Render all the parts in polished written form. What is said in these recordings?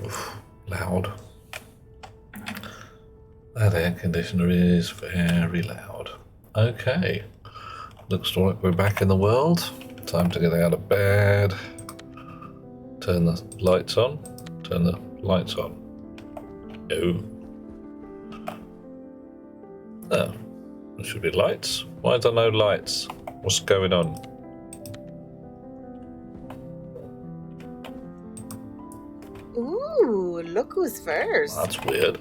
Oof, loud. That air conditioner is very loud. Okay. Looks like we're back in the world. Time to get out of bed. Turn the lights on. Turn the lights on. No. Oh. There should be lights. Why are there no lights? What's going on? Ooh, look who's first. That's weird.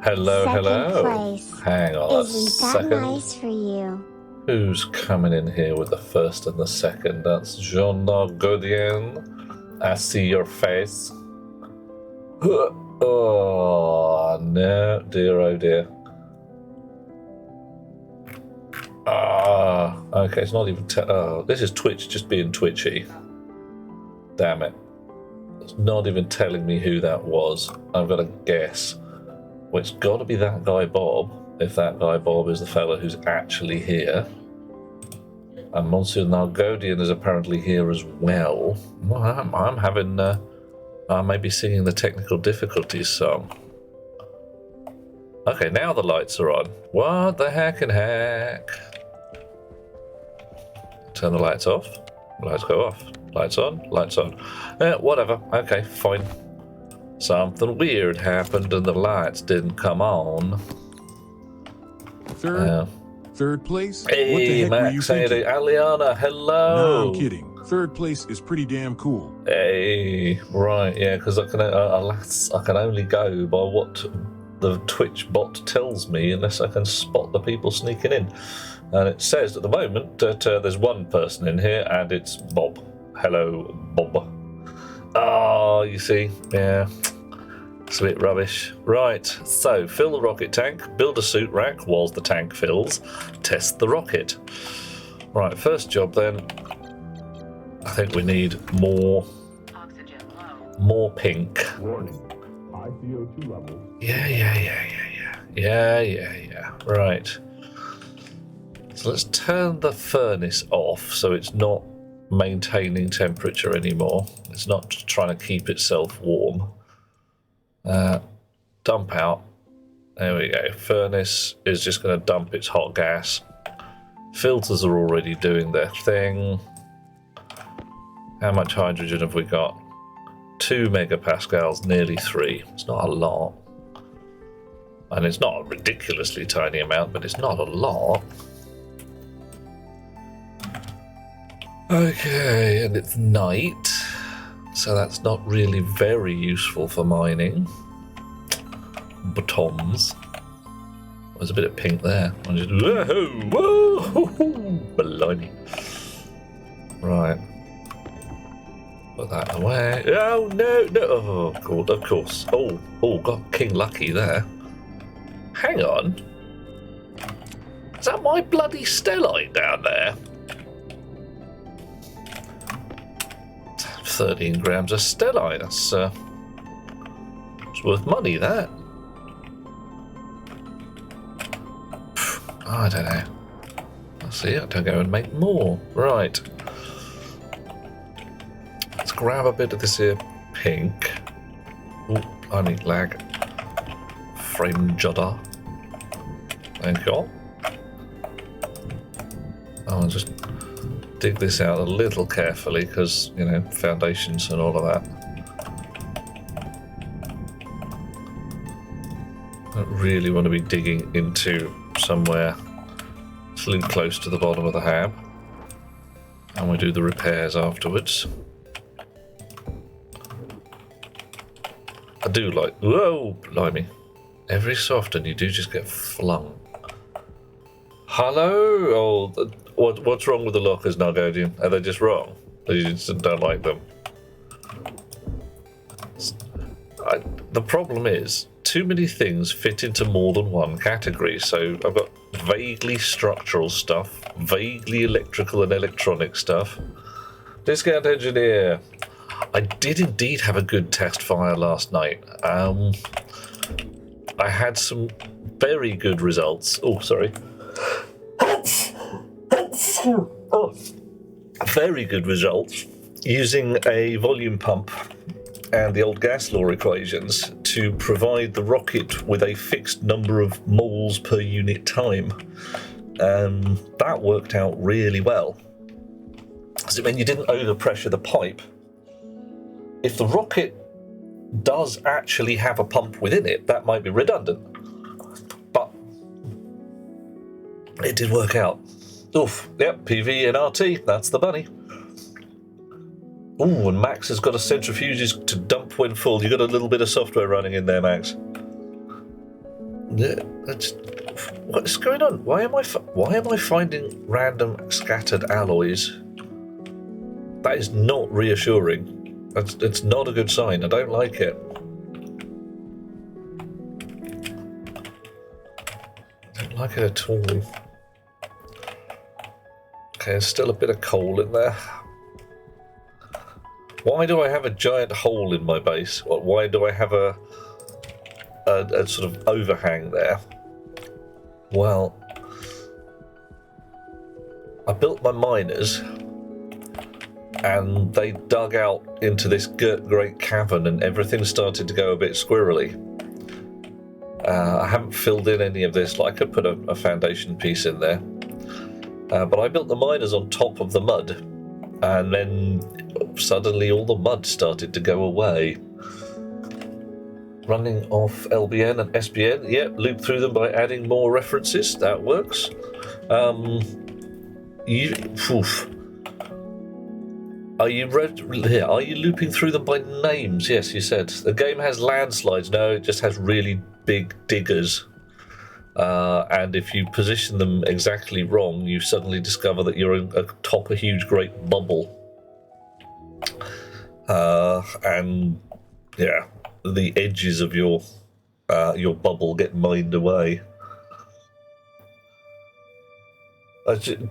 Hello, Second hello. place. Hang on Isn't a that second. nice for you? Who's coming in here with the first and the second? That's Jean Godien. I see your face. Oh, no. Dear, oh dear. Ah, okay, it's not even... oh, this is Twitch just being twitchy. Damn it. It's not even telling me who that was. I've got to guess. Well, it's got to be that guy Bob, if that guy Bob is the fellow who's actually here. And Monsieur Nargodian is apparently here as well. Well, I'm having... I may be singing the technical difficulties song. Okay, now the lights are on. What the heck and heck? Turn the lights off. Lights go off. Lights on. Lights on. Whatever. Okay, fine. Something weird happened and the lights didn't come on. Third place? Hey, what the heck Max, were you thinking? Aliana, hello. No, I'm kidding. Third place is pretty damn cool. Hey, right, yeah, because I can, alas, I can only go by what the Twitch bot tells me unless I can spot the people sneaking in. And it says at the moment that there's one person in here and it's Bob. Hello, Bob. Oh, you see, yeah, it's a bit rubbish. Right, so fill the rocket tank, build a suit rack whilst the tank fills, test the rocket. Right, first job then. I think we need more pink. Warning. High CO2 levels. Yeah. Right. So let's turn the furnace off so it's not maintaining temperature anymore. It's not trying to keep itself warm. Dump out. There we go. Furnace is just going to dump its hot gas. Filters are already doing their thing. How much hydrogen have we got? 2 megapascals, nearly 3. It's not a lot. And it's not a ridiculously tiny amount, but it's not a lot. Okay, and it's night. So that's not really very useful for mining. Bottoms. There's a bit of pink there. I just, whoa, blimey. Right. Put that away. Oh, no. Oh, God, of course. Oh, got King Lucky there. Hang on. Is that my bloody stellite down there? 13 grams of stellite. That's it's worth money, that. I don't know. I'll see. I don't go and make more. Right. Let's grab a bit of this here pink. Oh, I need lag. Frame judder. Thank you. I'll just dig this out a little carefully because, you know, foundations and all of that. Don't really want to be digging into somewhere too close to the bottom of the hab. And we do the repairs afterwards. I do like... Whoa, blimey. Every so often you do just get flung. Hello? Oh, what's wrong with the lockers, Nargodian? Are they just wrong? Or you just don't like them? The problem is, too many things fit into more than one category. So I've got vaguely structural stuff, vaguely electrical and electronic stuff. Discount engineer. I did indeed have a good test fire last night. I had some very good results. Oh, sorry. Very good results using a volume pump and the old gas law equations to provide the rocket with a fixed number of moles per unit time. That worked out really well. So it meant you didn't overpressure the pipe. If the rocket does actually have a pump within it, that might be redundant. But it did work out. Oof, yep, PV and RT, that's the bunny. Ooh, and Max has got a centrifuges to dump when full. You got a little bit of software running in there, Max. Yeah, what's going on? Why am I finding random scattered alloys? That is not reassuring. It's not a good sign. I don't like it. I don't like it at all. Okay, there's still a bit of coal in there. Why do I have a giant hole in my base? Why do I have a sort of overhang there? Well, I built my miners and they dug out into this great cavern and everything started to go a bit squirrely. I haven't filled in any of this. Like I could put a foundation piece in there. But I built the miners on top of the mud, and then suddenly all the mud started to go away. Running off LBN and SBN, yep, loop through them by adding more references, that works. Are you looping through them by names? Yes, you said. The game has landslides. No, it just has really big diggers. And if you position them exactly wrong, you suddenly discover that you're atop a huge great bubble. And yeah, the edges of your bubble get mined away.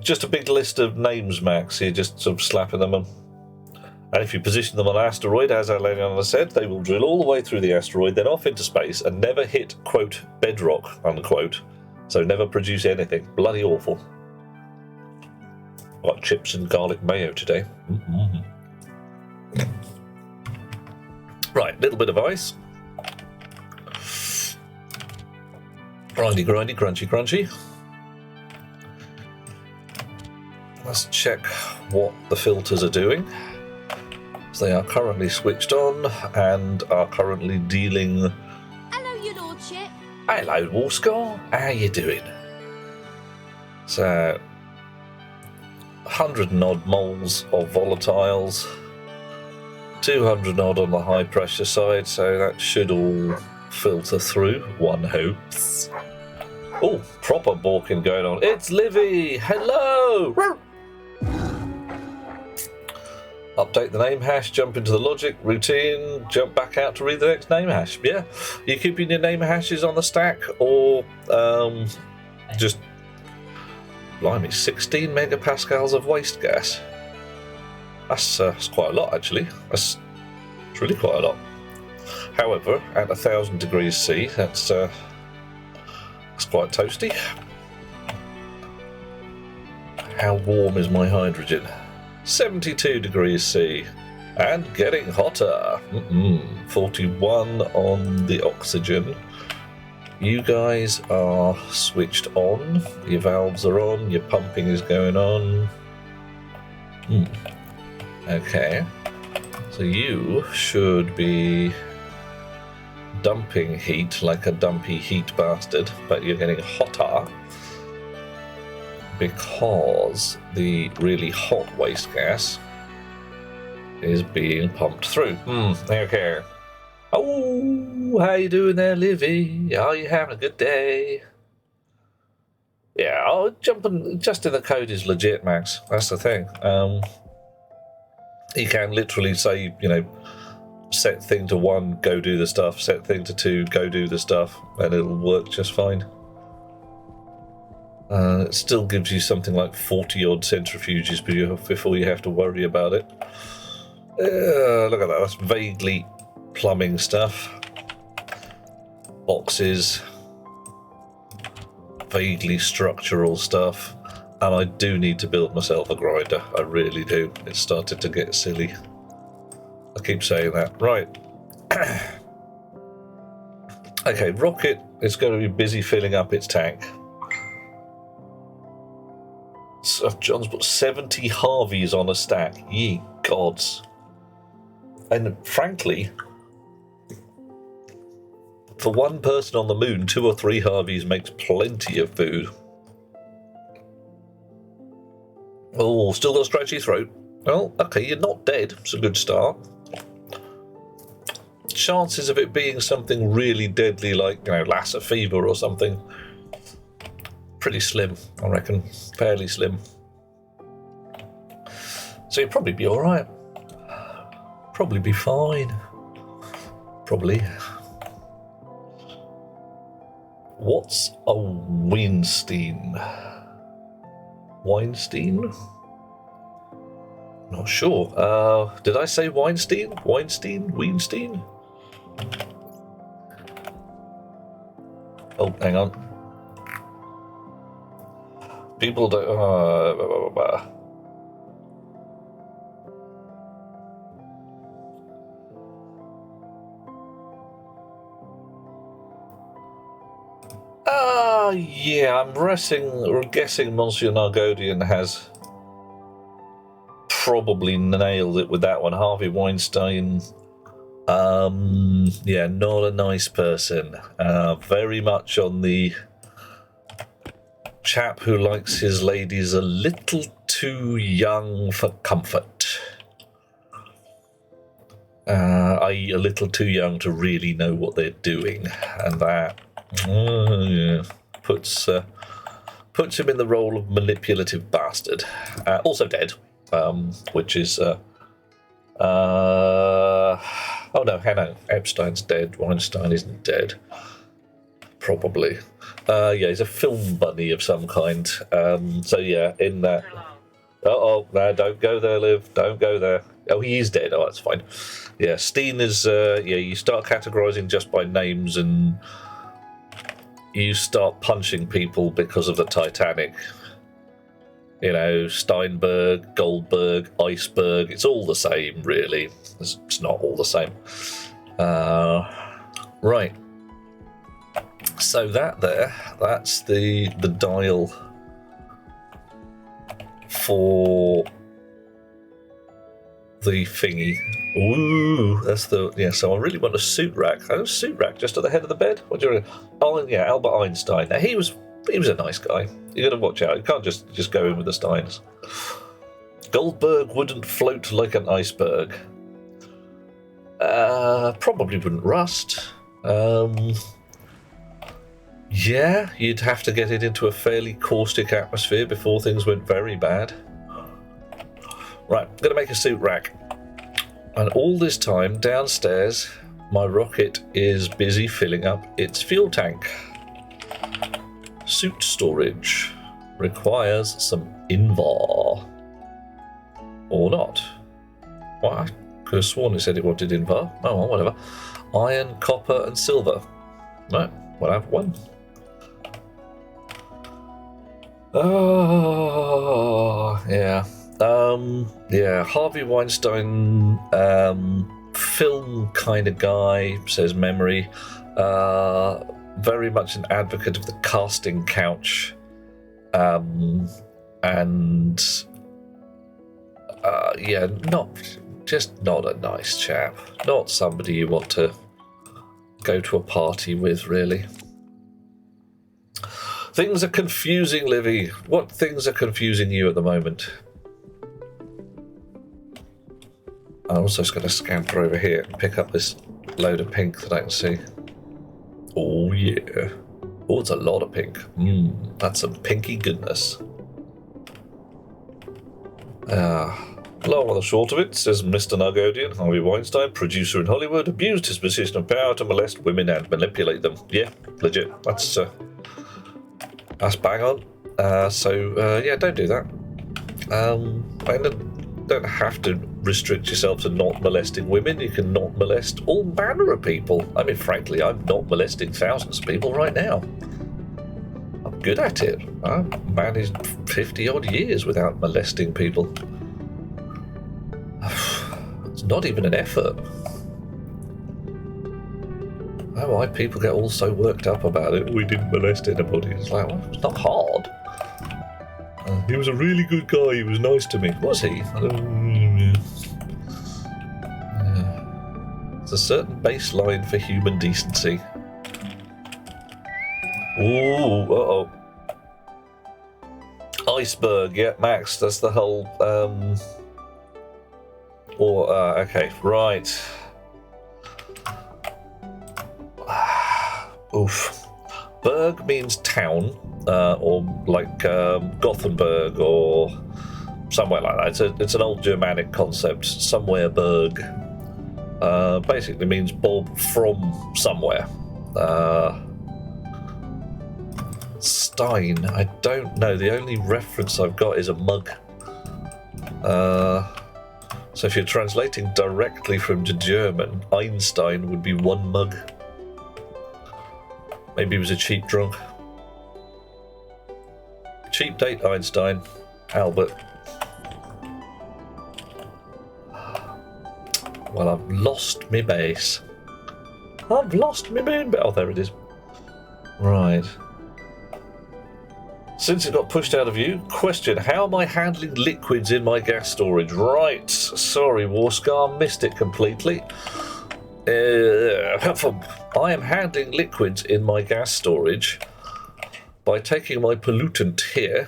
Just a big list of names, Max. You're just sort of slapping them on. And if you position them on an asteroid, as Alana said, they will drill all the way through the asteroid, then off into space, and never hit, quote, bedrock, unquote. So never produce anything. Bloody awful. Got chips and garlic mayo today. Mm-hmm. Right, little bit of ice. Grindy, grindy, crunchy, crunchy. Let's check what the filters are doing. They are currently switched on and are currently dealing. Hello, your lordship. Hello, Warscar. How you doing? So, 100 and odd moles of volatiles, 200 odd on the high pressure side, so that should all filter through, one hopes. Oh, proper balking going on. It's Livy! Hello! Update the name hash, jump into the logic, routine, jump back out to read the next name hash. Yeah, you keeping your name hashes on the stack, or just, blimey, 16 megapascals of waste gas. That's quite a lot, actually. It's really quite a lot. However, at 1,000 degrees C, that's quite toasty. How warm is my hydrogen? 72 degrees C, and getting hotter. 41 on the oxygen. You guys are switched on. Your valves are on. Your pumping is going on. Okay. So you should be dumping heat like a dumpy heat bastard, but you're getting hotter because the really hot waste gas is being pumped through. Okay. Oh, how you doing there, Livy? Are you having a good day? Yeah, jumping just in the code is legit, Max. That's the thing. You can literally say, set thing to 1, go do the stuff. Set thing to 2, go do the stuff, and it'll work just fine. It still gives you something like 40 odd centrifuges before you have to worry about it. Look at that, that's vaguely plumbing stuff. Boxes. Vaguely structural stuff. And I do need to build myself a grinder, I really do. It started to get silly. I keep saying that. Right, Okay, Rocket is going to be busy filling up its tank. So John's put 70 Harveys on a stack. Ye gods. And frankly, for one person on the moon, 2 or 3 Harveys makes plenty of food. Oh, still got a scratchy throat. Well, okay, you're not dead. It's a good start. Chances of it being something really deadly like, Lassa fever or something, pretty slim, I reckon. Fairly slim. So you'll probably be alright. Probably be fine. Probably. What's a Weinstein? Weinstein? Not sure. Did I say Weinstein? Weinstein? Weinstein? Oh, hang on. People don't. Yeah, I'm guessing Monsieur Nargodian has probably nailed it with that one. Harvey Weinstein. Yeah, not a nice person. Very much on the chap who likes his ladies a little too young for comfort. I.e. a little too young to really know what they're doing. And that yeah, puts him in the role of manipulative bastard. Also dead, which is... oh no, Hannah Epstein's dead. Weinstein isn't dead. Probably. Yeah, he's a film bunny of some kind. So yeah, in that... Uh-oh, no, don't go there, Liv. Don't go there. Oh, he is dead. Oh, that's fine. Yeah, Steen is... yeah, you start categorising just by names and you start punching people because of the Titanic. Steinberg, Goldberg, Iceberg, it's all the same, really. It's not all the same. Right. So that's the dial for the thingy. Ooh, that's the... Yeah, so I really want a suit rack. I have a suit rack just at the head of the bed. What do you reckon? Oh, yeah, Albert Einstein. Now, he was a nice guy. You got to watch out. You can't just go in with the Steins. Goldberg wouldn't float like an iceberg. Probably wouldn't rust. Yeah, you'd have to get it into a fairly caustic atmosphere before things went very bad. Right, I'm going to make a suit rack. And all this time, downstairs, my rocket is busy filling up its fuel tank. Suit storage requires some Invar. Or not. Well, I could have sworn it said it wanted Invar. Oh, well, whatever. Iron, copper, and silver. Right, we'll have one. Oh, yeah. Yeah, Harvey Weinstein, film kind of guy, says memory. Very much an advocate of the casting couch, and yeah, not a nice chap. Not somebody you want to go to a party with, really. Things are confusing, Livy. What things are confusing you at the moment? I'm also just going to scamper over here and pick up this load of pink that I can see. Oh, yeah. Oh, it's a lot of pink. That's some pinky goodness. Long and the short of it, says Mr. Nargodian, Harvey Weinstein, producer in Hollywood, abused his position of power to molest women and manipulate them. Yeah, legit. That's bang on. Yeah, don't do that. Don't have to restrict yourself to not molesting women. You can not molest all manner of people. I mean, frankly, I'm not molesting thousands of people right now. I'm good at it. I've managed 50-odd years without molesting people. It's not even an effort. know why people get all so worked up about it. We didn't molest anybody. It's like, well, it's not hard. He was a really good guy. He was nice to me. Was he? Yeah. There's a certain baseline for human decency. Ooh, uh-oh. Iceberg, yeah, Max, that's the whole, okay, right. Oof. Berg means town, or like Gothenburg or somewhere like that. It's an old Germanic concept, somewhere Berg. Basically means Bob from somewhere. Stein, I don't know. The only reference I've got is a mug. So if you're translating directly from the German, Einstein would be one mug. Maybe he was a cheap drunk. Cheap date, Einstein. Albert. Well, I've lost my base. I've lost my moon base. Oh, there it is. Right. Since it got pushed out of view, question, how am I handling liquids in my gas storage? Right, sorry Warscar, missed it completely. I am handling liquids in my gas storage by taking my pollutant here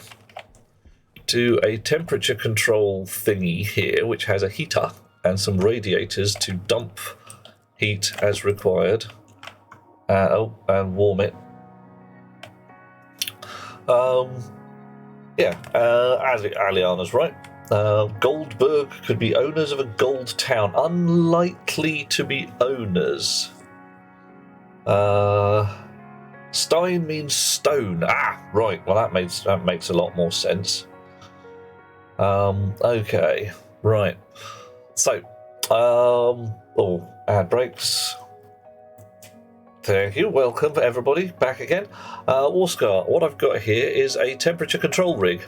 to a temperature control thingy here, which has a heater and some radiators to dump heat as required. And warm it. Aliana's right. Goldberg could be owners of a gold town. Unlikely to be owners. Stein means stone. Ah, right. Well, that makes a lot more sense. Okay, right. So, ad breaks. Thank you. Welcome, everybody. Back again. Warscar, what I've got here is a temperature control rig.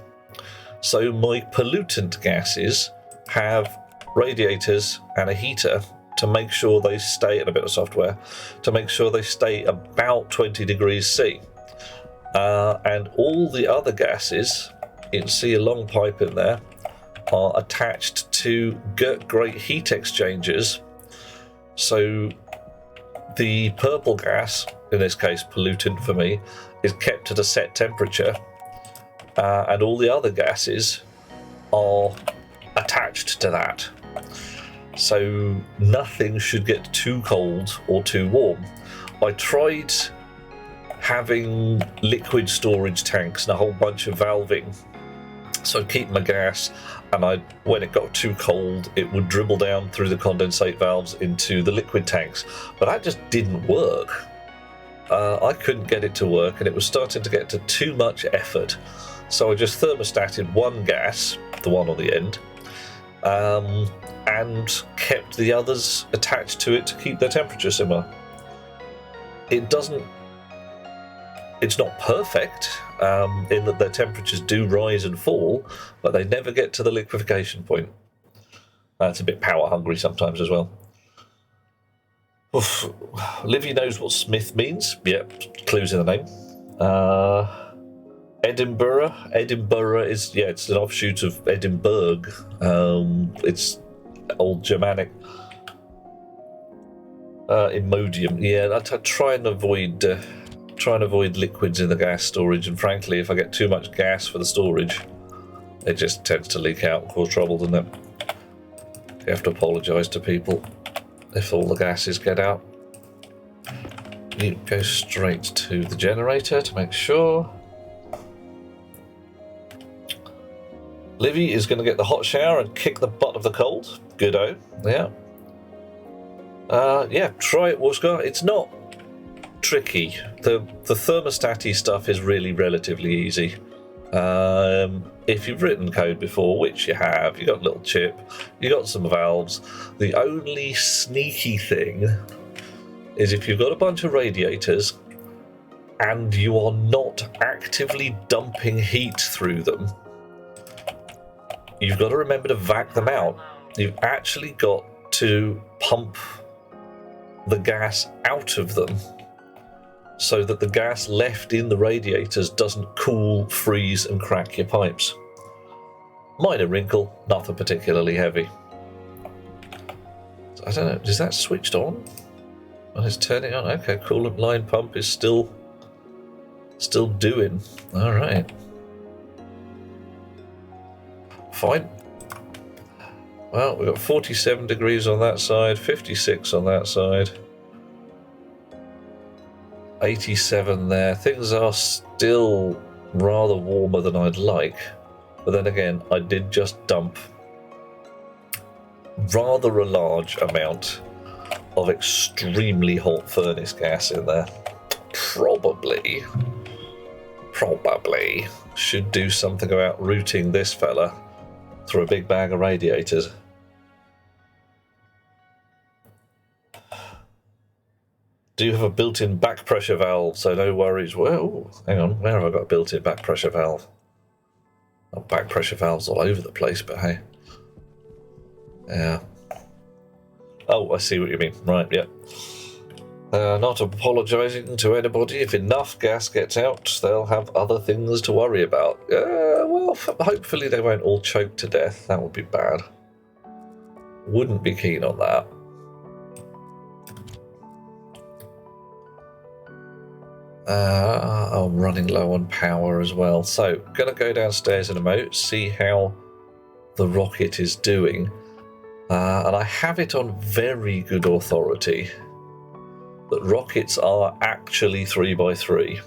So my pollutant gases have radiators and a heater to make sure they stay, and a bit of software, to make sure they stay about 20 degrees C. And all the other gases, you can see a long pipe in there, are attached to Gertgrate heat exchangers. So the purple gas, in this case pollutant for me, is kept at a set temperature, and all the other gases are attached to that. So nothing should get too cold or too warm. I tried having liquid storage tanks and a whole bunch of valving, so I'd keep my gas, and when it got too cold, it would dribble down through the condensate valves into the liquid tanks. But that just didn't work. I couldn't get it to work, and it was starting to get to too much effort. So I just thermostated one gas, the one on the end, and kept the others attached to it to keep their temperature similar. It's not perfect in that their temperatures do rise and fall, but they never get to the liquefaction point. It's a bit power hungry sometimes as well. Oof. Livy knows what Smith means. Yep, clues in the name. Edinburgh. Edinburgh is, it's an offshoot of Edinburgh. It's old Germanic. Imodium. Yeah, I try and avoid liquids in the gas storage, and frankly, if I get too much gas for the storage, it just tends to leak out and cause trouble, doesn't it? You have to apologise to people if all the gases get out. You go straight to the generator to make sure. Livy is going to get the hot shower and kick the butt of the cold. Good-o. Yeah. Try it, Warscar. It's not tricky. The thermostat-y stuff is really relatively easy. If you've written code before, which you have, you got a little chip, you got some valves. The only sneaky thing is if you've got a bunch of radiators and you are not actively dumping heat through them, you've got to remember to vac them out. You've actually got to pump the gas out of them so that the gas left in the radiators doesn't cool, freeze and crack your pipes. Minor wrinkle, nothing particularly heavy. I don't know, is that switched on? And it's turning on. Okay, coolant line pump is still doing. All right. Fine. Well, we've got 47 degrees on that side, 56 on that side, 87 there. Things are still rather warmer than I'd like, but then again, I did just dump rather a large amount of extremely hot furnace gas in there. Probably should do something about routing this fella through a big bag of radiators. Do you have a built-in back pressure valve? So no worries. Well, hang on, where have I got a built-in back pressure valve? Oh, back pressure valves all over the place, but hey. Yeah. Oh, I see what you mean. Right, yeah. Not apologising to anybody. If enough gas gets out, they'll have other things to worry about. Well, hopefully they won't all choke to death. That would be bad. Wouldn't be keen on that. I'm running low on power as well. So, going to go downstairs in a moment, see how the rocket is doing. And I have it on very good authority that rockets are actually 3x3.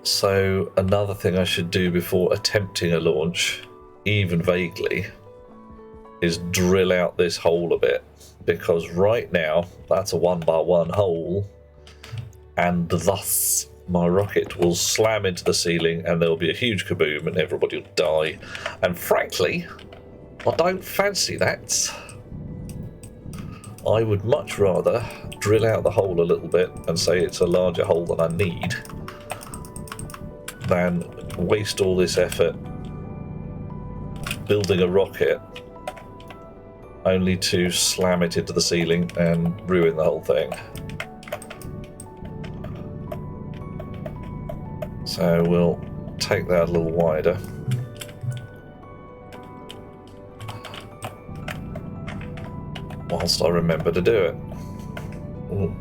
So another thing I should do before attempting a launch, even vaguely, is drill out this hole a bit, because right now that's a 1x1 hole, and thus my rocket will slam into the ceiling and there'll be a huge kaboom and everybody will die. And frankly, I don't fancy that. I would much rather drill out the hole a little bit and say it's a larger hole than I need than waste all this effort building a rocket only to slam it into the ceiling and ruin the whole thing. So we'll take that a little wider. Whilst I remember to do it. Ooh.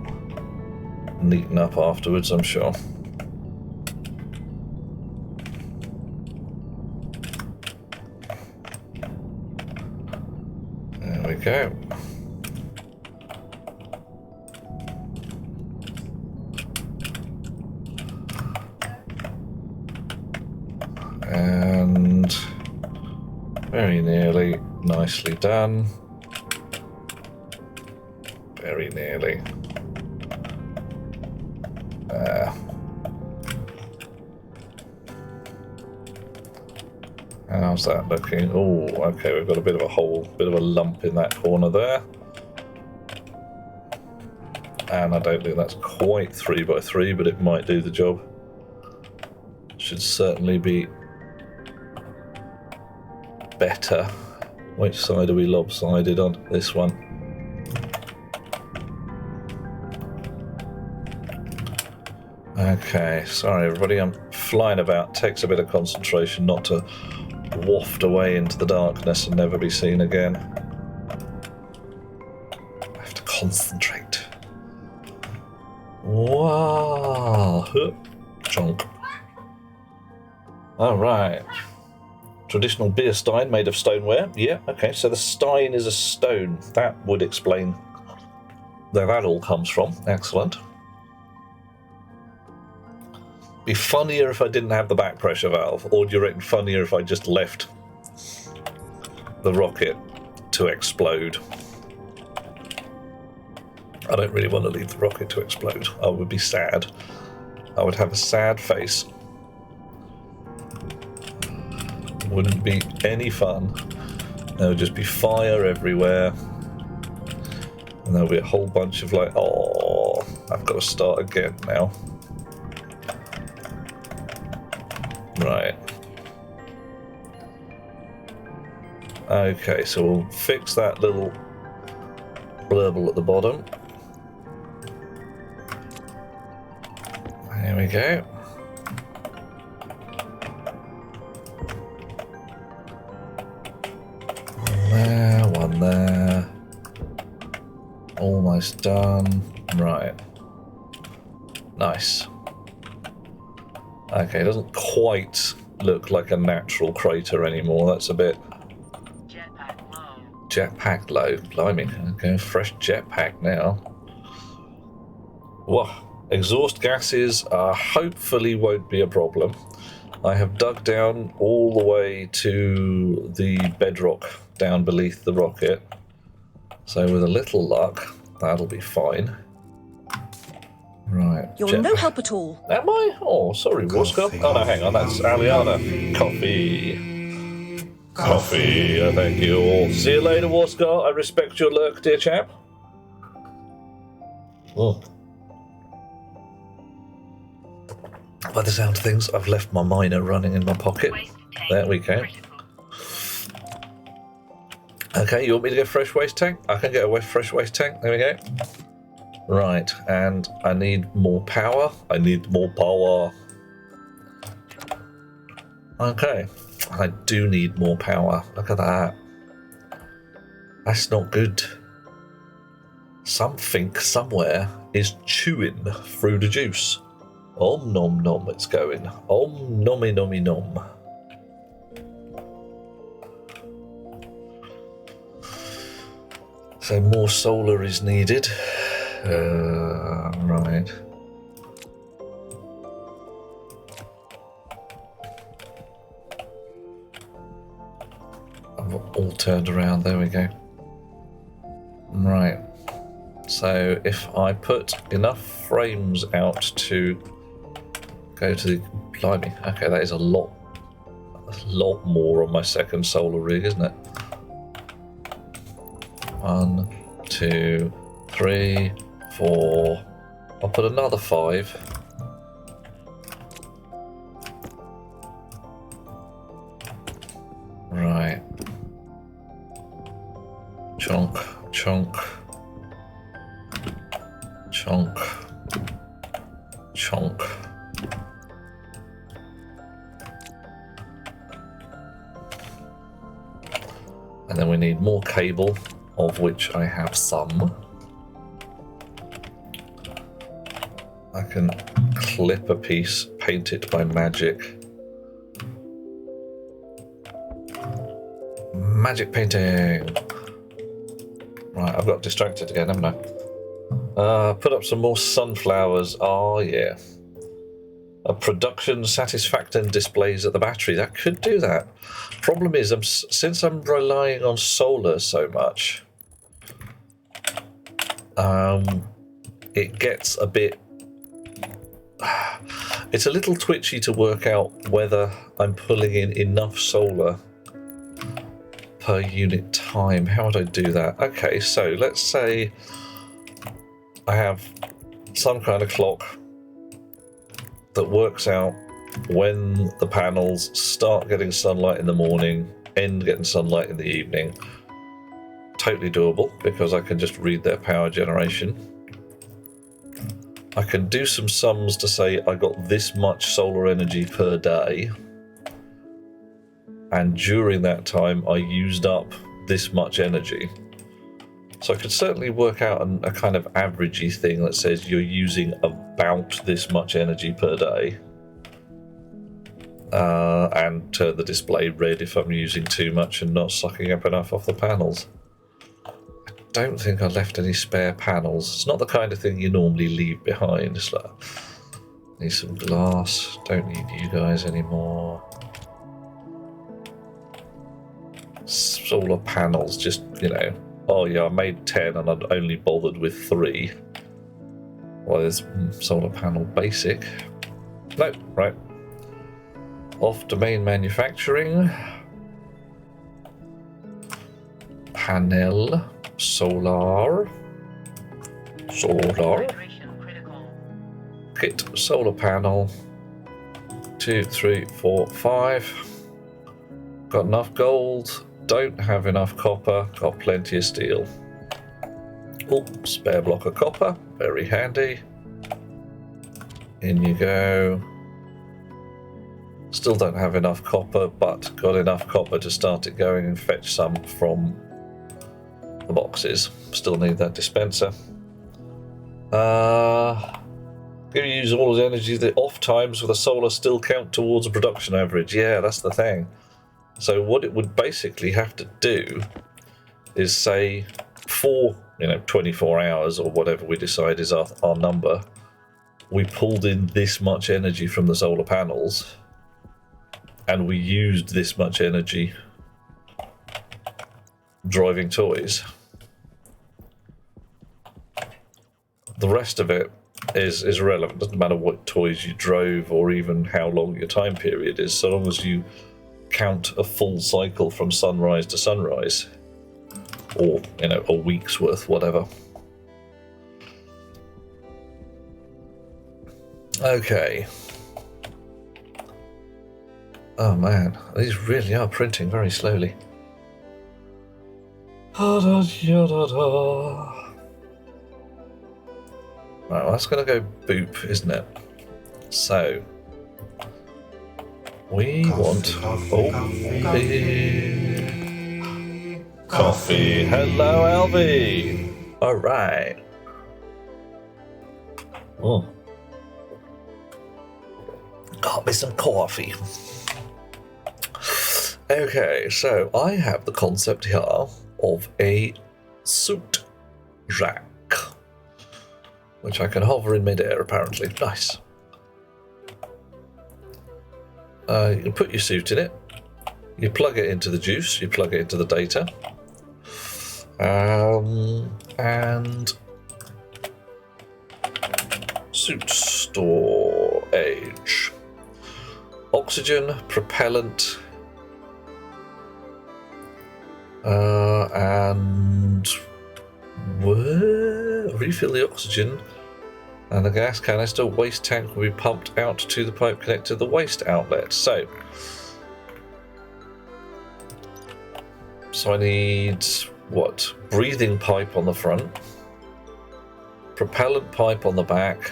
Neaten up afterwards, I'm sure. There we go. And very nearly nicely done. Very nearly. How's that looking? Oh, okay, we've got a bit of a hole, bit of a lump in that corner there. And I don't think that's quite 3x3, but it might do the job. Should certainly be better. Which side are we lopsided on? This one. Okay, sorry everybody, I'm flying about. Takes a bit of concentration not to waft away into the darkness and never be seen again. I have to concentrate. Wow! Chunk. Alright. Traditional beer stein made of stoneware. Yeah, okay, so the stein is a stone. That would explain where that all comes from. Excellent. Be funnier if I didn't have the back pressure valve, or do you reckon funnier if I just left the rocket to explode? I don't really want to leave the rocket to explode. I would be sad. I would have a sad face. Wouldn't be any fun. There would just be fire everywhere. And there'll be a whole bunch of like, oh, I've got to start again now. Right. Okay, so we'll fix that little blurble at the bottom. There we go. One there, one there. Almost done. Right. Nice. Okay, it doesn't quite look like a natural crater anymore. That's a bit... Jetpack low. Blimey. Okay, fresh jetpack now. Whoa. Exhaust gases hopefully won't be a problem. I have dug down all the way to the bedrock down beneath the rocket. So with a little luck, that'll be fine. Right. You're no help at all. Am I? Oh, sorry, Warscott. Oh, no, hang on. That's Aliana. Coffee. Coffee. Thank you all. See you later, Warscott. I respect your lurk, dear chap. Oh. By the sound of things, I've left my miner running in my pocket. There we go. Okay, you want me to get a fresh waste tank? I can get a fresh waste tank. There we go. Right, and I need more power. I need more power. Okay, I do need more power. Look at that. That's not good. Something somewhere is chewing through the juice. Om nom nom, it's going. Om nommy nommy nom. So more solar is needed. Right. I've all turned around, there we go. Right. So if I put enough frames out to go to the... Blimey, okay, that is a lot more on my second solar rig, isn't it? 1, 2, 3, 4. I'll put another 5. Right. Chunk, chunk. Chunk. Chunk. And then we need more cable, of which I have some. I can clip a piece, paint it by magic. Magic painting! Right, I've got distracted again, haven't I? Put up some more sunflowers. Oh, yeah. A production satisfaction displays at the battery. That could do that. Problem is, since I'm relying on solar so much, it gets a bit... It's a little twitchy to work out whether I'm pulling in enough solar per unit time. How would I do that? Okay, so let's say I have some kind of clock that works out when the panels start getting sunlight in the morning, end getting sunlight in the evening. Totally doable because I can just read their power generation. I can do some sums to say I got this much solar energy per day, and during that time I used up this much energy. So I could certainly work out a kind of averagey thing that says you're using about this much energy per day, and turn the display red if I'm using too much and not sucking up enough off the panels. I don't think I left any spare panels. It's not the kind of thing you normally leave behind. It's like, need some glass. Don't need you guys anymore. Solar panels, just, you know. Oh yeah, I made 10 and I'd only bothered with 3. Well, there's solar panel basic. Nope, right. Off domain manufacturing. Panel. Solar. Solar. Kit solar panel. 2, 3, 4, 5. Got enough gold. Don't have enough copper. Got plenty of steel. Oh, spare block of copper. Very handy. In you go. Still don't have enough copper, but got enough copper to start it going and fetch some from the boxes. Still need that dispenser. Can you use all the energy, the off times for the solar still count towards a production average? Yeah, that's the thing. So what it would basically have to do is say for 24 hours or whatever we decide is our number, we pulled in this much energy from the solar panels and we used this much energy driving toys. The rest of it is irrelevant. Doesn't matter what toys you drove or even how long your time period is, so long as you count a full cycle from sunrise to sunrise, or a week's worth, whatever. Okay. Oh man, these really are printing very slowly. Right, well, that's going to go boop, isn't it? So, we want coffee. Hello, Alvy. All right. Oh, got me some coffee. Okay, so I have the concept here of a suit rack, which I can hover in midair, apparently. Nice. You can put your suit in it. You plug it into the juice. You plug it into the data. And suit storage. Oxygen, propellant, and refill the oxygen, and the gas canister waste tank will be pumped out to the pipe connected to the waste outlet. So I need what? Breathing pipe on the front, propellant pipe on the back,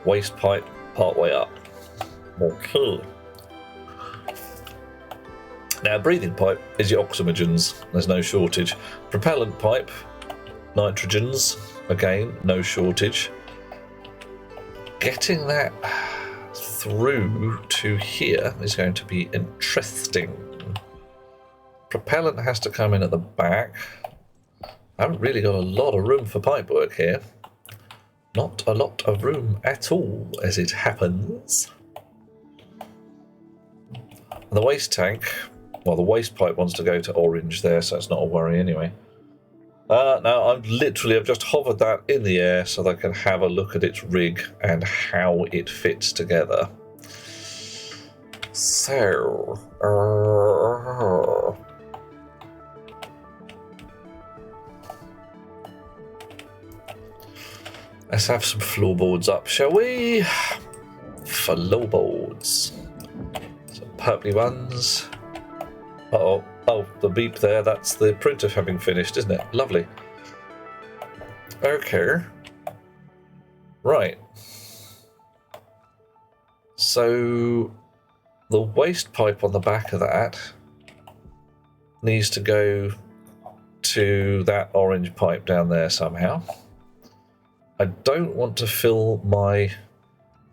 waste pipe part way up. Okay. Now, breathing pipe is your oxygens, there's no shortage. Propellant pipe, nitrogens, again, no shortage. Getting that through to here is going to be interesting. Propellant has to come in at the back. I haven't really got a lot of room for pipe work here. Not a lot of room at all, as it happens. And the waste tank, well, the waste pipe wants to go to orange there, so it's not a worry anyway. Now, I've just hovered that in the air so that I can have a look at its rig and how it fits together. So, let's have some floorboards up, shall we? Floorboards. Some purpley ones. Uh-oh. Oh, the beep there, that's the printer having finished, isn't it? Lovely. Okay. Right. So, the waste pipe on the back of that needs to go to that orange pipe down there somehow. I don't want to fill my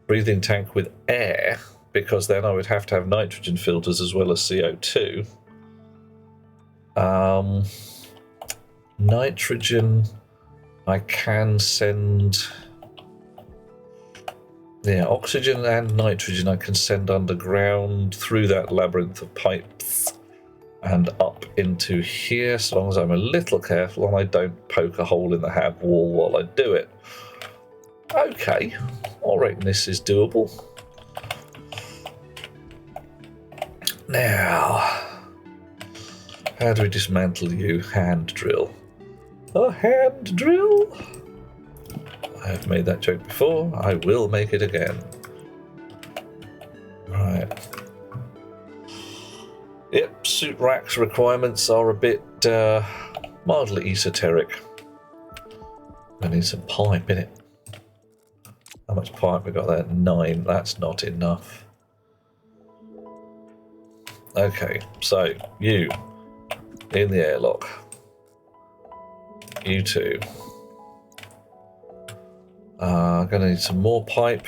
breathing tank with air, because then I would have to have nitrogen filters as well as CO2. Nitrogen, I can send... Yeah, oxygen and nitrogen I can send underground through that labyrinth of pipes and up into here, so long as I'm a little careful and I don't poke a hole in the hab wall while I do it. Okay, I reckon this is doable. Now, how do we dismantle you? Hand drill. A hand drill? I have made that joke before. I will make it again. Right. Yep, suit rack's requirements are a bit mildly esoteric. I need some pipe in it. How much pipe we got there? 9. That's not enough. Okay, so you in the airlock. You two. Gonna need some more pipe.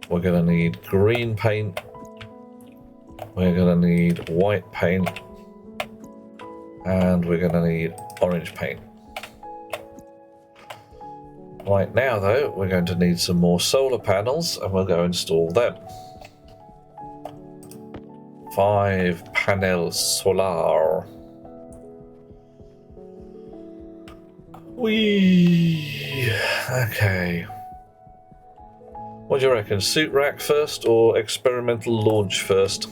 We're gonna need green paint. We're gonna need white paint. And we're gonna need orange paint. Right now though, we're going to need some more solar panels and we'll go install them. 5 panels solar. Whee! Okay. What do you reckon? Suit rack first or experimental launch first?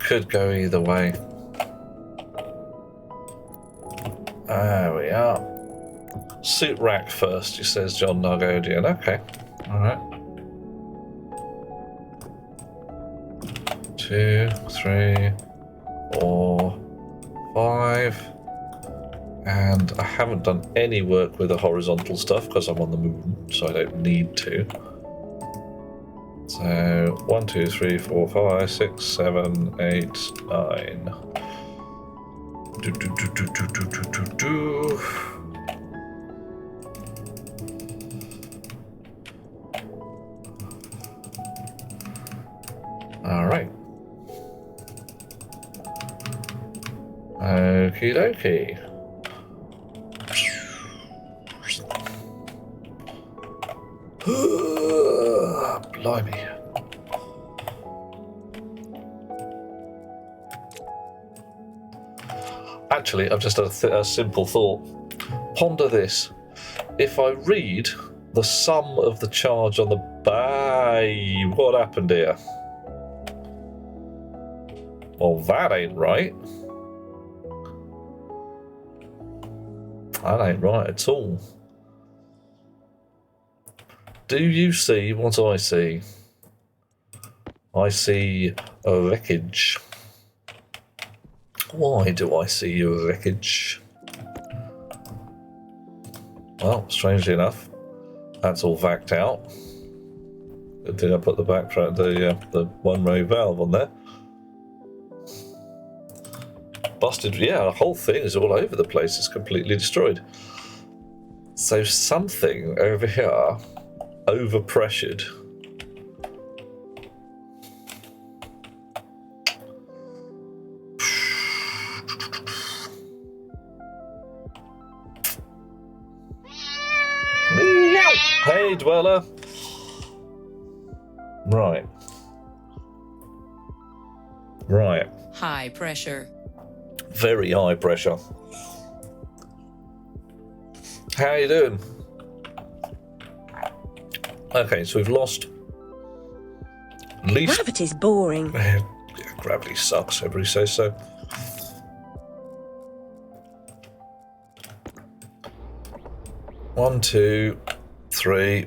Could go either way. There we are. Suit rack first, he says John Nargodian. Okay. Alright. 2, 3, 4, 5. And I haven't done any work with the horizontal stuff because I'm on the moon, so I don't need to. So 1, 2, 3, 4, 5, 6, 7, 8, 9. All right. Okie dokie. Blimey. Actually, I've just had a simple thought. Ponder this. If I read the sum of the charge on the bay, what happened here? Well, that ain't right. That ain't right at all. Do you see what I see? I see a wreckage. Why do I see a wreckage? Well, strangely enough, that's all vacked out. Good thing I put the backtrack, the one-way valve on there. Busted, yeah, the whole thing is all over the place. It's completely destroyed. So something over here overpressured. Hey, Dweller. Right. Right. High pressure. Very high pressure. How you doing? Okay, so we've lost at least... Gravity's boring. Yeah, gravity sucks, everybody says so. One, 2, 3.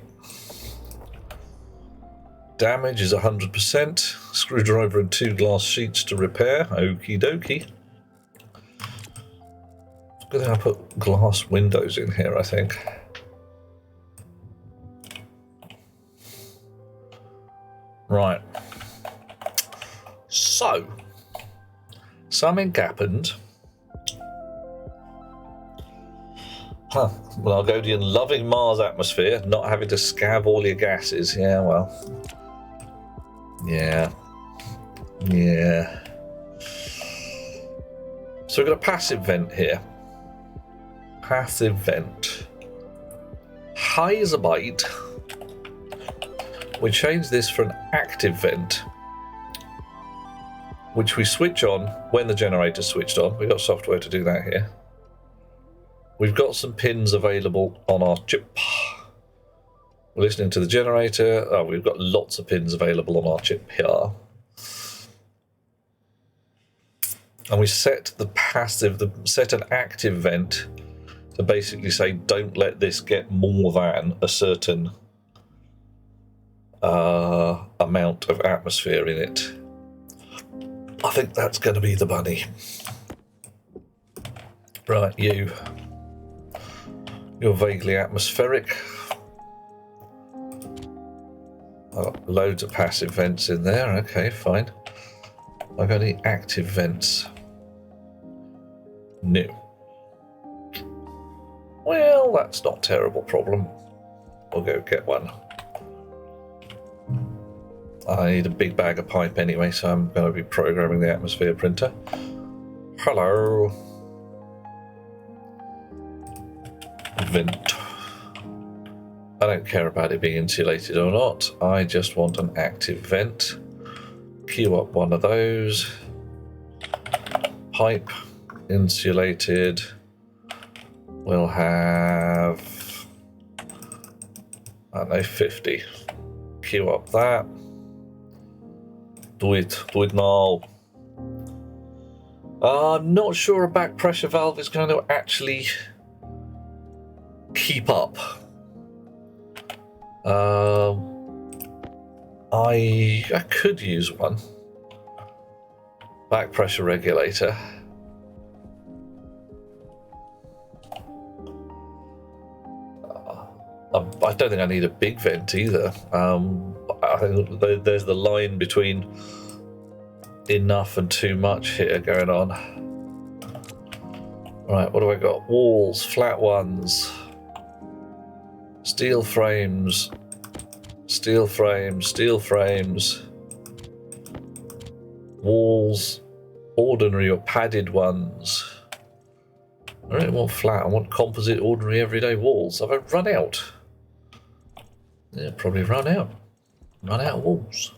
Damage is 100%. Screwdriver and 2 glass sheets to repair. Okie dokie. Good thing I put glass windows in here, I think. Right. So, something happened. Huh. Well, Argodian loving Mars atmosphere, not having to scav all your gases. Yeah, well. Yeah. Yeah. So we've got a passive vent here. Passive vent. Heiserbite. We change this for an active vent, which we switch on when the generator's switched on. We've got software to do that here. We've got some pins available on our chip. We're listening to the generator. Oh, we've got lots of pins available on our chip here. And we set set an active vent to basically say, don't let this get more than a certain amount of atmosphere in it. I think that's going to be the bunny. Right, you. You're vaguely atmospheric. Oh, loads of passive vents in there. Okay, fine. I've got any active vents? No. Well, that's not a terrible problem. We'll go get one. I need a big bag of pipe anyway, so I'm going to be programming the atmosphere printer. Hello. Vent. I don't care about it being insulated or not. I just want an active vent. Queue up one of those. Pipe. Insulated. We'll have, I don't know, 50. Queue up that. Do it now. I'm not sure a back pressure valve is going to actually keep up. I could use one. Back pressure regulator. I don't think I need a big vent either. I think there's the line between enough and too much here going on. Right, what do I got? Walls, flat ones, steel frames, steel frames, steel frames, walls, ordinary or padded ones. I don't want flat, I want composite, ordinary, everyday walls. Have I run out? Yeah, probably run out. Run out of walls.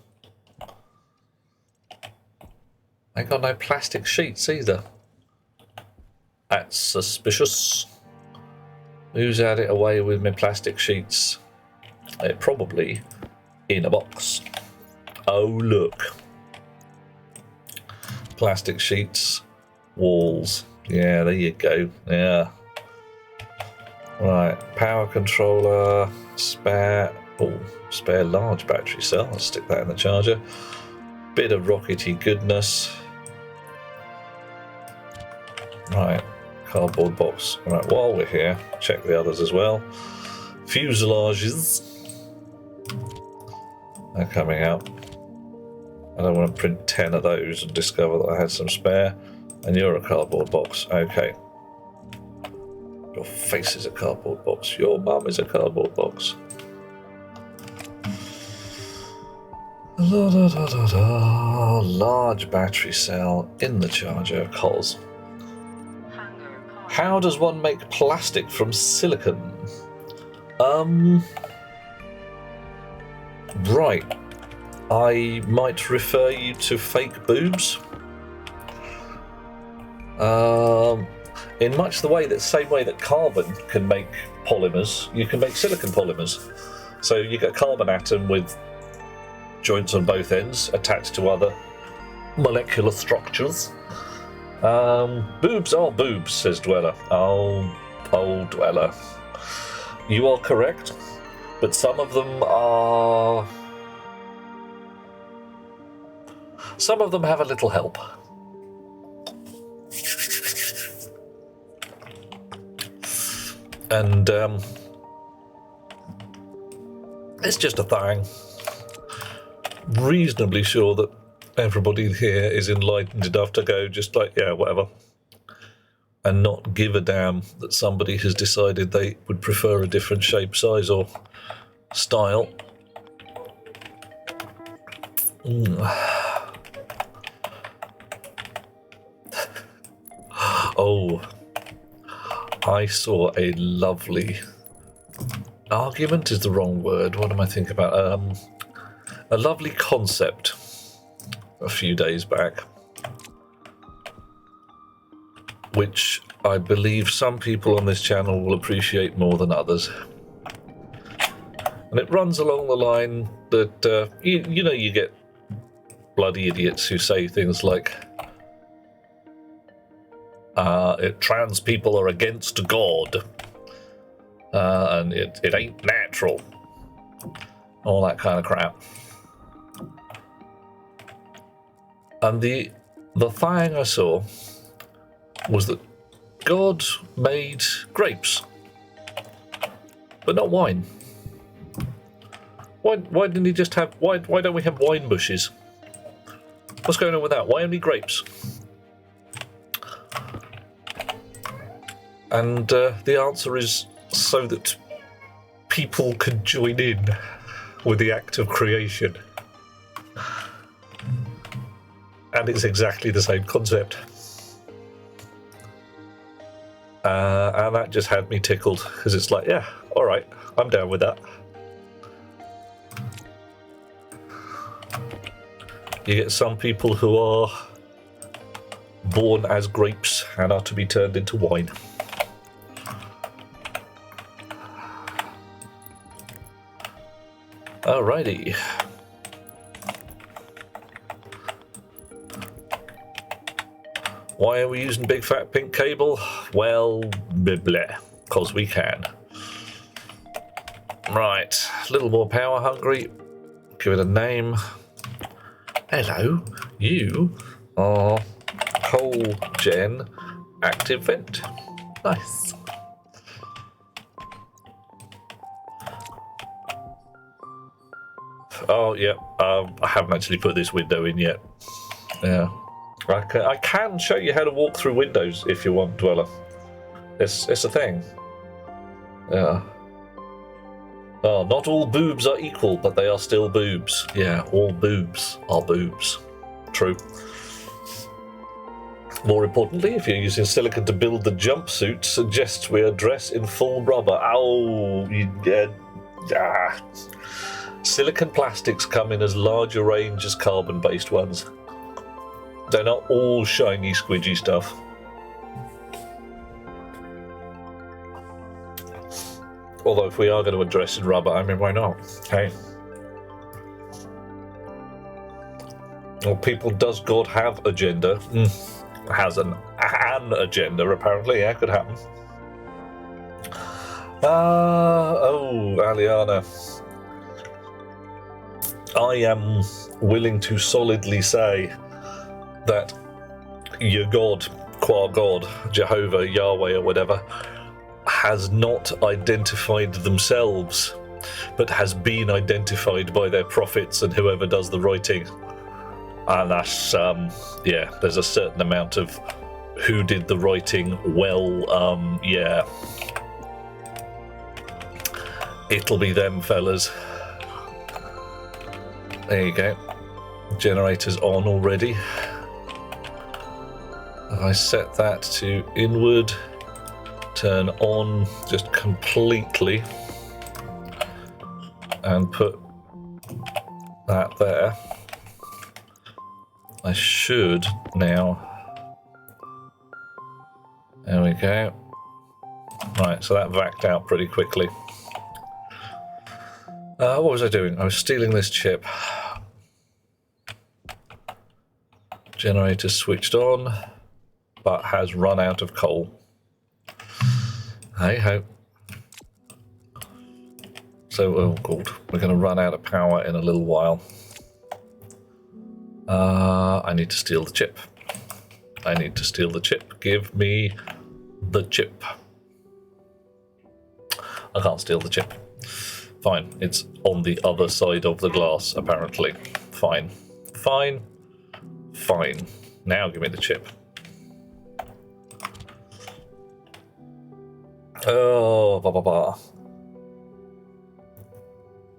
Ain't got no plastic sheets either. That's suspicious. Who's had it away with my plastic sheets? Probably in a box. Oh, look. Plastic sheets, walls. Yeah, there you go. Yeah. Right, power controller, spare large battery cell. I'll stick that in the charger. Bit of rockety goodness. Right, cardboard box. Right, while we're here, check the others as well. Fuselages. They're coming out. I don't want to print 10 of those and discover that I had some spare. And you're a cardboard box. Okay. Your face is a cardboard box. Your mum is a cardboard box. Large battery cell in the charger, cos. How does one make plastic from silicon? Right. I might refer you to fake boobs. In much the same way that carbon can make polymers, you can make silicon polymers. So you get a carbon atom with joints on both ends attached to other molecular structures. Boobs are boobs, says Dweller. Oh, Dweller. You are correct, but some of them have a little help. And it's just a thing. Reasonably sure that everybody here is enlightened enough to go just like, yeah, whatever. And not give a damn that somebody has decided they would prefer a different shape, size, or style. Oh, I saw a lovely argument is the wrong word. What am I thinking about? A lovely concept a few days back, which I believe some people on this channel will appreciate more than others. And it runs along the line that, you get bloody idiots who say things like, trans people are against God, and it ain't natural. All that kind of crap. And the the thing I saw was that God made grapes, but not wine. Why didn't he just have, why don't we have wine bushes? What's going on with that? Why only grapes? And the answer is so that people could join in with the act of creation. And it's exactly the same concept. And that just had me tickled, because it's like, yeah, alright, I'm down with that. You get some people who are born as grapes and are to be turned into wine. Alrighty. Why are we using big fat pink cable? Well, blah, because we can. Right, a little more power hungry. Give it a name. Hello, you are coal gen active vent. Nice. Oh, yeah, I haven't actually put this window in yet. Yeah. I can show you how to walk through windows if you want, Dweller. It's a thing. Yeah. Oh, not all boobs are equal, but they are still boobs. Yeah, all boobs are boobs. True. More importantly, if you're using silicon to build the jumpsuit, suggest we are dressed in full rubber. Oh, Silicon plastics come in as large a range as carbon-based ones. They're not all shiny, squidgy stuff. Although if we are going to address in rubber, I mean, why not? Okay. Well, people, does God have agenda? Has an agenda, apparently. Yeah, could happen. Aliana. I am willing to solidly say that your God, qua God, Jehovah, Yahweh, or whatever, has not identified themselves, but has been identified by their prophets and whoever does the writing. And that's, yeah, there's a certain amount of who did the writing well, yeah. It'll be them, fellas. There you go. Generator's on already. I set that to inward, turn on just completely, and put that there. I should now. There we go. Right, so that vacked out pretty quickly. What was I doing? I was stealing this chip. Generator switched on, but has run out of coal. Hey ho. So, oh god, we're going to run out of power in a little while. I need to steal the chip. I need to steal the chip. Give me the chip. I can't steal the chip. Fine, it's on the other side of the glass, apparently. Fine. Fine. Fine. Now give me the chip. Oh, blah, blah, blah.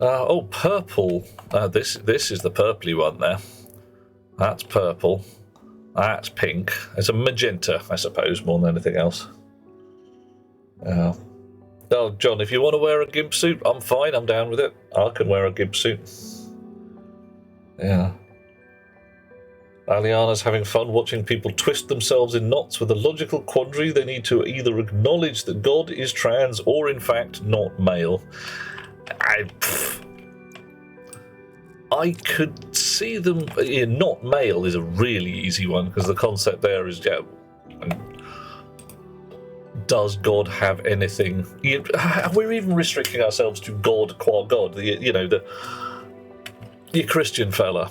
Oh, purple. This is the purpley one there. That's purple. That's pink. It's a magenta, I suppose, more than anything else. Oh, John, if you want to wear a gimp suit, I'm fine. I'm down with it. I can wear a gimp suit. Yeah. Aliana's having fun watching people twist themselves in knots with a logical quandary. They need to either acknowledge that God is trans or, in fact, not male. I could see them. Yeah, not male is a really easy one because the concept there is, yeah, does God have anything? We're even restricting ourselves to God qua God. You know, your Christian fella.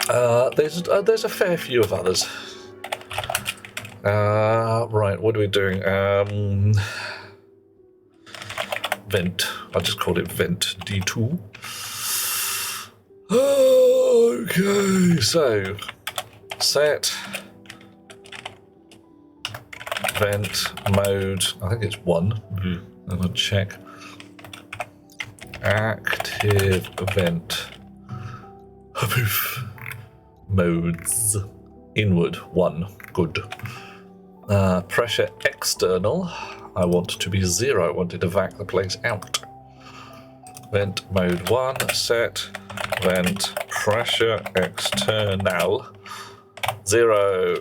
There's a fair few of others. Right, what are we doing? Vent. I'll just call it Vent D2. Okay, so set vent mode. I think it's 1. I'm gonna check. Active vent modes. Inward 1. Good. Pressure external. I want to be 0. I wanted to vac the place out. Vent mode 1. Set vent pressure external 0.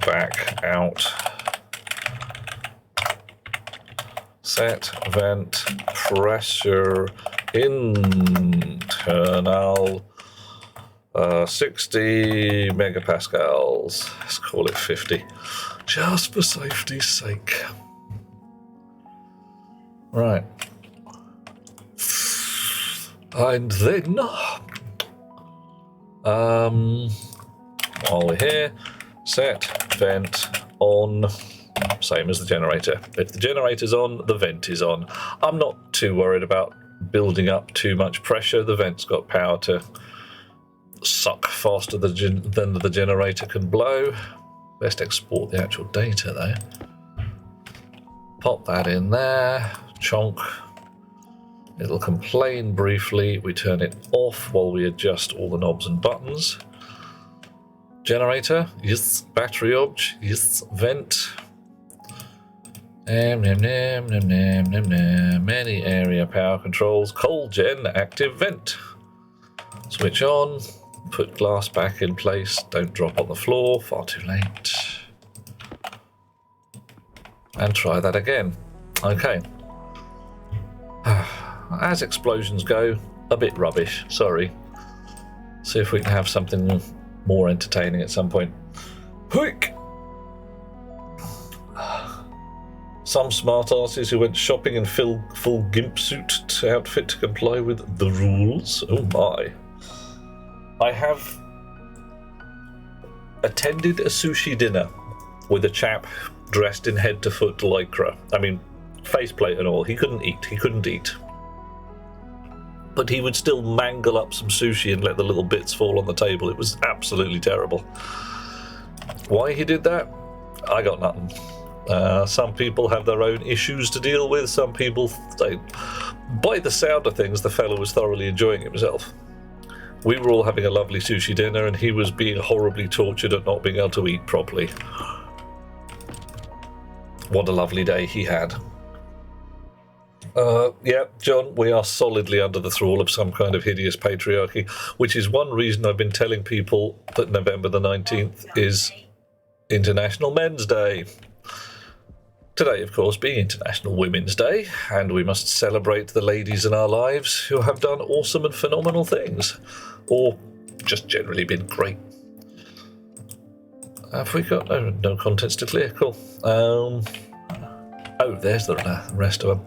Back out. Set vent pressure internal 60 megapascals. Let's call it 50, just for safety's sake. Right. And then, while we're here, set vent on, same as the generator. If the generator's on, the vent is on. I'm not too worried about building up too much pressure. The vent's got power to suck faster than the generator can blow. Best export the actual data though. Pop that in there. Chonk. It'll complain briefly. We turn it off while we adjust all the knobs and buttons. Generator, yes. Battery obj, yes. Vent. Many area power controls. Cold gen, active vent. Switch on. Put glass back in place. Don't drop on the floor. Far too late. And try that again. Okay. As explosions go, a bit rubbish. Sorry. See if we can have something more entertaining at some point. Quick! Some smart asses who went shopping in full gimp suit outfit to comply with the rules. Oh my. I have attended a sushi dinner with a chap dressed in head to foot lycra. I mean, faceplate and all. He couldn't eat. But he would still mangle up some sushi and let the little bits fall on the table. It was absolutely terrible. Why he did that? I got nothing. Some people have their own issues to deal with. Some people, by the sound of things, the fellow was thoroughly enjoying himself. We were all having a lovely sushi dinner and he was being horribly tortured at not being able to eat properly. What a lovely day he had. Yeah, John, we are solidly under the thrall of some kind of hideous patriarchy, which is one reason I've been telling people that November the 19th is International Men's Day. Today, of course, being International Women's Day, and we must celebrate the ladies in our lives who have done awesome and phenomenal things, or just generally been great. Have we got no contents to clear? Cool. Oh, there's the rest of them.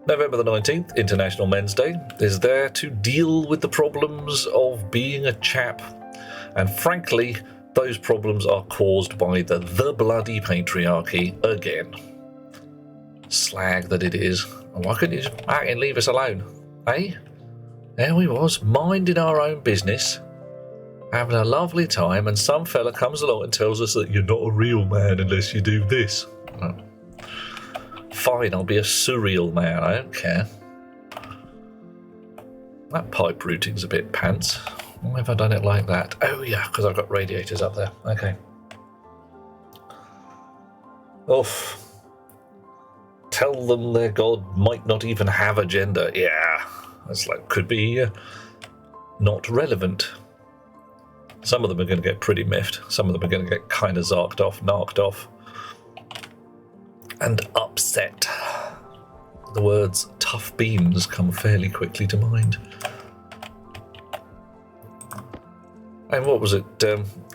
November the 19th, International Men's Day, is there to deal with the problems of being a chap. And frankly, those problems are caused by the bloody patriarchy again. Slag that it is. Why couldn't you just fucking leave us alone? Eh? There we was, minding our own business, having a lovely time, and some fella comes along and tells us that you're not a real man unless you do this. Oh. Fine, I'll be a surreal man, I don't care. That pipe routing's a bit pants. Why have I done it like that? Oh yeah, because I've got radiators up there. Okay. Oof. Tell them their god might not even have a gender. Yeah, that's like, could be not relevant. Some of them are going to get pretty miffed. Some of them are going to get kind of narked off. And upset. The words tough beans come fairly quickly to mind. And what was it?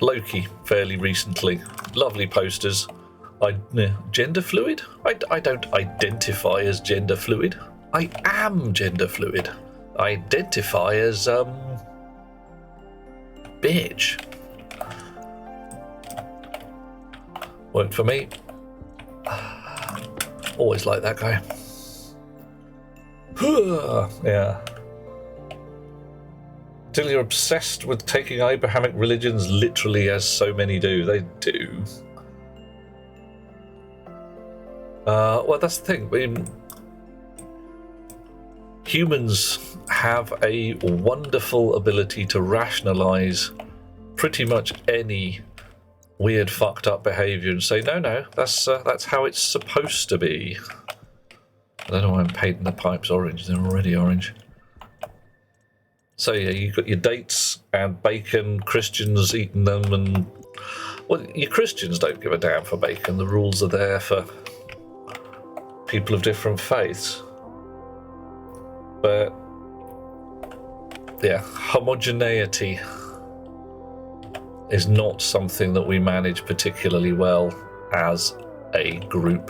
Loki, fairly recently. Lovely posters. Gender fluid? I don't identify as gender fluid. I am gender fluid. I identify as, bitch. Worked for me. Always like that guy. Yeah. Till you're obsessed with taking Abrahamic religions literally, as so many do. They do. Well, that's the thing. I mean, humans have a wonderful ability to rationalize pretty much any weird, fucked up behavior and say, no, that's how it's supposed to be. I don't know why I'm painting the pipes orange. They're already orange. So yeah, you've got your dates and bacon, Christians eating them, and well, your Christians don't give a damn for bacon. The rules are there for people of different faiths. But yeah, homogeneity is not something that we manage particularly well as a group.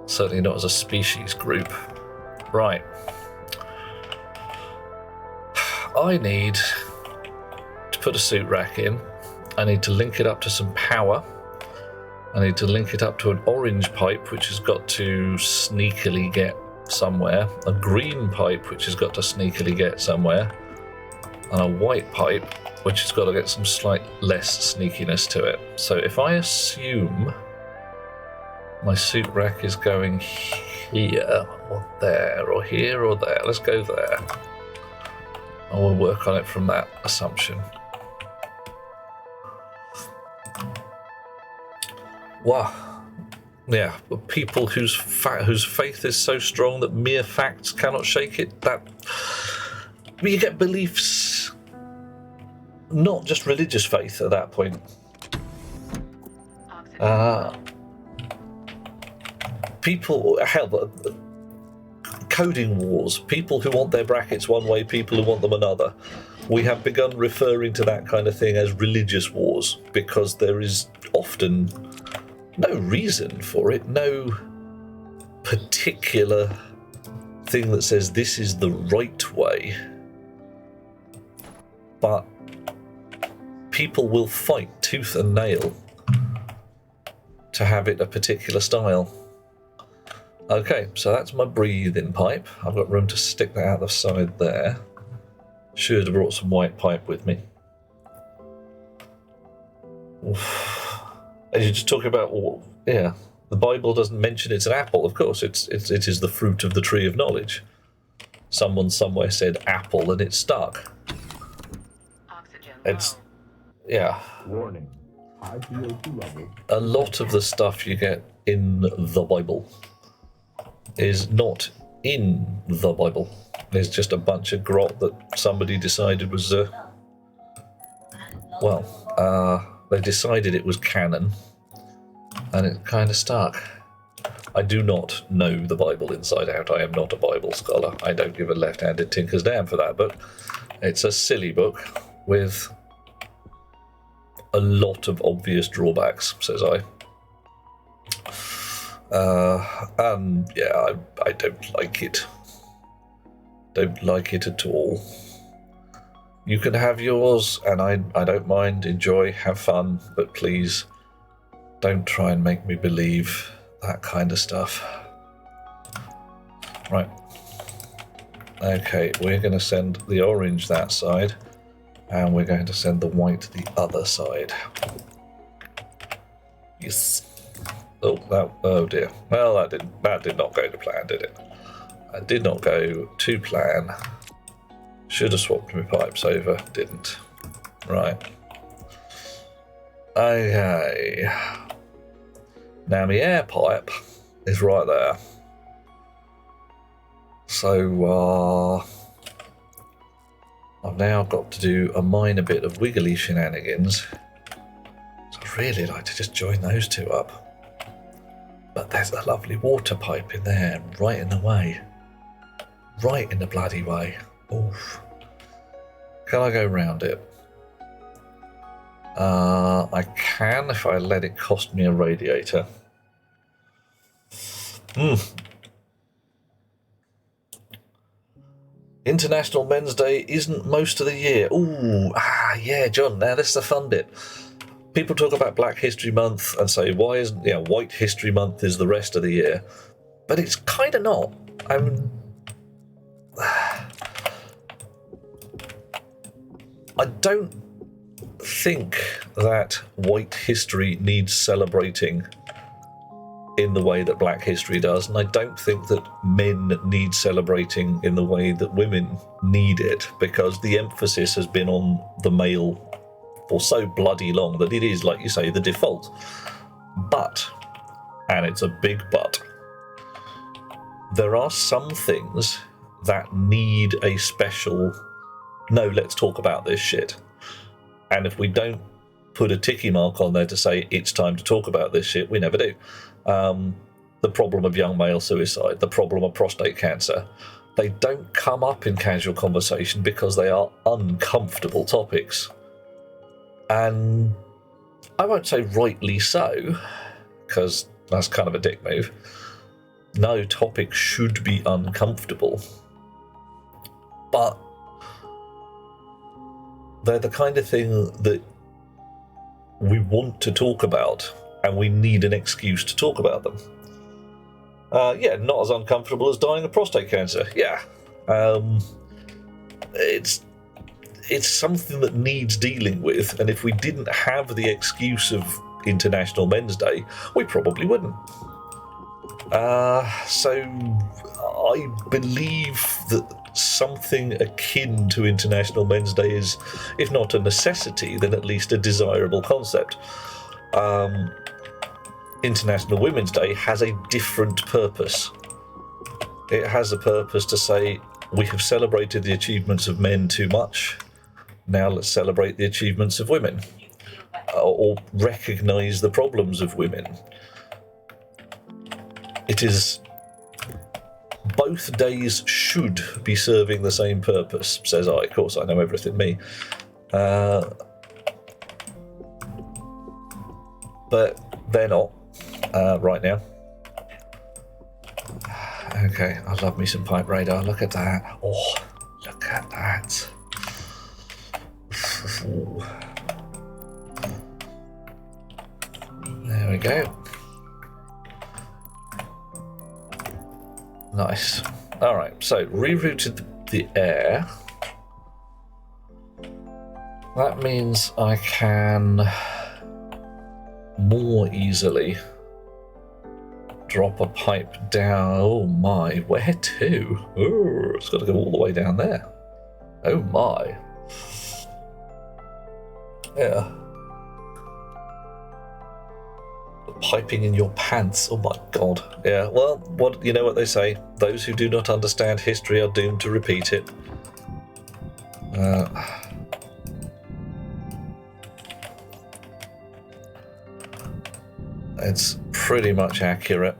Certainly not as a species group. Right. I need to put a suit rack in. I need to link it up to some power. I need to link it up to an orange pipe, which has got to sneakily get somewhere. A green pipe, which has got to sneakily get somewhere. And a white pipe, which has got to get some slight less sneakiness to it. So if I assume my suit rack is going here, or there, or here, or there, let's go there. I will work on it from that assumption. Wow. Yeah, people whose faith is so strong that mere facts cannot shake it. You get beliefs, not just religious faith at that point. People, hell, coding wars. People who want their brackets one way, people who want them another. We have begun referring to that kind of thing as religious wars because there is often no reason for it, no particular thing that says this is the right way. But people will fight tooth and nail to have it a particular style. Okay, so that's my breathing pipe. I've got room to stick that out the side there. Should have brought some white pipe with me. Oof. And you're just talking about, yeah, the Bible doesn't mention it's an apple. Of course, it is the fruit of the tree of knowledge. Someone somewhere said apple and it stuck. It's, yeah. Warning. High CO2 levels. A lot of the stuff you get in the Bible is not in the Bible. It's just a bunch of grot that somebody decided was, they decided it was canon, and it kind of stuck. I do not know the Bible inside out. I am not a Bible scholar. I don't give a left-handed tinker's damn for that, but it's a silly book with a lot of obvious drawbacks, says I. And yeah, I don't like it. Don't like it at all. You can have yours, and I don't mind, enjoy, have fun, but please don't try and make me believe that kind of stuff. Right. Okay, we're going to send the orange that side, and we're going to send the white the other side. Yes. Oh dear. Well, that did not go to plan, did it? That did not go to plan. Should have swapped my pipes over, didn't. Right. Okay. Now my air pipe is right there. So, I've now got to do a minor bit of wiggly shenanigans. So I'd really like to just join those two up. But there's a lovely water pipe in there, right in the way. Right in the bloody way. Oof. Can I go round it? I can if I let it cost me a radiator. International Men's Day isn't most of the year. Ooh, Yeah, John, now this is the fun bit. People talk about Black History Month and say, why isn't, White History Month is the rest of the year? But it's kind of not. I mean, I don't think that white history needs celebrating in the way that Black history does, and I don't think that men need celebrating in the way that women need it, because the emphasis has been on the male for so bloody long that it is, like you say, the default. But, and it's a big but, there are some things that need a special, no, let's talk about this shit. And if we don't put a ticky mark on there to say it's time to talk about this shit, we never do. The problem of young male suicide, the problem of prostate cancer, they don't come up in casual conversation because they are uncomfortable topics. And I won't say rightly so, because that's kind of a dick move. No topic should be uncomfortable. But they're the kind of thing that we want to talk about, and we need an excuse to talk about them. Not as uncomfortable as dying of prostate cancer. Yeah. It's something that needs dealing with, and if we didn't have the excuse of International Men's Day, we probably wouldn't. So I believe that something akin to International Men's Day is, if not a necessity, then at least a desirable concept. International Women's Day has a different purpose. It has a purpose to say, we have celebrated the achievements of men too much, now let's celebrate the achievements of women, or recognise the problems of women. It is, both days should be serving the same purpose, says I. Of course, I know everything, me. But they're not right now. Okay, I love me some pipe radar. Look at that. Oh, look at that. There we go. Nice. All right, so rerouted the air. That means I can more easily drop a pipe down. Oh my, where to? Oh, it's got to go all the way down there. Oh my. Yeah. Piping in your pants. Oh my god. Yeah, well, you know what they say? Those who do not understand history are doomed to repeat it. It's pretty much accurate.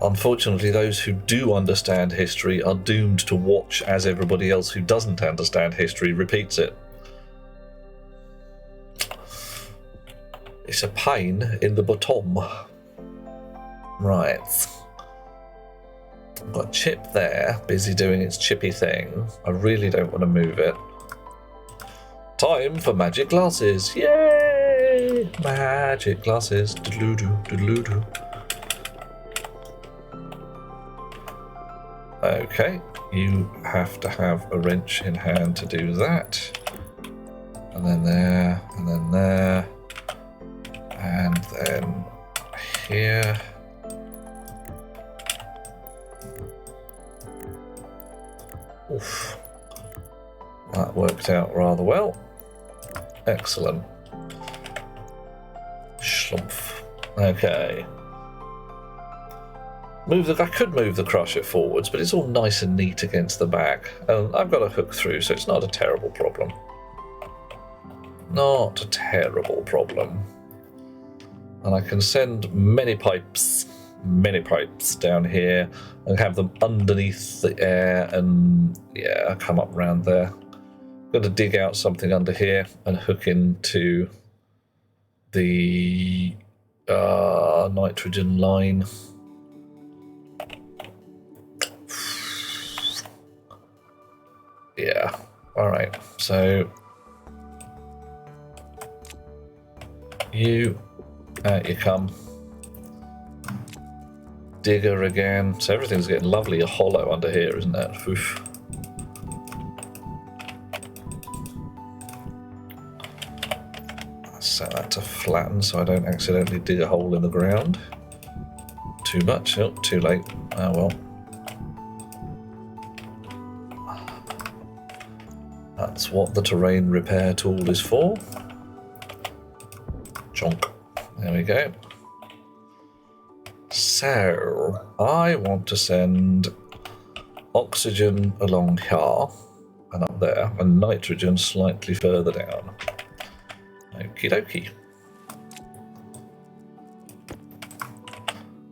Unfortunately, those who do understand history are doomed to watch as everybody else who doesn't understand history repeats it. It's a pain in the bottom. Right. I've got Chip there, busy doing its chippy thing. I really don't want to move it. Time for magic glasses. Yay! Magic glasses. Doodle-doo, doodle-doo. Okay, you have to have a wrench in hand to do that. And then there, and then there. And then here. Oof. That worked out rather well. Excellent. Schlumpf. Okay. I could move the crusher forwards, but it's all nice and neat against the back. And I've got a hook through, so it's not a terrible problem. Not a terrible problem. And I can send many pipes down here and have them underneath the air, and yeah, come up round there. Got to dig out something under here and hook into the nitrogen line. Yeah. All right. So you out you come. Digger again. So everything's getting lovely hollow under here, isn't it? Oof. Set that to flatten so I don't accidentally dig a hole in the ground. Too much? Oh, too late. Oh well. That's what the terrain repair tool is for. Chonk. There we go. So, I want to send oxygen along here and up there, and nitrogen slightly further down. Okie dokie.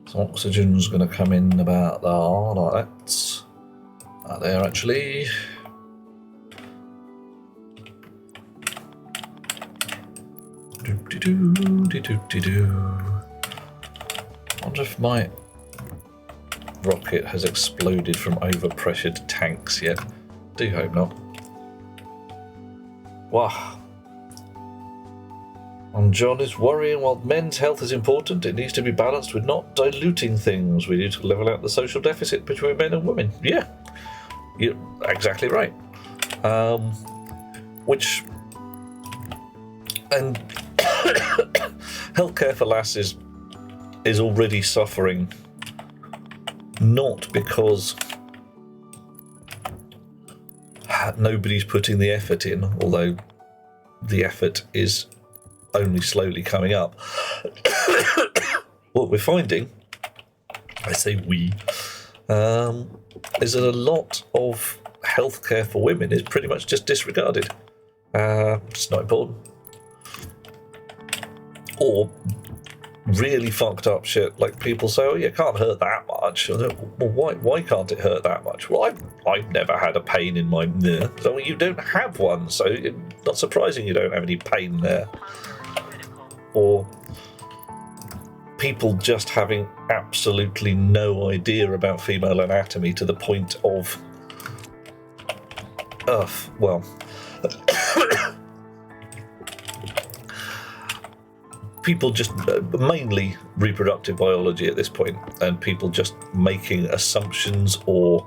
So oxygen's going to come in about there, like that. Out there, actually. I wonder if my rocket has exploded from overpressured tanks yet. Do hope not. Wow. And John is worrying while men's health is important, it needs to be balanced with not diluting things. We need to level out the social deficit between men and women. Yeah, you're exactly right. And healthcare for lasses is already suffering, not because nobody's putting the effort in, although the effort is only slowly coming up. What we're finding, I say we, is that a lot of healthcare for women is pretty much just disregarded. It's not important. Or really fucked up shit, like people say, oh, you can't hurt that much. Well, why can't it hurt that much? Well, I've never had a pain in my... So you don't have one, so it's not surprising you don't have any pain there. Or people just having absolutely no idea about female anatomy to the point of... well... people just, mainly reproductive biology at this point, and people just making assumptions or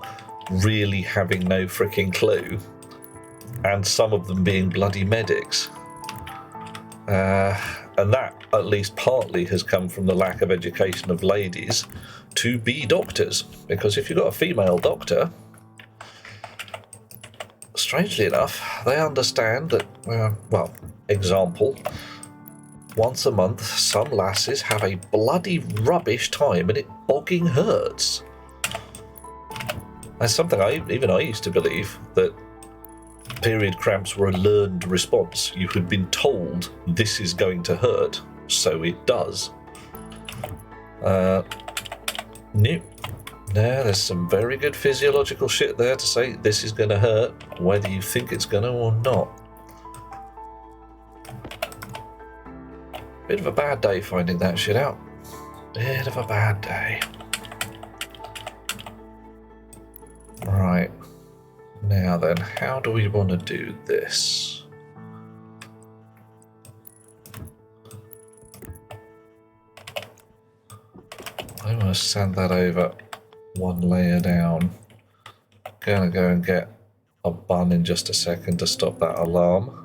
really having no freaking clue, and some of them being bloody medics. And that, at least partly, has come from the lack of education of ladies to be doctors. Because if you've got a female doctor, strangely enough, they understand that, well, example, once a month, some lasses have a bloody rubbish time and it bogging hurts. That's something even I used to believe, that period cramps were a learned response. You had been told this is going to hurt, so it does. No, there's some very good physiological shit there to say this is going to hurt, whether you think it's going to or not. Bit of a bad day finding that shit out. Bit of a bad day. Right. Now then, how do we want to do this? I want to sand that over one layer down. Gonna go and get a bun in just a second to stop that alarm.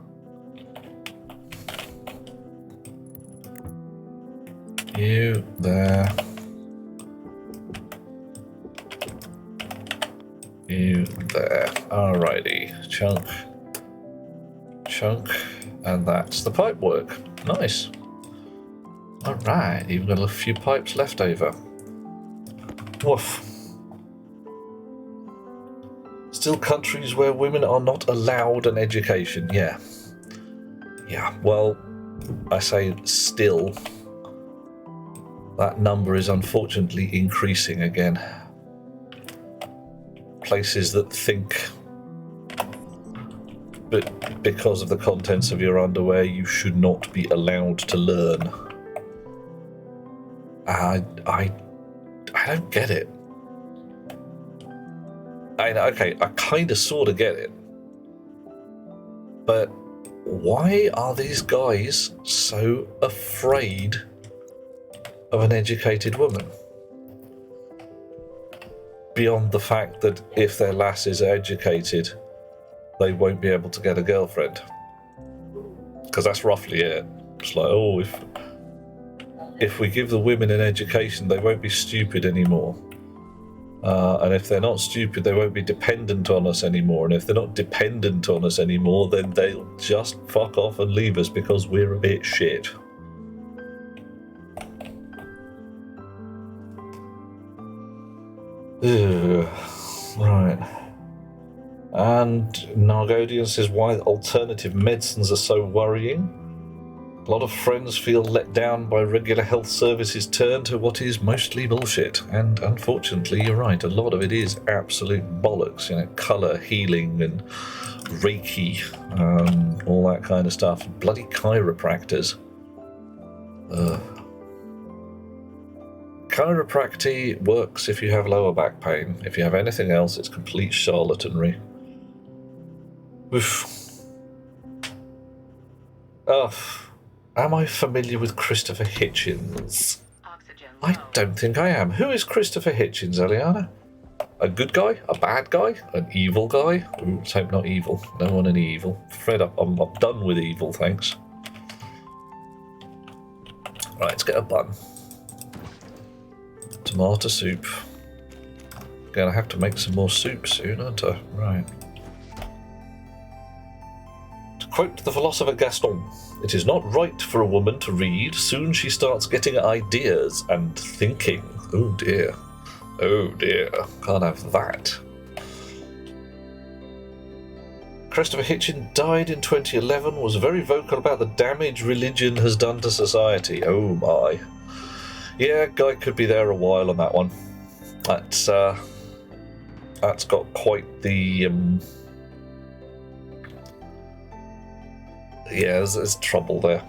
You there. You there. Alrighty. Chunk. Chunk. And that's the pipe work. Nice. Alright, you've got a few pipes left over. Woof. Still countries where women are not allowed an education. Yeah. Yeah, well, I say still. That number is unfortunately increasing again. Places that think that because of the contents of your underwear you should not be allowed to learn. I don't get it. Okay, I kind of sort of get it. But why are these guys so afraid of an educated woman? Beyond the fact that if their lass is educated, they won't be able to get a girlfriend. Because that's roughly it. It's like, oh, if we give the women an education, they won't be stupid anymore. And if they're not stupid, they won't be dependent on us anymore. And if they're not dependent on us anymore, then they'll just fuck off and leave us because we're a bit shit. Ugh. Right. And Nargodian says why alternative medicines are so worrying. A lot of friends feel let down by regular health services turn to what is mostly bullshit. And unfortunately, you're right, a lot of it is absolute bollocks. You know, colour, healing, and Reiki, all that kind of stuff. Bloody chiropractors. Chiropractic works if you have lower back pain. If you have anything else, it's complete charlatanry. Oof. Am I familiar with Christopher Hitchens? I don't think I am. Who is Christopher Hitchens, Eliana? A good guy? A bad guy? An evil guy? Ooh, let's hope not evil. No one any evil. Fred, I'm done with evil, thanks. Right, let's get a bun. Tomato soup. Gonna have to make some more soup soon, aren't I? Right. To quote the philosopher Gaston, it is not right for a woman to read. Soon she starts getting ideas and thinking. Oh dear. Oh dear. Can't have that. Christopher Hitchens died in 2011, was very vocal about the damage religion has done to society. Oh my. Yeah, guy could be there a while on that one. That's got quite the yeah, there's trouble there.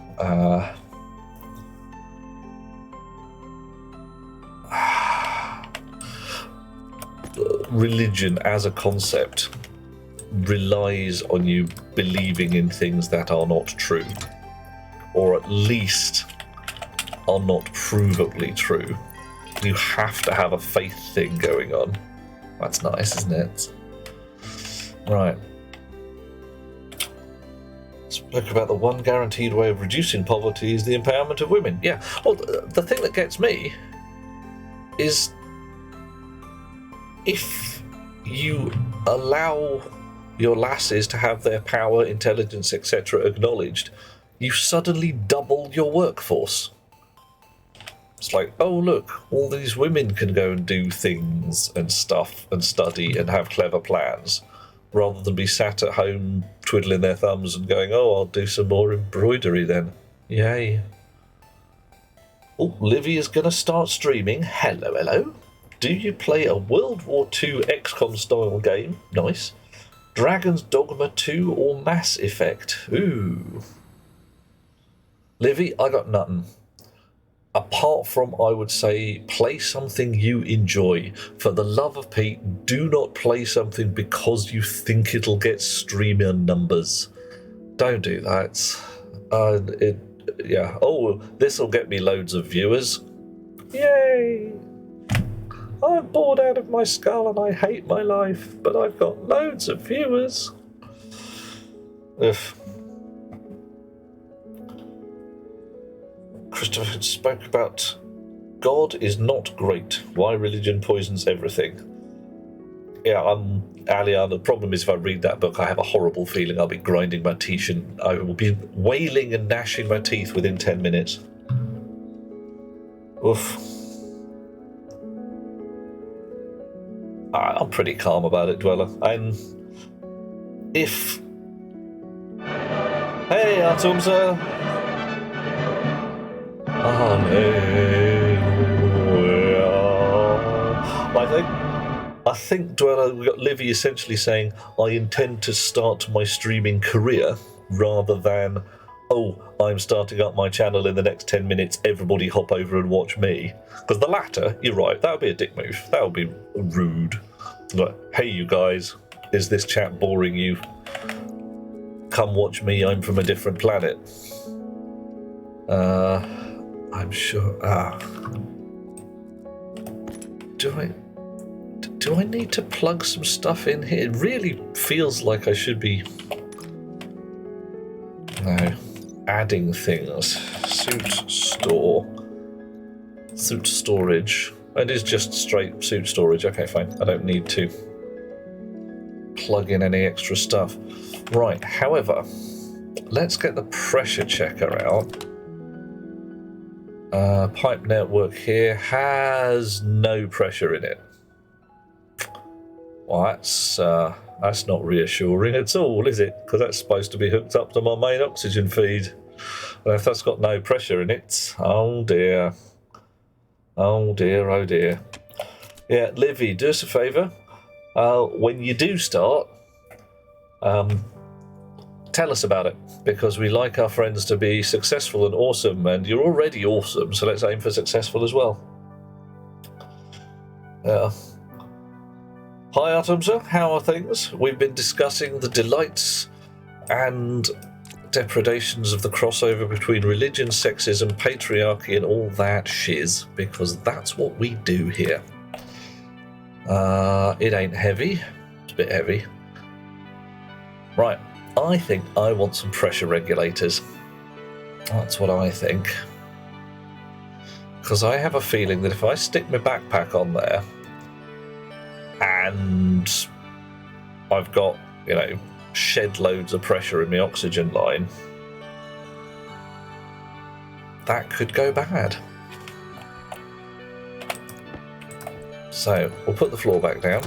Religion as a concept relies on you believing in things that are not true, or at least are not provably true. You have to have a faith thing going on. That's nice, isn't it? Right. Spoke about the one guaranteed way of reducing poverty is the empowerment of women. Yeah. Well, the thing that gets me is if you allow your lasses to have their power, intelligence, etc. acknowledged, you suddenly double your workforce. It's like, oh look, all these women can go and do things and stuff and study and have clever plans, rather than be sat at home twiddling their thumbs and going, oh, I'll do some more embroidery then. Yay. Oh, Livy is going to start streaming. Hello, hello. Do you play a World War II XCOM style game? Nice. Dragon's Dogma 2 or Mass Effect? Ooh. Livy, I got nothing. Apart from, I would say, play something you enjoy. For the love of Pete, do not play something because you think it'll get streamer numbers. Don't do that. Yeah. Oh, this'll get me loads of viewers. Yay! I'm bored out of my skull and I hate my life, but I've got loads of viewers. Ugh. Christopher spoke about God is not great. Why religion poisons everything. Yeah, Alian, the problem is if I read that book, I have a horrible feeling I'll be grinding my teeth and I will be wailing and gnashing my teeth within 10 minutes. Oof. I'm pretty calm about it, Dweller. And if... Hey, Artumsa! Oh no. I think Dweller, we got Livy essentially saying, I intend to start my streaming career rather than, oh, I'm starting up my channel in the next 10 minutes, everybody hop over and watch me. Because the latter, you're right, that would be a dick move. That would be rude. Like, hey you guys, is this chat boring you? come watch me, I'm from a different planet. I'm sure. Do I need to plug some stuff in here? It really feels like I should be adding things. Suit storage. It is just straight suit storage. Okay, fine. I don't need to plug in any extra stuff. Right, however, let's get the pressure checker out. Pipe network here has no pressure in it. Well, that's not reassuring at all, is it? Because that's supposed to be hooked up to my main oxygen feed. And if that's got no pressure in it, oh dear. Oh dear, oh dear. Yeah, Livy, do us a favour. When you do start, tell us about it, because we like our friends to be successful and awesome, and you're already awesome, so let's aim for successful as well. Hi Artemsa, how are things? We've been discussing the delights and depredations of the crossover between religion, sexism, patriarchy, and all that shiz, because that's what we do here. It ain't heavy. It's a bit heavy. Right, I think I want some pressure regulators. That's what I think. Because I have a feeling that if I stick my backpack on there, and I've got, shed loads of pressure in my oxygen line, that could go bad. So we'll put the floor back down,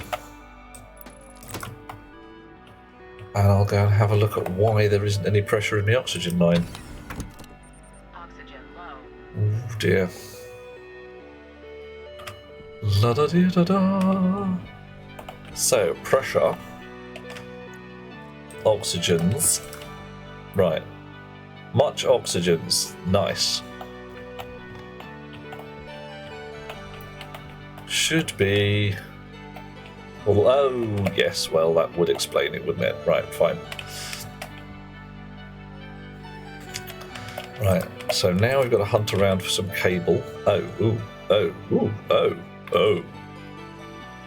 and I'll go and have a look at why there isn't any pressure in my oxygen line. Oxygen low. Oh dear. La da dee da da. So pressure, oxygens, right? Much oxygens, nice. Should be. Well, oh yes, well that would explain it, wouldn't it? Right, fine. Right, so now we've got to hunt around for some cable. Oh.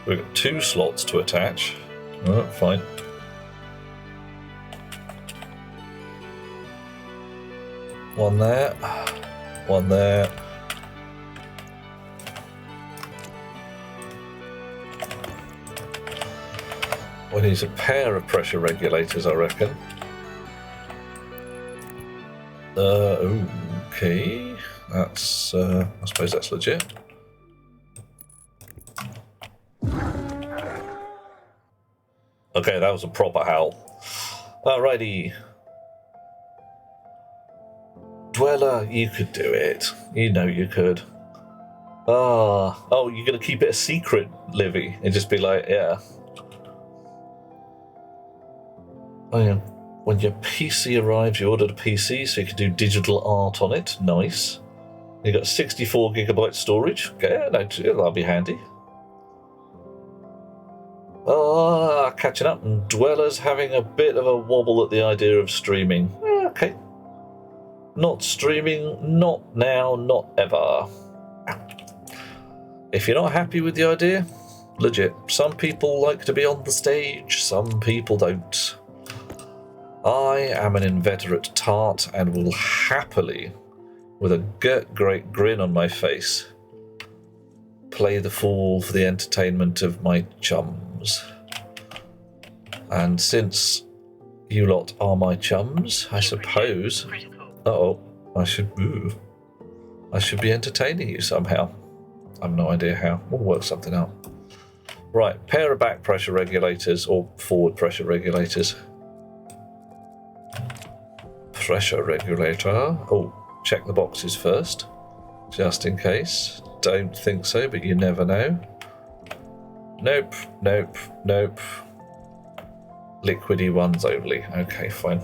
We've got 2 slots to attach. Oh, fine. One there. One there. We need a pair of pressure regulators, I reckon. Okay. That's, I suppose that's legit. Okay, that was a proper howl. Alrighty. Dweller, you could do it. You know you could. Oh, you're going to keep it a secret, Livy, and just be like, yeah. Oh, yeah. When your PC arrives, you ordered a PC so you can do digital art on it. Nice. You got 64 gigabyte storage. Okay, that'll be handy. Catching up, and Dweller's having a bit of a wobble at the idea of streaming. Okay. Not streaming, not now, not ever. If you're not happy with the idea, legit. Some people like to be on the stage, some people don't. I am an inveterate tart and will happily, with a great grin on my face, play the fool for the entertainment of my chums. And since you lot are my chums, I suppose... I should be entertaining you somehow. I've no idea how. We'll work something out. Right, pair of back pressure regulators, or forward pressure regulators. Pressure regulator. Oh, check the boxes first, just in case. Don't think so, but you never know. Nope. Liquidy ones only. Okay, fine.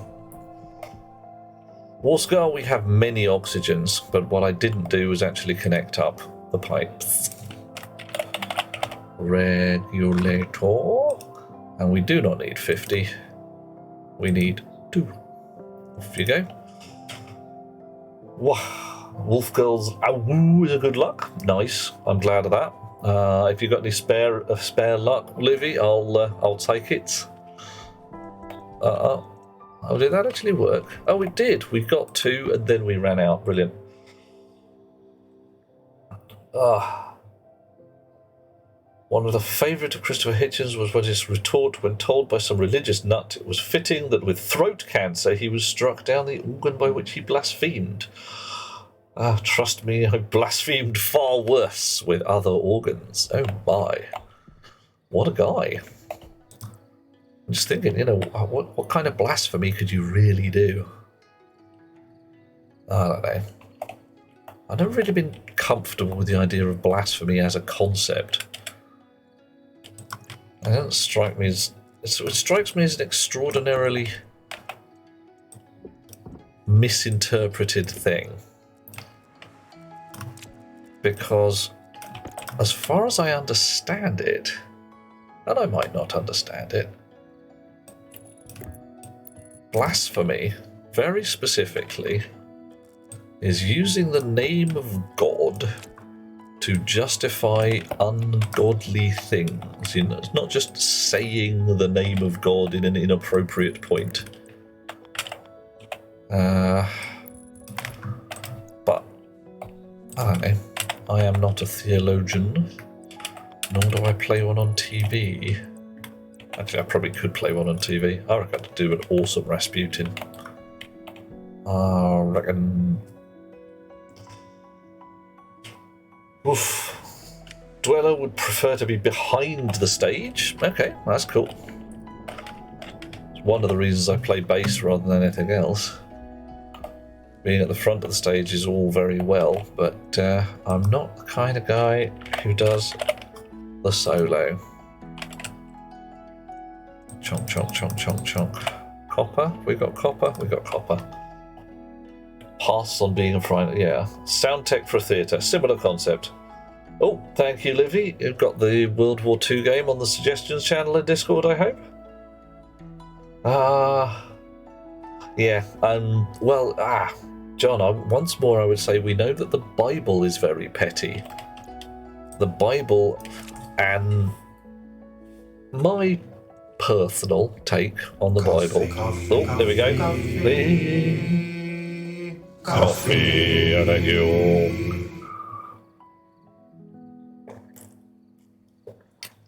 Warscar, we have many oxygens, but what I didn't do was actually connect up the pipes. Regulator. And we do not need 50. We need 2. Off you go. Wow. Wolf Girl's awoo is a good luck. Nice. I'm glad of that. If you've got any spare luck, Livy, I'll take it. Oh, did that actually work? Oh, it did. We got 2 and then we ran out. Brilliant. One of the favourite of Christopher Hitchens was when his retort when told by some religious nut it was fitting that with throat cancer he was struck down the organ by which he blasphemed. Trust me, I blasphemed far worse with other organs. Oh my. What a guy. I'm just thinking, you know, what kind of blasphemy could you really do? I don't know. I've never really been comfortable with the idea of blasphemy as a concept. It doesn't strike me as... It strikes me as an extraordinarily misinterpreted thing. Because, as far as I understand it, and I might not understand it, blasphemy, very specifically, is using the name of God to justify ungodly things. You know, it's not just saying the name of God in an inappropriate point. But I don't know. I am not a theologian, nor do I play one on TV. Actually, I probably could play one on TV. I reckon I'd do an awesome Rasputin. I reckon... Oof. Dweller would prefer to be behind the stage. Okay, that's cool. It's one of the reasons I play bass rather than anything else. Being at the front of the stage is all very well, but I'm not the kind of guy who does the solo. Chonk, chonk, chonk, chonk, chonk. Copper? We got copper? We got copper. Pass on being a friend. Yeah. Sound tech for a theatre. Similar concept. Oh, thank you, Livy. You've got the World War II game on the suggestions channel in Discord, I hope? Yeah. John, once more I would say we know that the Bible is very petty. The Bible, and my personal take on the Bible. Oh, there we go. Coffee, thank you.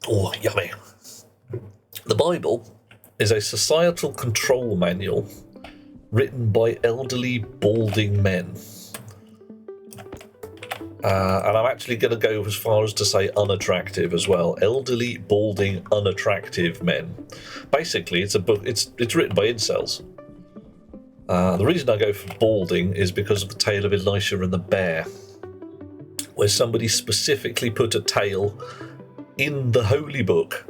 Oh, yummy. The Bible is a societal control manual written by elderly, balding men. And I'm actually going to go as far as to say unattractive as well. Elderly, balding, unattractive men. Basically, it's a book. It's written by incels. The reason I go for balding is because of the tale of Elisha and the bear, where somebody specifically put a tale in the holy book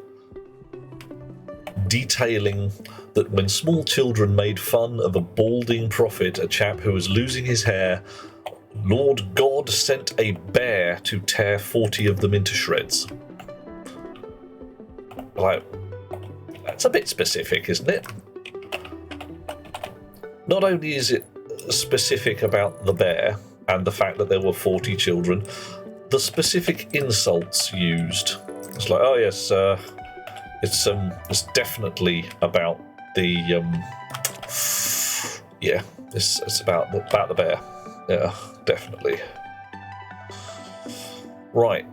detailing that when small children made fun of a balding prophet, a chap who was losing his hair, Lord God sent a bear to tear 40 of them into shreds. Like, that's a bit specific, isn't it? Not only is it specific about the bear and the fact that there were 40 children, the specific insults used. It's like, oh yes, it's definitely about the it's about the bear. Yeah, definitely. Right.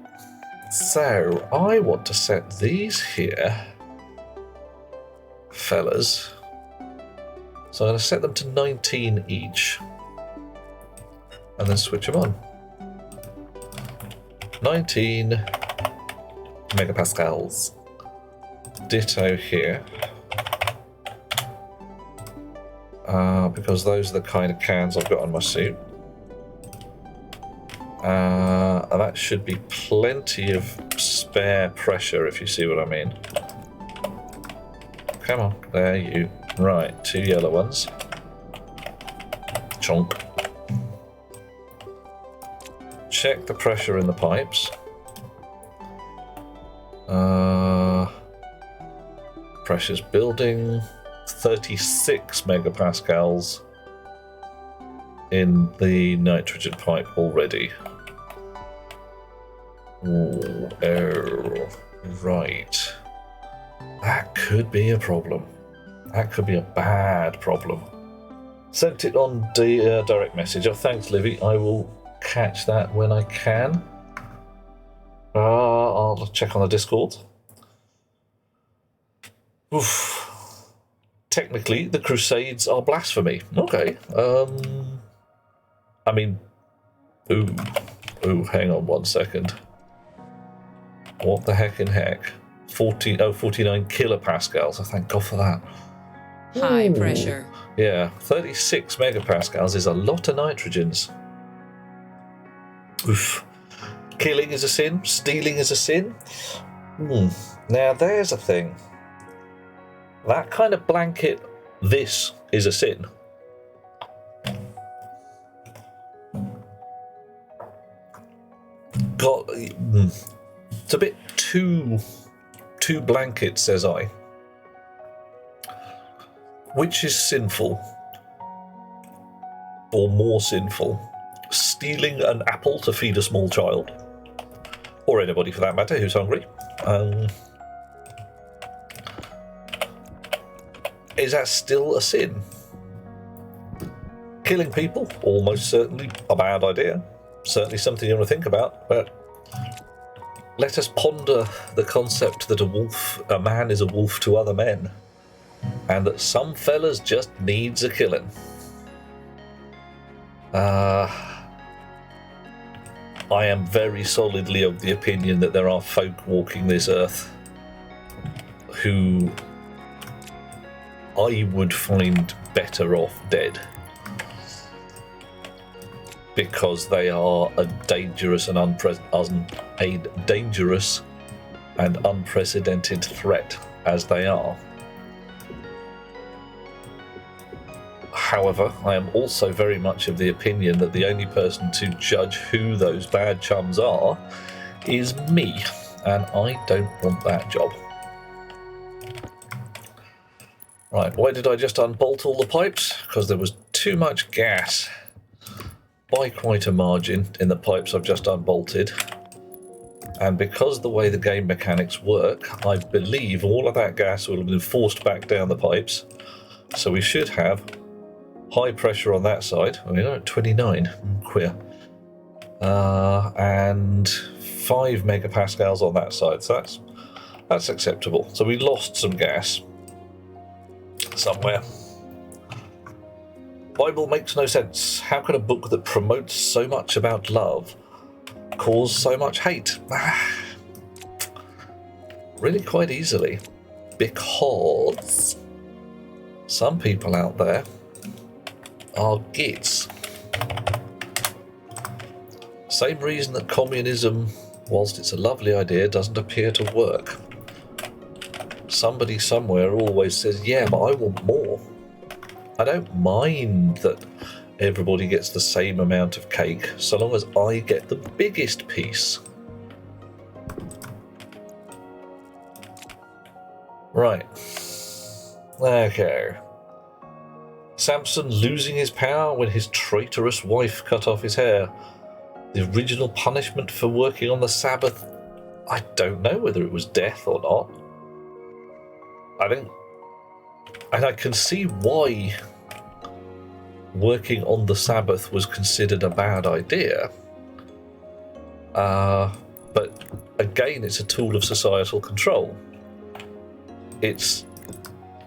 So I want to set these here, fellas. So I'm going to set them to 19 each, and then switch them on. 19 megapascals. Ditto here. Because those are the kind of cans I've got on my suit. And that should be plenty of spare pressure, if you see what I mean. Come on, there you. Right, 2 yellow ones. Chonk. Check the pressure in the pipes. Pressure's building. 36 megapascals. in the nitrogen pipe already. Ooh, oh, right. That could be a problem. That could be a bad problem. Sent it on direct message. Oh, thanks, Livy. I will catch that when I can. I'll check on the Discord. Oof. Technically, the Crusades are blasphemy. Okay. I mean, ooh, hang on 1 second. What the heck in heck? 49 kilopascals. I thank God for that. High Ooh. pressure. Yeah, 36 megapascals is a lot of nitrogens. Oof. Killing is a sin. Stealing is a sin. Now there's a thing. That kind of blanket, this is a sin. It's a bit too blanket, says I. Which is sinful? Or more sinful? Stealing an apple to feed a small child? Or anybody for that matter who's hungry? Is that still a sin? Killing people? Almost certainly a bad idea. Certainly something you want to think about, but let us ponder the concept that a man is a wolf to other men, and that some fellas just needs a killing. I am very solidly of the opinion that there are folk walking this earth who I would find better off dead, because they are a dangerous and unprecedented threat as they are. However, I am also very much of the opinion that the only person to judge who those bad chums are is me, and I don't want that job. Right, why did I just unbolt all the pipes? Because there was too much gas by quite a margin in the pipes I've just unbolted. And because of the way the game mechanics work, I believe all of that gas will have been forced back down the pipes. So we should have high pressure on that side. I mean, 29, queer. And 5 megapascals on that side. So that's acceptable. So we lost some gas somewhere. Bible makes no sense. How can a book that promotes so much about love cause so much hate? Really quite easily. Because some people out there are gits. Same reason that communism, whilst it's a lovely idea, doesn't appear to work. Somebody somewhere always says, yeah, but I want more. I don't mind that everybody gets the same amount of cake, so long as I get the biggest piece. Right. Okay. Samson losing his power when his traitorous wife cut off his hair. The original punishment for working on the Sabbath. I don't know whether it was death or not. And I can see why working on the Sabbath was considered a bad idea. But again, it's a tool of societal control. It's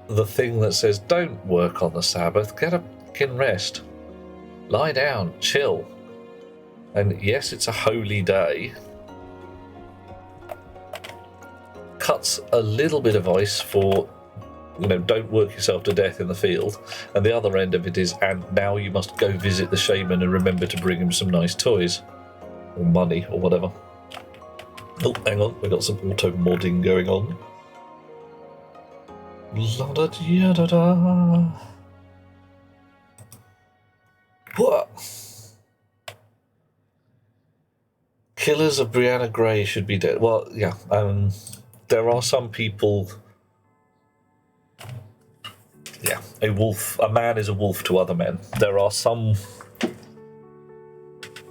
the thing that says, don't work on the Sabbath, get a fucking rest. Lie down, chill. And yes, it's a holy day. Cuts a little bit of ice for, don't work yourself to death in the field. And the other end of it is, and now you must go visit the shaman and remember to bring him some nice toys. Or money, or whatever. Oh, hang on, we got some auto-modding going on. La-da-da-da-da. What? Killers of Brianna Gray should be dead. Well, yeah, there are some people... Yeah, a man is a wolf to other men. There are some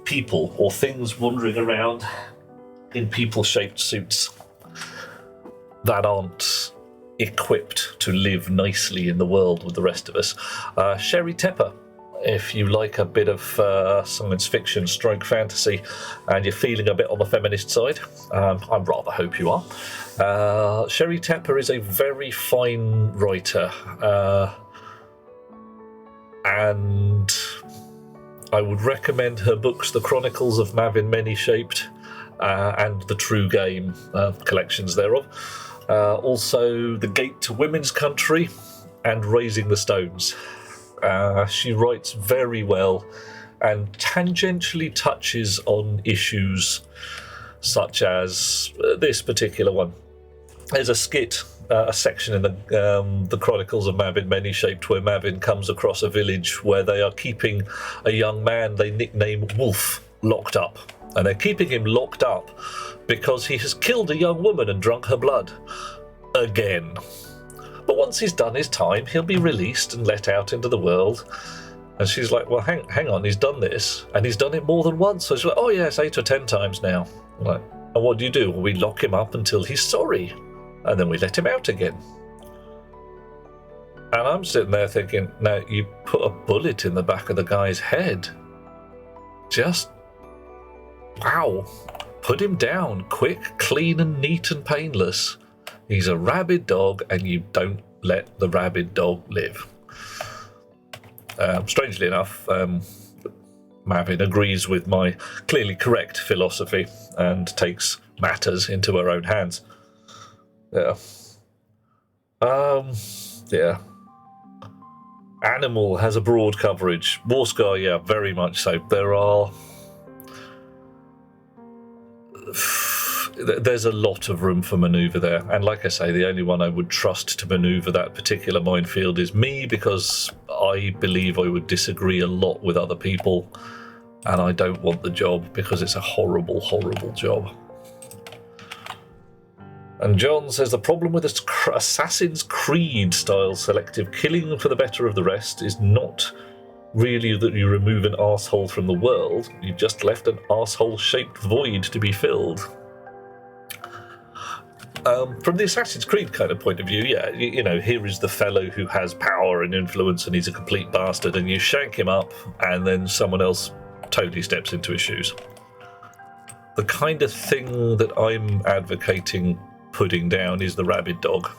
people or things wandering around in people-shaped suits that aren't equipped to live nicely in the world with the rest of us. Sherry Tepper, if you like a bit of science fiction stroke fantasy and you're feeling a bit on the feminist side, I rather hope you are. Sherry Tepper is a very fine writer, and I would recommend her books, The Chronicles of Mavin Many-Shaped and The True Game, collections thereof. Also, The Gate to Women's Country and Raising the Stones. She writes very well and tangentially touches on issues such as this particular one. There's a skit, a section in the Chronicles of Mavin Many-Shaped where Mavin comes across a village where they are keeping a young man they nickname Wolf locked up. And they're keeping him locked up because he has killed a young woman and drunk her blood. Again. But once he's done his time, he'll be released and let out into the world. And she's like, well, hang on, he's done this. And he's done it more than once. So she's like, oh, yes, 8 or 10 times now. I'm like, and what do? Well, we lock him up until he's sorry. And then we let him out again. And I'm sitting there thinking, now, you put a bullet in the back of the guy's head. Just, wow. Put him down, quick, clean and neat and painless. He's a rabid dog, and you don't let the rabid dog live. Strangely enough, Mavin agrees with my clearly correct philosophy and takes matters into her own hands. Yeah. Yeah. Animal has a broad coverage. Warscar, yeah, very much so. There's a lot of room for manoeuvre there, and like I say, the only one I would trust to manoeuvre that particular minefield is me, because I believe I would disagree a lot with other people, and I don't want the job because it's a horrible, horrible job. And John says the problem with Assassin's Creed style selective killing for the better of the rest is not really that you remove an arsehole from the world, you've just left an arsehole-shaped void to be filled. From the Assassin's Creed kind of point of view, yeah, you know, here is the fellow who has power and influence and he's a complete bastard, and you shank him up and then someone else totally steps into his shoes. The kind of thing that I'm advocating putting down is the rabid dog.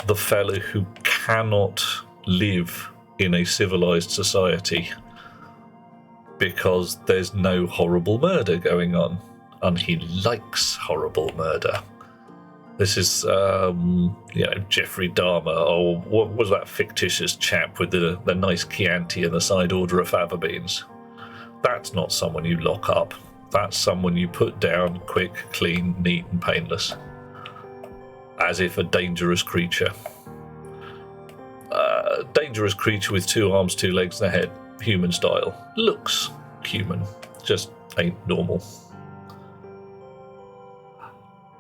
The fellow who cannot live in a civilized society because there's no horrible murder going on, and he likes horrible murder. This is, Jeffrey Dahmer, or what was that fictitious chap with the nice Chianti and the side order of fava beans? That's not someone you lock up. That's someone you put down quick, clean, neat, and painless. As if a dangerous creature. Dangerous creature with 2 arms, 2 legs, and a head, human style. Looks human, just ain't normal.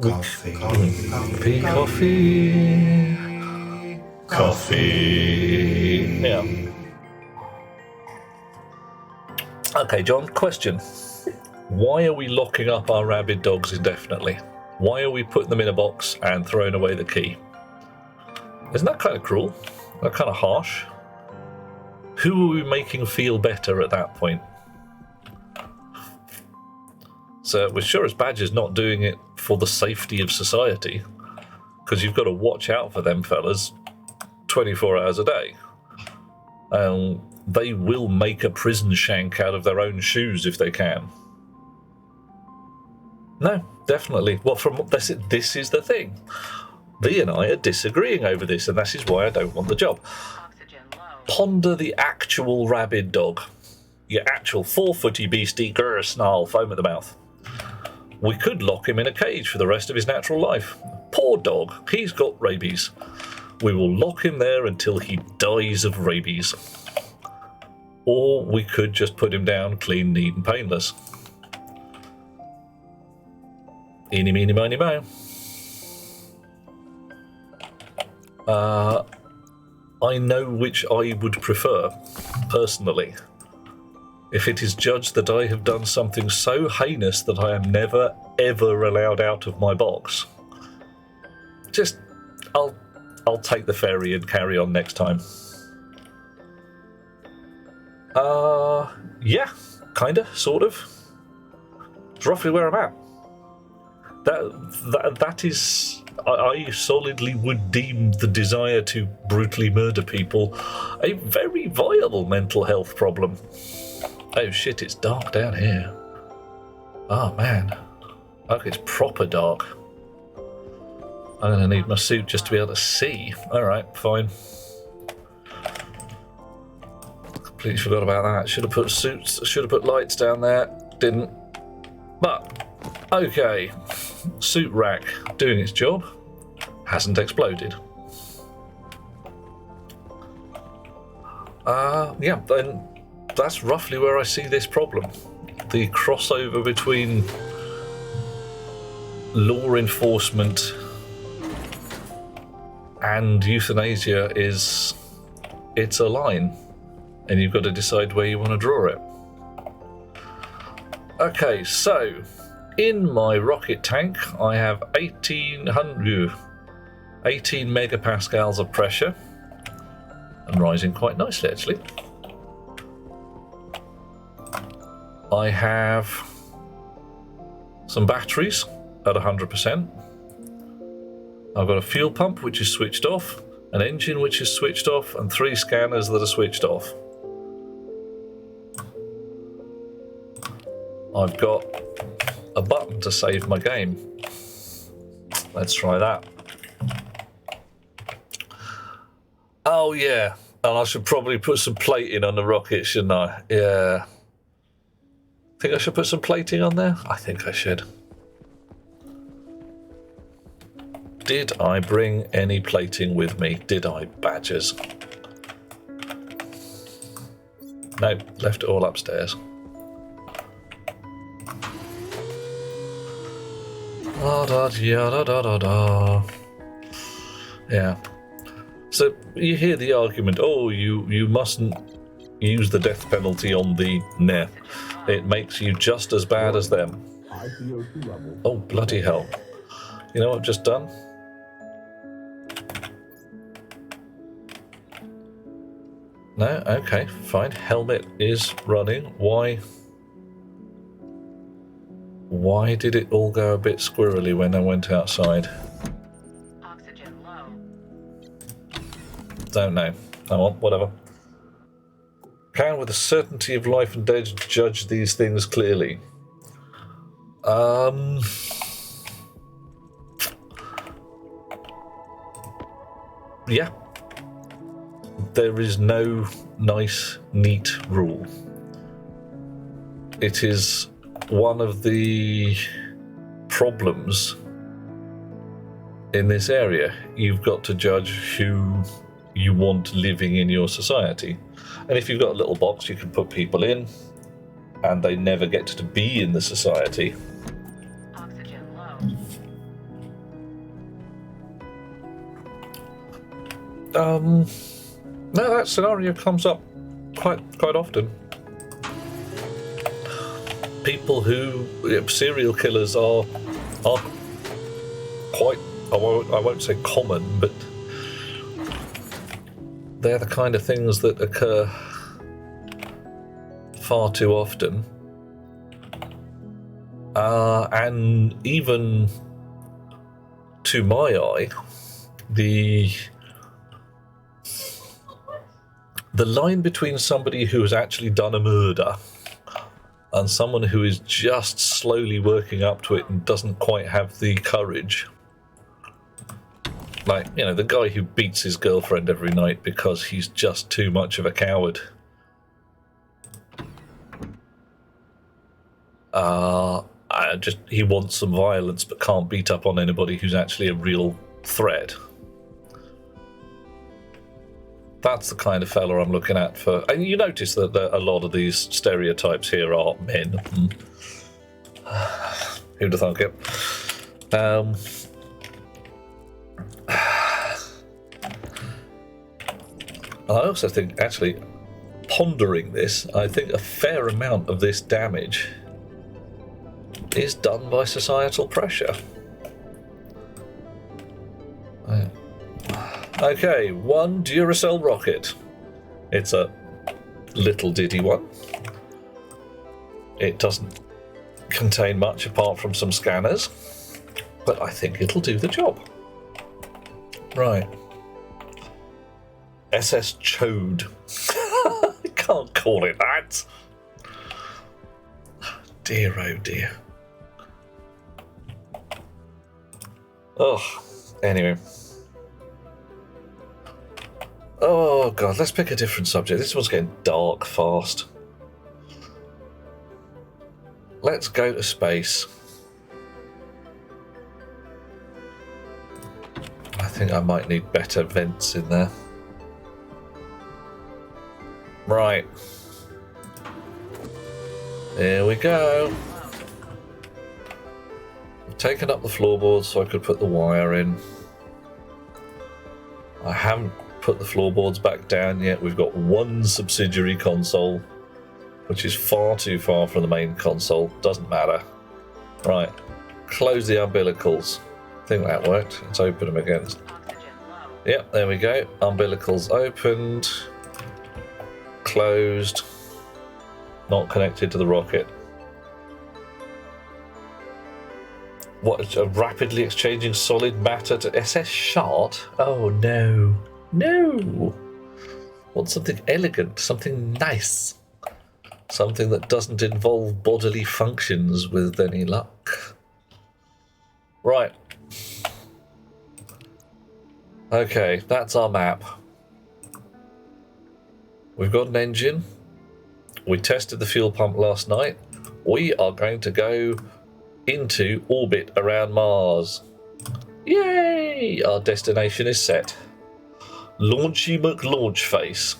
Coffee. Yeah. Okay, John, question. Why are we locking up our rabid dogs indefinitely? Why are we putting them in a box and throwing away the key? Isn't that kind of cruel? Isn't that kind of harsh? Who are we making feel better at that point? So we're sure as Badger's not doing it for the safety of society, because you've got to watch out for them fellas 24 hours a day. They will make a prison shank out of their own shoes if they can. No, definitely. Well, this is the thing. Thee and I are disagreeing over this, and this is why I don't want the job. Ponder the actual rabid dog. Your actual 4-footy beastie, grr, snarl, foam at the mouth. We could lock him in a cage for the rest of his natural life. Poor dog, he's got rabies. We will lock him there until he dies of rabies. Or we could just put him down clean, neat, and painless. Eeny, meeny, miny, moe. I know which I would prefer, personally. if it is judged that I have done something so heinous that I am never, ever allowed out of my box, just, I'll take the ferry and carry on next time. Yeah, kinda, sort of. It's roughly where I'm at. That is, I solidly would deem the desire to brutally murder people a very viable mental health problem. Oh shit, it's dark down here. Oh man. Okay, it's proper dark. I'm gonna need my suit just to be able to see. Alright, fine. Completely forgot about that. Should have put suits, should have put lights down there. Didn't. But, okay. Suit rack doing its job. Hasn't exploded. Yeah, then that's roughly where I see this problem. The crossover between law enforcement and euthanasia is, it's a line, and you've got to decide where you want to draw it. Okay, so in my rocket tank I have 18 megapascals of pressure, and rising quite nicely actually. I have some batteries at 100%. I've got a fuel pump which is switched off, an engine which is switched off, and 3 scanners that are switched off. I've got a button to save my game. Let's try that. Oh yeah, and I should probably put some plating on the rocket, shouldn't I? Yeah. Think I should put some plating on there? I think I should. Did I bring any plating with me? Did I, badgers? No, left it all upstairs. Yeah. So you hear the argument, oh, you mustn't use the death penalty on the nah. It makes you just as bad as them. High CO2 level. Oh, bloody hell. You know what I've just done? No? Okay, fine. Helmet is running. Why did it all go a bit squirrely when I went outside? Oxygen low. Don't know. Oh well, whatever. Can with the certainty of life and death judge these things clearly? Yeah. There is no nice, neat rule. It is one of the problems in this area. You've got to judge who you want living in your society. And if you've got a little box, you can put people in, and they never get to be in the society. Oxygen low. No, that scenario comes up quite often. People who, serial killers are quite, I won't say common, but they're the kind of things that occur far too often. And even to my eye, the line between somebody who has actually done a murder and someone who is just slowly working up to it and doesn't quite have the courage. Like, you know, the guy who beats his girlfriend every night because he's just too much of a coward. He wants some violence but can't beat up on anybody who's actually a real threat. That's the kind of fella I'm looking at for... And you notice that a lot of these stereotypes here are men. Who'd have thunk it? I also think, actually, pondering this, I think a fair amount of this damage is done by societal pressure. Okay, one Duracell rocket. It's a little diddy one. It doesn't contain much apart from some scanners, but I think it'll do the job. Right. SS Chode. I can't call it that. Dear, oh dear. Oh, anyway. Oh god, let's pick a different subject. This one's getting dark fast. Let's go to space. I think I might need better vents in there. Right. Here we go. I've taken up the floorboards so I could put the wire in. I haven't put the floorboards back down yet. We've got one subsidiary console, which is far too far from the main console. Doesn't matter. Right. Close the umbilicals. I think that worked. Let's open them again. Yep, there we go. Umbilicals opened. Closed. Not connected to the rocket. What, a rapidly exchanging solid matter to SS Shard? Oh no. No! Want something elegant, something nice. Something that doesn't involve bodily functions with any luck. Right. Okay, that's our map. We've got an engine. We tested the fuel pump last night. We are going to go into orbit around Mars. Yay! Our destination is set. Launchy McLaunchface.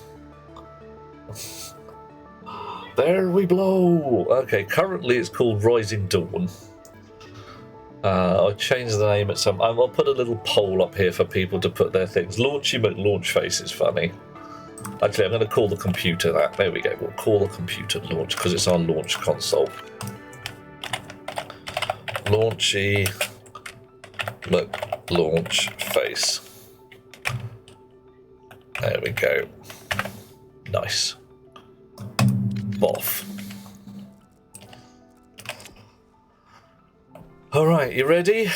There we blow. Okay, currently it's called Rising Dawn. I'll change the name at some. I'll put a little poll up here for people to put their things. Launchy McLaunchface is funny. Actually, I'm going to call the computer that. There we go. We'll call the computer launch because it's our launch console. Launchy McLaunchface. There we go. Nice. Off. All right, you ready?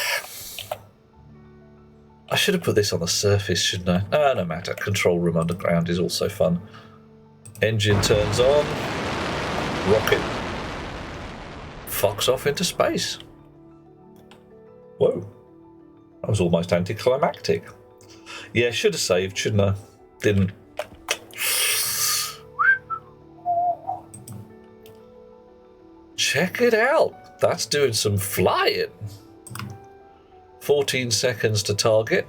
I should have put this on the surface, shouldn't I? Ah, no matter. Control room underground is also fun. Engine turns on. Rocket fucks off into space. Whoa. That was almost anticlimactic. Yeah, should have saved, shouldn't I? Didn't. Check it out. That's doing some flying. 14 seconds to target.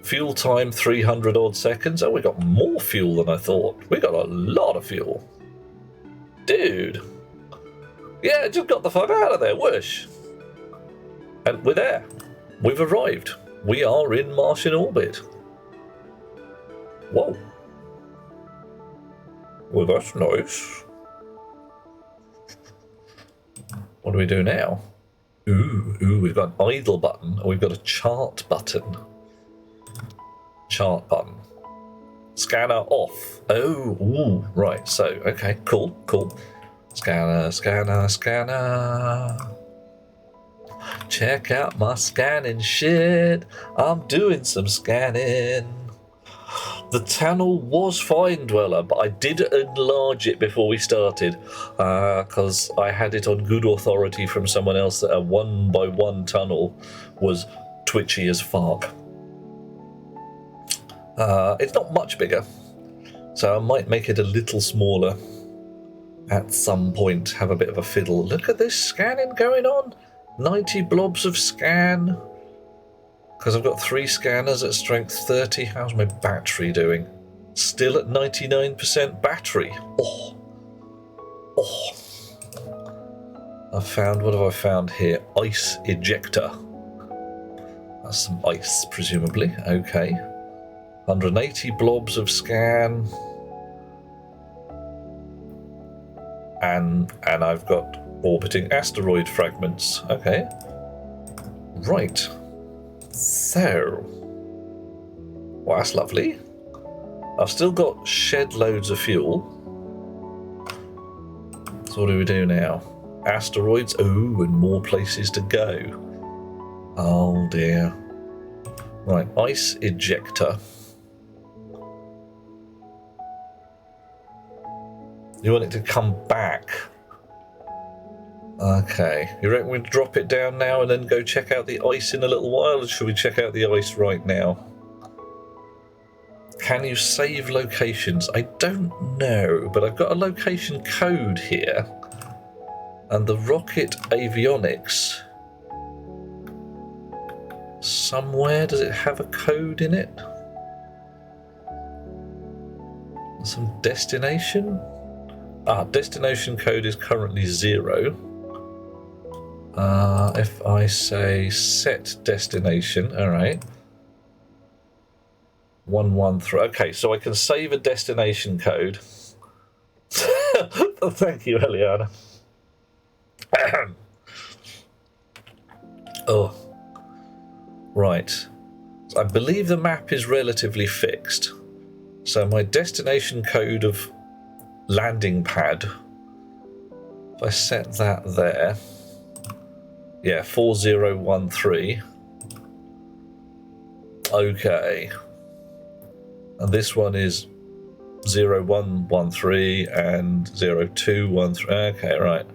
Fuel time 300 odd seconds. Oh, we got more fuel than I thought. We got a lot of fuel. Dude. Yeah, just got the fuck out of there. Whoosh. And we're there. We've arrived. We are in Martian orbit. Whoa. Well, that's nice. What do we do now? Ooh, we've got an idle button, and we've got a chart button. Chart button. Scanner off. Oh, ooh, right, so, okay, cool. Scanner. Check out my scanning shit. I'm doing some scanning. The tunnel was fine, Dweller, but I did enlarge it before we started because I had it on good authority from someone else that a 1x1 tunnel was twitchy as fuck. It's not much bigger, so I might make it a little smaller at some point, have a bit of a fiddle. Look at this scanning going on. 90 blobs of scan. Because I've got 3 scanners at strength 30. How's my battery doing? Still at 99% battery. Oh. What have I found here? Ice ejector. That's some ice, presumably. Okay. 180 blobs of scan. And I've got orbiting asteroid fragments. Okay. Right. So. Well, that's lovely. I've still got shed loads of fuel. So what do we do now? Asteroids. Ooh, and more places to go. Oh dear. Right, ice ejector. You want it to come back? Okay. You reckon we'd drop it down now and then go check out the ice in a little while? Or should we check out the ice right now? Can you save locations? I don't know, but I've got a location code here. And the rocket avionics... somewhere, does it have a code in it? Some destination? Ah, destination code is currently 0. If I say set destination, alright. 113. Okay, so I can save a destination code. Thank you, Eliana. Oh. Right. So I believe the map is relatively fixed. So my destination code of landing pad, if I set that there, yeah, 4013. Okay. And this one is 0113 and 0213. Okay, right.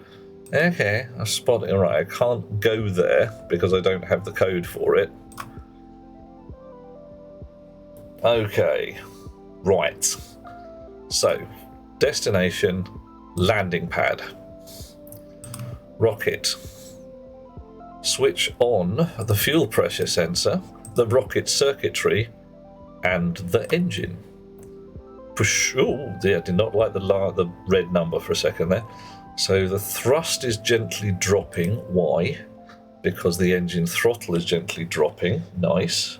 Okay, I spotted it. Right, I can't go there because I don't have the code for it. Okay, right. So, destination, landing pad, rocket. Switch on the fuel pressure sensor, the rocket circuitry, and the engine. Push. Oh dear, did not like the red number for a second there. So the thrust is gently dropping. Why? Because the engine throttle is gently dropping. Nice.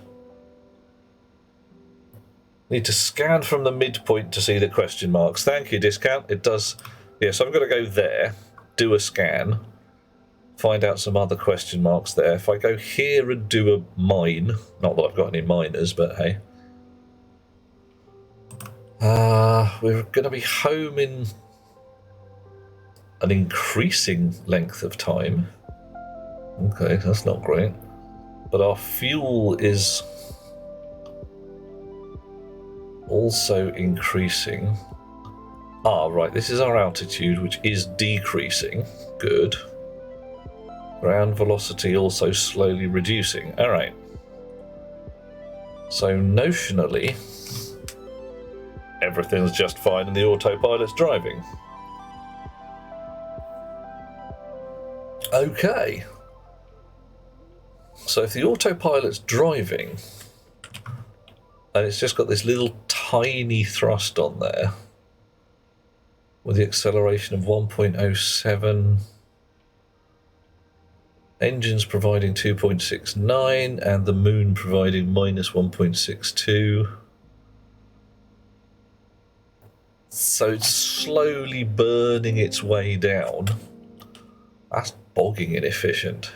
Need to scan from the midpoint to see the question marks. Thank you, Discount. It does. Yeah, so I'm going to go there, do a scan, find out some other question marks there. If I go here and do a mine, not that I've got any miners, but hey. We're going to be home in an increasing length of time. Okay, that's not great. But our fuel is also increasing. Ah, right, this is our altitude, which is decreasing. Good. Ground velocity also slowly reducing. All right. So notionally, everything's just fine and the autopilot's driving. Okay. So if the autopilot's driving, and it's just got this little tiny thrust on there, with the acceleration of 1.07, engines providing 2.69, and the moon providing minus 1.62. So it's slowly burning its way down. That's bogging inefficient.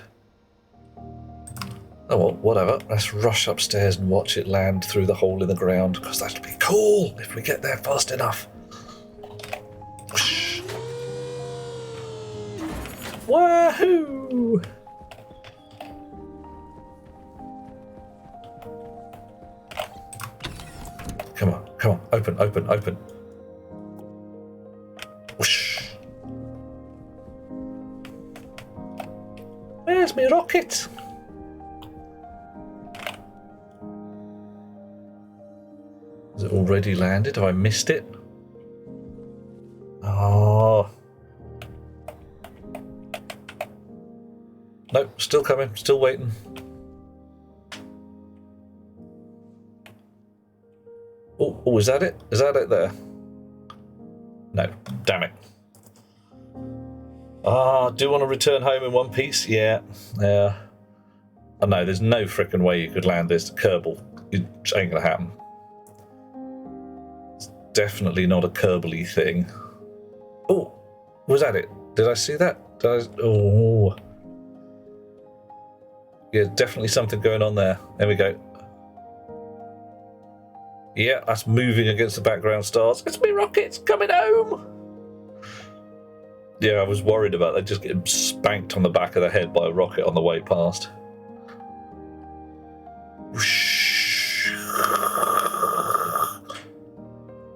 Oh well, whatever. Let's rush upstairs and watch it land through the hole in the ground, because that'd be cool if we get there fast enough. Whoosh. Wahoo! Come on, come on, open, open, open. Whoosh. Where's my rocket? Has it already landed? Have I missed it? Oh. Nope, still coming, still waiting. Oh, is that it? Is that it there? No, damn it. Ah, do you want to return home in one piece? Yeah. Yeah. Oh no, there's no frickin' way you could land this. Kerbal. It ain't gonna happen. definitely not a Kerbally thing. Oh, was that it? Did I see that? Oh. Yeah, definitely something going on there. There we go. Yeah, that's moving against the background stars. It's me rockets coming home! Yeah, I was worried about that just getting spanked on the back of the head by a rocket on the way past.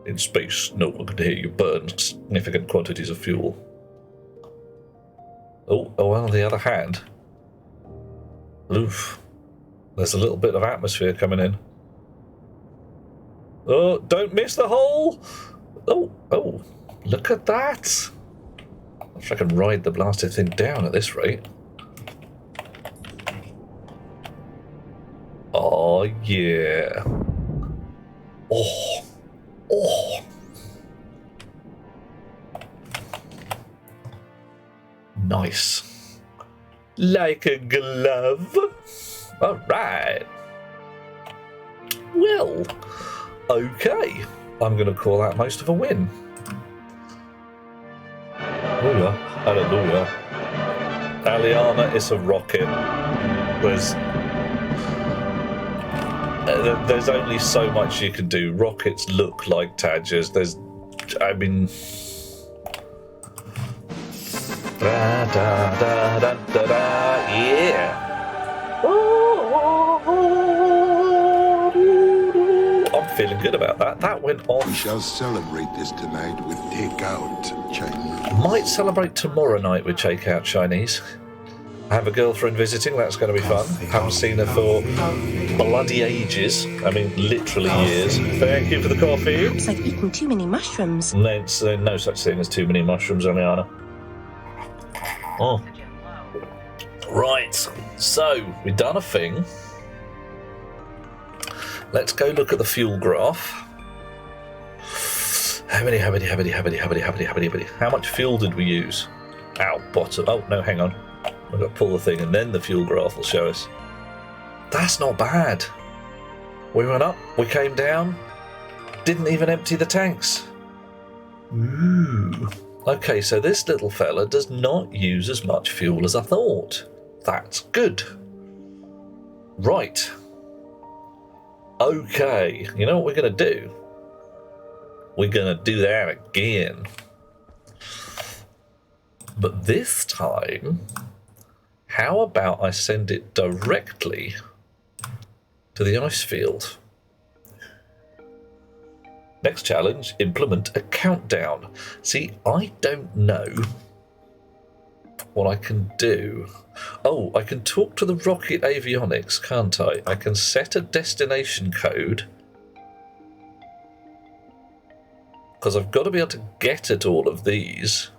In space, no one can hear you burn significant quantities of fuel. Oh, on the other hand, oof, there's a little bit of atmosphere coming in. Oh, don't miss the hole! Oh, look at that! If I can ride the blasted thing down at this rate. Oh, yeah. Oh. Nice. Like a glove. All right. Well, okay. I'm going to call that most of a win. Hallelujah. Aliana is a rocket. There's only so much you can do. Rockets look like Tadgers. Yeah. I'm feeling good about that. That went We off. shall celebrate this tonight with takeout Chinese. Might celebrate tomorrow night with takeout Chinese. I have a girlfriend visiting, that's going to be fun. Haven't seen her for bloody ages. I mean, literally years. Thank you for the coffee. It's like eating too many mushrooms. There's no such thing as too many mushrooms, Eliana. Oh. Oxygen low. Right, so we've done a thing. Let's go look at the fuel graph. How much fuel did we use? Ow, bottom. Oh, no, hang on. I've got to pull the thing and then the fuel graph will show us. That's not bad. We went up, we came down, didn't even empty the tanks. Ooh. Okay, so this little fella does not use as much fuel as I thought. That's good. Right. Okay, you know what we're going to do? We're going to do that again. But this time, how about I send it directly to the ice field? Next challenge, implement a countdown. See, I don't know what I can do. Oh, I can talk to the rocket avionics, can't I? I can set a destination code. Because I've got to be able to get at all of these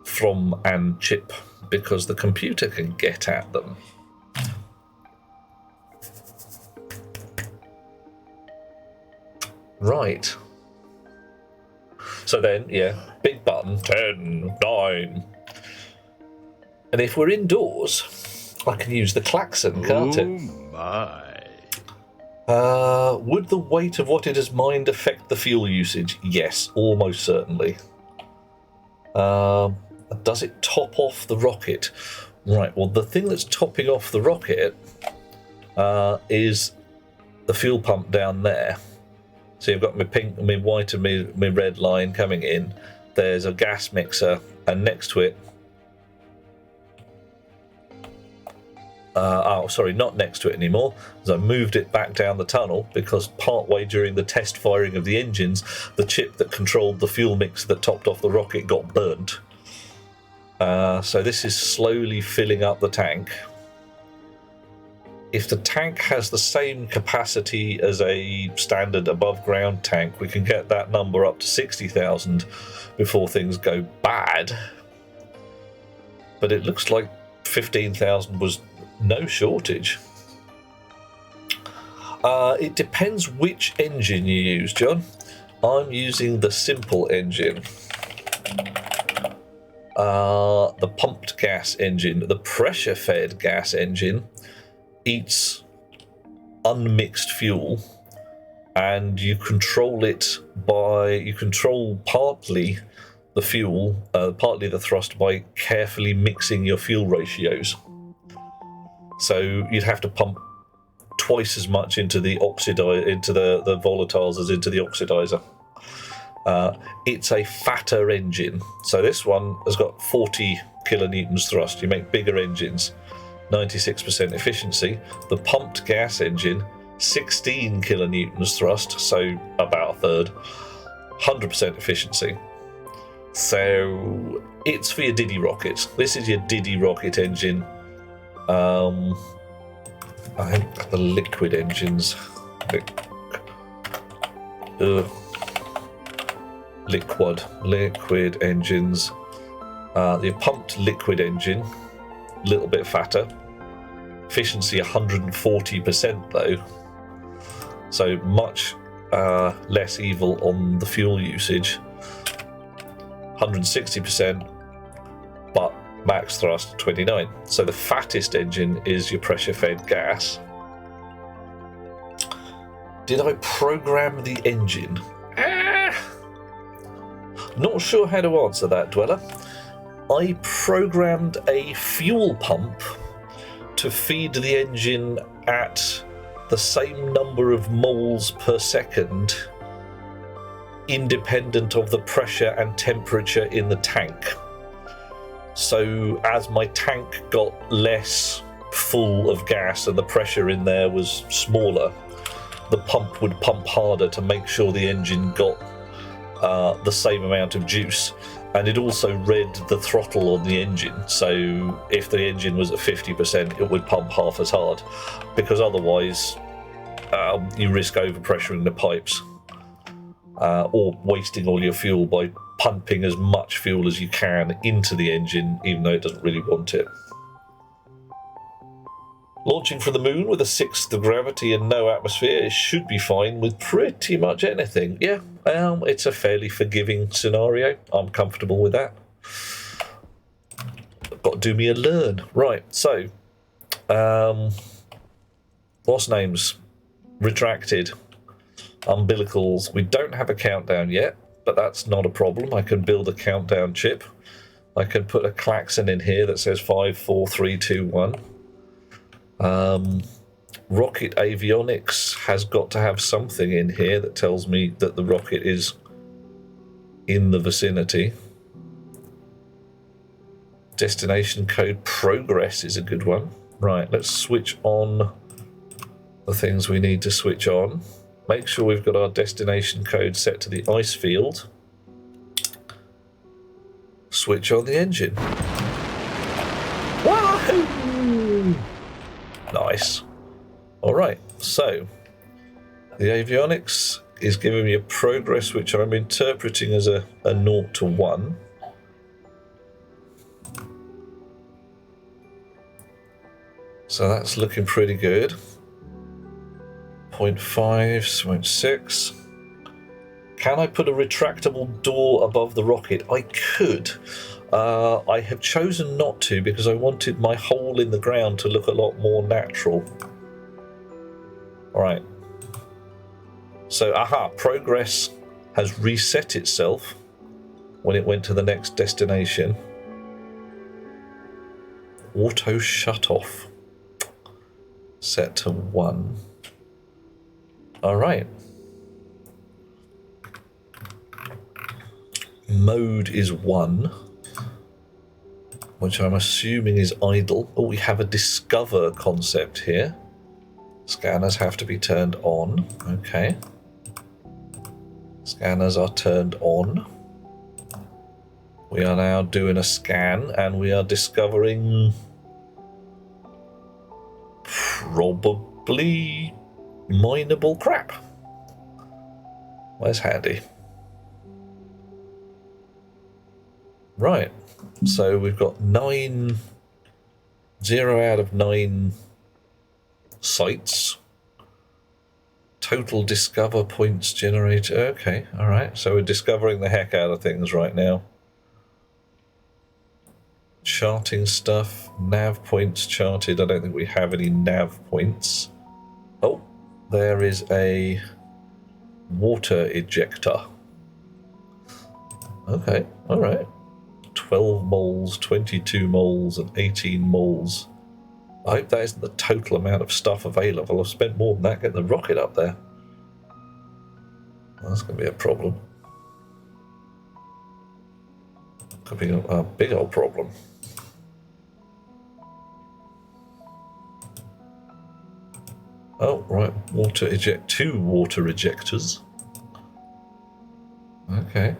from an chip, because the computer can get at them. Right. So then, yeah, big button, 10, 9. And if we're indoors, I can use the klaxon, can't it? Would the weight of what it has mined affect the fuel usage? Yes, almost certainly. Does it top off the rocket? Right, well, the thing that's topping off the rocket is the fuel pump down there. So you've got my pink, my white and my red line coming in. There's a gas mixer, and next to it... not next to it anymore, as I moved it back down the tunnel, because partway during the test firing of the engines, the chip that controlled the fuel mixer that topped off the rocket got burnt. So this is slowly filling up the tank. If the tank has the same capacity as a standard above ground tank, we can get that number up to 60,000 before things go bad. But it looks like 15,000 was no shortage. It depends which engine you use, John. I'm using the simple engine. The pumped gas engine, the pressure fed gas engine, eats unmixed fuel and you control it you control partly the fuel, partly the thrust by carefully mixing your fuel ratios. So you'd have to pump twice as much into the the volatiles as into the oxidizer. It's a fatter engine, so this one has got 40 kilonewtons thrust. You make bigger engines, 96% efficiency. The pumped gas engine, 16 kilonewtons thrust, so about a third, 100% efficiency. So it's for your Diddy rockets. This is your Diddy rocket engine. I haven't got the liquid engines. Liquid engines. The pumped liquid engine, a little bit fatter. Efficiency 140% though. So much less evil on the fuel usage. 160%, but max thrust 29. So the fattest engine is your pressure-fed gas. Did I program the engine? Not sure how to answer that, Dweller. I programmed a fuel pump to feed the engine at the same number of moles per second, independent of the pressure and temperature in the tank. So as my tank got less full of gas and the pressure in there was smaller, the pump would pump harder to make sure the engine got the same amount of juice. And it also read the throttle on the engine, so if the engine was at 50%, it would pump half as hard, because otherwise you risk overpressuring the pipes or wasting all your fuel by pumping as much fuel as you can into the engine, even though it doesn't really want it. Launching from the moon with a sixth of gravity and no atmosphere, it should be fine with pretty much anything. Yeah, it's a fairly forgiving scenario. I'm comfortable with that. Got to do me a learn. Right, so, what's names? Retracted. Umbilicals. We don't have a countdown yet, but that's not a problem. I can build a countdown chip. I can put a klaxon in here that says 5, 4, 3, 2, 1. Rocket avionics has got to have something in here that tells me that the rocket is in the vicinity. Destination code progress is a good one. Right, let's switch on the things we need to switch on. Make sure we've got our destination code set to the ice field. Switch on the engine. Wahoo! Nice. All right, so the avionics is giving me a progress which I'm interpreting as a 0 to 1. So that's looking pretty good. 0.5, 0.6. Can I put a retractable door above the rocket? I could. I have chosen not to because I wanted my hole in the ground to look a lot more natural. Alright. So, progress has reset itself when it went to the next destination. Auto shut off. Set to 1. Alright. Mode is 1. Which I'm assuming is idle. Oh, we have a discover concept here. Scanners have to be turned on. Okay. Scanners are turned on. We are now doing a scan and we are discovering probably mineable crap. Where's Handy? Right. So we've got 0 out of 9 sites. Total discover points generated. Okay, all right. So we're discovering the heck out of things right now. Charting stuff. Nav points charted. I don't think we have any nav points. Oh, there is a Water ejector. Okay, alright. 12 moles, 22 moles, and 18 moles. I hope that isn't the total amount of stuff available. I've spent more than that getting the rocket up there. That's going to be a problem. Could be a big old problem. Oh, right. Two water ejectors. Okay.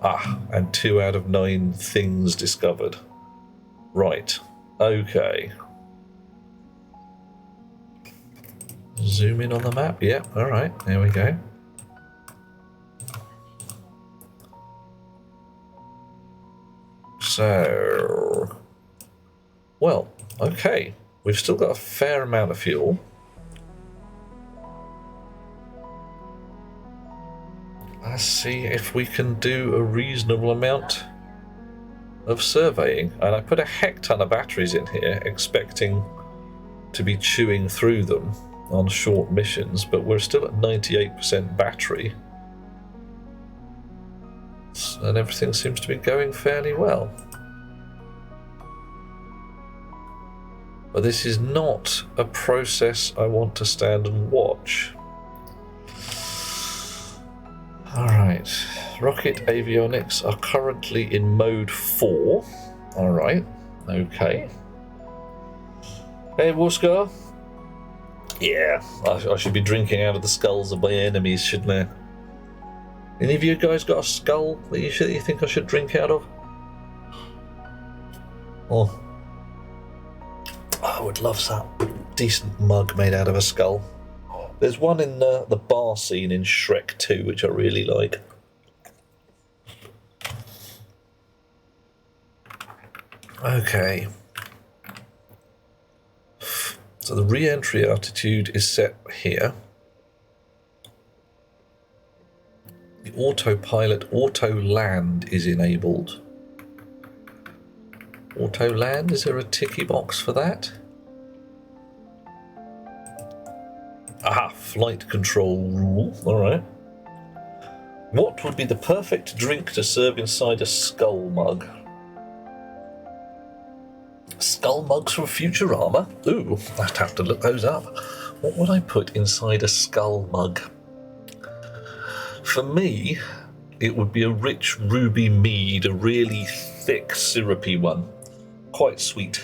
Ah, and 2 out of 9 things discovered. Right. Okay. Zoom in on the map. Yeah, alright. There we go. So... Well, okay. We've still got a fair amount of fuel. Let's see if we can do a reasonable amount of surveying. And I put a heck ton of batteries in here, expecting to be chewing through them on short missions, but we're still at 98% battery. And everything seems to be going fairly well. But this is not a process I want to stand and watch. Alright, rocket avionics are currently in mode 4. Alright, okay. Hey, Warscar? Yeah, I should be drinking out of the skulls of my enemies, shouldn't I? Any of you guys got a skull that you think I should drink out of? Oh. I would love some decent mug made out of a skull. There's one in the bar scene in Shrek 2, which I really like. Okay. So the re-entry altitude is set here. The autopilot auto land is enabled. Auto land, is there a ticky box for that? Aha, flight control rule, alright. What would be the perfect drink to serve inside a skull mug? Skull mugs from Futurama? Ooh, I'd have to look those up. What would I put inside a skull mug? For me, it would be a rich ruby mead, a really thick, syrupy one. Quite sweet.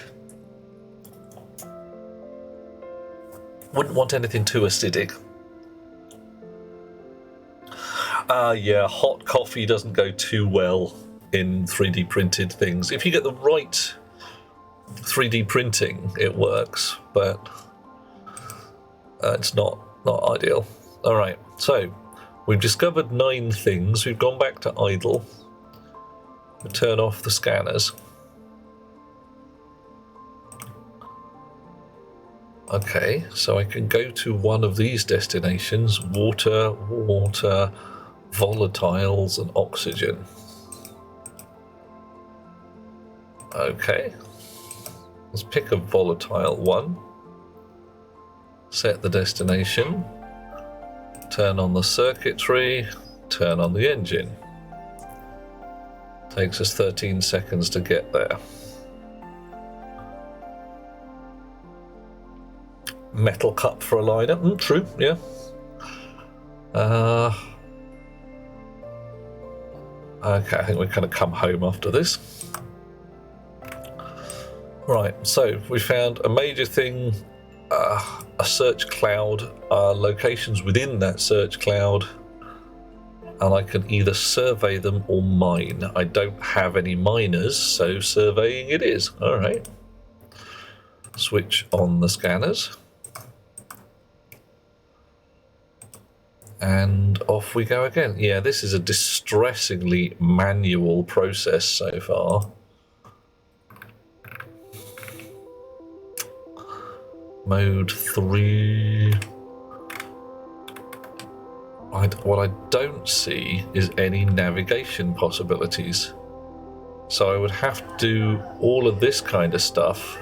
Wouldn't want anything too acidic. Yeah, hot coffee doesn't go too well in 3D printed things. If you get the right 3D printing, it works, but it's not ideal. Alright, so we've discovered 9 things. We've gone back to idle. We turn off the scanners. Okay, so I can go to one of these destinations: water, volatiles, and oxygen. Okay, let's pick a volatile one. Set the destination. Turn on the circuitry. Turn on the engine. Takes us 13 seconds to get there. Metal cup for a liner. True, yeah. Okay, I think we kind of come home after this. Right, so we found a major thing, a search cloud, locations within that search cloud, and I can either survey them or mine. I don't have any miners, so surveying it is. All right. Switch on the scanners. And off we go again. Yeah, this is a distressingly manual process so far. Mode 3. What I don't see is any navigation possibilities. So I would have to do all of this kind of stuff.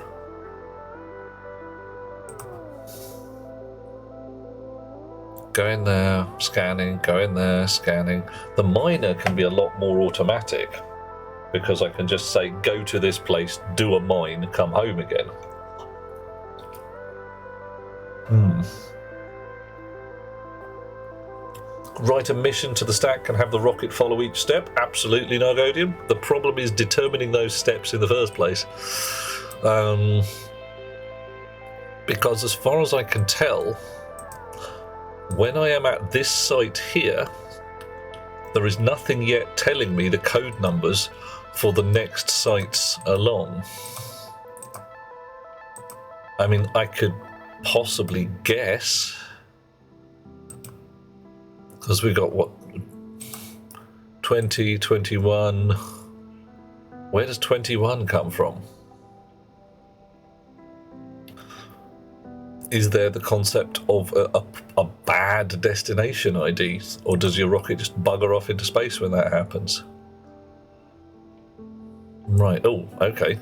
Go in there, scanning, go in there, scanning. The miner can be a lot more automatic because I can just say, go to this place, do a mine, come home again. Write a mission to the stack and have the rocket follow each step? Absolutely, Nargodium. The problem is determining those steps in the first place. Because as far as I can tell, when I am at this site here, there is nothing yet telling me the code numbers for the next sites along. I mean, I could possibly guess, because we got what, 20, 21. Where does 21 come from? Is there the concept of a bad destination ID, or does your rocket just bugger off into space when that happens? Right, oh, okay.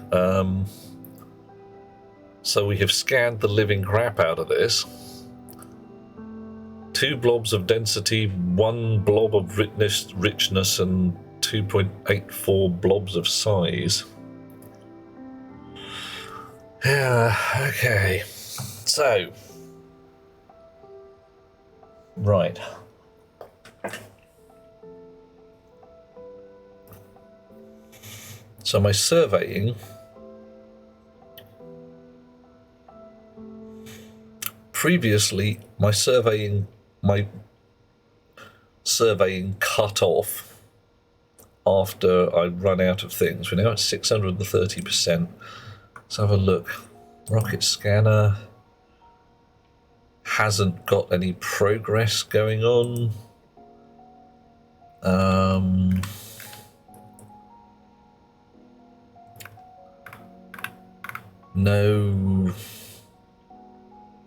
So we have scanned the living crap out of this. 2 blobs of density, 1 blob of richness, and 2.84 blobs of size. Yeah, okay. So, right. So my surveying, previously my surveying cut off after I run out of things. We're now at 630%. Let's have a look. Rocket scanner hasn't got any progress going on. No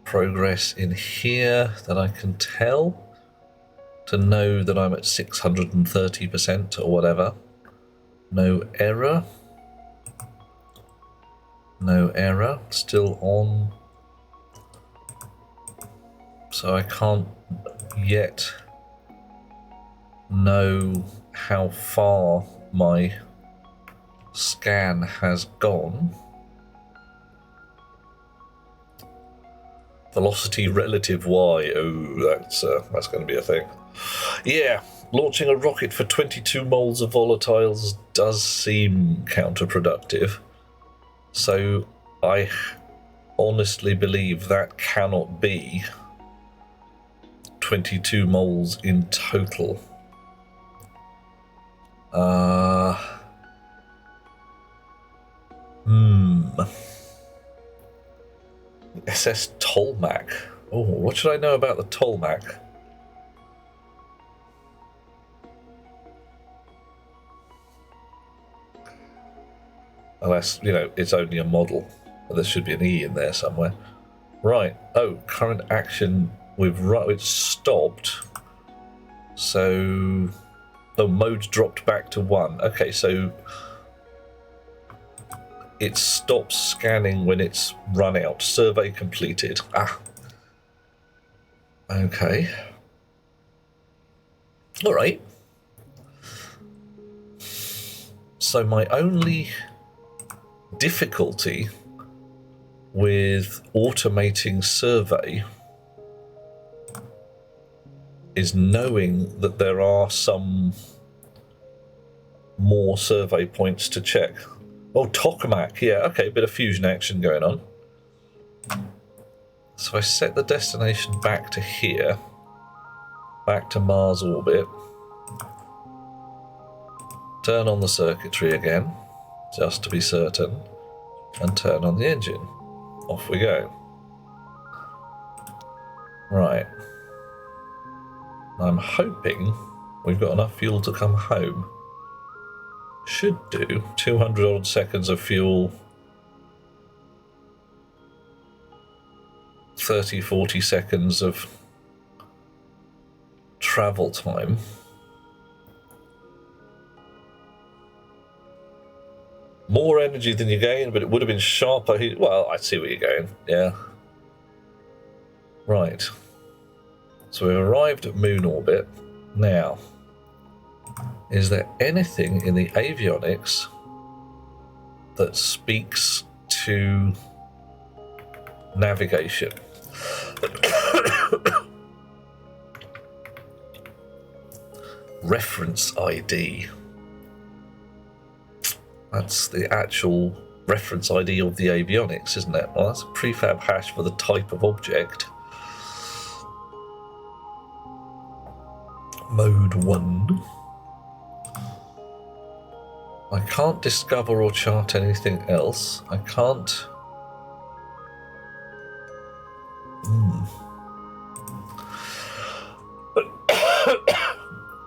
progress in here that I can tell to know that I'm at 630% or whatever. No error. No error. Still on. So I can't yet know how far my scan has gone. Velocity relative Y. Oh, that's going to be a thing. Yeah, launching a rocket for 22 moles of volatiles does seem counterproductive. So I honestly believe that cannot be 22 moles in total. SS Tolmac. Oh, what should I know about the Tolmac? Unless, you know, it's only a model. But there should be an E in there somewhere. Right. Oh, current action with it's stopped. So, oh, mode's dropped back to 1. Okay, so it stops scanning when it's run out. Survey completed. Ah. Okay. All right. So my only difficulty with automating survey is knowing that there are some more survey points to check. Oh, tokamak, yeah, okay, bit of fusion action going on. So I set the destination back to here, back to Mars orbit. Turn on the circuitry again, just to be certain, and turn on the engine. Off we go. Right. I'm hoping we've got enough fuel to come home. Should do. 200 odd seconds of fuel. 30, 40 seconds of travel time. More energy than you gain, but it would have been sharper. Well, I see where you're going. Yeah. Right. So we've arrived at moon orbit. Now, is there anything in the avionics that speaks to navigation? Reference ID. That's the actual reference ID of the avionics, isn't it? Well, that's a prefab hash for the type of object. Mode 1. I can't discover or chart anything else. I can't...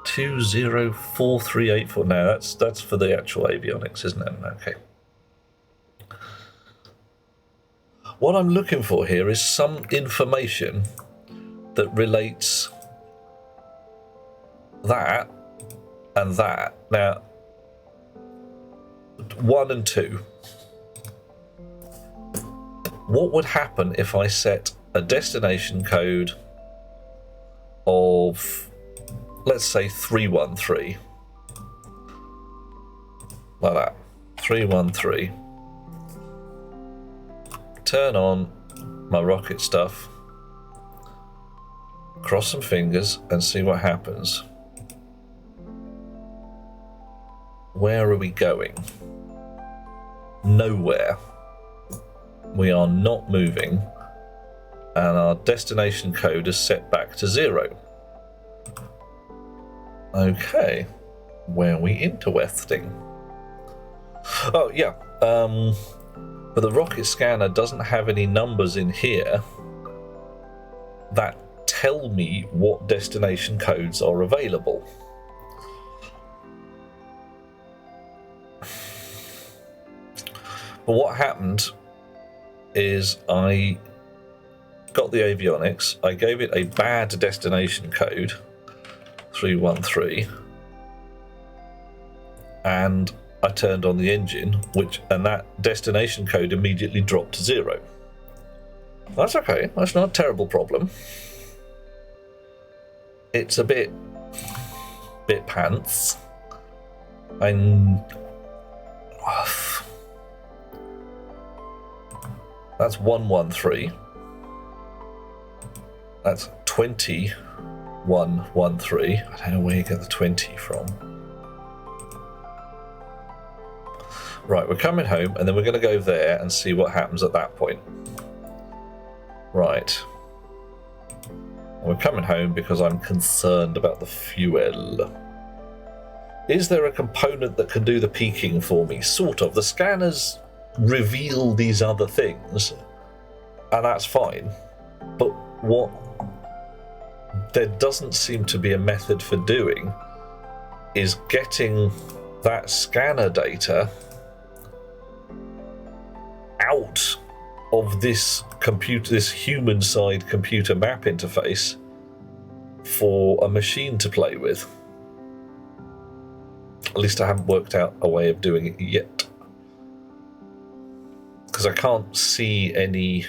204384. No, that's for the actual avionics, isn't it? Okay. What I'm looking for here is some information that relates that and that. Now, 1 and 2. What would happen if I set a destination code of, let's say, 313? Like that. 313. Turn on my rocket stuff. Cross some fingers and see what happens. Where are we going? Nowhere. We are not moving, and our destination code is set back to 0. Okay, where are we interesting? Oh yeah, but the rocket scanner doesn't have any numbers in here that tell me what destination codes are available. But what happened is I got the avionics, I gave it a bad destination code, 313, and I turned on the engine, and that destination code immediately dropped to 0. That's okay, that's not a terrible problem. It's a bit pants. That's 113. That's 2113. I don't know where you get the 20 from. Right, we're coming home, and then we're going to go there and see what happens at that point. Right. We're coming home because I'm concerned about the fuel. Is there a component that can do the peaking for me? Sort of. The scanners reveal these other things, and that's fine. But what there doesn't seem to be a method for doing is getting that scanner data out of this computer, this human side computer map interface, for a machine to play with. At least I haven't worked out a way of doing it yet, because I can't see any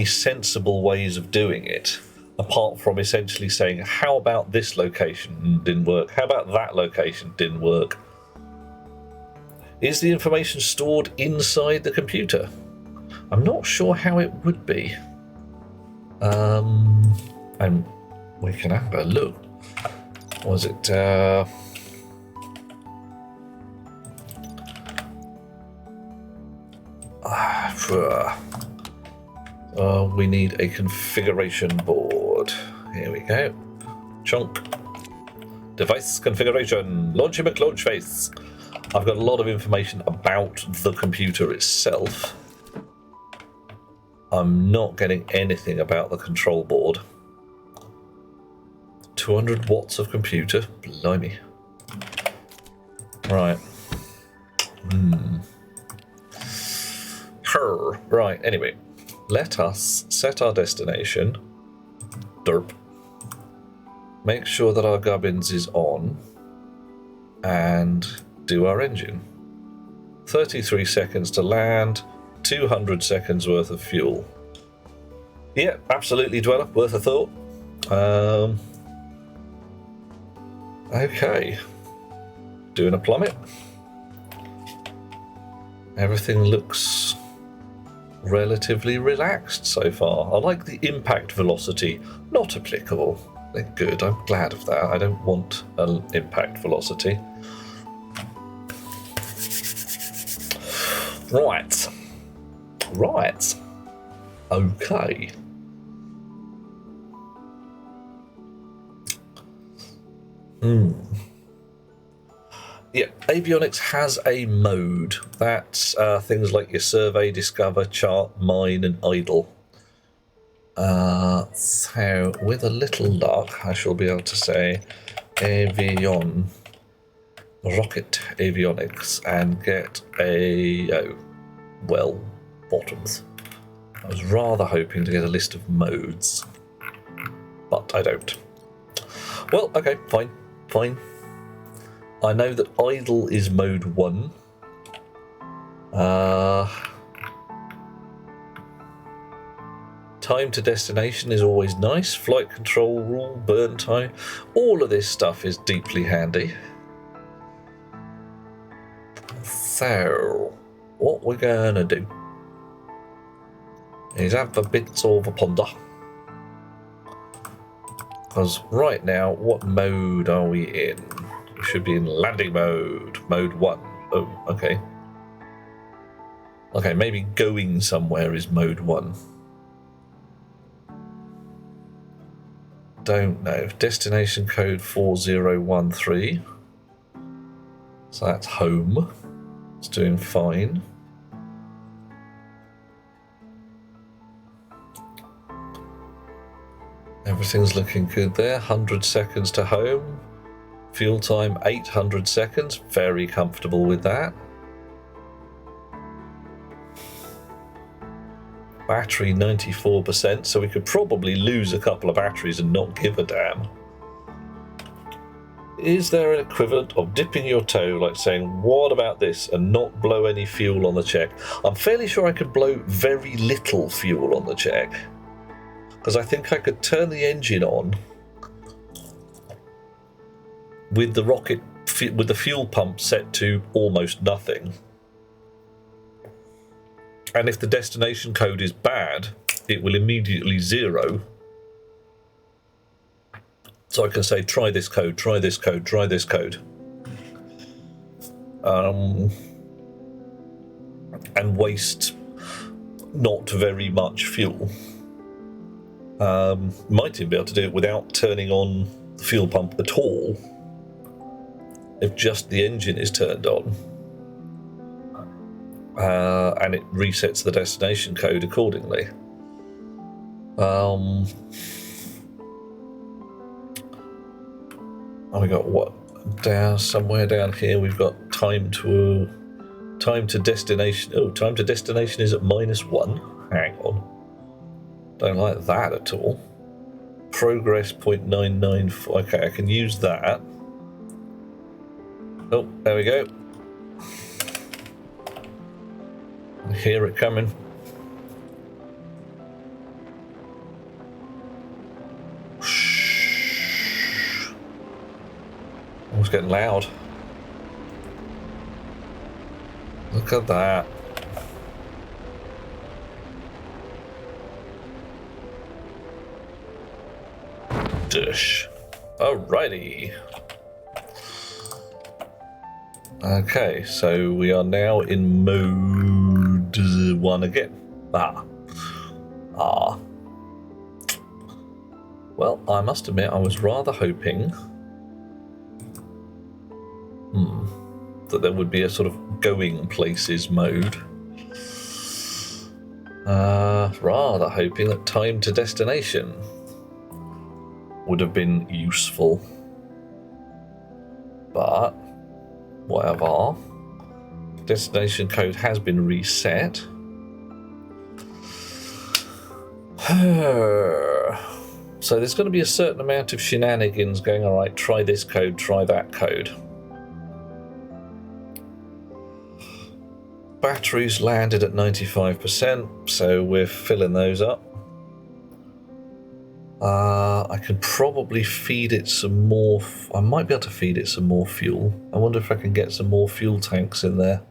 sensible ways of doing it, apart from essentially saying, how about this location didn't work, how about that location didn't work. Is the information stored inside the computer? I'm not sure how it would be. And we can have a look. Was it we need a configuration board. Here we go. Chunk. Device configuration. Launch image, launch face. I've got a lot of information about the computer itself. I'm not getting anything about the control board. 200 watts of computer. Blimey. Right. Right, anyway. Let us set our destination. Derp. Make sure that our gubbins is on. And do our engine. 33 seconds to land. 200 seconds worth of fuel. Yeah, absolutely, Dweller, worth a thought. Okay. Doing a plummet. Everything looks relatively relaxed so far. I like the impact velocity. Not applicable. Good, I'm glad of that. I don't want an impact velocity. Right. Right. Okay. Yeah, avionics has a mode. That's things like your survey, discover, chart, mine, and idle. So, with a little luck, I shall be able to say rocket avionics, and get a, well, bottoms. I was rather hoping to get a list of modes, but I don't. Well, okay, fine. I know that idle is mode 1. Time to destination is always nice. Flight control rule, burn time. All of this stuff is deeply handy. So, what we're going to do is have a bit of a ponder. Because right now, what mode are we in? We should be in landing mode. Mode 1. Oh, okay. Okay, maybe going somewhere is mode 1. Don't know. Destination code 4013. So that's home. It's doing fine. Everything's looking good there. 100 seconds to home. Fuel time 800 seconds. Very comfortable with that. Battery 94%, so we could probably lose a couple of batteries and not give a damn. Is there an equivalent of dipping your toe, like saying, what about this, and not blow any fuel on the check? I'm fairly sure I could blow very little fuel on the check, because I think I could turn the engine on with the rocket, with the fuel pump set to almost nothing. And if the destination code is bad, it will immediately zero. So I can say, try this code, try this code, try this code. And waste not very much fuel. Might even be able to do it without turning on the fuel pump at all, if just the engine is turned on. And it resets the destination code accordingly. And we got what somewhere down here we've got time to destination. Oh, time to destination is at -1. Hang on, don't like that at all. Progress 0.994. Okay, I can use that. Oh, there we go. I hear it coming. Shh. Oh, it's getting loud. Look at that. Dish. Alrighty. Okay, so we are now in mode 1 again. Well, I must admit, I was rather hoping that there would be a sort of going places mode. Rather hoping that time to destination would have been useful. But whatever. Destination code has been reset. So there's going to be a certain amount of shenanigans going, alright, try this code, try that code. batteries landed at 95%, so we're filling those up. I could probably feed it some more. I might be able to feed it some more fuel. I wonder if I can get some more fuel tanks in there.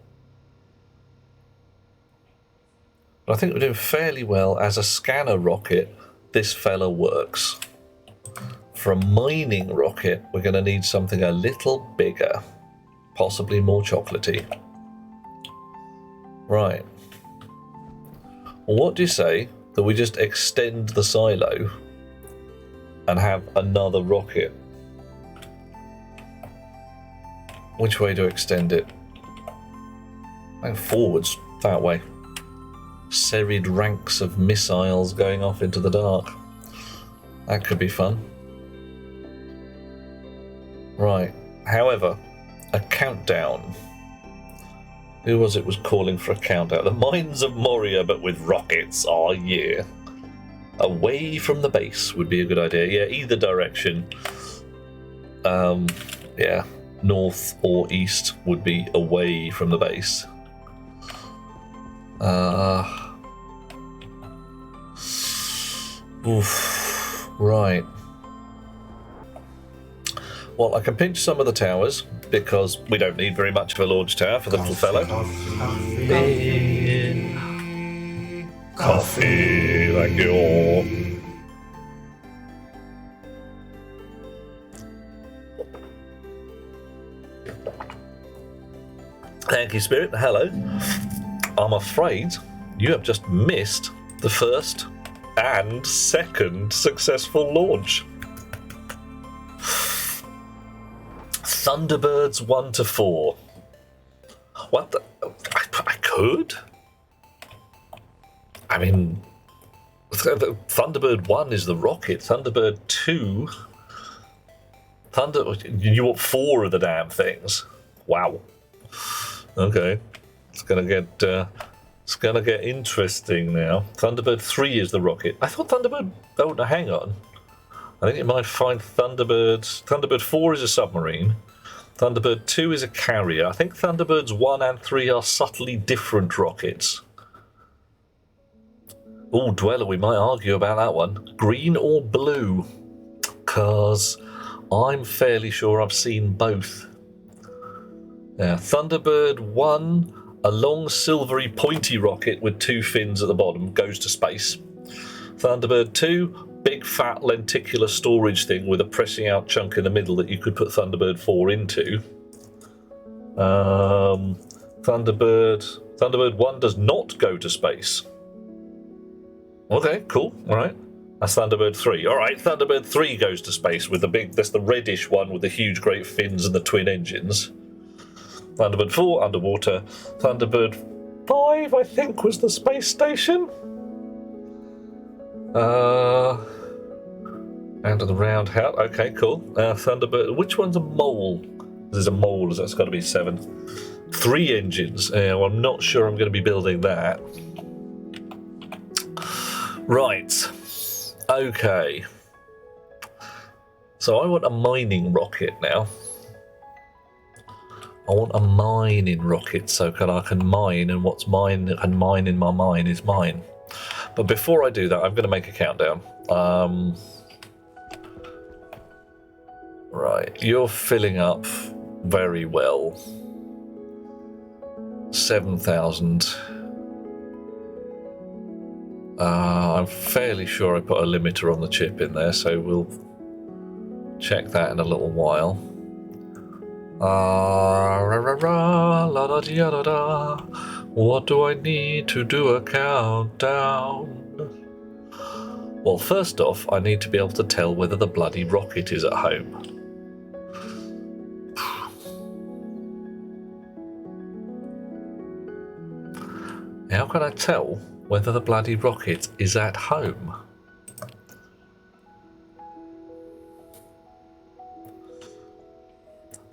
But I think we're doing fairly well. As a scanner rocket, this fella works. For a mining rocket, we're going to need something a little bigger, possibly more chocolatey. Right. Well, what do you say that we just extend the silo and have another rocket? Which way to extend it? And forwards, that way. Serried ranks of missiles going off into the dark. That could be fun. Right. However, a countdown. Who was calling for a countdown? The Mines of Moria, but with rockets. Oh, yeah. Away from the base would be a good idea. Yeah, either direction. Yeah, north or east would be away from the base. Oof. Right. Well, I can pinch some of the towers because we don't need very much of a launch tower for the little fellow. Coffee, thank you. Thank you, Spirit. Hello. I'm afraid you have just missed the first and second successful launch. Thunderbirds 1 to 4. What the? I could? I mean, Thunderbird 1 is the rocket. Thunderbird 2... You want 4 of the damn things. Wow. Okay. It's gonna get interesting now. Thunderbird 3 is the rocket. I thought Thunderbird... Oh, no, hang on. I think you might find Thunderbird 4 is a submarine. Thunderbird 2 is a carrier. I think Thunderbirds 1 and 3 are subtly different rockets. Oh, Dweller, we might argue about that one. Green or blue? Because I'm fairly sure I've seen both. Yeah, Thunderbird 1, a long silvery pointy rocket with 2 fins at the bottom, goes to space. Thunderbird 2, big fat lenticular storage thing with a pressing out chunk in the middle that you could put Thunderbird 4 into. Thunderbird 1 does not go to space. Okay, cool, alright. That's Thunderbird 3. Alright, Thunderbird 3 goes to space with that's the reddish one with the huge great fins and the twin engines. Thunderbird 4, underwater. Thunderbird 5, I think, was the space station. Out of the roundhouse. Okay, cool. Thunderbird. Which one's a mole? There's a mole, so that's got to be 7. 3 engines. Well, I'm not sure I'm going to be building that. Right. Okay. So I want a mining rocket now. I want a mining rocket so I can mine, and what's mine and mine in my mine is mine. But before I do that, I'm going to make a countdown. Right, you're filling up very well. 7,000. I'm fairly sure I put a limiter on the chip in there, so we'll check that in a little while. What do I need to do a countdown? Well, first off, I need to be able to tell whether the bloody rocket is at home. How can I tell whether the bloody rocket is at home?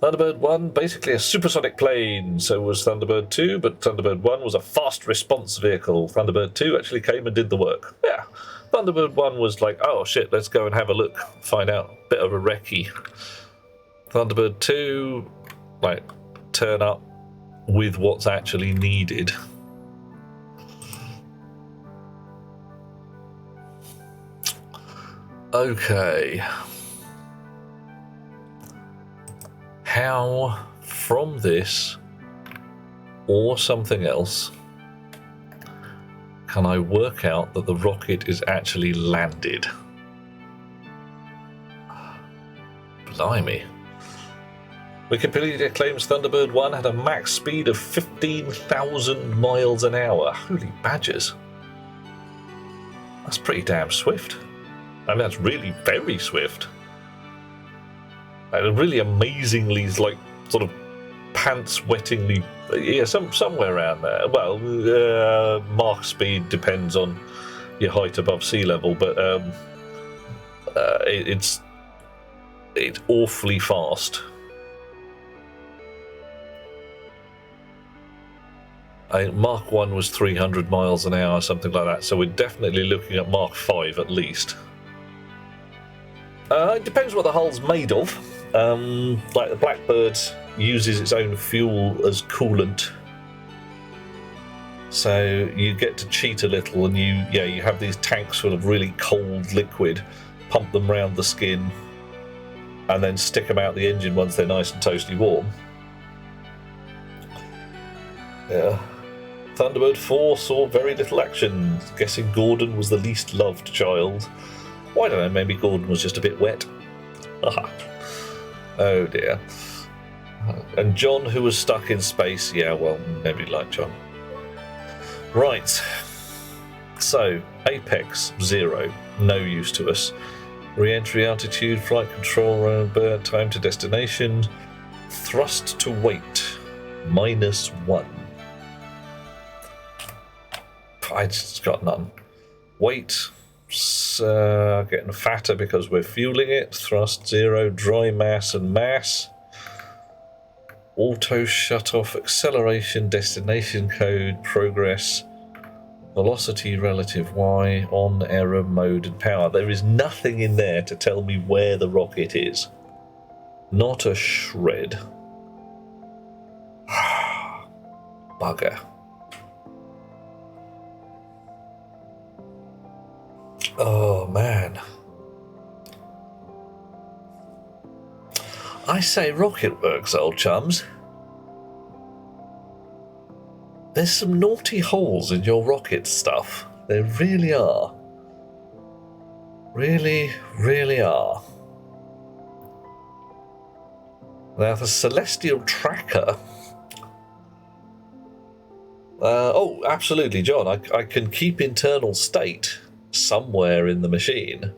Thunderbird 1, basically a supersonic plane, so was Thunderbird 2, but Thunderbird 1 was a fast response vehicle. Thunderbird 2 actually came and did the work. Yeah, Thunderbird 1 was like, oh shit, let's go and have a look, find out, bit of a recce. Thunderbird 2, like, turn up with what's actually needed. Okay. How, from this or something else, can I work out that the rocket is actually landed? Blimey. Wikipedia claims Thunderbird 1 had a max speed of 15,000 miles an hour. Holy badgers. That's pretty damn swift. I mean, that's really very swift. And really amazingly, like, sort of pants-wettingly, yeah, somewhere around there. Well, Mach speed depends on your height above sea level, but it's awfully fast. Mach 1 was 300 miles an hour, something like that, so we're definitely looking at Mach 5 at least. It depends what the hull's made of. Like the Blackbird uses its own fuel as coolant, so you get to cheat a little, and you have these tanks full of really cold liquid, pump them round the skin, and then stick them out the engine once they're nice and toasty warm. Yeah. Thunderbird 4 saw very little action. Guessing Gordon was the least loved child. Well, I don't know, maybe Gordon was just a bit wet. Oh dear. And John, who was stuck in space, yeah, well, nobody liked John. Right. So, Apex, 0. No use to us. Re-entry altitude, flight control, bird, time to destination. Thrust to weight, -1. I just got none. Weight, getting fatter because we're fueling it. Thrust 0, dry mass and mass. Auto shut off, acceleration, destination code, progress, velocity relative Y, on, error, mode and power. There is nothing in there to tell me where the rocket is. Not a shred. Bugger. Oh, man. I say rocket works, old chums. There's some naughty holes in your rocket stuff. There really are. Really, really are. Now, the Celestial Tracker... oh, absolutely, John. I can keep internal state somewhere in the machine,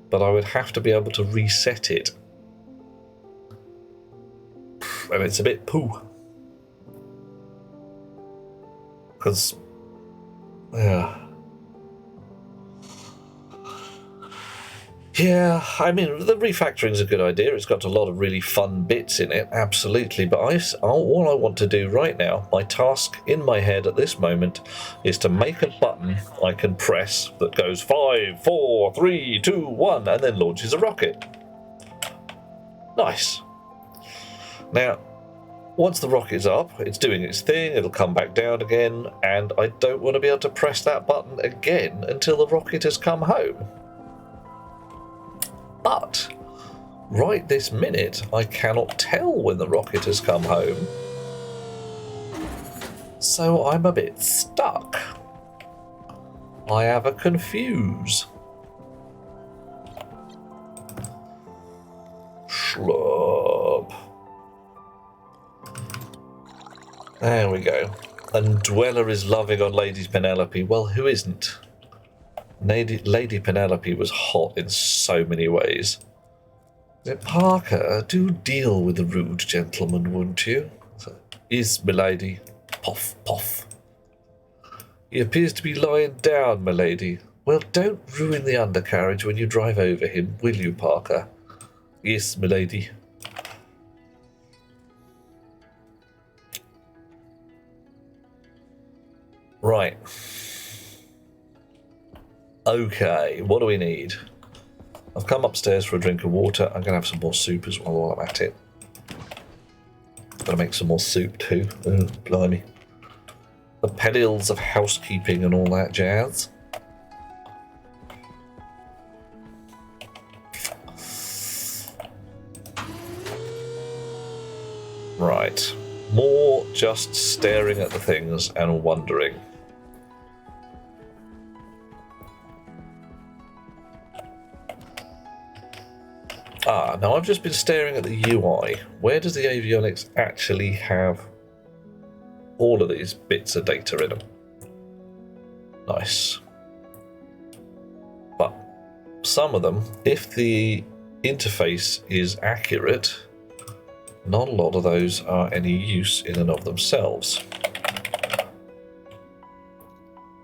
but I would have to be able to reset it. And it's a bit poo. Because, yeah, I mean, the refactoring's a good idea. It's got a lot of really fun bits in it, absolutely. But all I want to do right now, my task in my head at this moment, is to make a button I can press that goes 5, 4, 3, 2, 1, and then launches a rocket. Nice. Now, once the rocket's up, it's doing its thing, it'll come back down again, and I don't want to be able to press that button again until the rocket has come home. But, right this minute, I cannot tell when the rocket has come home. So I'm a bit stuck. I have a confuse. Schlub. There we go. And Dweller is loving on Lady Penelope. Well, who isn't? Lady Penelope was hot in so many ways. Parker, do deal with the rude gentleman, wouldn't you? Is, milady. Puff, puff. He appears to be lying down, milady. Well, don't ruin the undercarriage when you drive over him, will you, Parker? Yes, milady. Right. Okay, what do we need? I've come upstairs for a drink of water. I'm going to have some more soup as well while I'm at it. Got to make some more soup too. Oh, blimey. The pedals of housekeeping and all that jazz. Right. More just staring at the things and wondering. Ah, now I've just been staring at the UI. Where does the avionics actually have all of these bits of data in them? Nice. But some of them, if the interface is accurate, not a lot of those are any use in and of themselves.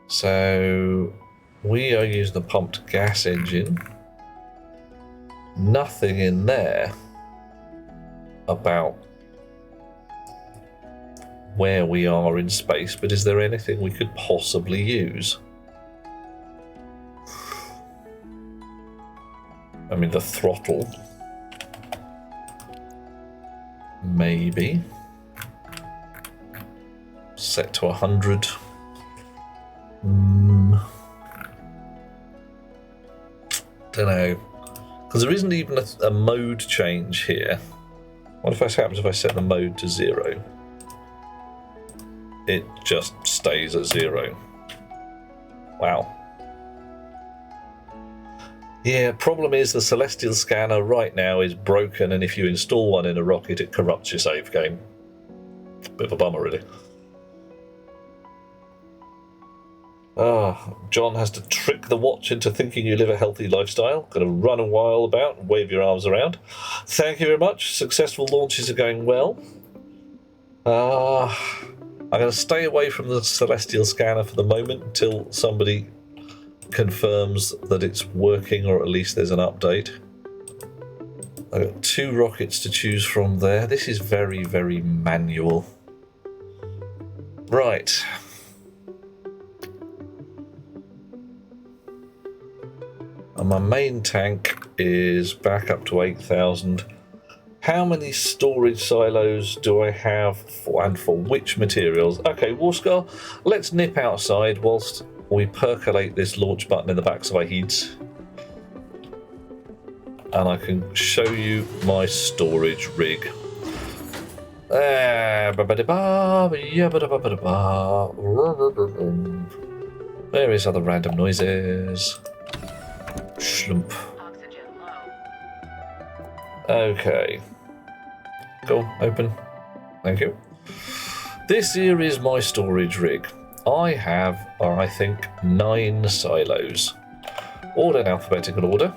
So we are using the pumped gas engine. Nothing in there about where we are in space, but is there anything we could possibly use? I mean, the throttle. Maybe. Set to 100. Don't know. Because there isn't even a mode change here. What happens if I set the mode to 0? It just stays at 0. Wow. Yeah, problem is the Celestial Scanner right now is broken, and if you install one in a rocket, it corrupts your save game. Bit of a bummer, really. Ah, John has to trick the watch into thinking you live a healthy lifestyle. Got to run a while about and wave your arms around. Thank you very much. Successful launches are going well. I'm going to stay away from the Celestial Scanner for the moment until somebody confirms that it's working, or at least there's an update. I've got 2 rockets to choose from there. This is very, very manual. Right. And my main tank is back up to 8,000. How many storage silos do I have for, and for which materials? Okay, Warscar, let's nip outside whilst we percolate this launch button in the backs of our heads. And I can show you my storage rig. Various other random noises. Schlump. Okay. Go, open. Thank you. This here is my storage rig. I have, I think, 9 silos. All in alphabetical order.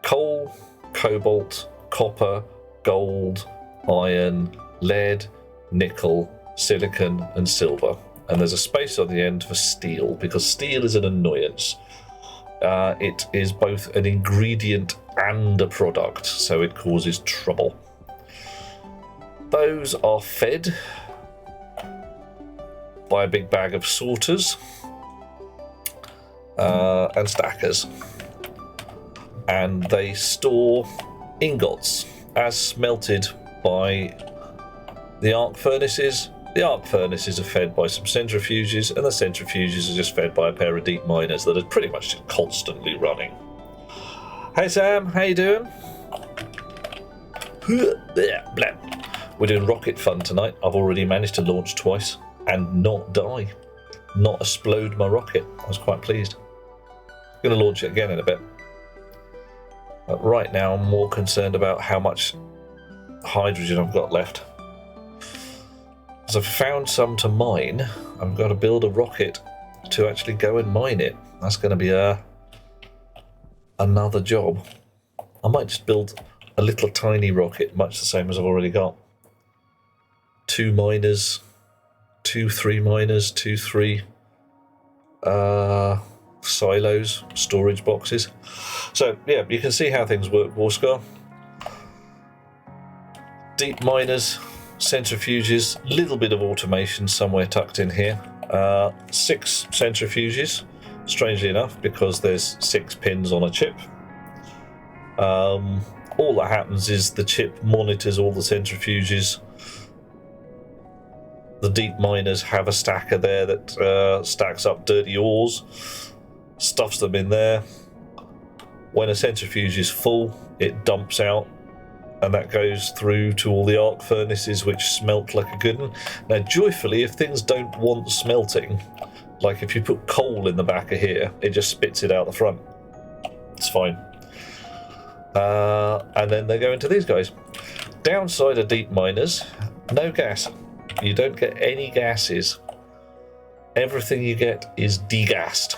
Coal, cobalt, copper, gold, iron, lead, nickel, silicon, and silver. And there's a space on the end for steel, because steel is an annoyance. It is both an ingredient and a product, so it causes trouble. Those are fed by a big bag of sorters and stackers, and they store ingots as smelted by the arc furnaces. The arc furnaces are fed by some centrifuges, and the centrifuges are just fed by a pair of deep miners that are pretty much just constantly running. Hey Sam, how you doing? We're doing rocket fun tonight. I've already managed to launch twice and not die. Not explode my rocket. I was quite pleased. I'm going to launch it again in a bit. But right now I'm more concerned about how much hydrogen I've got left. As I've found some to mine, I've got to build a rocket to actually go and mine it. That's going to be another job. I might just build a little tiny rocket, much the same as I've already got. 2 miners, 3 miners, 3 silos, storage boxes. So yeah, you can see how things work, Warscar. Deep miners, centrifuges, little bit of automation somewhere tucked in here. 6 centrifuges, strangely enough, because there's 6 pins on a chip. All that happens is the chip monitors all the centrifuges. The deep miners have a stacker there that stacks up dirty ores, stuffs them in there. When a centrifuge is full, it dumps out and that goes through to all the arc furnaces which smelt like a good one. Now, joyfully, if things don't want smelting, like if you put coal in the back of here, it just spits it out the front. It's fine. And then they go into these guys. Downside of deep miners, no gas. You don't get any gases. Everything you get is degassed.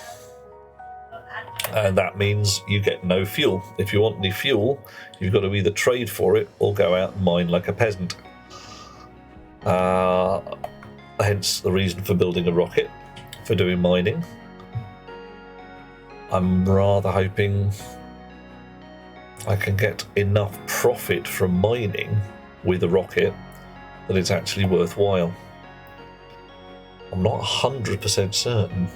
And that means you get no fuel. If you want any fuel, you've got to either trade for it or go out and mine like a peasant. Hence the reason for building a rocket, for doing mining. I'm rather hoping I can get enough profit from mining with a rocket that it's actually worthwhile. I'm not 100% certain.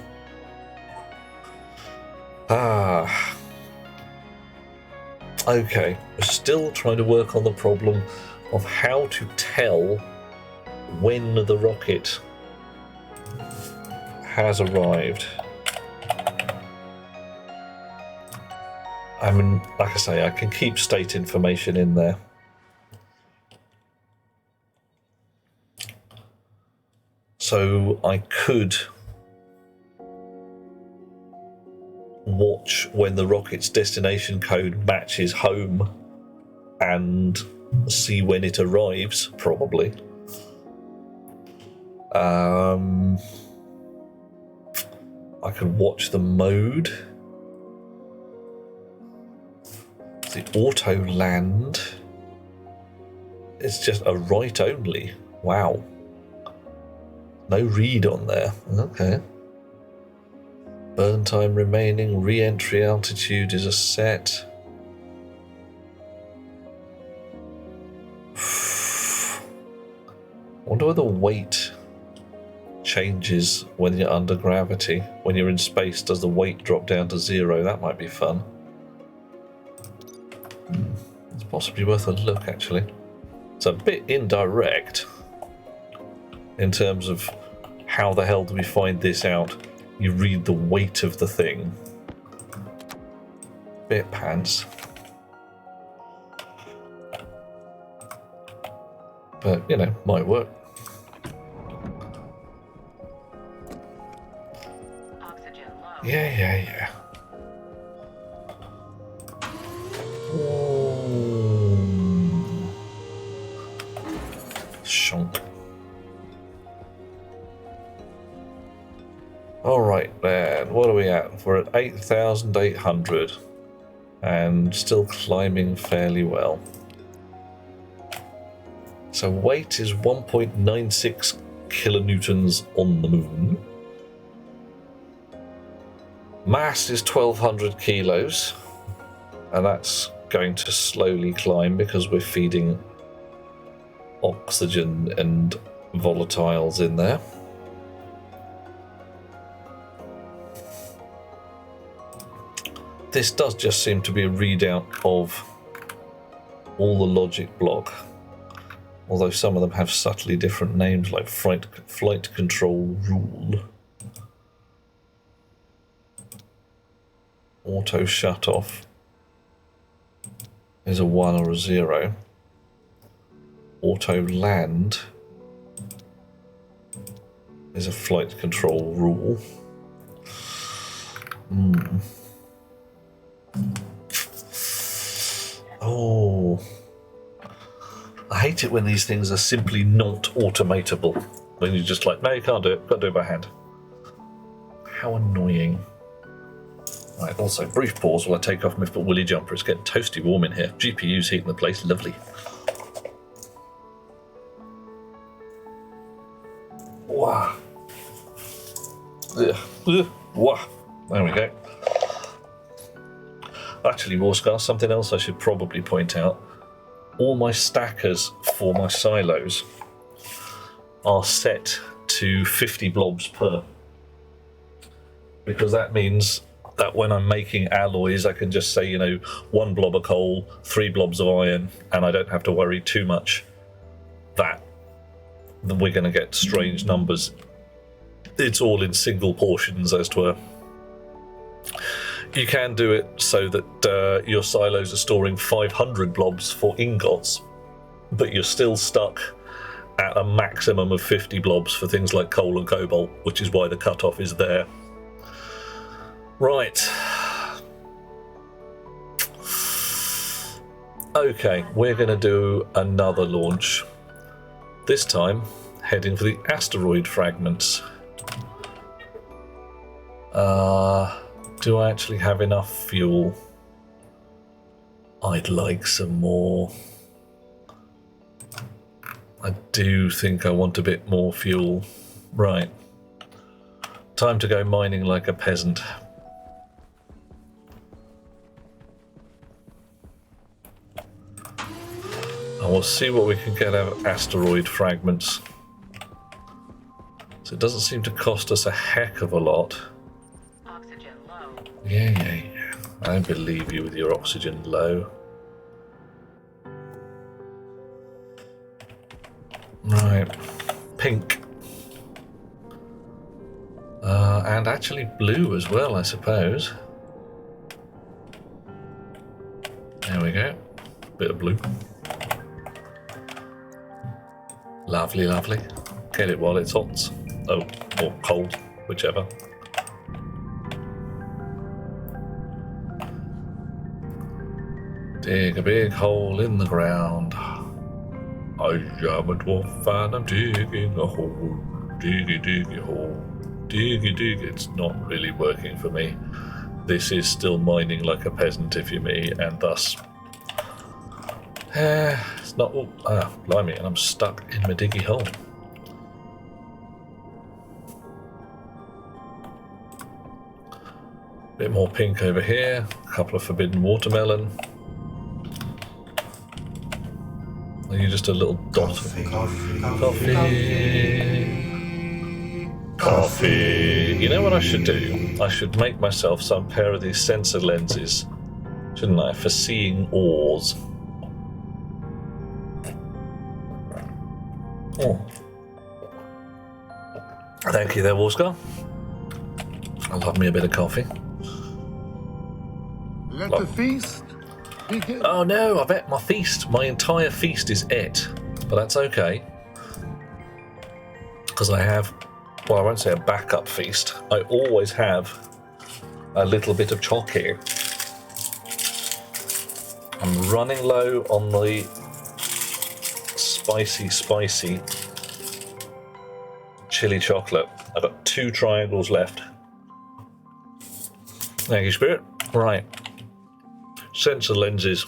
Okay, we're still trying to work on the problem of how to tell when the rocket has arrived. I mean, like I say, I can keep state information in there. So I could watch when the rocket's destination code matches home and see when it arrives, probably. I could watch the mode. The auto land. It's just a write only. Wow. No read on there. Okay. Burn time remaining. Re-entry altitude is a set. I wonder whether weight changes when you're under gravity. When you're in space, does the weight drop down to 0? That might be fun. It's possibly worth a look, actually. It's a bit indirect in terms of how the hell do we find this out? You read the weight of the thing. Bit pants. But, you know, might work. Yeah. Shonk. Alright then, what are we at? We're at 8,800 and still climbing fairly well. So weight is 1.96 kilonewtons on the moon. Mass is 1,200 kilos, and that's going to slowly climb because we're feeding oxygen and volatiles in there. This does just seem to be a readout of all the logic block, although some of them have subtly different names like flight control rule, auto shut off is a 1 or a 0, auto land is a flight control rule. Oh, I hate it when these things are simply not automatable. When you're just like, no, you can't do it. Got to do it by hand. How annoying. Right, also, brief pause while I take off my woolly jumper. It's getting toasty warm in here. GPU's heating the place. Lovely. Wow. Wow. There we go. Actually, Warscar, something else I should probably point out. All my stackers for my silos are set to 50 blobs per. Because that means that when I'm making alloys, I can just say, you know, 1 blob of coal, 3 blobs of iron, and I don't have to worry too much that we're going to get strange numbers. It's all in single portions, as 'twere. You can do it so that your silos are storing 500 blobs for ingots, but you're still stuck at a maximum of 50 blobs for things like coal and cobalt, which is why the cutoff is there. Right. Okay, we're going to do another launch. This time, heading for the asteroid fragments. Do I actually have enough fuel? I'd like some more. I do think I want a bit more fuel. Right. Time to go mining like a peasant. And we'll see what we can get out of asteroid fragments. So it doesn't seem to cost us a heck of a lot. Oxygen low. Yeah. I believe you with your oxygen low. Right. Pink. And actually blue as well, I suppose. There we go. Bit of blue. Lovely, lovely. Get it while it's hot. Oh, or cold, whichever. Dig a big hole in the ground. I am a dwarf and I'm digging a hole. Diggy, diggy hole. Diggy, diggy. It's not really working for me. This is still mining like a peasant, if you me, and thus... it's not... Oh, blimey, and I'm stuck in my diggy hole. Bit more pink over here. A couple of forbidden watermelon. Are you just a little dot? Coffee. You know what I should do? I should make myself some pair of these sensor lenses, shouldn't I? For seeing ores. Oh. Thank you there, Wolfscar. I love me a bit of coffee. Let the feast begin. Oh no, I've ate my feast. My entire feast is ate. But that's okay. Because I have, well, I won't say a backup feast. I always have a little bit of chalk here. I'm running low on the spicy chili chocolate. I've got 2 triangles left. Thank you, Spirit. Right. Sensor lenses.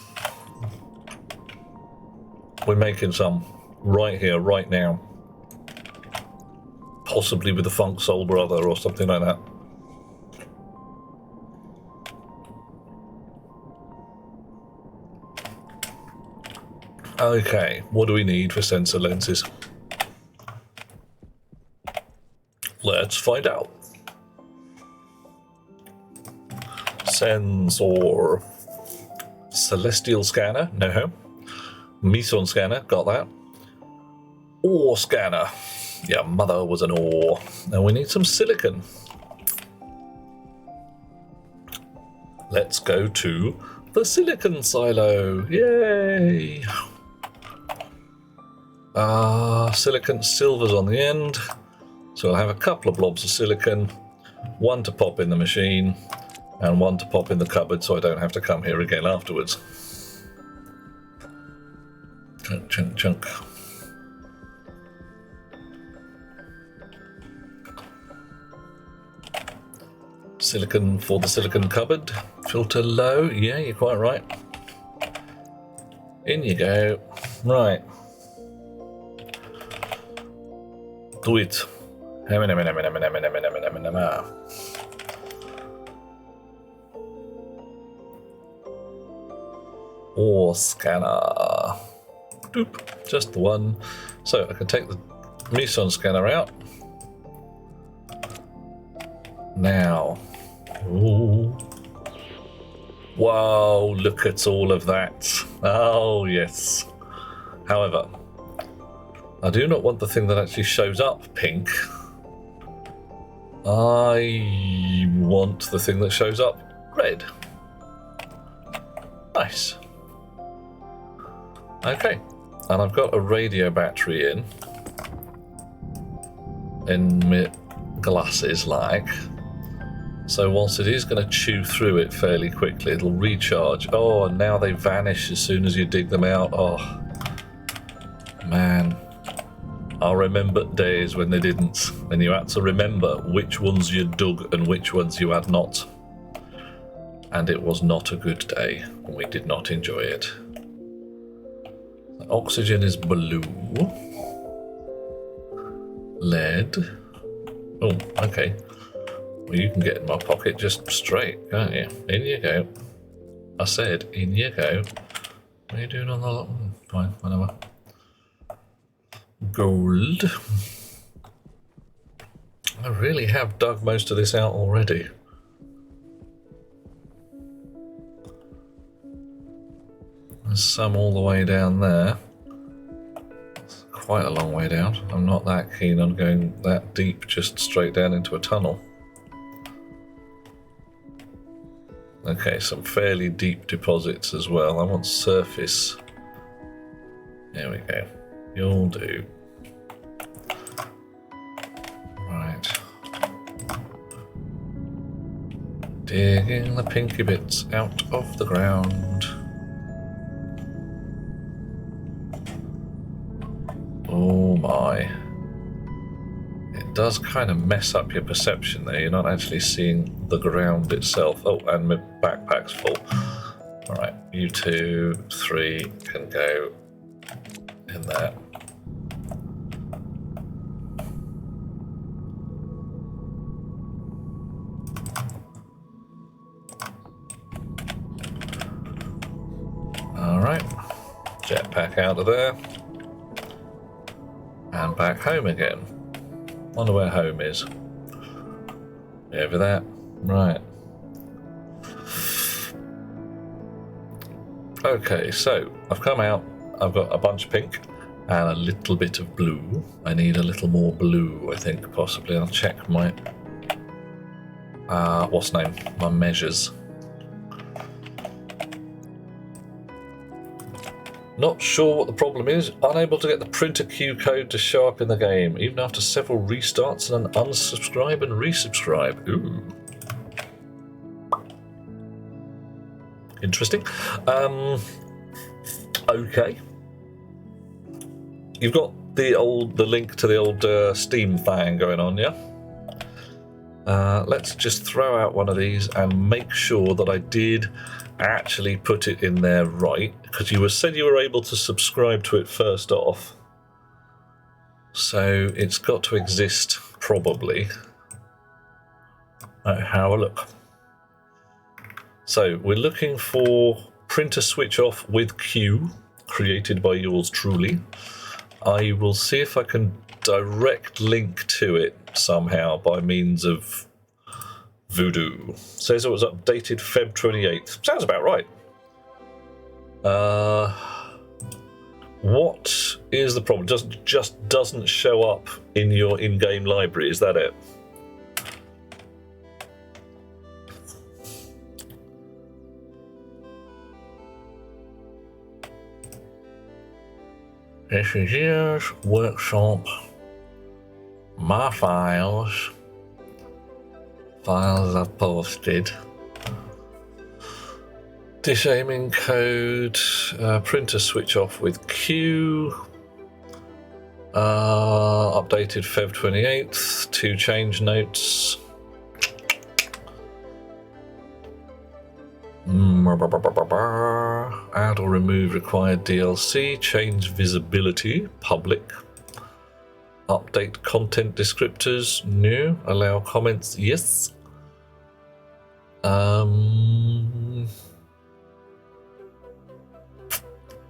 We're making some right here, right now. Possibly with the Funk Soul Brother or something like that. Okay, what do we need for sensor lenses? Let's find out. Sensor. Celestial scanner, no. Meson scanner, got that. Ore scanner. Yeah, mother was an ore. And we need some silicon. Let's go to the silicon silo. Yay! Silicon silver's on the end. So I'll have a couple of blobs of silicon. 1 to pop in the machine. And 1 to pop in the cupboard so I don't have to come here again afterwards. Chunk, chunk, chunk. Silicon for the silicon cupboard. Filter low. Yeah, you're quite right. In you go. Right. Do it. Ore scanner. Doop. Just the one. So I can take the Meson scanner out. Now. Ooh. Wow, look at all of that. Oh, yes. However, I do not want the thing that actually shows up pink. I want the thing that shows up red. Nice. Okay, and I've got a radio battery in my glasses, like. So whilst it is going to chew through it fairly quickly, it'll recharge. Oh, and now they vanish as soon as you dig them out. Oh, man. I remember days when they didn't, and you had to remember which ones you dug and which ones you had not. And it was not a good day, and we did not enjoy it. Oxygen is blue. Lead. Oh, okay. Well, you can get in my pocket just straight, can't you? In you go. I said, in you go. What are you doing on the... Fine, whatever. Gold. I really have dug most of this out already. There's some all the way down there. It's quite a long way down. I'm not that keen on going that deep just straight down into a tunnel. Okay, some fairly deep deposits as well. I want surface. There we go. You'll do. Right. Digging the pinky bits out of the ground. Oh my. It does kind of mess up your perception there. You're not actually seeing the ground itself. Oh, and my backpack's full. Alright, you 2, 3 can go in there. Alright, jetpack out of there. And back home again. Wonder where home is. Over there. Right. Okay, so I've come out. I've got a bunch of pink and a little bit of blue. I need a little more blue, I think, possibly. I'll check my... what's the name? My measures. Not sure what the problem is. Unable to get the printer Q code to show up in the game, even after several restarts and an unsubscribe and resubscribe. Ooh. Interesting. Okay. You've got the link to the old Steam thing going on, yeah? Let's just throw out one of these and make sure that I did actually put it in there right, because you said you were able to subscribe to it first off, so it's got to exist probably. Have a look. So we're looking for printer switch off with Q, created by yours truly. I will see if I can direct link to it somehow by means of Voodoo. Says it was updated Feb 28th. Sounds about right. What is the problem? Just doesn't show up in your in-game library, is that it? This is yours, workshop, my files. Files I've posted. Disabling code, printer switch off with Q. Updated Feb 28th, 2 change notes. Add or remove required DLC, change visibility, public. Update content descriptors, no. Allow comments, yes.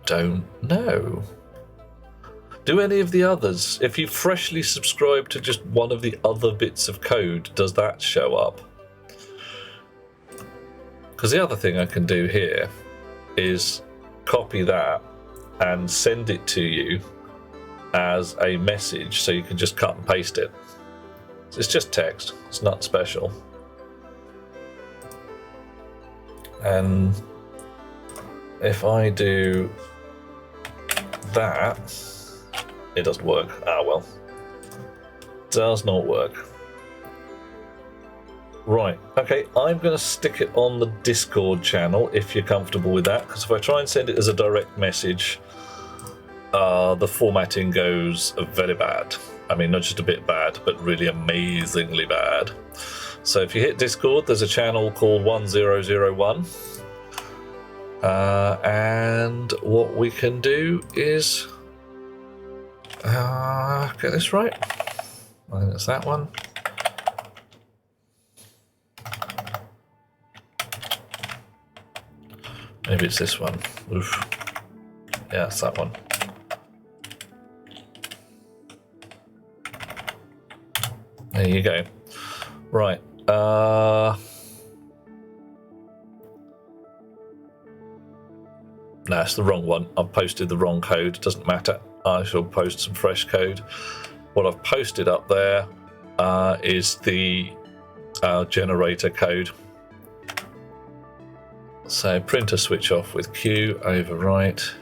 Don't know. Do any of the others, if you freshly subscribe to just one of the other bits of code, does that show up? Because the other thing I can do here is copy that and send it to you as a message, so you can just cut and paste it. It's just text, it's not special. And if I do that, it doesn't work. Ah, well. Does not work. Right, okay, I'm going to stick it on the Discord channel if you're comfortable with that, because if I try and send it as a direct message, the formatting goes very bad. I mean, not just a bit bad, but really amazingly bad. So if you hit Discord, there's a channel called 1001. And what we can do is get this right. I think it's that one. Maybe it's this one. Oof. Yeah, it's that one. There you go. Right. No, it's the wrong one. I've posted the wrong code. Doesn't matter. I shall post some fresh code. What I've posted up there is the generator code. So printer switch off with Q, overwrite,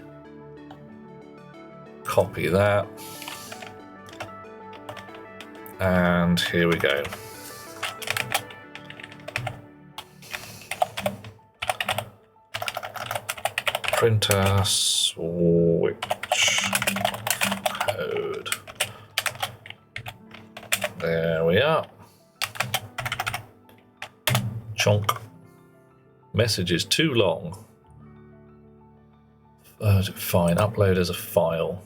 copy that, and here we go. Printer switch code. There we are. Chonk. Message is too long. Fine, upload as a file.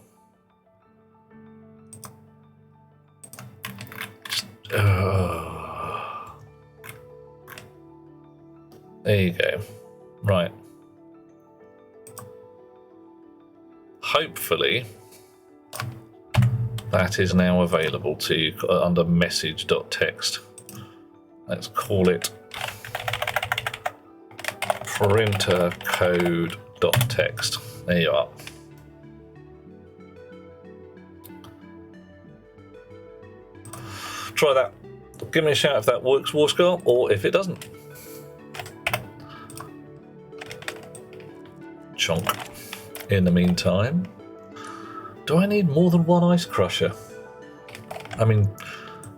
There you go. Right. Hopefully that is now available to you under message.txt. Let's call it printer code.txt. There you are. Try that. Give me a shout if that works, Warscar, or if it doesn't. Chonk. In the meantime, do I need more than one ice crusher? I mean,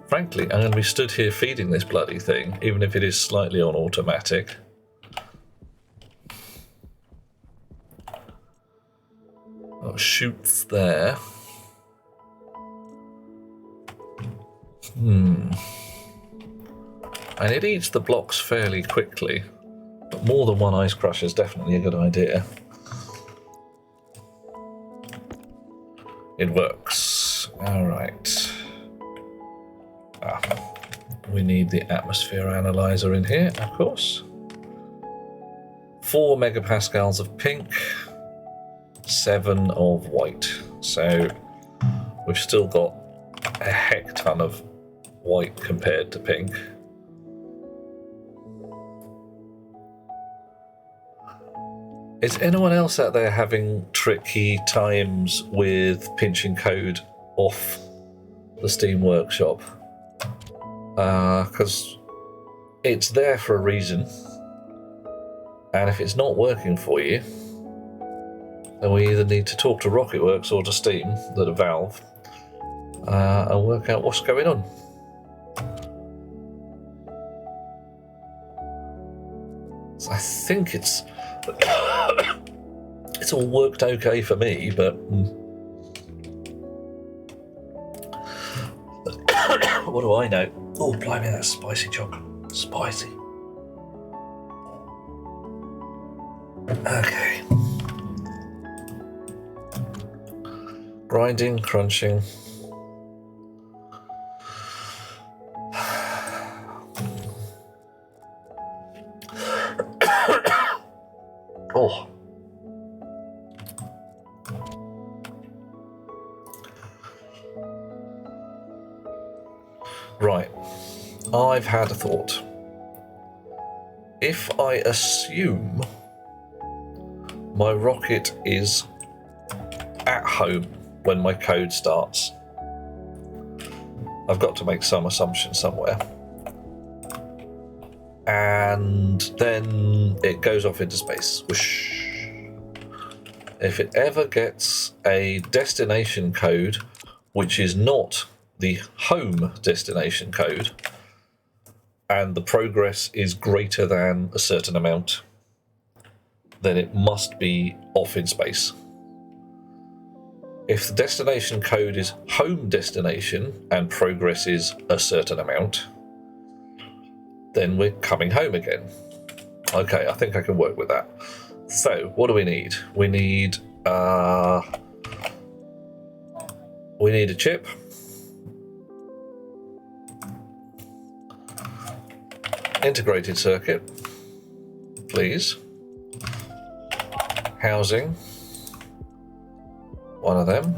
frankly, I'm going to be stood here feeding this bloody thing, even if it is slightly on automatic. Oh, chutes there. And it eats the blocks fairly quickly, but more than one ice crusher is definitely a good idea. It works. All right. We need the atmosphere analyzer in here, of course. 4 megapascals of pink, 7 of white. So we've still got a heck ton of white compared to pink. Is anyone else out there having tricky times with pinching code off the Steam Workshop? Because it's there for a reason, and if it's not working for you, then we either need to talk to Rocketworks or to Steam, that are Valve, and work out what's going on. So I think it's all worked okay for me, but what do I know? Oh, blimey, that's spicy chocolate. Spicy. Okay. Grinding, crunching. Oh. Right. I've had a thought. If I assume my rocket is at home when my code starts, I've got to make some assumption somewhere. and then it goes off into space. Whoosh. If it ever gets a destination code which is not the home destination code, and the progress is greater than a certain amount, then it must be off in space. If the destination code is home destination and progress is a certain amount, then we're coming home again. Okay, I think I can work with that. So, what do we need? We need a chip. Integrated circuit, please. Housing, one of them.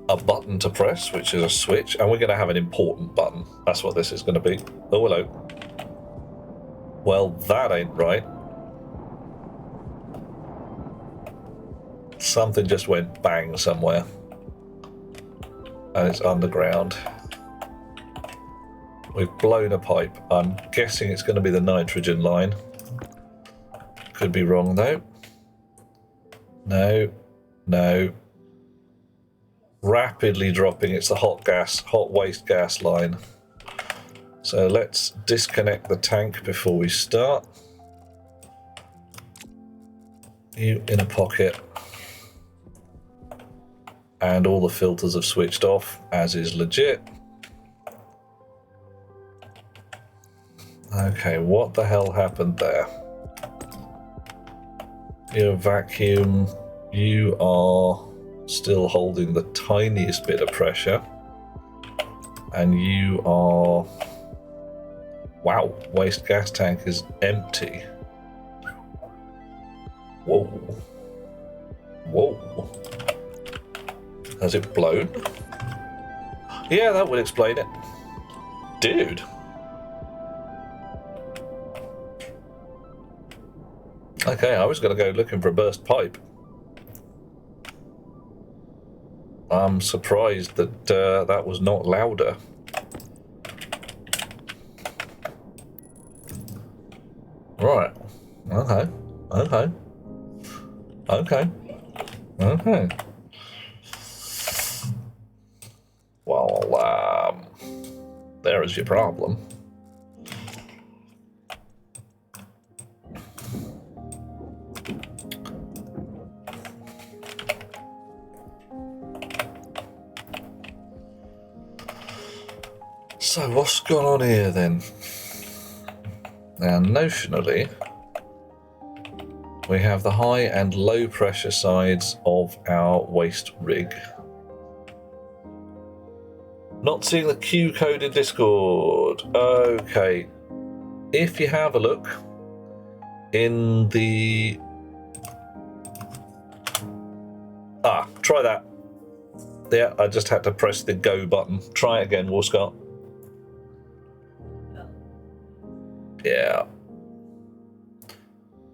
A button to press, which is a switch, and we're going to have an important button. That's what this is going to be. Oh, hello. Well, that ain't right. Something just went bang somewhere. And it's underground. We've blown a pipe. I'm guessing it's going to be the nitrogen line. Could be wrong though. No. No. Rapidly dropping. It's the hot waste gas line. So let's disconnect the tank before we start. You in a pocket. And all the filters have switched off, as is legit. Okay, what the hell happened there? Your vacuum, you are still holding the tiniest bit of pressure. And you are... Wow, waste gas tank is empty. Whoa. Whoa. Has it blown? Yeah, that would explain it. Dude. Okay, I was going to go looking for a burst pipe. I'm surprised that that was not louder. Right. Okay. Okay. Okay. Okay. Well, there is your problem. So what's gone on here then? Now, notionally, we have the high and low pressure sides of our waste rig. Not seeing the Q code in Discord. Okay. If you have a look in the... try that. Yeah, I just had to press the go button. Try it again, Warscott. Yeah.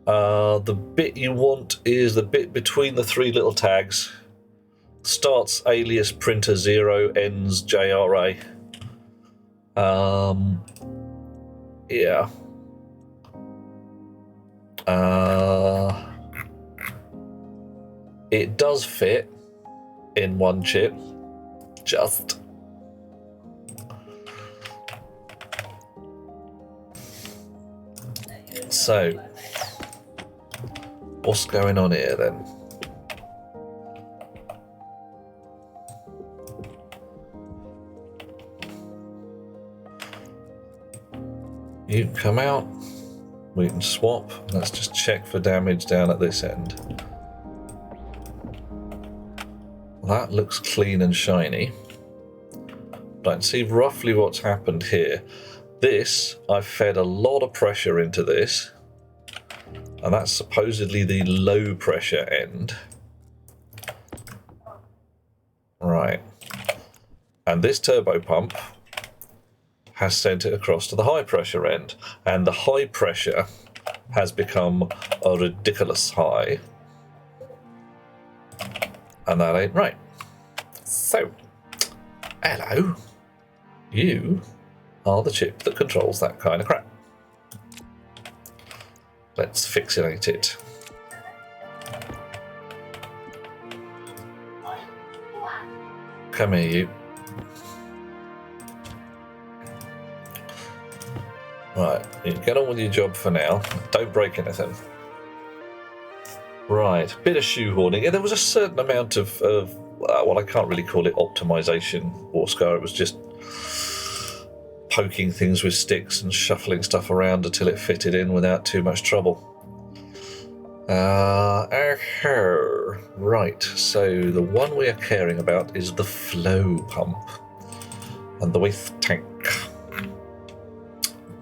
The bit you want is the bit between the three little tags. Starts alias printer 0, ends JRA. Yeah. It does fit in one chip. Just. So, what's going on here then? You come out, we can swap. Let's just check for damage down at this end. That looks clean and shiny. But I can see roughly what's happened here. This, I've fed a lot of pressure into this, and that's supposedly the low pressure end. Right. And this turbo pump has sent it across to the high pressure end, and the high pressure has become a ridiculous high, and that ain't right. So, hello, you are the chip that controls that kind of crap. Let's fixate it. Come here, you. Right, you get on with your job for now. Don't break anything. Right, bit of shoehorning. Yeah, there was a certain amount of well, I can't really call it optimization, Oscar. It was just poking things with sticks and shuffling stuff around until it fitted in without too much trouble. Right, so the one we are caring about is the flow pump and the waste tank.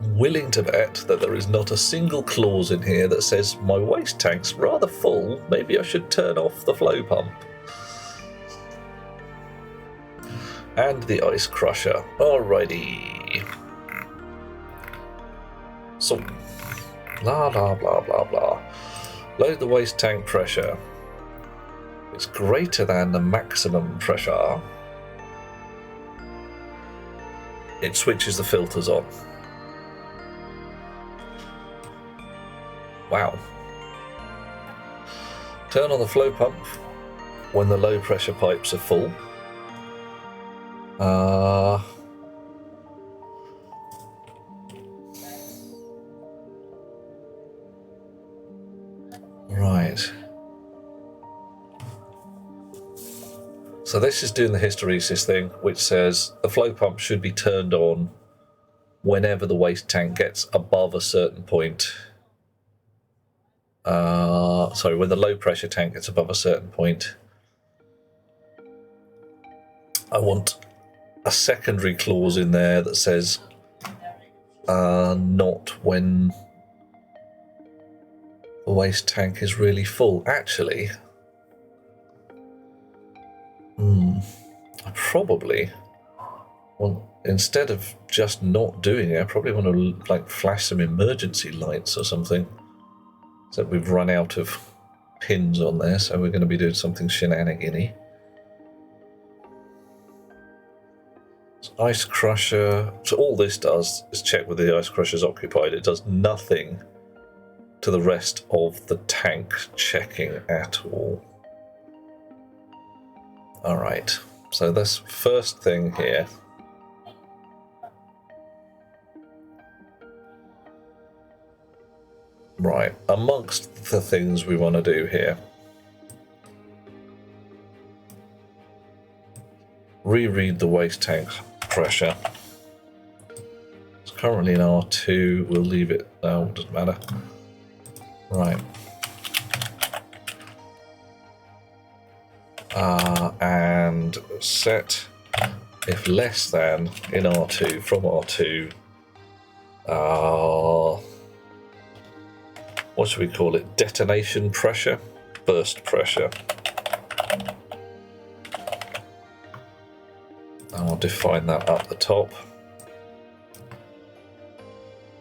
Willing to bet that there is not a single clause in here that says my waste tank's rather full, maybe I should turn off the flow pump. And the ice crusher. Alrighty. So, blah blah blah blah blah. Load the waste tank pressure. It's greater than the maximum pressure. It switches the filters on. Wow. Turn on the flow pump when the low pressure pipes are full. Right. So this is doing the hysteresis thing, which says the flow pump should be turned on whenever the waste tank gets above a certain point. Sorry, when the low pressure tank gets above a certain point. I want a secondary clause in there that says not when the waste tank is really full. Actually, I probably want, instead of just not doing it, I probably want to like flash some emergency lights or something. So we've run out of pins on there, so we're going to be doing something shenanigan-y. Ice crusher. So all this does is check whether the ice crusher is occupied. It does nothing to the rest of the tank checking at all. Alright, so this first thing here. Right, amongst the things we want to do here. Reread the waste tank pressure. It's currently in R2, we'll leave it, no, it doesn't matter. Right. And set if less than in R2 from R2. What should we call it? Detonation pressure? Burst pressure. I'll define that up the top.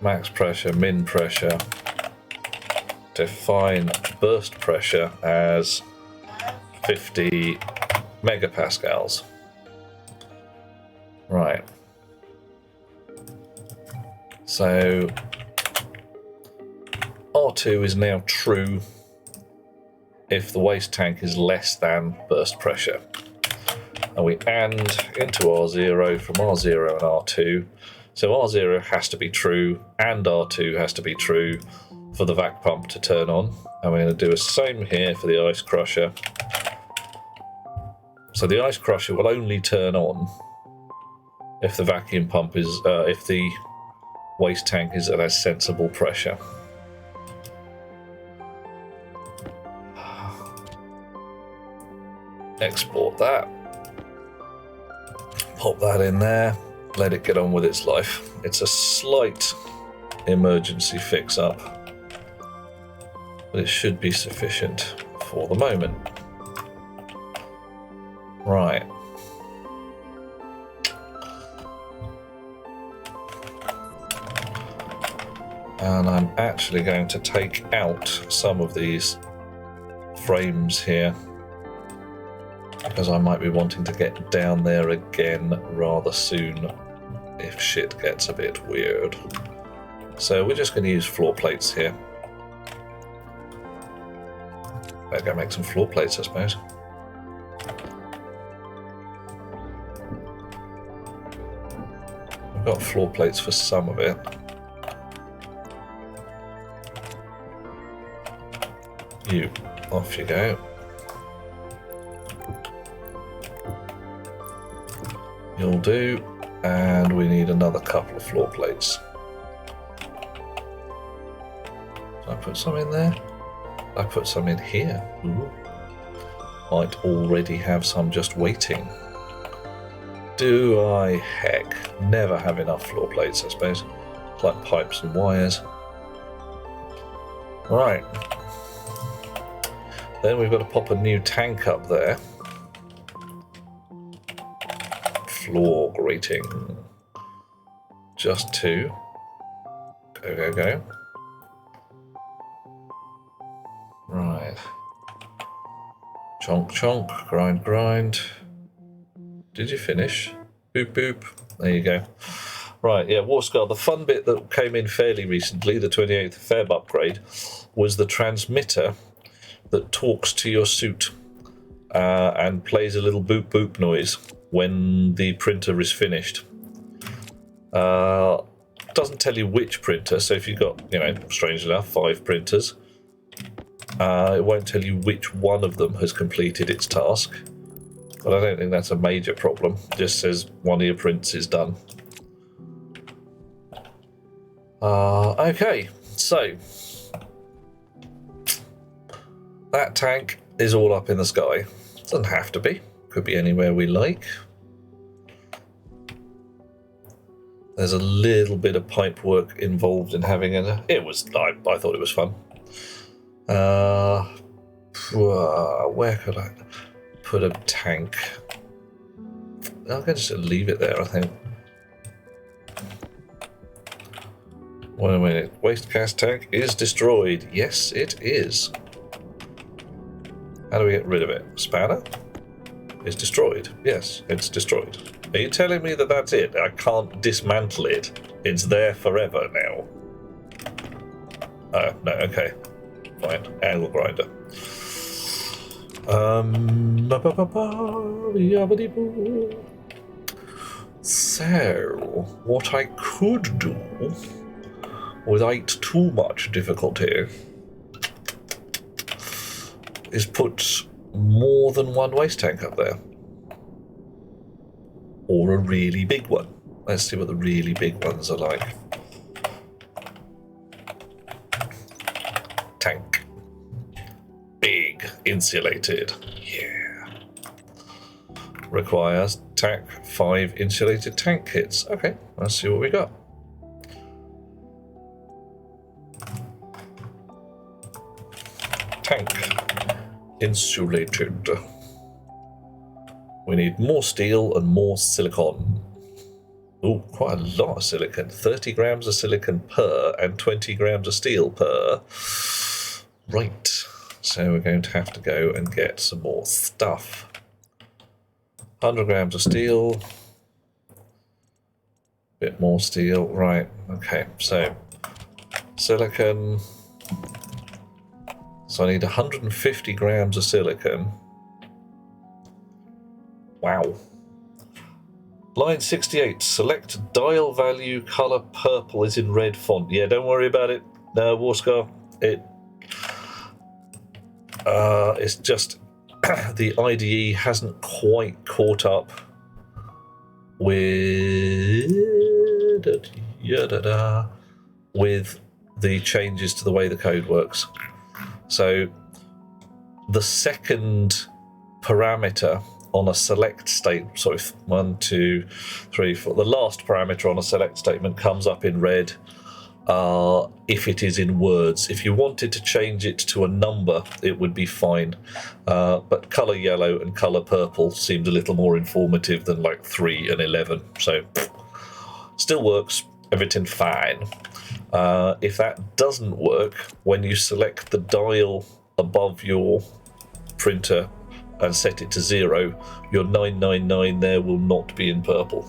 Max pressure, min pressure. Define burst pressure as 50 megapascals. Right. So R2 is now true if the waste tank is less than burst pressure. And we and into R0 from R0 and R2. So R0 has to be true and R2 has to be true for the vac pump to turn on. And we're going to do the same here for the ice crusher. So the ice crusher will only turn on if the vacuum pump is, if the waste tank is at a sensible pressure. Export that. Pop that in there. Let it get on with its life. It's a slight emergency fix-up, but it should be sufficient for the moment. Right. And I'm actually going to take out some of these frames here because I might be wanting to get down there again rather soon. if shit gets a bit weird. So we're just going to use floor plates here. Better go make some floor plates, I suppose. We've got floor plates for some of it. You, off you go. You'll do, and we need another couple of floor plates. Did I put some in there? I put some in here. Ooh. Might already have some just waiting. Do I? Heck, never have enough floor plates, I suppose. It's like pipes and wires. Right. Then we've got to pop a new tank up there. Floor grating. Just two. Go, go, go. Right. Chonk, chonk. Grind, grind. Did you finish? Boop, boop. There you go. Right, yeah, Warscar. The fun bit that came in fairly recently, the 28th Feb upgrade, was the transmitter that talks to your suit and plays a little boop, boop noise when the printer is finished. Doesn't tell you which printer, so if you've got, you know, strange enough, 5 printers, it won't tell you which one of them has completed its task. But I don't think that's a major problem. It just says one of your prints is done. Okay, so that tank is all up in the sky. Doesn't have to be. Could be anywhere we like. There's a little bit of pipe work involved in having it. I thought it was fun. Where could I put a tank? I'm going to just leave it there, I think. Wait a minute. Waste gas tank is destroyed. Yes, it is. How do we get rid of it? Spanner? It's destroyed. Yes, it's destroyed. Are you telling me that that's it? I can't dismantle it. It's there forever now. Oh, no, okay. Fine. Angle grinder. So, what I could do, without too much difficulty, is put more than one waste tank up there. Or a really big one. Let's see what the really big ones are like. Tank. Big, insulated. Yeah. Requires TAC 5 insulated tank kits. Okay, let's see what we got. Tank. Insulated. We need more steel and more silicon. Oh, quite a lot of silicon. 30 grams of silicon per and 20 grams of steel per. Right. So we're going to have to go and get some more stuff. 100 grams of steel. Bit more steel. Right. Okay. So silicon. So I need 150 grams of silicon. Wow. Line 68, select dial value, color purple is in red font. Yeah, don't worry about it, Warscar. It's just the IDE hasn't quite caught up with the changes to the way the code works. So the second parameter on a select statement, sorry, 1, 2, 3, 4. The last parameter on a select statement comes up in red if it is in words. If you wanted to change it to a number, it would be fine. But colour yellow and colour purple seemed a little more informative than like 3 and 11. So still works, everything fine. If that doesn't work, when you select the dial above your printer and set it to 0, your 999 there will not be in purple.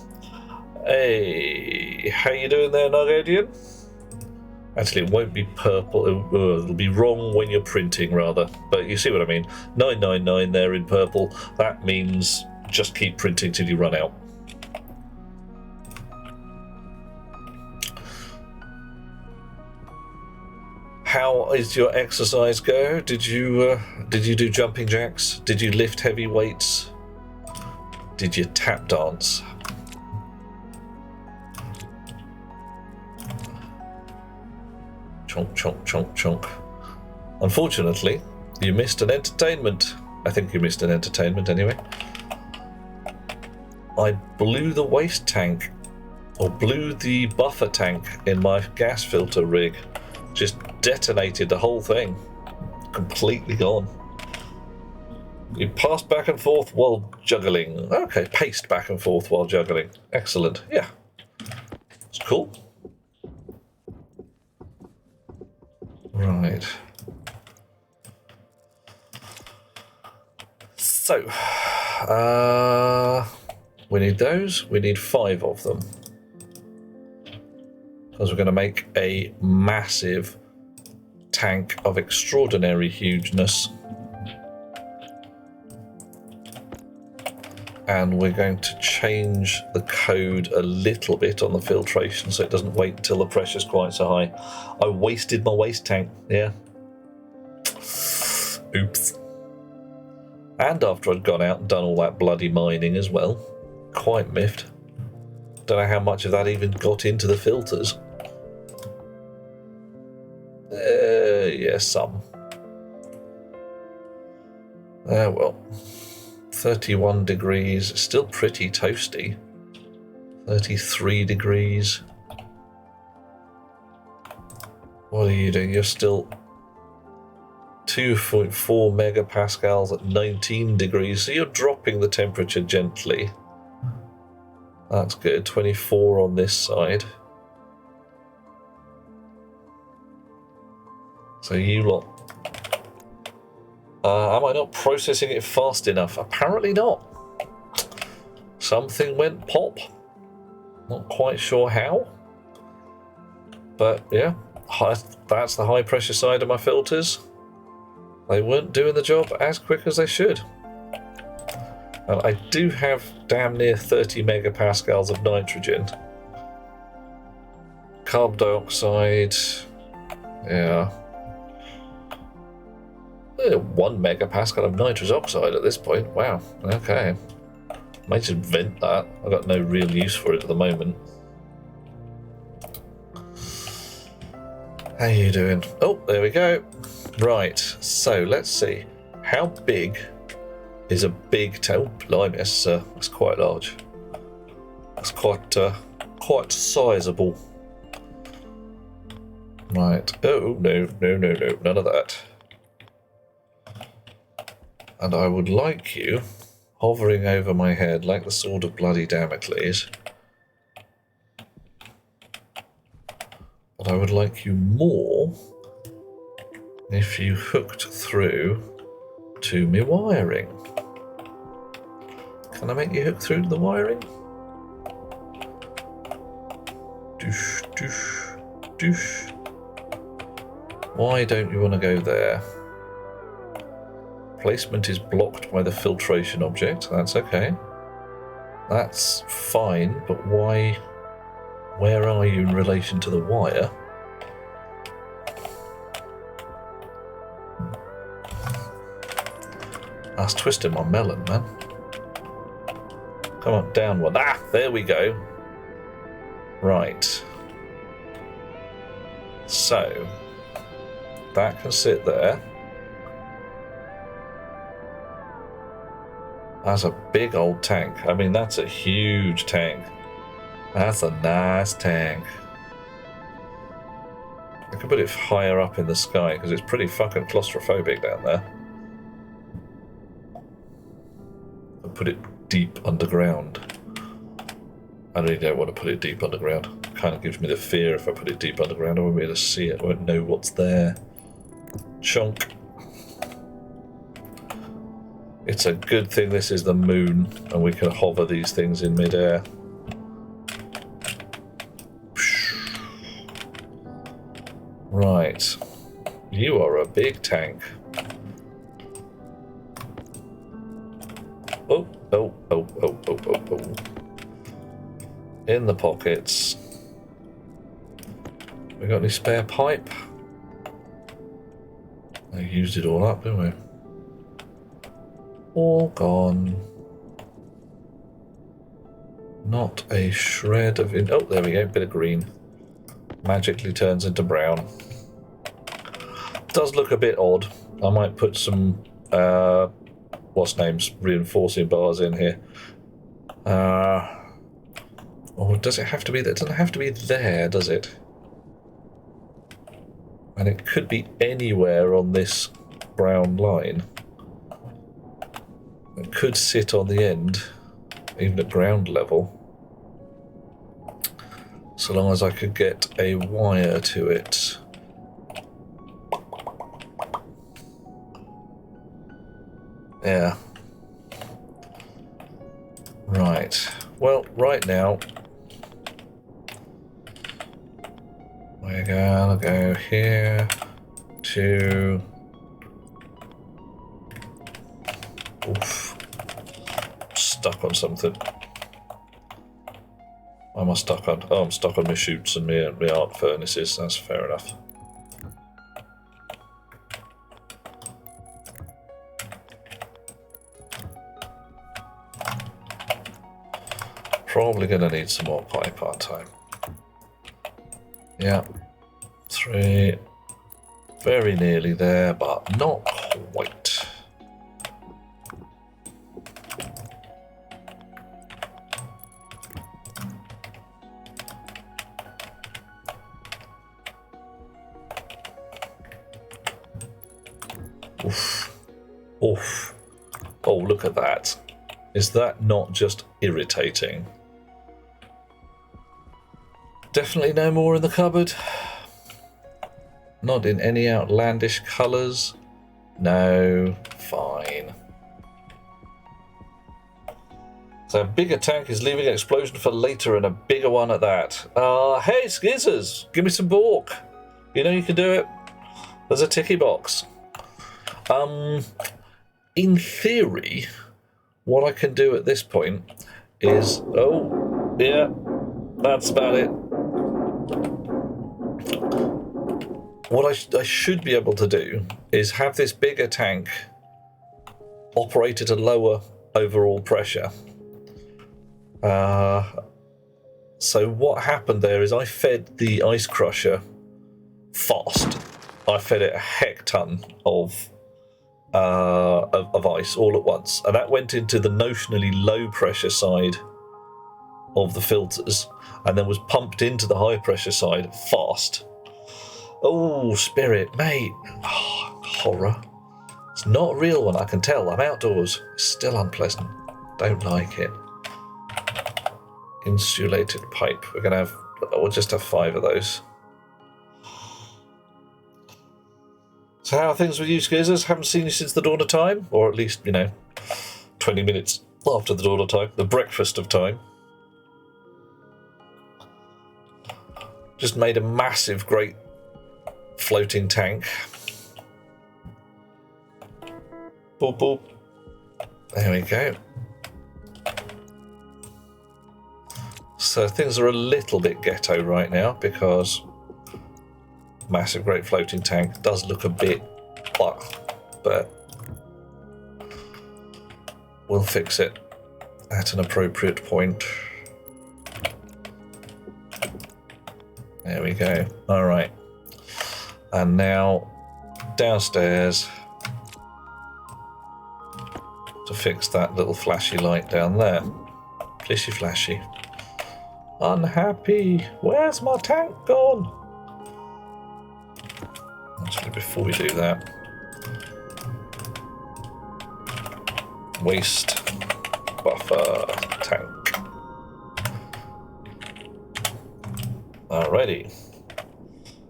Hey, how you doing there, Nugadian? Actually, it won't be purple. It'll be wrong when you're printing, rather. But you see what I mean. 999 there in purple. That means just keep printing till you run out. How is your exercise go? Did you do jumping jacks? Did you lift heavy weights? Did you tap dance? Chonk, chonk, chonk, chonk. Unfortunately, you missed an entertainment. I think you missed an entertainment anyway. I blew the waste tank, or blew the buffer tank in my gas filter rig. Just detonated the whole thing. Completely gone. You passed back and forth while juggling. Okay, paced back and forth while juggling. Excellent. Yeah. It's cool. Right. So, we need those. We need 5 of them. Because we're going to make a massive tank of extraordinary hugeness. And we're going to change the code a little bit on the filtration so it doesn't wait until the pressure's quite so high. I wasted my waste tank, yeah. Oops. And after I'd gone out and done all that bloody mining as well. Quite miffed. Don't know how much of that even got into the filters. Yeah, some. Well. 31 degrees, still pretty toasty. 33 degrees. What are you doing? You're still 2.4 megapascals at 19 degrees, so you're dropping the temperature gently. That's good. 24 on this side. So you lot. Am I not processing it fast enough? Apparently not. Something went pop. Not quite sure how. But yeah, that's the high pressure side of my filters. They weren't doing the job as quick as they should. And I do have damn near 30 megapascals of nitrogen. Carbon dioxide. Yeah. 1 megapascal of nitrous oxide at this point. Wow. Okay. Might just vent that. I've got no real use for it at the moment. How you doing? Oh, there we go. Right. So let's see. How big is a big tail? Blimey, that's quite large. That's quite sizable. Right. Oh no, none of that. And I would like you hovering over my head like the sword of bloody Damocles. But I would like you more if you hooked through to me wiring. Can I make you hook through to the wiring? Doosh, doosh, doosh. Why don't you want to go there? Placement is blocked by the filtration object. That's okay. That's fine, but why? Where are you in relation to the wire? That's twisting my melon, man. Come on, downward. Ah, there we go. Right. So, that can sit there. That's a big old tank. I mean, that's a huge tank. That's a nice tank. I could put it higher up in the sky because it's pretty fucking claustrophobic down there. I'll put it deep underground. I really don't want to put it deep underground. It kind of gives me the fear if I put it deep underground. I won't be able to see it. I won't know what's there. Chunk. It's a good thing this is the moon and we can hover these things in midair. Right. You are a big tank. Oh, oh, oh, oh, oh, oh, oh. In the pockets. We got any spare pipe? I used it all up, didn't we? All gone. Not a shred of... Oh, there we go. Bit of green. Magically turns into brown. Does look a bit odd. I might put some... what's names? Reinforcing bars in here. Or does it have to be there? It doesn't have to be there, does it? And it could be anywhere on this brown line. It could sit on the end, even at ground level. So long as I could get a wire to it. Yeah. Right. Well, right now, we're gonna go here to... Oof. Stuck on something. What am I stuck on? Oh, I'm stuck on my chutes and my arc furnaces. That's fair enough. Probably going to need some more pipe, aren't I? Yeah. 3. Very nearly there, but not quite. Oof. Oof. Oh, look at that. Is that not just irritating? Definitely no more in the cupboard. Not in any outlandish colours. No, fine. So a bigger tank is leaving an explosion for later and a bigger one at that. Hey, Skizzers, give me some balk. You know you can do it. There's a ticky box. In theory, what I can do at this point is... Oh, yeah, that's about it. What I should be able to do is have this bigger tank operate at a lower overall pressure. So what happened there is I fed the ice crusher fast. I fed it a heck ton of ice all at once, and that went into the notionally low pressure side of the filters and then was pumped into the high pressure side fast. Oh, spirit, mate. Oh, horror. It's not a real one, I can tell. I'm outdoors. It's still unpleasant. Don't like it. Insulated pipe. We're going to have... We'll just have 5 of those. So how are things with you, Skizzers? Haven't seen you since the dawn of time. Or at least, 20 minutes after the dawn of time. The breakfast of time. Just made a massive, great floating tank. Boop, boop. There we go. So things are a little bit ghetto right now because massive, great floating tank does look a bit but we'll fix it at an appropriate point. There we go. All right. And now downstairs to fix that little flashy light down there. Flishy flashy. Unhappy. Where's my tank gone? Actually, before we do that, waste buffer tank. Alrighty.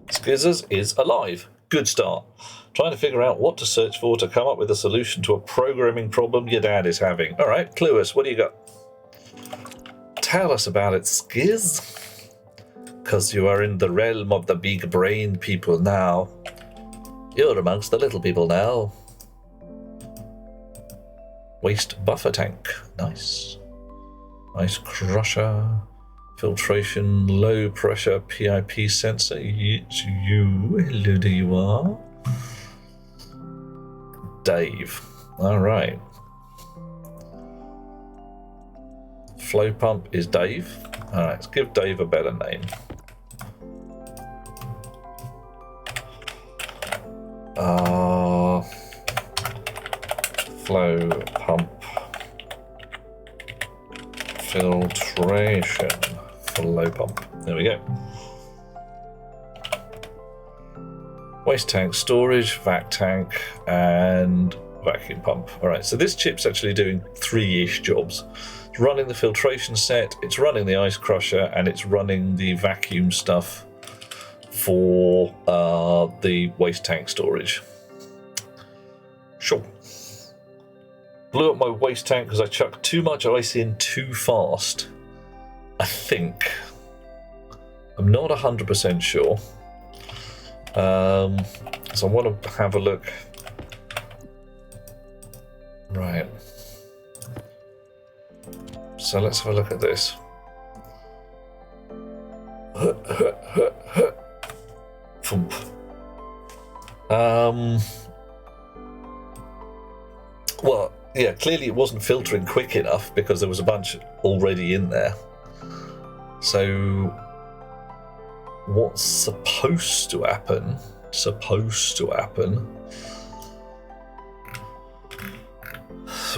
Skizzers is alive. Good start. Trying to figure out what to search for to come up with a solution to a programming problem your dad is having. Alright, clue us. What do you got? Tell us about it, Skizz. because you are in the realm of the big brain people now. You're amongst the little people now. Waste buffer tank. Nice. Ice crusher. Filtration. Low pressure PIP sensor. It's you. Hello, there you are. Dave. Alright. Flow pump is Dave. Alright, let's give Dave a better name. Flow pump filtration. Flow pump. There we go. Waste tank storage, vac tank, and vacuum pump. Alright, so this chip's actually doing 3-ish jobs. It's running the filtration set, it's running the ice crusher, and it's running the vacuum stuff for the waste tank storage. Sure. Blew up my waste tank because I chucked too much ice in too fast. I think. I'm not 100% sure. So I want to have a look. Right. So let's have a look at this. Thump. Well, yeah, clearly it wasn't filtering quick enough because there was a bunch already in there. So what's supposed to happen? So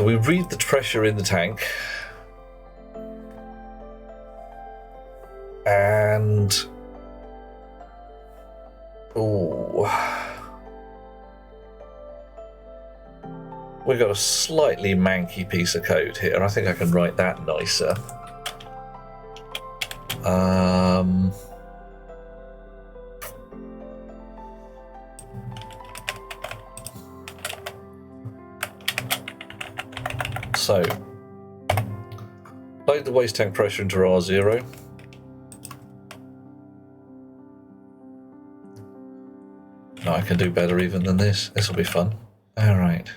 we read the pressure in the tank. And we got a slightly manky piece of code here. I think I can write that nicer. So load the waste tank pressure into R0. No, I can do better even than this. This will be fun. All right.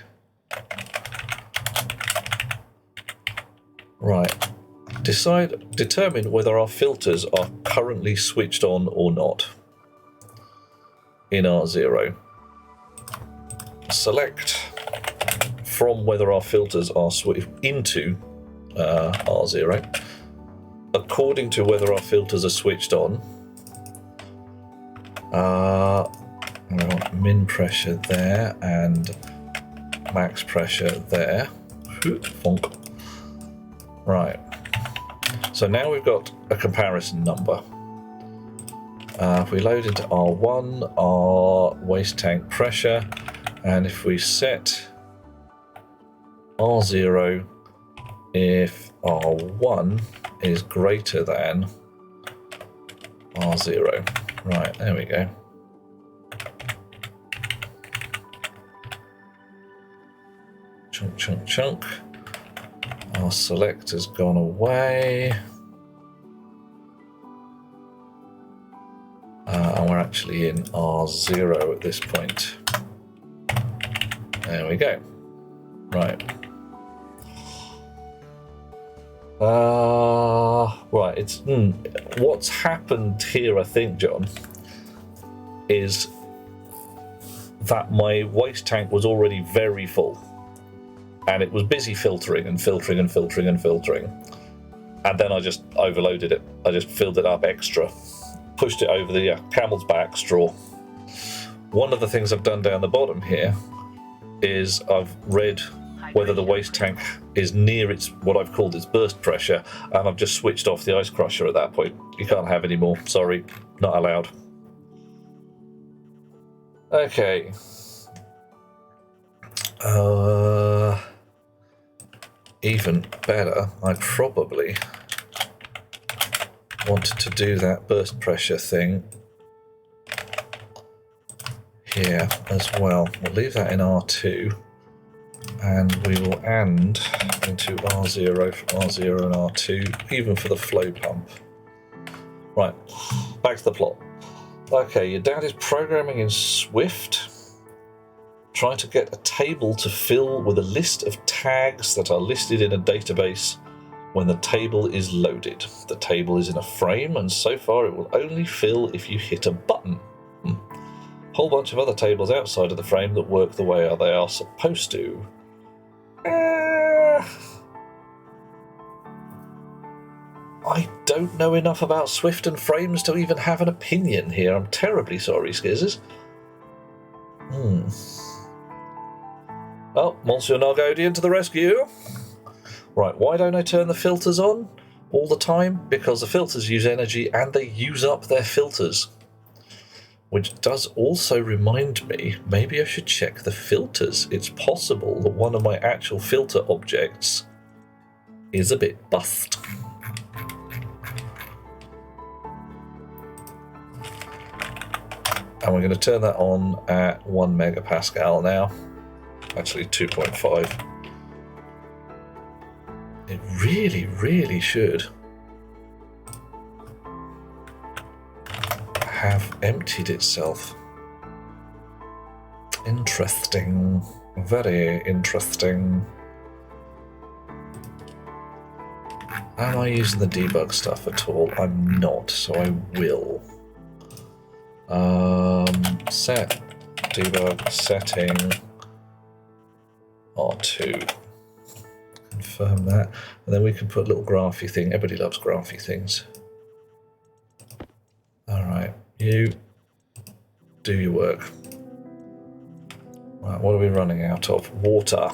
Right. Determine whether our filters are currently switched on or not. In R0. Select from whether our filters are switched into R0. According to whether our filters are switched on. We want min pressure there and max pressure there. Funk. Right. So now we've got a comparison number. If we load into R1, our waste tank pressure, and if we set R0 if R1 is greater than R0. Right, there we go. Chunk. Our select has gone away. And we're actually in R0 at this point. There we go. Right. Right, it's what's happened here, I think, John, is that my waste tank was already very full. And it was busy filtering and filtering. And then I just overloaded it. I just filled it up extra. Pushed it over the camel's back straw. One of the things I've done down the bottom here is I've read whether the waste tank is near its, what I've called its burst pressure, and I've just switched off the ice crusher at that point. You can't have any more. Sorry, not allowed. Okay. Even better, I probably wanted to do that burst pressure thing here as well. We'll leave that in R2 and we will end into R0 and R2, even for the flow pump. Right, back to the plot. Okay, your dad is programming in Swift, trying to get a table to fill with a list of tags that are listed in a database when the table is loaded. The table is in a frame, and so far it will only fill if you hit a button. Whole bunch of other tables outside of the frame that work the way they are supposed to. I don't know enough about Swift and frames to even have an opinion here. I'm terribly sorry, Skizzers. Oh, Monsieur Nargodian to the rescue. Right, why don't I turn the filters on all the time? Because the filters use energy and they use up their filters. Which does also remind me, maybe I should check the filters. It's possible that one of my actual filter objects is a bit bust. And we're going to turn that on at 1 megapascal now. Actually 2.5. It really, really should have emptied itself. Interesting. Very interesting. Am I using the debug stuff at all? I'm not, so I will. Set debug setting R2. Confirm that. And then we can put a little graphy thing. Everybody loves graphy things. Alright, you do your work. Right, what are we running out of? Water.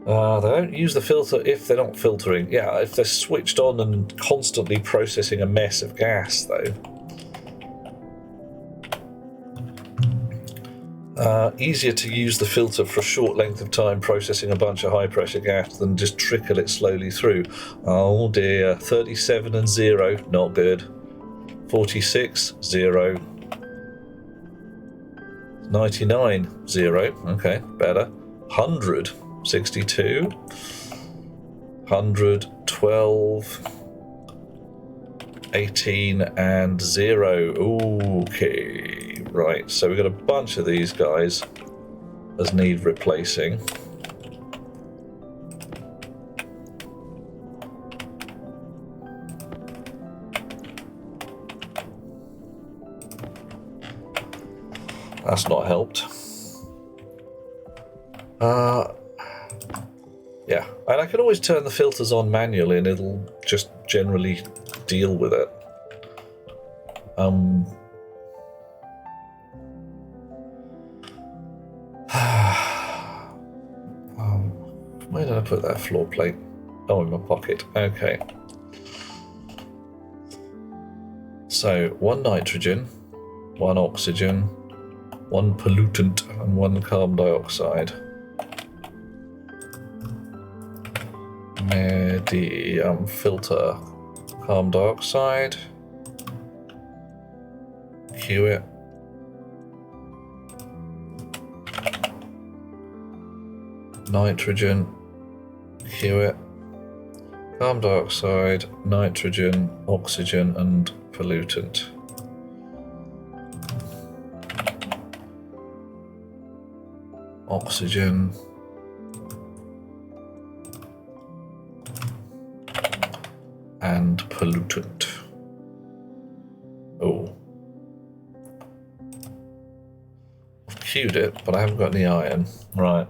They don't use the filter if they're not filtering. Yeah, if they're switched on and constantly processing a mess of gas, though. Easier to use the filter for a short length of time processing a bunch of high pressure gas than just trickle it slowly through. Oh dear, 37 and 0, not good. 46, 0. 99, 0, okay, better. 100, 62. 100, 12. 18 and 0. Okay, right, so we've got a bunch of these guys as need replacing. That's not helped. Yeah, and I can always turn the filters on manually and it'll just generally deal with it. Where did I put that floor plate? Oh, in my pocket. Okay. So, 1 nitrogen, 1 oxygen, 1 pollutant, and 1 carbon dioxide. Medium filter carbon dioxide. Cue it. Nitrogen. Cue it. Carbon dioxide, nitrogen, oxygen, and pollutant. Oxygen. And pollutant. Oh. I've queued it, but I haven't got any iron. Right.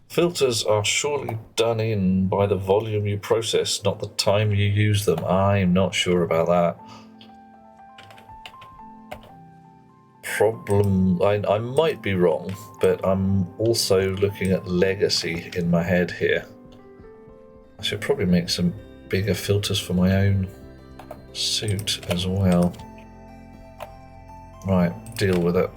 Filters are surely done in by the volume you process, not the time you use them. I'm not sure about that. I might be wrong, but I'm also looking at legacy in my head here. I should probably make some bigger filters for my own suit as well. Right, deal with it.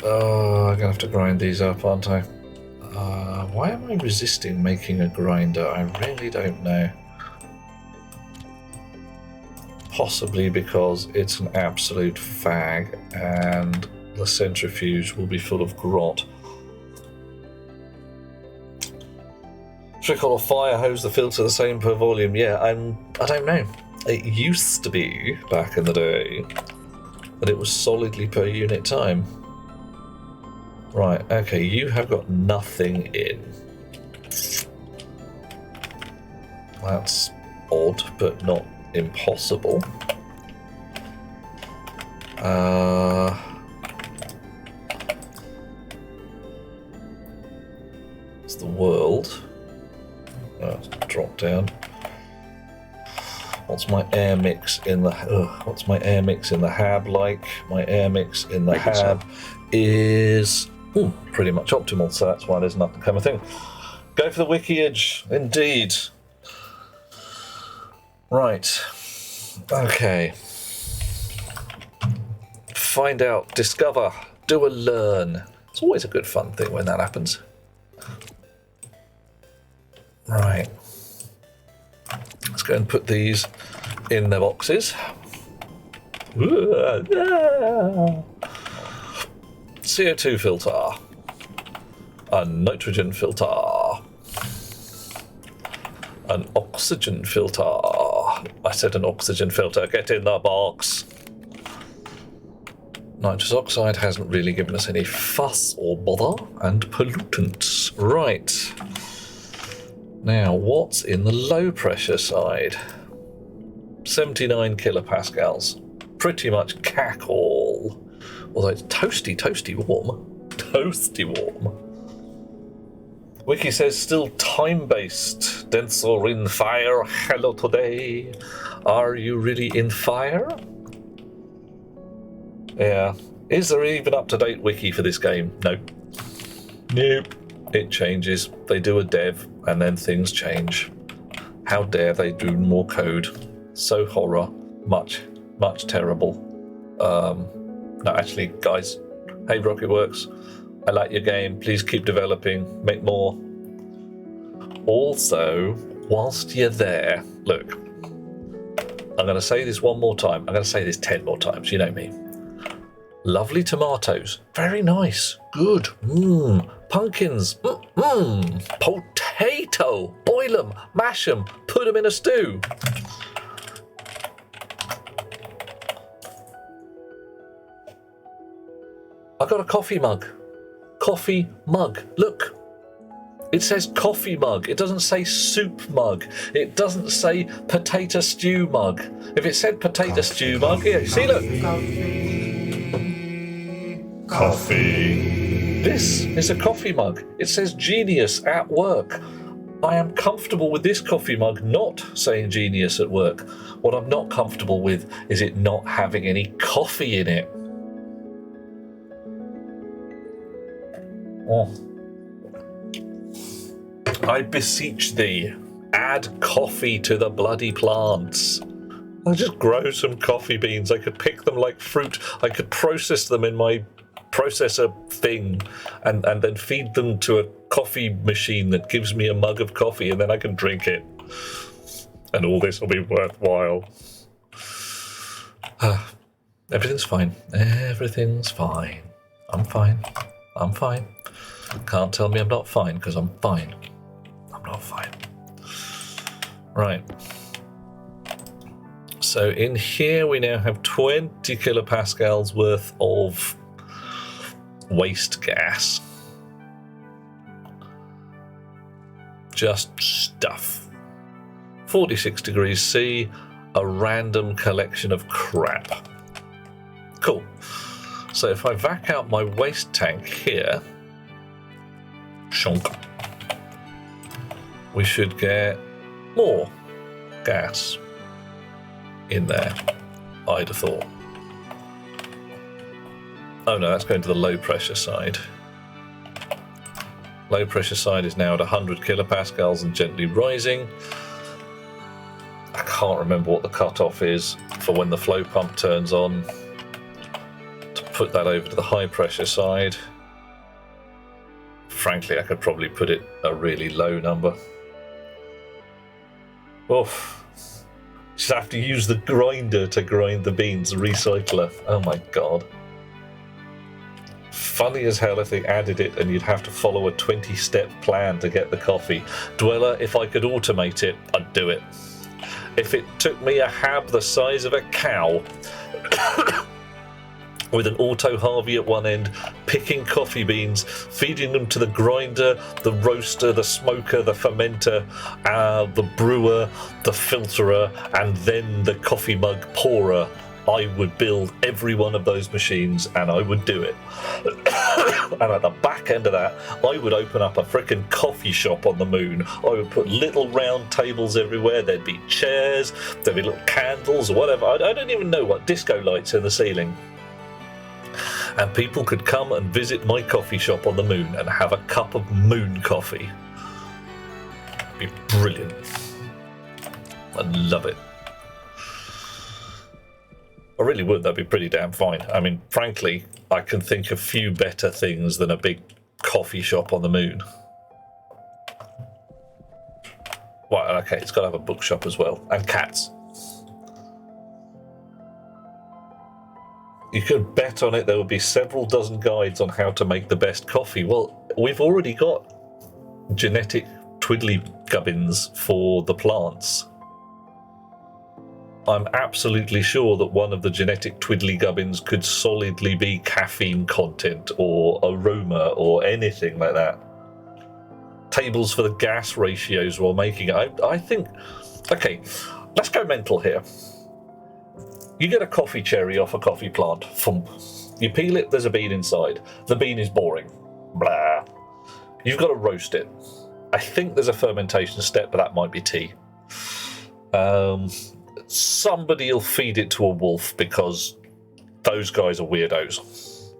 Oh, I'm gonna have to grind these up, aren't I? Why am I resisting making a grinder? I really don't know. Possibly because it's an absolute fag and the centrifuge will be full of grot. Trickle or fire hose the filter the same per volume. Yeah, I don't know. It used to be, back in the day, that it was solidly per unit time. Right, okay, you have got nothing in. That's odd, but not impossible. It's the world. Drop down. What's my air mix in the what's my air mix in the hab like? My air mix in the hab is pretty much optimal, so that's why there's nothing come a thing. Go for the wikiage, indeed. Right. Okay. Find out, discover, do a learn. It's always a good fun thing when that happens. Right. Let's go and put these in the boxes. CO2 filter. A nitrogen filter. An oxygen filter. I said an oxygen filter. Get in the box. Nitrous oxide hasn't really given us any fuss or bother. And pollutants. Right. Now, what's in the low pressure side? 79 kilopascals. Pretty much cack-all. Although it's toasty warm. Toasty warm. Wiki says still time-based. Denser in fire. Hello today. Are you really in fire? Yeah. Is there even up-to-date wiki for this game? Nope. Nope. It changes. They do a dev, and then things change. How dare they do more code? So horror. Much terrible. No, actually, guys. Hey, Rocketworks. I like your game. Please keep developing. Make more. Also, whilst you're there, look. I'm going to say this one more time. I'm going to say this 10 more times. You know me. Lovely tomatoes. Very nice. Good. Pumpkins. Potato. Boil them. Mash them. Put them in a stew. I got a coffee mug. Coffee mug. Look. It says coffee mug. It doesn't say soup mug. It doesn't say potato stew mug. If it said potato stew mug, yeah, see, look. Coffee. This is a coffee mug. It says genius at work. I am comfortable with this coffee mug not saying genius at work. What I'm not comfortable with is it not having any coffee in it. Oh. I beseech thee, add coffee to the bloody plants. I'll just grow some coffee beans. I could pick them like fruit. I could process them in my processor thing and then feed them to a coffee machine that gives me a mug of coffee, and then I can drink it. And all this will be worthwhile. Everything's fine. Everything's fine. I'm fine. I'm fine. Can't tell me I'm not fine, because I'm fine. I'm not fine. Right. So in here we now have 20 kilopascals worth of waste gas. Just stuff. 46 degrees C, a random collection of crap. Cool. So if I vac out my waste tank here, shonk, we should get more gas in there, I'd have thought. Oh no, that's going to the low pressure side. Low pressure side is now at 100 kilopascals and gently rising. I can't remember what the cutoff is for when the flow pump turns on to put that over to the high pressure side. Frankly, I could probably put it a really low number. Oof. Just have to use the grinder to grind the beans, the recycler. Oh my god. funny as hell if they added it and you'd have to follow a 20-step plan to get the coffee. Dweller, if I could automate it, I'd do it. If it took me a hab the size of a cow with an auto Harvey at one end, picking coffee beans, feeding them to the grinder, the roaster, the smoker, the fermenter, the brewer, the filterer, and then the coffee mug pourer, I would build every one of those machines and I would do it. And at the back end of that, I would open up a frickin' coffee shop on the moon. I would put little round tables everywhere. There'd be chairs, there'd be little candles or whatever. I don't even know what, disco lights in the ceiling. And people could come and visit my coffee shop on the moon and have a cup of moon coffee. It'd be brilliant. I'd love it. I really would. That'd be pretty damn fine. I mean, frankly, I can think of few better things than a big coffee shop on the moon. Well, okay, it's got to have a bookshop as well. And cats. You could bet on it there would be several dozen guides on how to make the best coffee. Well, we've already got genetic twiddly gubbins for the plants. I'm absolutely sure that one of the genetic twiddly gubbins could solidly be caffeine content or aroma or anything like that. Tables for the gas ratios while making it. I think, okay, let's go mental here. You get a coffee cherry off a coffee plant. You peel it, there's a bean inside. The bean is boring. Blah. You've got to roast it. I think there's a fermentation step, but that might be tea. Somebody will feed it to a wolf because those guys are weirdos.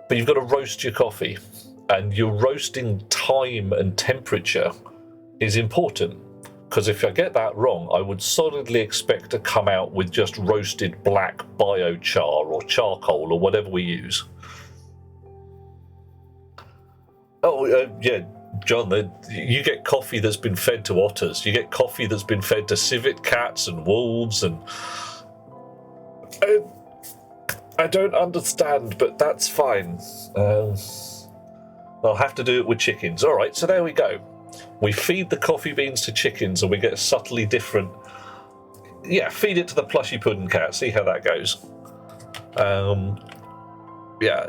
But you've got to roast your coffee, and your roasting time and temperature is important, because if I get that wrong, I would solidly expect to come out with just roasted black biochar or charcoal or whatever we use. Oh, yeah. John, you get coffee that's been fed to otters. You get coffee that's been fed to civet cats and wolves, and I don't understand, but that's fine. I'll have to do it with chickens. All right, so there we go. We feed the coffee beans to chickens, and we get a subtly different. Yeah, feed it to the plushy pudding cat. See how that goes. Yeah,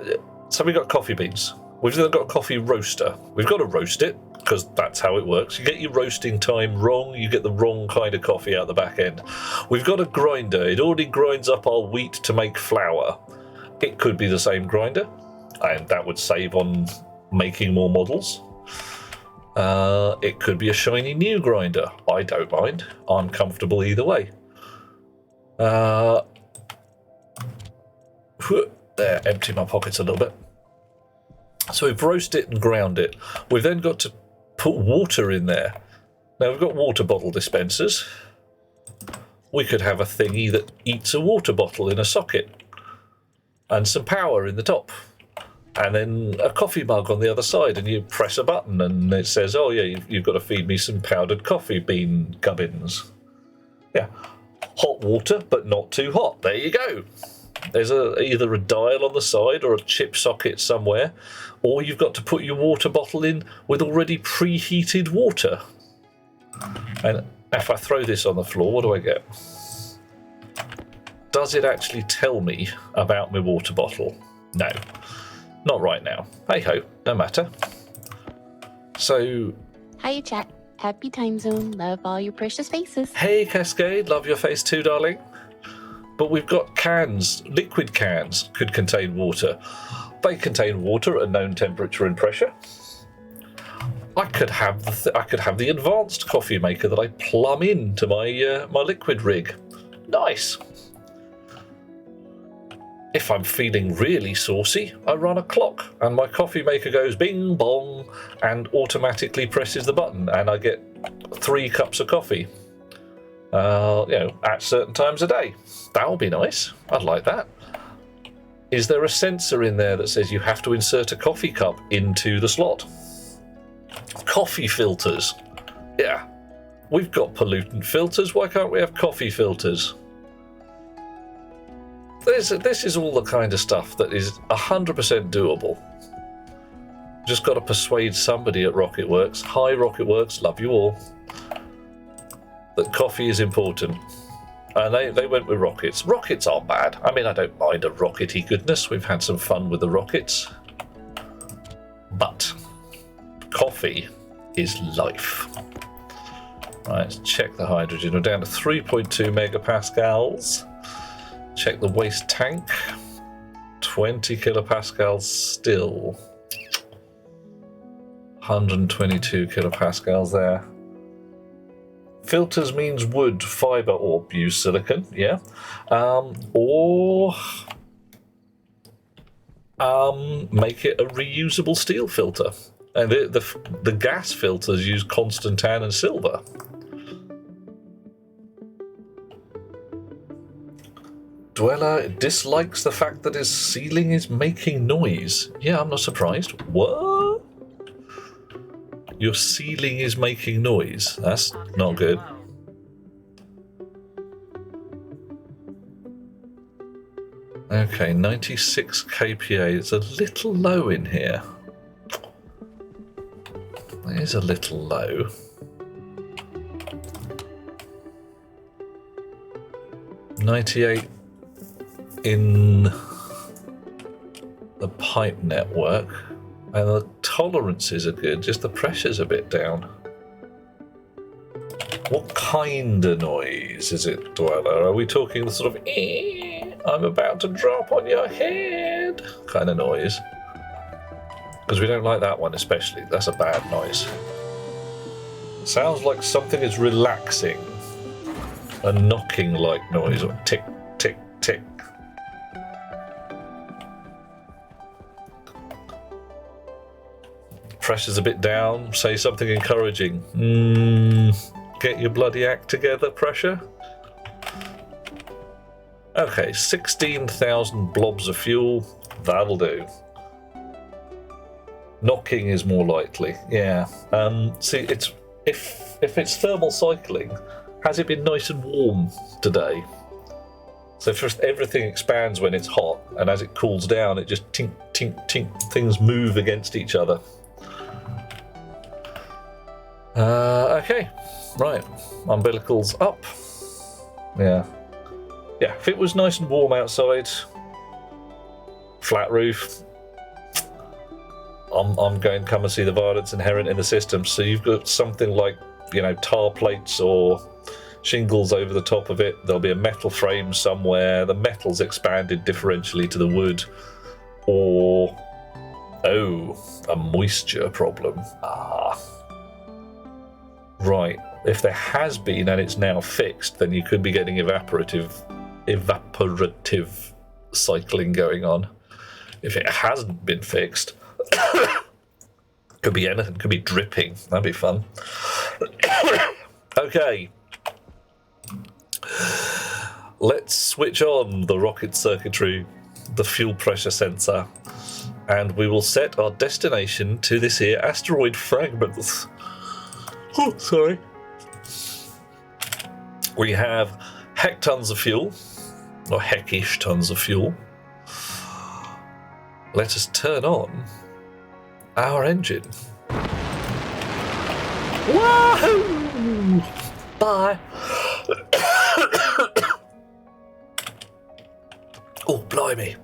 so we got coffee beans. We've then got a coffee roaster. We've got to roast it, because that's how it works. You get your roasting time wrong, you get the wrong kind of coffee out the back end. We've got a grinder. It already grinds up our wheat to make flour. It could be the same grinder, and that would save on making more models. It could be a shiny new grinder. I don't mind. I'm comfortable either way. There, empty my pockets a little bit. So we've roasted it and ground it. We've then got to put water in there. Now we've got water bottle dispensers. We could have a thingy that eats a water bottle in a socket, and some power in the top, and then a coffee mug on the other side, and you press a button and it says, oh yeah, you've got to feed me some powdered coffee bean gubbins. Yeah, hot water, but not too hot. There you go. There's either a dial on the side or a chip socket somewhere, or you've got to put your water bottle in with already preheated water. And if I throw this on the floor, what do I get? Does it actually tell me about my water bottle? No, not right now. Hey ho, no matter. So, Hiya, chat. Happy time zone. Love all your precious faces. hey Cascade, love your face too, darling. But we've got cans. Liquid cans could contain water. They contain water at a known temperature and pressure. I could have the advanced coffee maker that I plumb into my my liquid rig. Nice. If I'm feeling really saucy, I run a clock, and my coffee maker goes bing bong and automatically presses the button, and I get 3 cups of coffee. At certain times a day. That'll be nice. I'd like that. Is there a sensor in there that says you have to insert a coffee cup into the slot? Coffee filters. Yeah. We've got pollutant filters. Why can't we have coffee filters? This is all the kind of stuff that is 100% doable. Just got to persuade somebody at Rocketworks. Hi, Rocketworks, love you all. That coffee is important. And they went with rockets. Rockets aren't bad. I mean, I don't mind a rockety goodness. We've had some fun with the rockets. But coffee is life. Right, let's check the hydrogen. We're down to 3.2 megapascals. Check the waste tank. 20 kilopascals still. 122 kilopascals there. Filters means wood, fibre, or use silicon, yeah. Or make it a reusable steel filter. And the gas filters use constantan and silver. Dweller dislikes the fact that his ceiling is making noise. Yeah, I'm not surprised. What? Your ceiling is making noise. That's not good. Okay, 96 kPa. It's a little low in here. It is a little low. .98 in the pipe network. And the tolerances are good, just the pressure's a bit down. What kind of noise is it, Dweller? Are we talking the sort of I'm about to drop on your head kind of noise? Because we don't like that one especially. That's a bad noise. Sounds like something is relaxing. A knocking like noise, or tick, tick, tick. Pressure's a bit down. Say something encouraging. Get your bloody act together, pressure. Okay, 16,000 blobs of fuel. That'll do. Knocking is more likely. Yeah. See, it's if it's thermal cycling, has it been nice and warm today? So first, everything expands when it's hot, and as it cools down, it just tink, tink, tink. Things move against each other. Okay, right. Umbilicals up. Yeah. Yeah, if it was nice and warm outside, flat roof, I'm going to come and see the violence inherent in the system. So you've got something like, tar plates or shingles over the top of it. There'll be a metal frame somewhere. The metal's expanded differentially to the wood. Or, a moisture problem. Right, if there has been and it's now fixed, then you could be getting evaporative cycling going on. If it hasn't been fixed, could be anything, could be dripping. That'd be fun. Okay, let's switch on the rocket circuitry, the fuel pressure sensor, and we will set our destination to this here asteroid fragments. Oh, sorry. We have hectons of fuel, or heckish tons of fuel. Let us turn on our engine. Wahoo! Bye. Oh, blimey.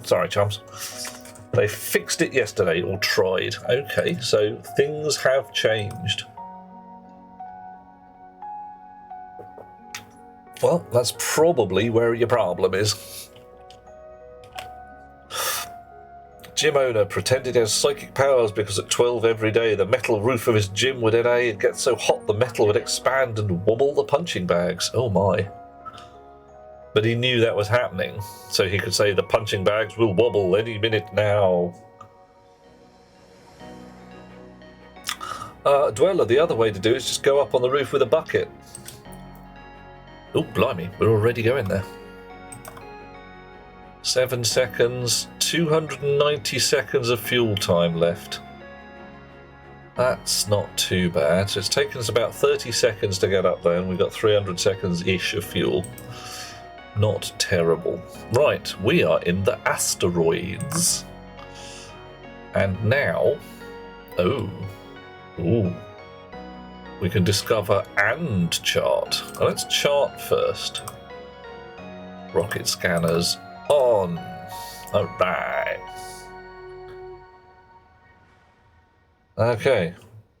Sorry, chums. They fixed it yesterday, or tried. Okay, so things have changed. Well, that's probably where your problem is. Gym owner pretended he has psychic powers because at 12 every day the metal roof of his gym would NA and get so hot the metal would expand and wobble the punching bags. Oh my. But he knew that was happening, so he could say the punching bags will wobble any minute now. Dweller, the other way to do it is just go up on the roof with a bucket. Oh, blimey, we're already going there. 7 seconds, 290 seconds of fuel time left. That's not too bad. So it's taken us about 30 seconds to get up there, and we've got 300 seconds-ish of fuel. Not terrible. Right, we are in the asteroids. And now... Oh. Ooh. We can discover and chart. Let's chart first. Rocket scanners on. Alright. Okay.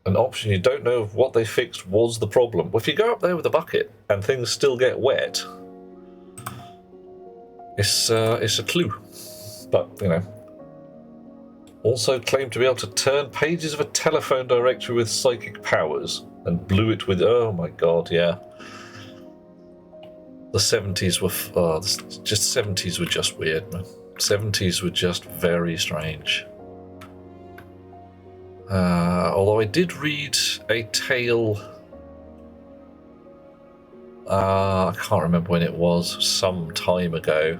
An option you don't know what they fixed was the problem. Well, if you go up there with a bucket and things still get wet, it's a clue. But, you know. Also claimed to be able to turn pages of a telephone directory with psychic powers and blew it with... Oh my god, yeah. The 70s were... just 70s were just weird, man. 70s were just very strange. Although I did read a tale... I can't remember when it was, some time ago,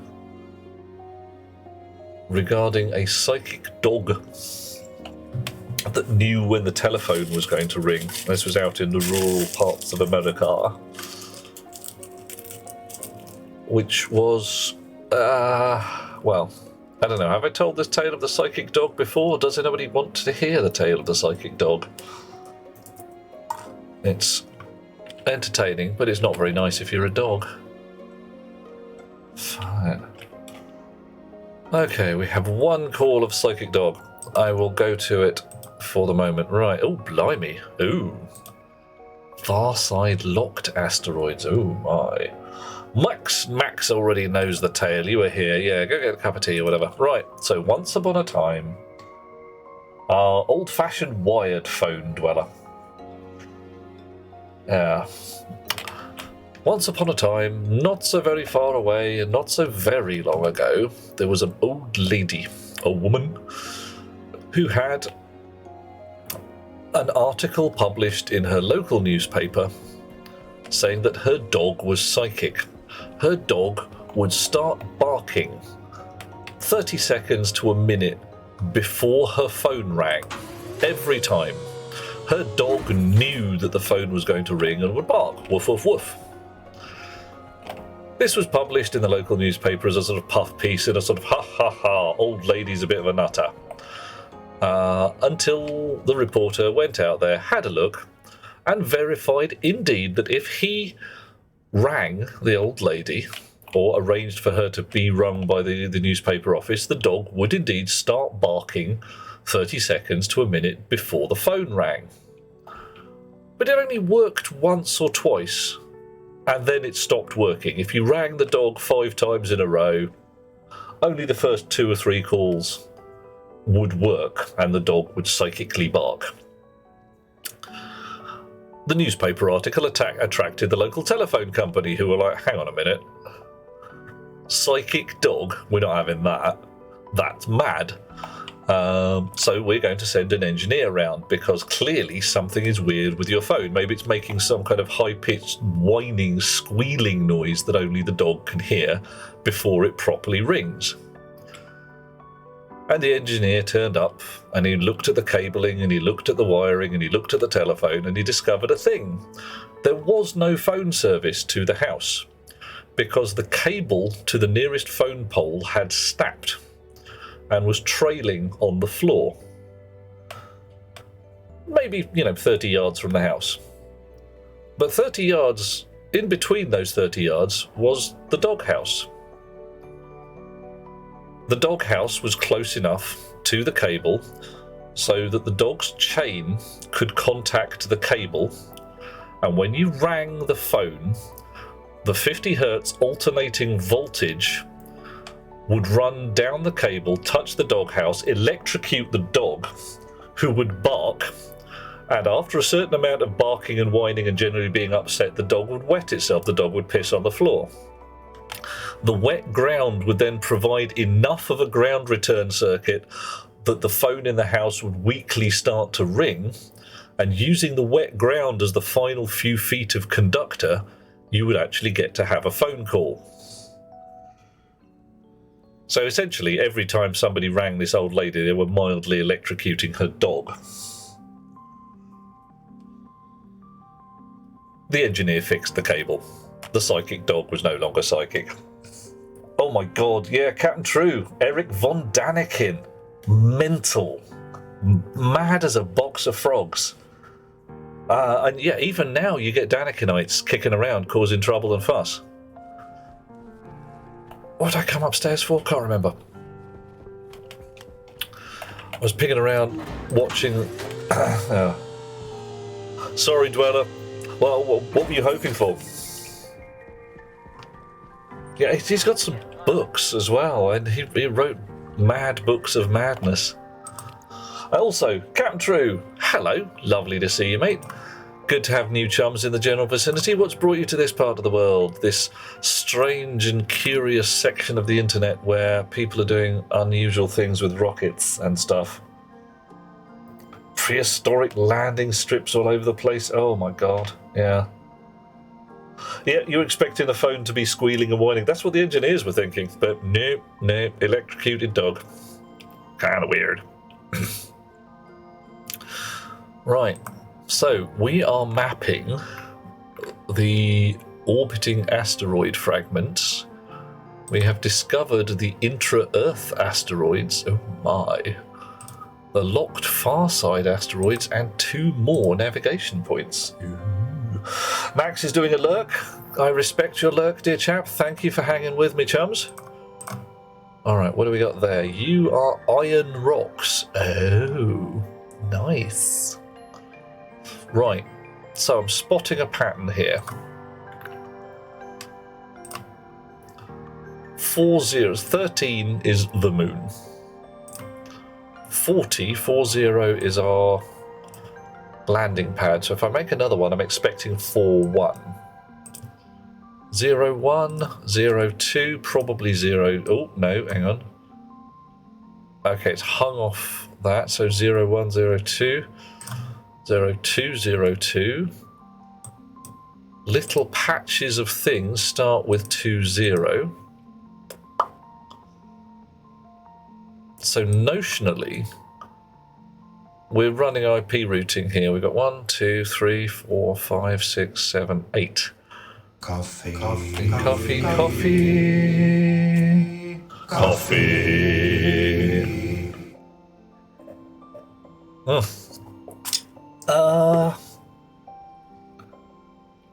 regarding a psychic dog that knew when the telephone was going to ring. This was out in the rural parts of America. Which was, well, I don't know. Have I told this tale of the psychic dog before? Does anybody want to hear the tale of the psychic dog? It's entertaining, but it's not very nice if you're a dog. Fine. Okay, we have one call of psychic dog. I will go to it for the moment. Right. Oh, blimey. Ooh. Far side locked asteroids. Oh, my. Max already knows the tale. You were here. Yeah, go get a cup of tea or whatever. Right. So, once upon a time, our old-fashioned wired phone dweller. Yeah. Once upon a time, not so very far away and not so very long ago, there was an old lady, a woman, who had an article published in her local newspaper saying that her dog was psychic. Her dog would start barking 30 seconds to a minute before her phone rang. Every time. Her dog knew that the phone was going to ring and would bark. Woof, woof, woof. This was published in the local newspaper as a sort of puff piece in a sort of ha, old lady's a bit of a nutter. Until the reporter went out there, had a look, and verified indeed that if he rang the old lady, or arranged for her to be rung by the newspaper office, the dog would indeed start barking 30 seconds to a minute before the phone rang. But it only worked once or twice, and then it stopped working. If you rang the dog 5 times in a row, only the first 2 or 3 calls would work, and the dog would psychically bark. The newspaper article attracted the local telephone company, who were like, hang on a minute. Psychic dog? We're not having that. That's mad. So we're going to send an engineer around, because clearly something is weird with your phone. Maybe it's making some kind of high-pitched whining, squealing noise that only the dog can hear before it properly rings. And the engineer turned up, and he looked at the cabling, and he looked at the wiring, and he looked at the telephone, and he discovered a thing. There was no phone service to the house, because the cable to the nearest phone pole had snapped and was trailing on the floor. Maybe, 30 yards from the house. But 30 yards, in between those 30 yards, was the doghouse. The doghouse was close enough to the cable so that the dog's chain could contact the cable, and when you rang the phone, the 50 hertz alternating voltage would run down the cable, touch the doghouse, electrocute the dog, who would bark, and after a certain amount of barking and whining and generally being upset, the dog would wet itself, the dog would piss on the floor. The wet ground would then provide enough of a ground return circuit that the phone in the house would weakly start to ring, and using the wet ground as the final few feet of conductor, you would actually get to have a phone call. So essentially, every time somebody rang this old lady, they were mildly electrocuting her dog. The engineer fixed the cable. The psychic dog was no longer psychic. Oh my god, yeah, Captain True, Eric von Daniken. Mental. Mad as a box of frogs. And yeah, even now you get Danikenites kicking around causing trouble and fuss. What did I come upstairs for? Can't remember. I was picking around watching... Sorry, Dweller. Well, what were you hoping for? Yeah, he's got some books as well, and he wrote mad books of madness. Also, Captain True, hello. Lovely to see you, mate. Good to have new chums in the general vicinity. What's brought you to this part of the world? This strange and curious section of the internet where people are doing unusual things with rockets and stuff. Prehistoric landing strips all over the place. Oh my god, yeah. Yeah, you're expecting the phone to be squealing and whining. That's what the engineers were thinking. But no, electrocuted dog. Kind of weird. Right, so we are mapping the orbiting asteroid fragments. We have discovered the intra-Earth asteroids. Oh my. The locked far side asteroids and 2 more navigation points. Ooh. Max is doing a lurk. I respect your lurk, dear chap. Thank you for hanging with me, chums. Alright, what do we got there? You are iron rocks. Oh, nice. Right, so I'm spotting a pattern here. 4 zeros. 13 is the moon. 40 is our landing pad. So if I make another one, I'm expecting 4-1. 0-1, 0-2, probably 0. Oh, no, hang on. Okay, it's hung off that. So 0-1, 0-2, 0-2, 0-2. Little patches of things start with 2-0. So notionally, we're running IP routing here. We've got 1, 2, 3, 4, 5, 6, 7, 8. Coffee. Coffee. Coffee. Coffee. Coffee.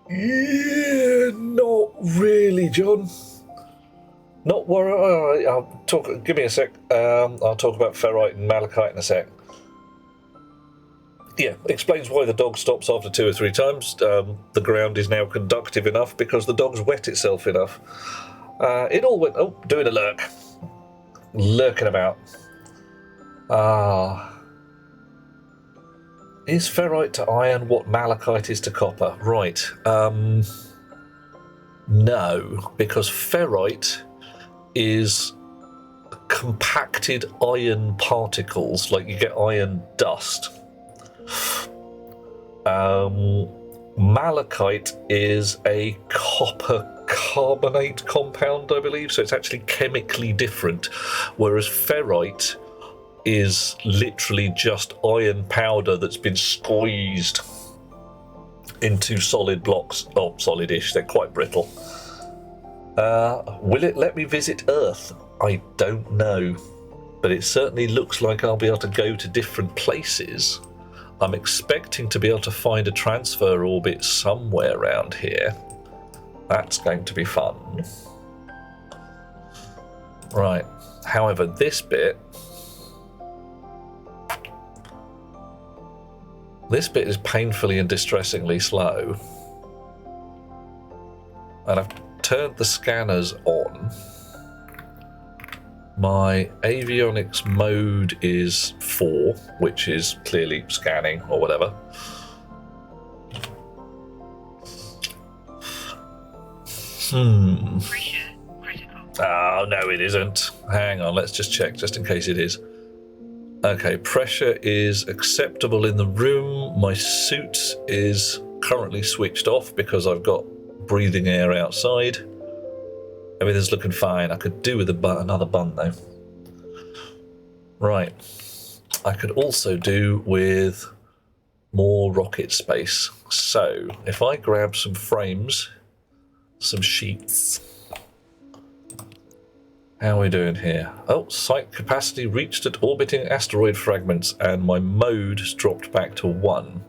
Yeah, not really, John. Not worry. All right, I'll talk. Give me a sec. I'll talk about ferrite and malachite in a sec. Yeah, explains why the dog stops after 2 or 3 times. The ground is now conductive enough because the dog's wet itself enough. It all went... Oh, doing a lurk. Lurking about. Is ferrite to iron what malachite is to copper? Right. No, because ferrite is compacted iron particles, like you get iron dust. Malachite is a copper carbonate compound, I believe, so it's actually chemically different, whereas ferrite is literally just iron powder that's been squeezed into solid blocks. Oh, solid-ish, they're quite brittle. Will it let me visit Earth? I don't know, but it certainly looks like I'll be able to go to different places. I'm expecting to be able to find a transfer orbit somewhere around here. That's going to be fun. Right, however, this bit is painfully and distressingly slow. And I've turned the scanners on. My avionics mode is 4, which is clearly scanning or whatever. Oh, no, it isn't. Hang on, let's just check, just in case it is. Okay, pressure is acceptable in the room. My suit is currently switched off because I've got breathing air outside. Everything's looking fine. I could do with another bun though. Right. I could also do with more rocket space. So if I grab some frames, some sheets. How are we doing here? Oh, site capacity reached at orbiting asteroid fragments, and my mode has dropped back to 1,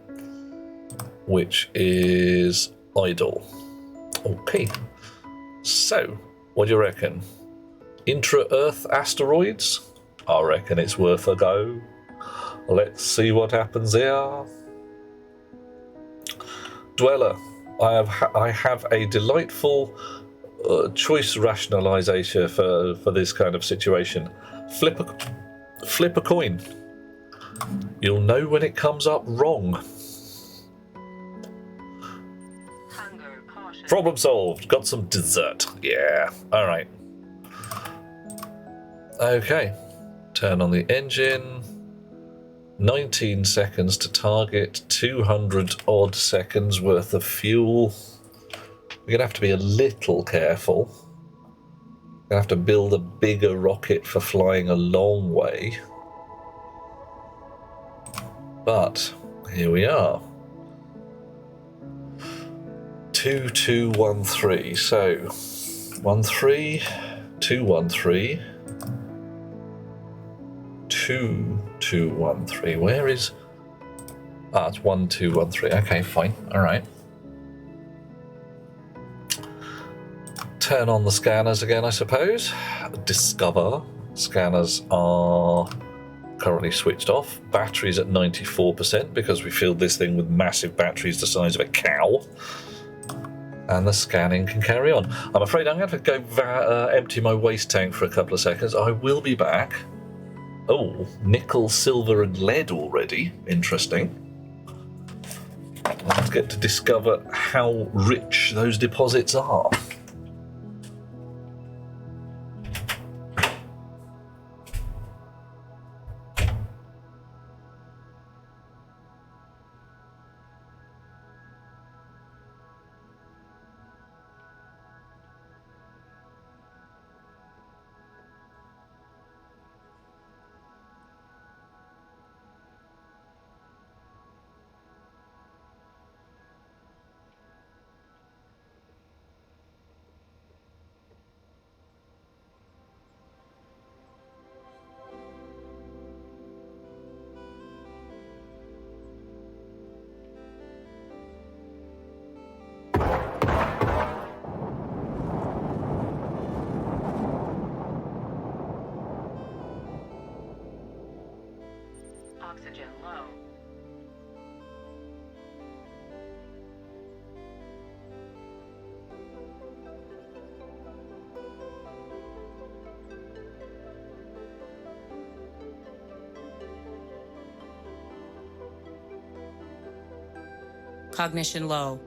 which is idle. Okay. So, what do you reckon? Intra-Earth asteroids? I reckon it's worth a go. Let's see what happens here. Dweller, I have a delightful choice rationalization for this kind of situation. Flip a coin. You'll know when it comes up wrong. Hunger, caution. Problem solved. Got some dessert. Yeah. All right. Okay. Turn on the engine. 19 seconds to target. 200 odd seconds worth of fuel. We're going to have to be a little careful. We're going to have to build a bigger rocket for flying a long way. But here we are. 2213. So 13, 213, 2213. Where is? Ah, it's 1213. Okay, fine. All right. Turn on the scanners again, I suppose. Discover. Scanners are currently switched off. Batteries at 94% because we filled this thing with massive batteries the size of a cow. And the scanning can carry on. I'm afraid I'm going to go empty my waste tank for a couple of seconds. I will be back. Oh, nickel, silver and lead already. Interesting. Let's get to discover how rich those deposits are. Oxygen low. Cognition low.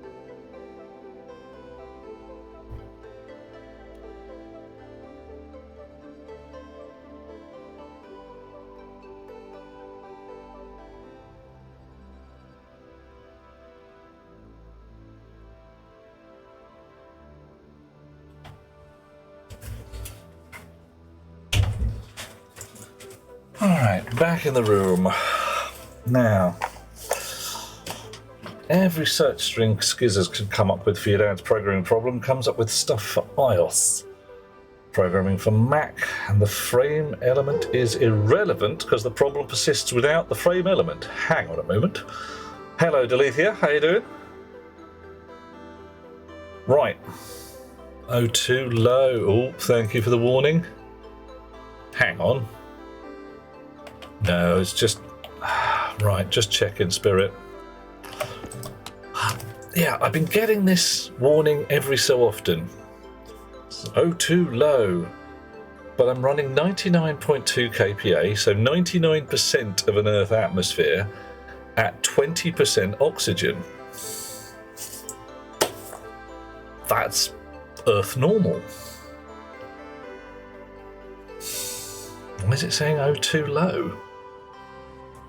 Alright, back in the room. Now, every search string Skizzers could come up with for your dad's programming problem comes up with stuff for iOS. Programming for Mac, and the frame element is irrelevant because the problem persists without the frame element. Hang on a moment. Hello, Delethea, how you doing? Right. O2 low. Oh, thank you for the warning. Hang on. No, it's just... Right, just checking, Spirit. Yeah, I've been getting this warning every so often. O2 low. But I'm running 99.2 kPa, so 99% of an Earth atmosphere at 20% oxygen. That's Earth normal. Why is it saying O2 low?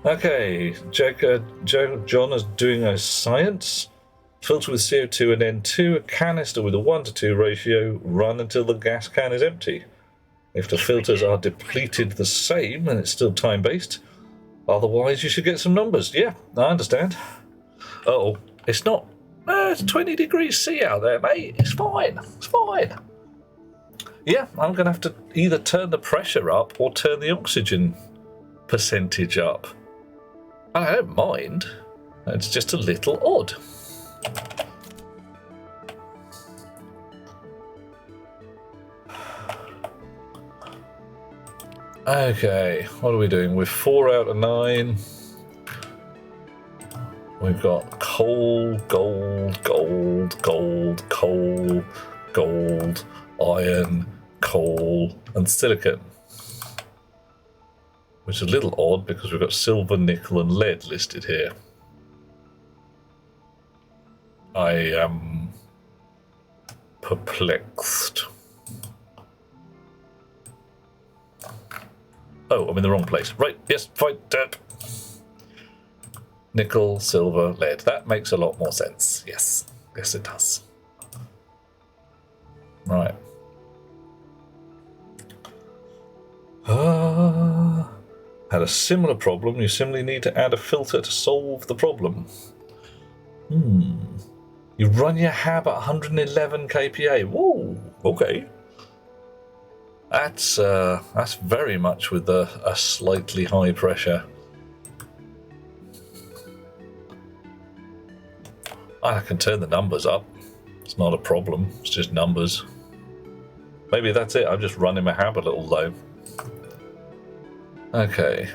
Okay, John is doing a science. Filter with CO2 and N2, a canister with a 1:2 ratio, run until the gas can is empty. If the filters are depleted the same, then it's still time-based. Otherwise, you should get some numbers. Yeah, I understand. Oh, it's not It's 20 degrees C out there, mate. It's fine. It's fine. Yeah, I'm going to have to either turn the pressure up or turn the oxygen percentage up. I don't mind. It's just a little odd. Okay, what are we doing? We're 4 out of 9. We've got coal, gold, gold, gold, coal, gold, iron, coal, and silicon. Which is a little odd because we've got silver, nickel, and lead listed here. I am perplexed. Oh, I'm in the wrong place. Right, yes, fine. Nickel, silver, lead. That makes a lot more sense. Yes, yes it does. Right. Had a similar problem. You simply need to add a filter to solve the problem. You run your hab at 111 kPa. Whoa, okay. That's very much with a slightly high pressure. I can turn the numbers up. It's not a problem. It's just numbers. Maybe that's it. I'm just running my hab a little low. Okay.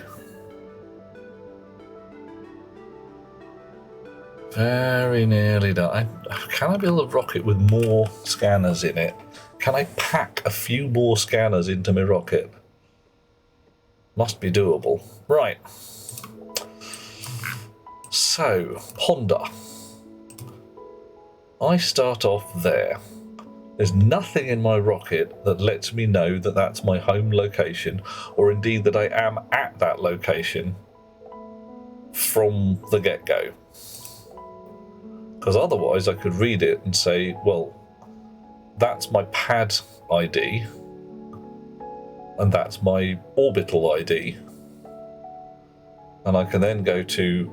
Very nearly done. Can I build a rocket with more scanners in it? Can I pack a few more scanners into my rocket? Must be doable. Right. So, ponder. I start off there. There's nothing in my rocket that lets me know that that's my home location, or indeed that I am at that location from the get-go. Because otherwise I could read it and say, well, that's my pad ID, and that's my orbital ID. And I can then go to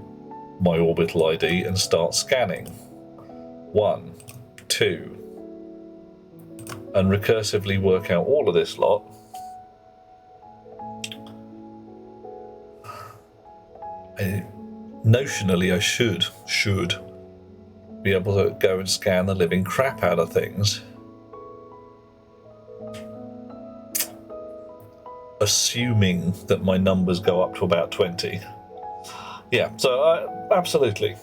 my orbital ID and start scanning. 1, 2, and recursively work out all of this lot. Notionally, I should be able to go and scan the living crap out of things. Assuming that my numbers go up to about 20. Yeah, so absolutely.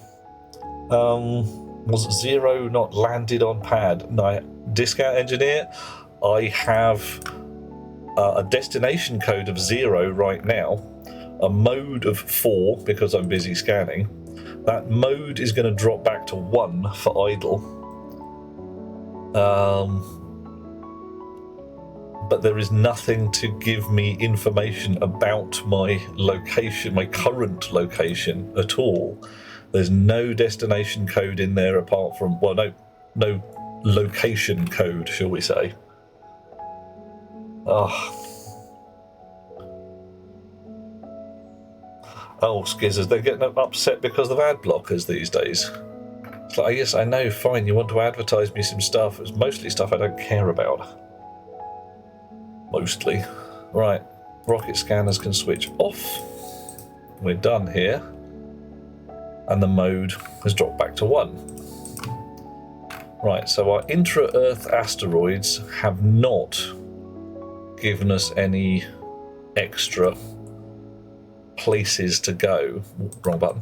Was 0 not landed on pad? No, discount engineer, I have a destination code of 0 right now, a mode of 4 because I'm busy scanning. That mode is going to drop back to 1 for idle. But there is nothing to give me information about my location, my current location at all. There's no destination code in there apart from, well, no location code, shall we say. Oh, skizzers, they're getting upset because of ad blockers these days. It's like, yes, I know, fine, you want to advertise me some stuff. It's mostly stuff I don't care about. Mostly. Right, rocket scanners can switch off. We're done here. And the mode has dropped back to 1. Right, so our intra-Earth asteroids have not given us any extra places to go. Wrong button.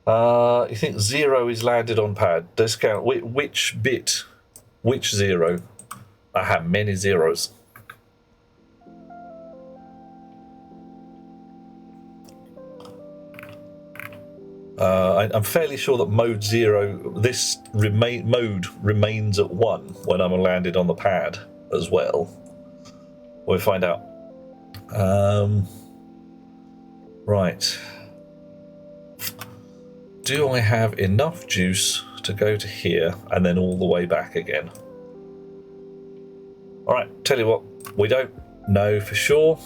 You think 0 is landed on pad? Discount. Which bit? Which 0? I have many zeros. I'm fairly sure that mode 0, this mode remains at 1 when I'm landed on the pad as well. We'll find out. Right. Do I have enough juice to go to here and then all the way back again? Alright, tell you what, we don't know for sure.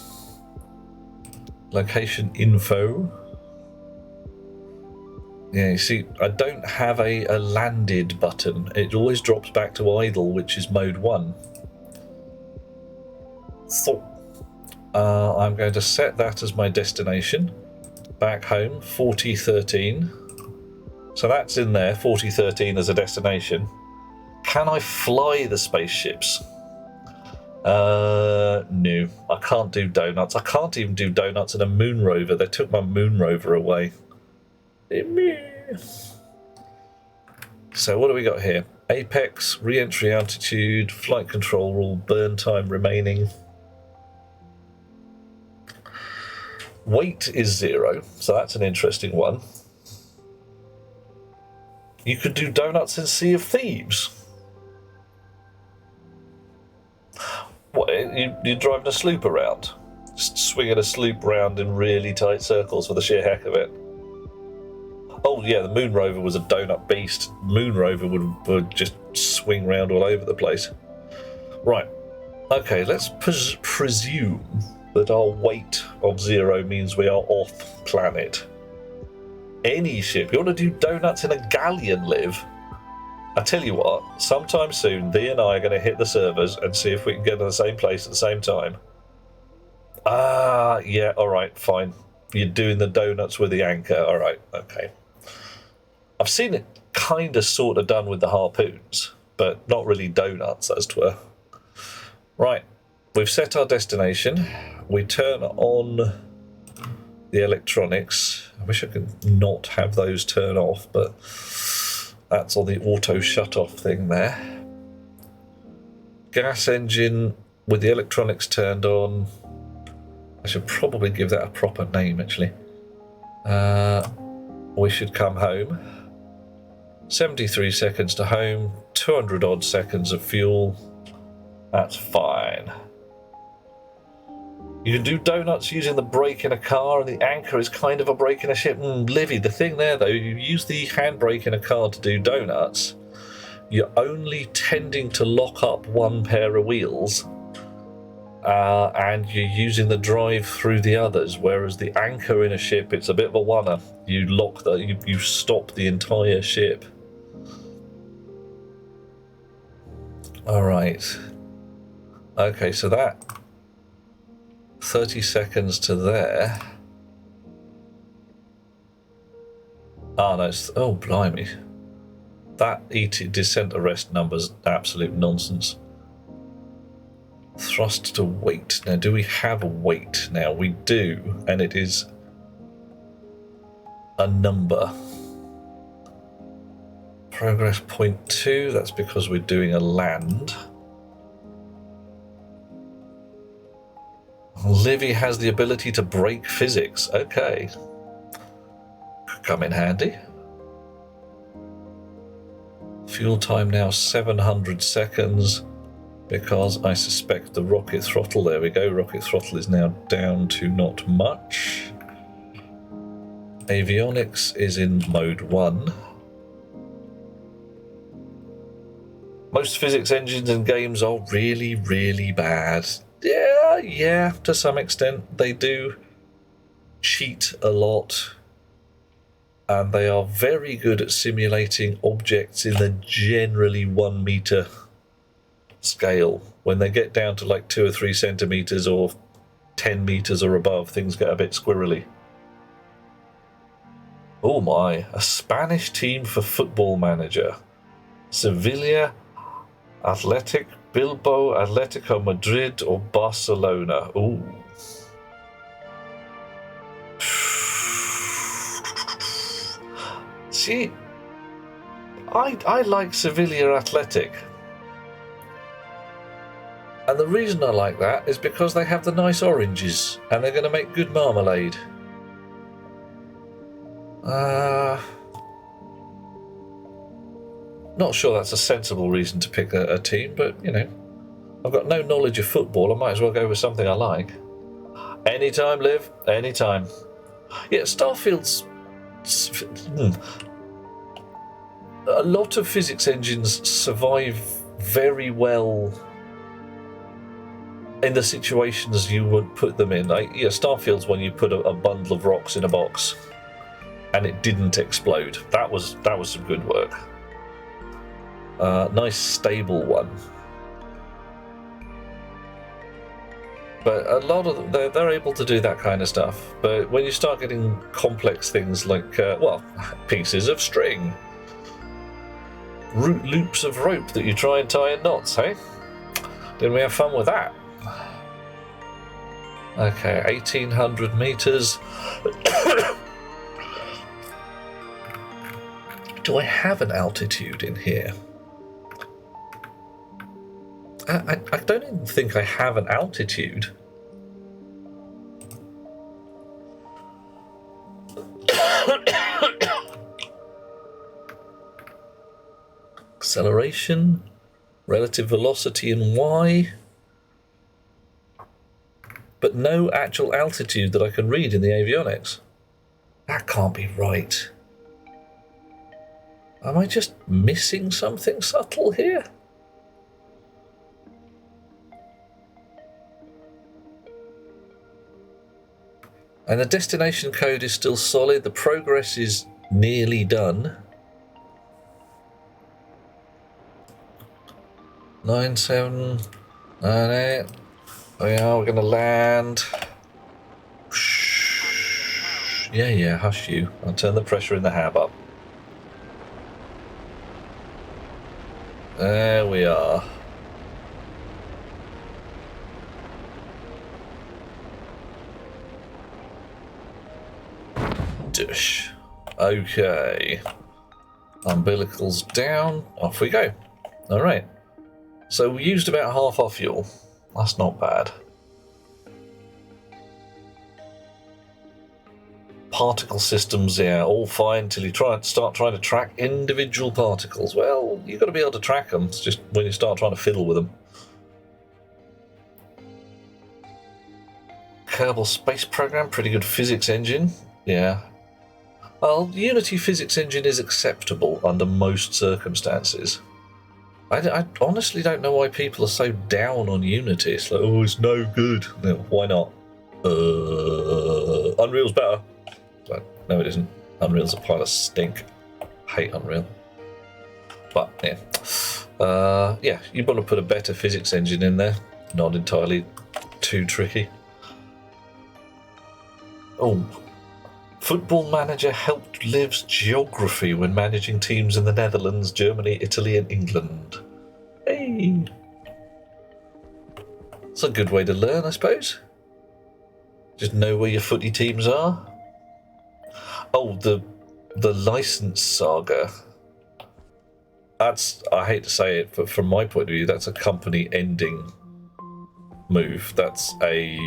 Location info. Yeah, you see, I don't have a landed button. It always drops back to idle, which is mode 1. So, I'm going to set that as my destination. Back home, 4013. So that's in there, 4013 as a destination. Can I fly the spaceships? No, I can't do donuts. I can't even do donuts in a moon rover. They took my moon rover away. So what do we got here? Apex, re-entry altitude, flight control rule, burn time remaining. Weight is 0, so that's an interesting one. You could do donuts in Sea of Thieves. What, you're driving a sloop around? Just swinging a sloop around in really tight circles for the sheer heck of it. Oh yeah, the Moon Rover was a donut beast. Moon Rover would just swing around all over the place. Right, okay, let's presume that our weight of 0 means we are off planet. Any ship, you want to do donuts in a galleon, Liv? I tell you what, sometime soon, Thee and I are going to hit the servers and see if we can get in the same place at the same time. Yeah, alright, fine. You're doing the donuts with the anchor, alright, okay. I've seen it kind of sort of done with the harpoons, but not really donuts, as 'twere. Right, we've set our destination. We turn on the electronics. I wish I could not have those turn off, but that's on the auto shut off thing there. Gas engine with the electronics turned on. I should probably give that a proper name, actually. We should come home. 73 seconds to home, 200 odd seconds of fuel. That's fine. You can do donuts using the brake in a car, and the anchor is kind of a brake in a ship. Livy, the thing there though, you use the handbrake in a car to do donuts, you're only tending to lock up one pair of wheels, and you're using the drive through the others, whereas the anchor in a ship, it's a bit of a one-er. You lock you stop the entire ship. Alright. Okay, so that 30 seconds to there. Oh no, oh blimey. That descent arrest number's absolute nonsense. Thrust to weight. Now, do we have a weight? Now, we do, and it is a number. Progress 0.2, that's because we're doing a land. Livy has the ability to break physics. Okay. Could come in handy. Fuel time now 700 seconds because I suspect the rocket throttle, there we go, rocket throttle is now down to not much. Avionics is in mode 1. Most physics engines in games are really, really bad. Yeah, to some extent. They do cheat a lot. And they are very good at simulating objects in the generally 1 meter scale. When they get down to like 2 or 3 centimeters or 10 meters or above, things get a bit squirrely. Oh my, a Spanish team for Football Manager. Sevilla, Athletic, Bilbao, Atletico Madrid, or Barcelona. Ooh. See, I like Sevilla Athletic. And the reason I like that is because they have the nice oranges and they're going to make good marmalade. Not sure that's a sensible reason to pick a team, but, you know, I've got no knowledge of football. I might as well go with something I like. Anytime, Liv. Anytime. Yeah, Starfield's... A lot of physics engines survive very well in the situations you would put them in. Like, yeah, Starfield's when you put a bundle of rocks in a box. and it didn't explode. That was some good work. Nice stable one. But a lot of them, they're able to do that kind of stuff. But when you start getting complex things like, pieces of string, loops of rope that you try and tie in knots, hey? Didn't we have fun with that? Okay, 1,800 meters. Do I have an altitude in here? I don't even think I have an altitude. Acceleration, relative velocity in Y, but no actual altitude that I can read in the avionics. That can't be right. Am I just missing something subtle here? And the destination code is still solid. The progress is nearly done. 9798. We're going to land. Yeah, hush you. I'll turn the pressure in the hab up. There we are. Dish. Okay. Umbilicals down. Off we go. Alright. So we used about half our fuel. That's not bad. Particle systems, yeah, all fine till you start trying to track individual particles. Well, you've got to be able to track them. It's just when you start trying to fiddle with them. Kerbal Space Program, pretty good physics engine. Yeah. Well, Unity physics engine is acceptable under most circumstances. I honestly don't know why people are so down on Unity. It's like, oh, it's no good. No, why not? Unreal's better. But no, it isn't. Unreal's a pile of stink. Hate Unreal. But yeah, yeah, you want to put a better physics engine in there. Not entirely too tricky. Oh, Football Manager helped Liv's geography when managing teams in the Netherlands, Germany, Italy, and England. Hey, it's a good way to learn, I suppose. Just know where your footy teams are. Oh, the license saga. That's, I hate to say it, but from my point of view, that's a company ending move. That's a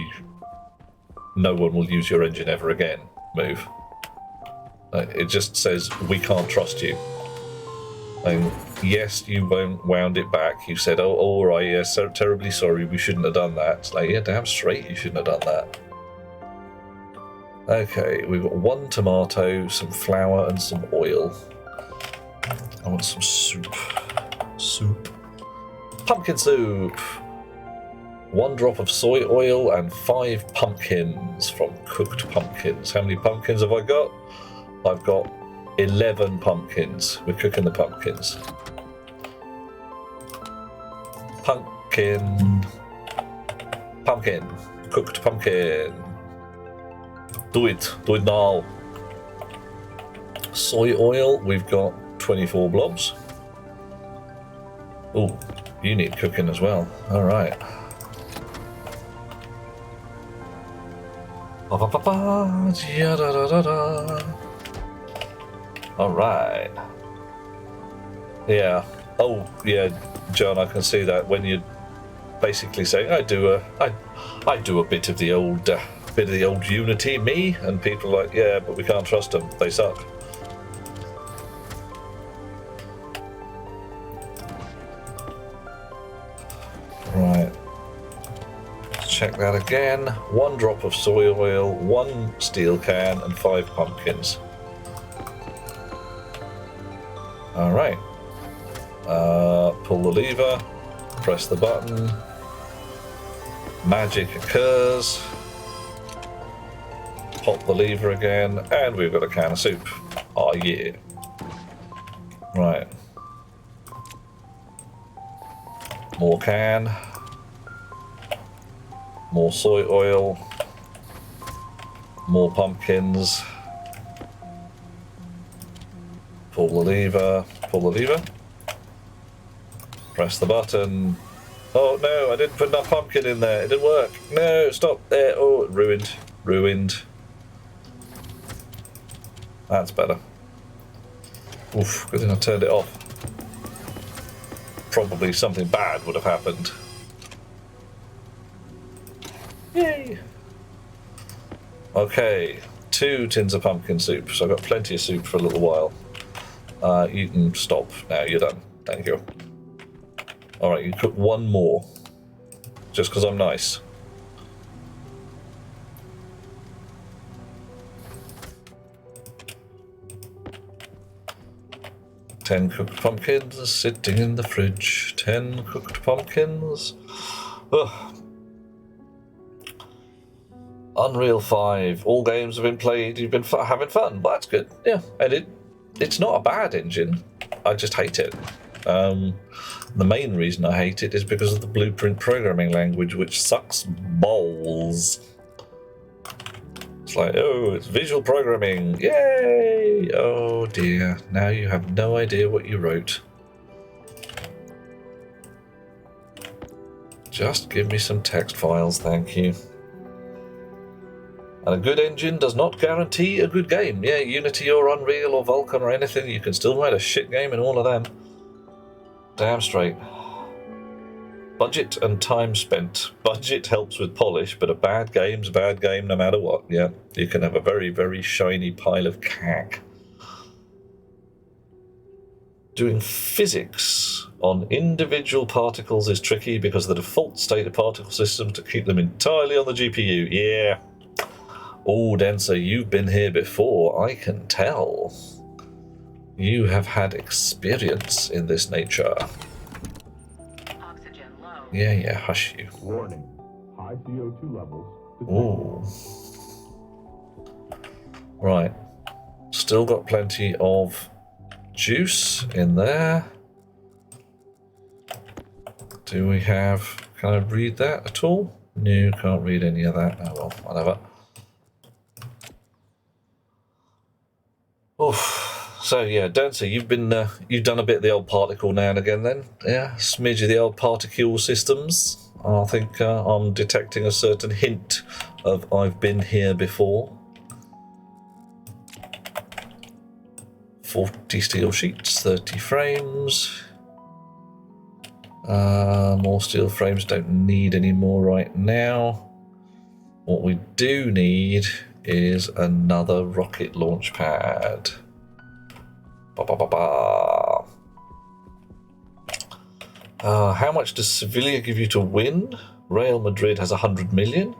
no one will use your engine ever again move. It just says we can't trust you. And yes, you wound it back. You said, oh, all right, yeah, so terribly sorry, we shouldn't have done that. It's like, yeah, damn straight, you shouldn't have done that. Okay, we've got 1 tomato, some flour, and some oil. I want some soup. Soup. Pumpkin soup! 1 drop of soy oil and 5 pumpkins from cooked pumpkins. How many pumpkins have I got? I've got 11 pumpkins. We're cooking the pumpkins. Pumpkin. Pumpkin. Cooked pumpkin. Do it now. Soy oil, we've got 24 blobs. Oh, you need cooking as well. All right. All right. Yeah. Oh, yeah, John. I can see that when you're basically saying, "I do a bit of the old Unity, me," and people are like, "Yeah, but we can't trust them. They suck." Right. Check that again. 1 drop of soy oil, 1 steel can, and 5 pumpkins. All right. Pull the lever, press the button. Magic occurs. Pop the lever again, and we've got a can of soup. Oh yeah. Right. More can. More soy oil. More pumpkins. Pull the lever. Pull the lever. Press the button. Oh no, I didn't put enough pumpkin in there. It didn't work. No, stop there. Oh, ruined. Ruined. That's better. Oof, good thing I turned it off. Probably something bad would have happened. Yay! Okay, 2 tins of pumpkin soup, so I've got plenty of soup for a little while. You can stop now, you're done. Thank you. Alright, you can cook 1 more. Just because I'm nice. Ten cooked pumpkins sitting in the fridge. 10 cooked pumpkins. Ugh. Unreal 5. All games have been played. You've been having fun. Well, that's good. Yeah, and it's not a bad engine. I just hate it. The main reason I hate it is because of the Blueprint programming language, which sucks balls. It's like, oh, it's visual programming. Yay! Oh dear. Now you have no idea what you wrote. Just give me some text files, thank you. And a good engine does not guarantee a good game. Yeah, Unity or Unreal or Vulkan or anything, you can still write a shit game in all of them. Damn straight. Budget and time spent. Budget helps with polish, but a bad game's a bad game no matter what. Yeah, you can have a very, very shiny pile of cack. Doing physics on individual particles is tricky because the default state of particle systems to keep them entirely on the GPU. Yeah. Oh, Denser, you've been here before, I can tell. You have had experience in this nature. Oxygen low. Yeah, hush you. Warning. High CO2 levels. Ooh. Right. Still got plenty of juice in there. Do we have... Can I read that at all? No, can't read any of that. Oh well, whatever. Oof. So yeah, Dancer, you've been you've done a bit of the old particle now and again then, yeah? Smidge of the old particule systems. I think I'm detecting a certain hint of I've been here before. 40 steel sheets, 30 frames. More steel frames, don't need any more right now. What we do need is another rocket launch pad. How much does Sevilla give you to win? Real Madrid has 100 million.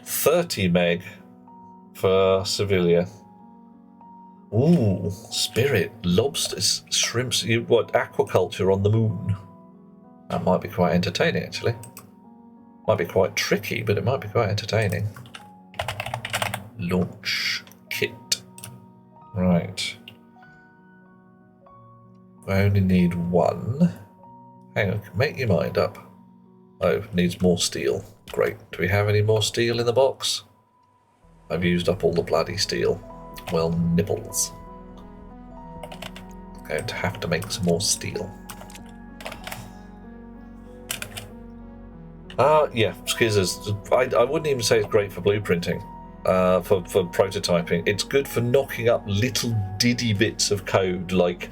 30 meg for Sevilla. Ooh, spirit, lobsters, shrimps, what, aquaculture on the moon. That might be quite entertaining, actually. Might be quite tricky, but it might be quite entertaining. Launch kit. Right. I only need 1. Hang on, make your mind up. Oh, needs more steel. Great. Do we have any more steel in the box? I've used up all the bloody steel. Well, nibbles. Going to have to make some more steel. Yeah, Skizzers. I wouldn't even say it's great for blueprinting, for prototyping. It's good for knocking up little diddy bits of code, like,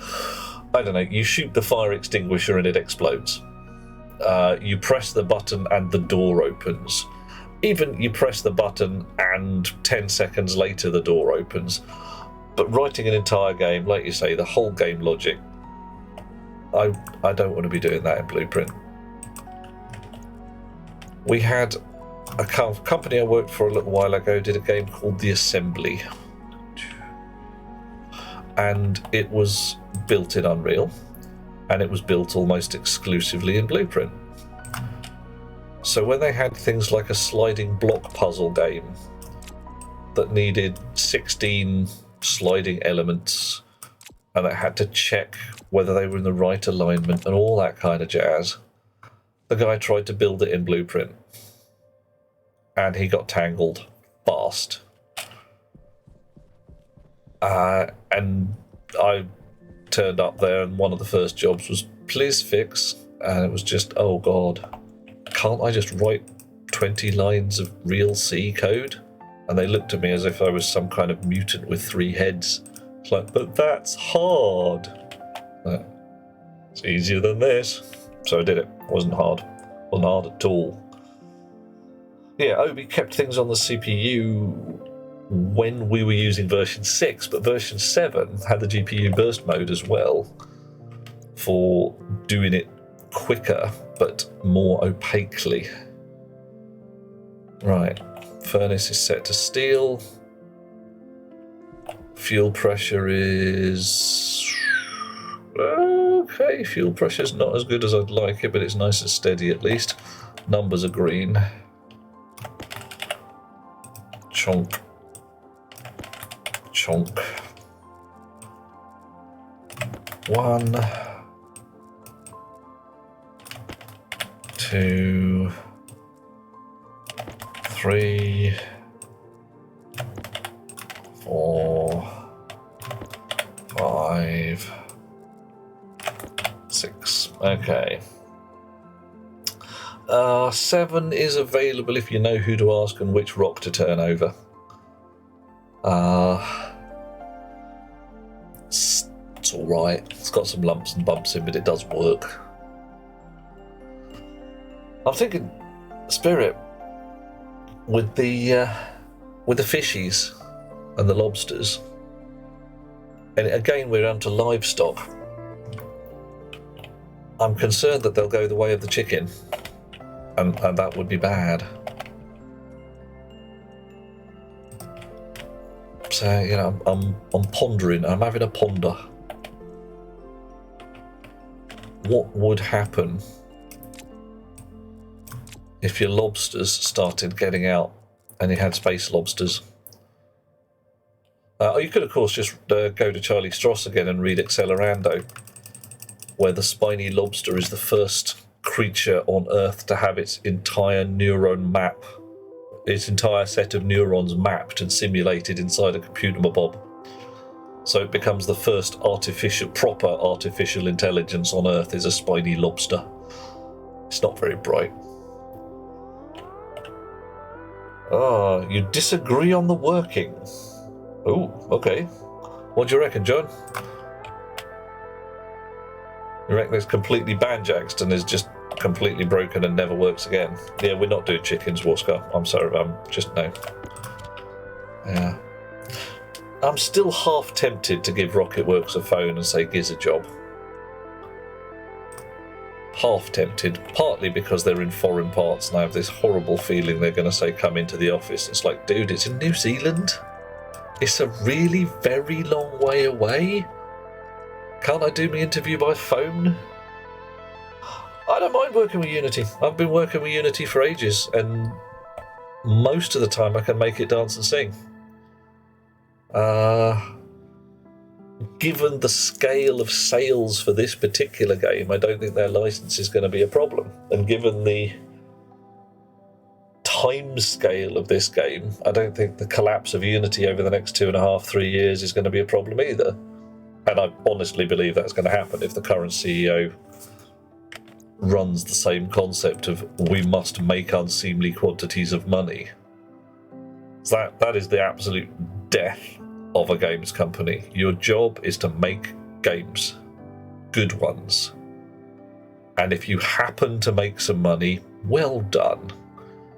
I don't know, you shoot the fire extinguisher and it explodes. You press the button and the door opens. Even you press the button and 10 seconds later the door opens. But writing an entire game, like you say, the whole game logic, I don't want to be doing that in Blueprint. We had a company I worked for a little while ago did a game called The Assembly. And it was built in Unreal, and it was built almost exclusively in Blueprint. So when they had things like a sliding block puzzle game, that needed 16 sliding elements, and it had to check whether they were in the right alignment and all that kind of jazz. The guy tried to build it in Blueprint, and he got tangled fast. And I turned up there, and one of the first jobs was please fix, and it was just, oh god, can't I just write 20 lines of real C code? And they looked at me as if I was some kind of mutant with 3 heads. It's like, but that's hard. It's easier than this. So I did it. It wasn't hard. It wasn't hard at all. Yeah, Obi kept things on the CPU when we were using version 6, but version 7 had the GPU burst mode as well for doing it quicker but more opaquely. Right, furnace is set to steel. Fuel pressure is okay. Fuel pressure is not as good as I'd like it, but it's nice and steady at least. Numbers are green. Chonk. Chonk. 1, 2, 3, 4, 5, 6. Okay. 7 is available if you know who to ask and which rock to turn over. It's alright. It's got some lumps and bumps in, but it does work. I'm thinking Spirit with the fishies and the lobsters. And again, we're onto livestock. I'm concerned that they'll go the way of the chicken, and that would be bad. So, you know, I'm pondering. I'm having a ponder. What would happen if your lobsters started getting out and you had space lobsters? You could, of course, just go to Charlie Stross again and read Accelerando, where the spiny lobster is the first creature on Earth to have its entire neuron map, its entire set of neurons mapped and simulated inside a computer bob. So it becomes the first proper artificial intelligence on Earth is a spiny lobster. It's not very bright. You disagree on the working. Oh, okay. What do you reckon, John? You reckon it's completely banjaxed and is just completely broken and never works again? Yeah, we're not doing chickens, Warscar. I'm sorry, just no. Yeah. I'm still half tempted to give Rocketworks a phone and say, giz a job. Half tempted, partly because they're in foreign parts and I have this horrible feeling they're going to say, come into the office. It's like, dude, it's in New Zealand. It's a really very long way away. Can't I do my interview by phone? I don't mind working with Unity. I've been working with Unity for ages, and most of the time I can make it dance and sing. Given the scale of sales for this particular game, I don't think their license is going to be a problem. And given the time scale of this game, I don't think the collapse of Unity over the next 2.5, 3 years is going to be a problem either. And I honestly believe that's going to happen if the current CEO runs the same concept of we must make unseemly quantities of money. So that is the absolute death of a games company. Your job is to make games, good ones. And if you happen to make some money, well done.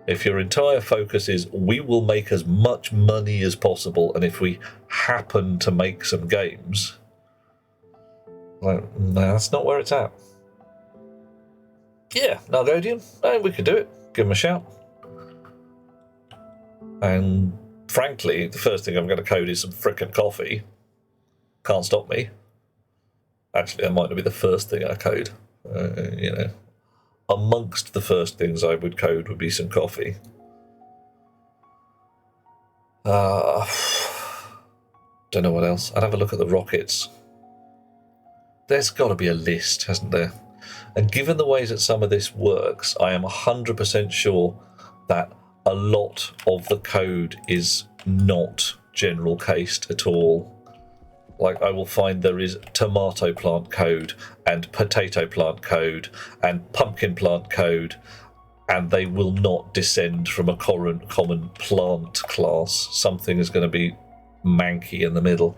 If your entire focus is we will make as much money as possible, and if we happen to make some games, well, no, that's not where it's at. Yeah, Nargodian, we could do it. Give them a shout. And frankly, the first thing I'm going to code is some frickin' coffee. Can't stop me. Actually, that might not be the first thing I code. You know, amongst the first things I would code would be some coffee. Don't know what else. I'd have a look at the rockets. There's got to be a list, hasn't there? And given the ways that some of this works, I am 100% sure that a lot of the code is not general cased at all. Like, I will find there is tomato plant code and potato plant code and pumpkin plant code, and they will not descend from a common plant class. Something is going to be manky in the middle.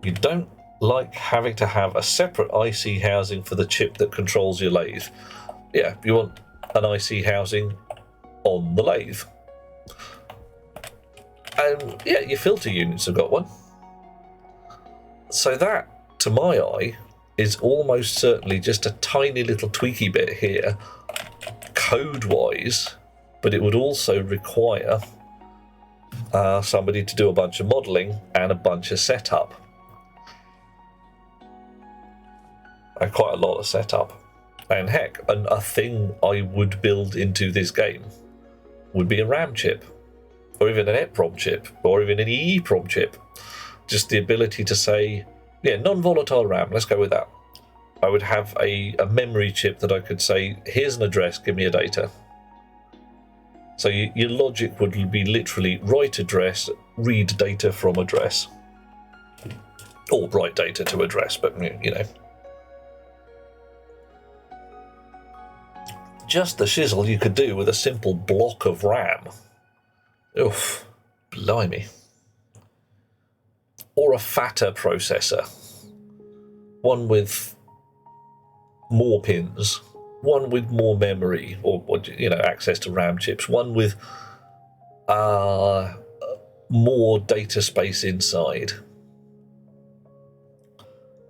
You don't like having to have a separate IC housing for the chip that controls your lathe. Yeah, you want an IC housing on the lathe. And yeah, your filter units have got one. So that, to my eye, is almost certainly just a tiny little tweaky bit here, code-wise, but it would also require somebody to do a bunch of modelling and a bunch of setup. And quite a lot of setup. And heck, a thing I would build into this game would be a RAM chip, or even an EPROM chip, or even an EEPROM chip. Just the ability to say, yeah, non-volatile RAM, let's go with that. I would have a memory chip that I could say, here's an address, give me a data. So your logic would be literally write address, read data from address. Or write data to address, but you know. Just the shizzle you could do with a simple block of RAM. Oof, blimey. Or a fatter processor. One with more pins. One with more memory, or access to RAM chips. One with more data space inside.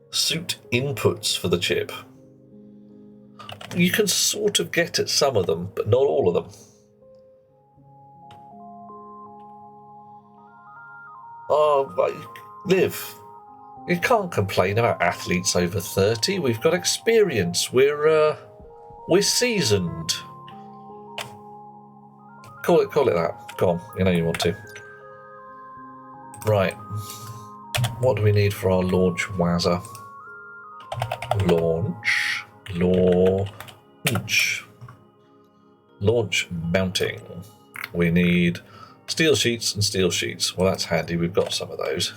Suit inputs for the chip. You can sort of get at some of them, but not all of them. Oh, Liv, you can't complain about athletes over 30. We've got experience. We're seasoned. Call it that. Go on, you know you want to. Right. What do we need for our launch wazza? Launch mounting. We need steel sheets and steel sheets. Well, that's handy. We've got some of those.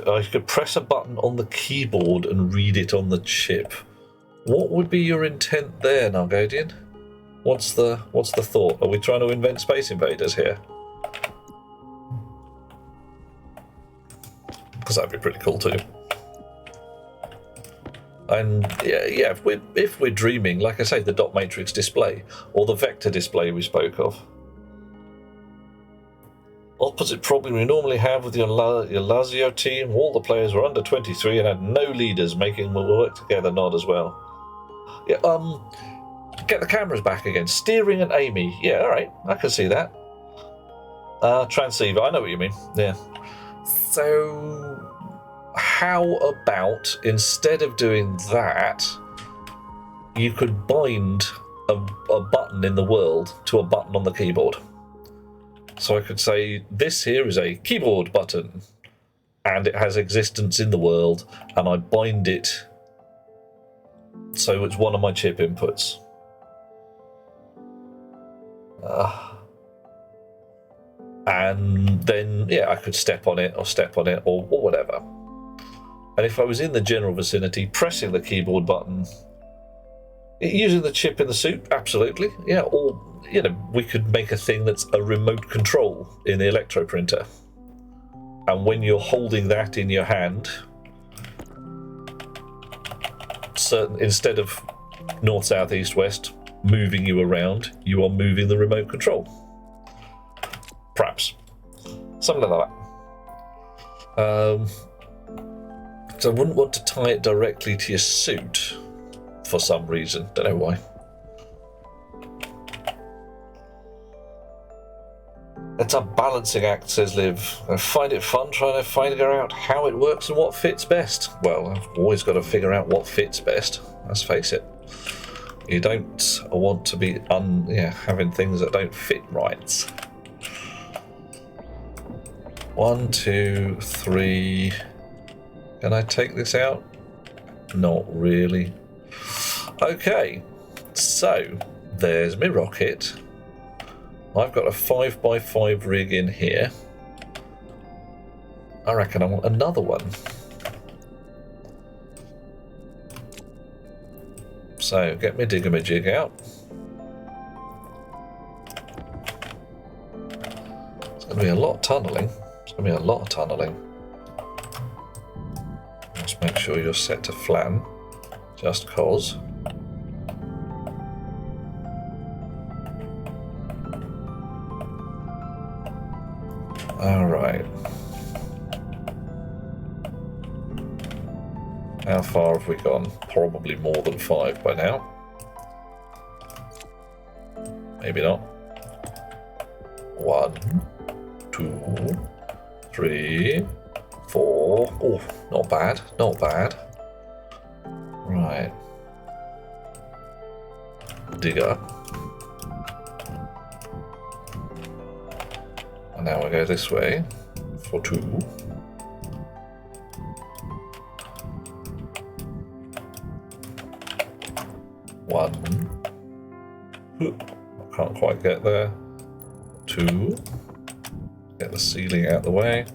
I could press a button on the keyboard and read it on the chip. What would be your intent there, Nargodian? What's the thought? Are we trying to invent Space Invaders here? Because that'd be pretty cool too. And yeah, if we're dreaming, like I say, the dot matrix display or the vector display we spoke of. Opposite problem we normally have with your Lazio team, all the players were under 23 and had no leaders, making them work together not as well. Yeah, get the cameras back again. Steering and aiming. Yeah, all right, I can see that. Transceiver, I know what you mean. Yeah. So, how about instead of doing that, you could bind a button in the world to a button on the keyboard? So I could say, this here is a keyboard button, and it has existence in the world, and I bind it so it's one of my chip inputs. And then, yeah, I could step on it or whatever. And if I was in the general vicinity, pressing the keyboard button, using the chip in the suit, absolutely, yeah. Or, we could make a thing that's a remote control in the electroprinter. And when you're holding that in your hand, instead of north, south, east, west, moving you around, you are moving the remote control. Perhaps. Something like that. So I wouldn't want to tie it directly to your suit for some reason. Don't know why. It's a balancing act, says Liv. I find it fun trying to figure out how it works and what fits best. Well, I've always got to figure out what fits best, let's face it. You don't want to be having things that don't fit right. 1, 2, 3. Can I take this out? Not really. Okay, so there's my rocket. I've got a 5x5 rig in here. I reckon I want another one. So get my digger-my-jig out. It's going to be a lot of tunnelling. Just make sure you're set to flatten, just cause. Alright. How far have we gone? Probably more than 5 by now. Maybe not. 1, 2, 3, 4. Oh, not bad, not bad. Right. Digger. And now we go this way for 2. 1. I can't quite get there. 2. Get the ceiling out the way.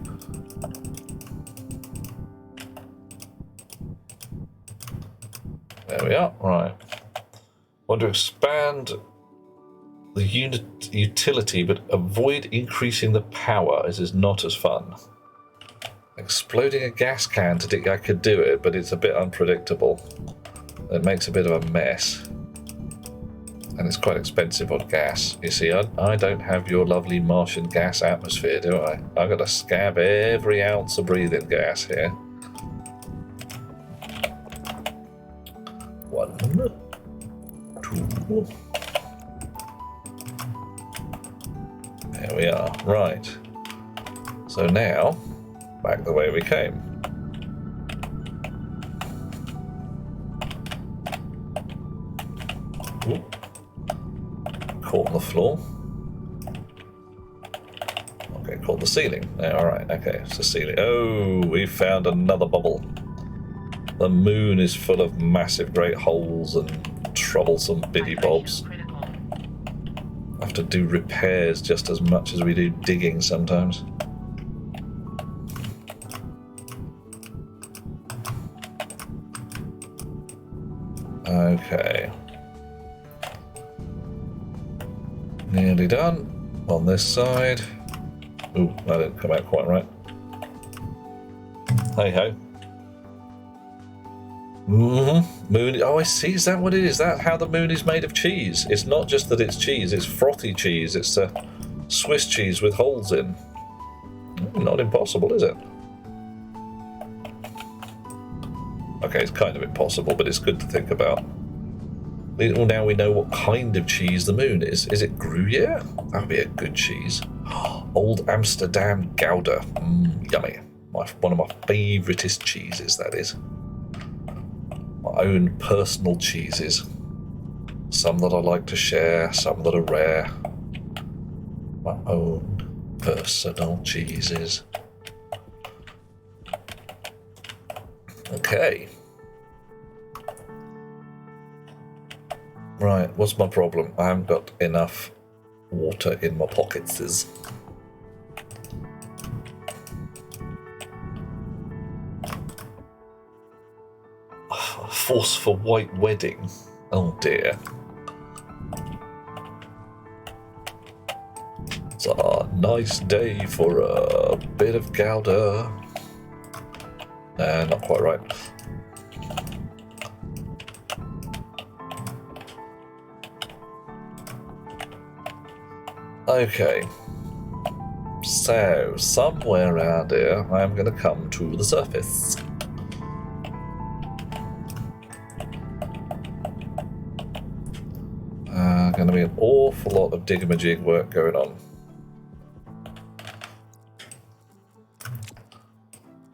There we are. Right. Want to expand the utility, but avoid increasing the power. This is not as fun. Exploding a gas can to dig. I could do it, but it's a bit unpredictable. It makes a bit of a mess. And it's quite expensive on gas. You see, I don't have your lovely Martian gas atmosphere, do I? I've got to scab every ounce of breathing gas here. 1, 2. There we are. Right. So now, back the way we came. Ooh. Caught on the floor. Okay, caught the ceiling. Yeah, alright, okay, it's the ceiling. Oh, we found another bubble. The moon is full of massive great holes and troublesome biddy bobs. I have to do repairs just as much as we do digging sometimes. Okay. Nearly done on this side. Ooh, that didn't come out quite right. Hey ho. Moon. Oh, I see. Is that what it is? Is that how the moon is made of cheese? It's not just that it's cheese, it's frothy cheese. It's a Swiss cheese with holes in. Not impossible, is it? Okay, it's kind of impossible, but it's good to think about. Well, now we know what kind of cheese the moon is. Is it Gruyere? That would be a good cheese. Old Amsterdam Gouda. Yummy. One of my favouriteest cheeses, that is. My own personal cheeses. Some that I like to share, some that are rare. My own personal cheeses. Okay. Right, what's my problem? I haven't got enough water in my pockets. Force for white wedding. Oh dear. It's a nice day for a bit of Gouda. Not quite right. Okay. So, somewhere around here, I'm going to come to the surface. Going to be an awful lot of digger-majig work going on.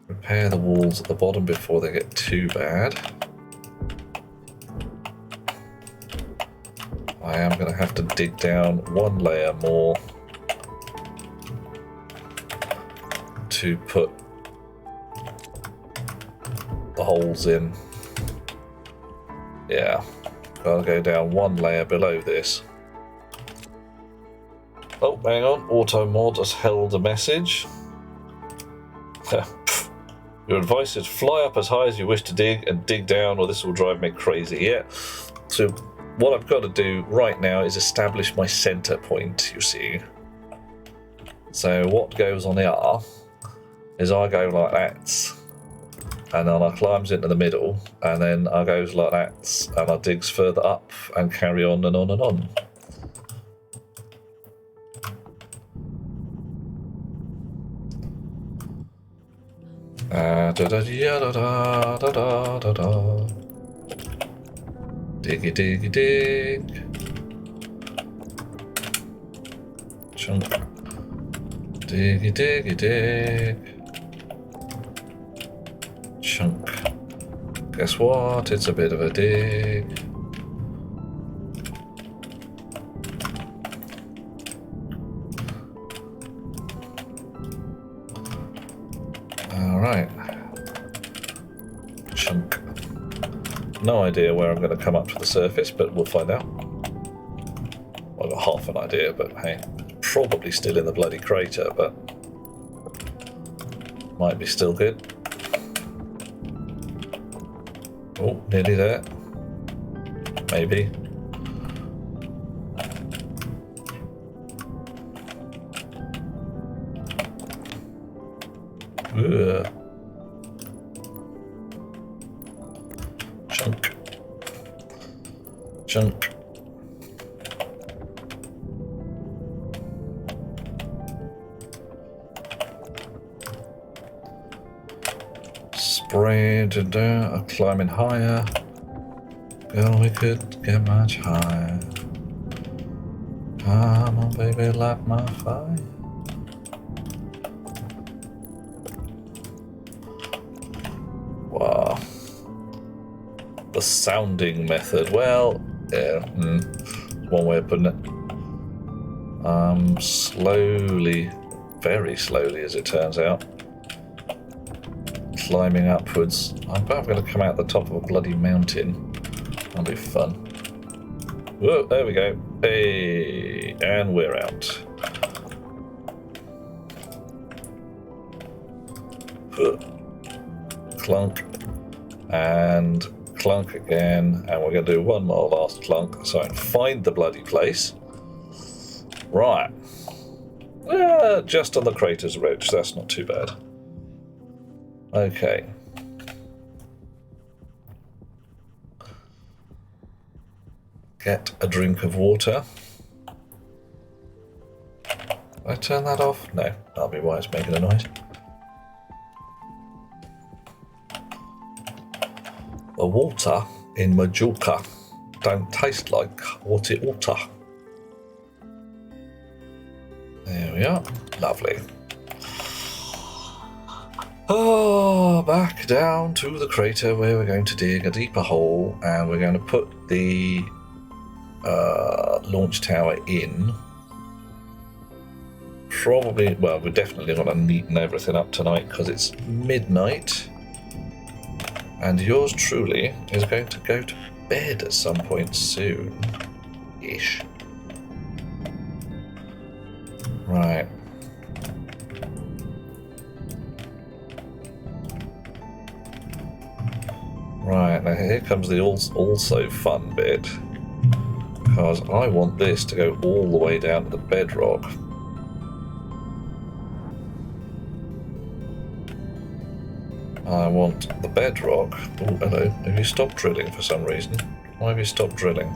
Repair the walls at the bottom before they get too bad. I am going to have to dig down one layer more to put the holes in. Yeah, gotta go down one layer below this. Oh, hang on, auto mod has held a message. Your advice is fly up as high as you wish to dig and dig down, or this will drive me crazy. Yeah, so what I've got to do right now is establish my center point, you see. So what goes on here is I go like that, and then I climbs into the middle, and then I goes like that, and I digs further up and carry on and on and on. Da da da da da da da da. Diggy diggy dig. Chunk. Diggy diggy dig. Chunk. Guess what? It's a bit of a dig. Alright. Chunk. No idea where I'm going to come up to the surface, but we'll find out. Well, I've got half an idea, but hey, probably still in the bloody crater, but might be still good. Oh, nearly there. Maybe. Ugh. Chunk. Chunk. Spread and down, climbing higher. Girl, we could get much higher. Come on, baby, light my fire. Wow. The sounding method. Well, yeah, one way of putting it. Slowly, very slowly as it turns out, climbing upwards. I'm going to come out the top of a bloody mountain. That'll be fun. Whoa, there we go. Hey, and we're out. Clunk. And clunk again. And we're going to do one more last clunk so I can find the bloody place. Right. Just on the crater's ridge. That's not too bad. Okay. Get a drink of water. Did I turn that off? No, that'll be why it's making a noise. The water in Majorca don't taste like what it oughta. There we are. Lovely. Oh, back down to the crater where we're going to dig a deeper hole, and we're going to put the launch tower in. Probably, well, we're definitely going to neaten everything up tonight because it's midnight. And yours truly is going to go to bed at some point soon-ish. Right. Right, now here comes the also fun bit, because I want this to go all the way down to the bedrock. I want the bedrock. Oh, hello. Have you stopped drilling for some reason? Why have you stopped drilling?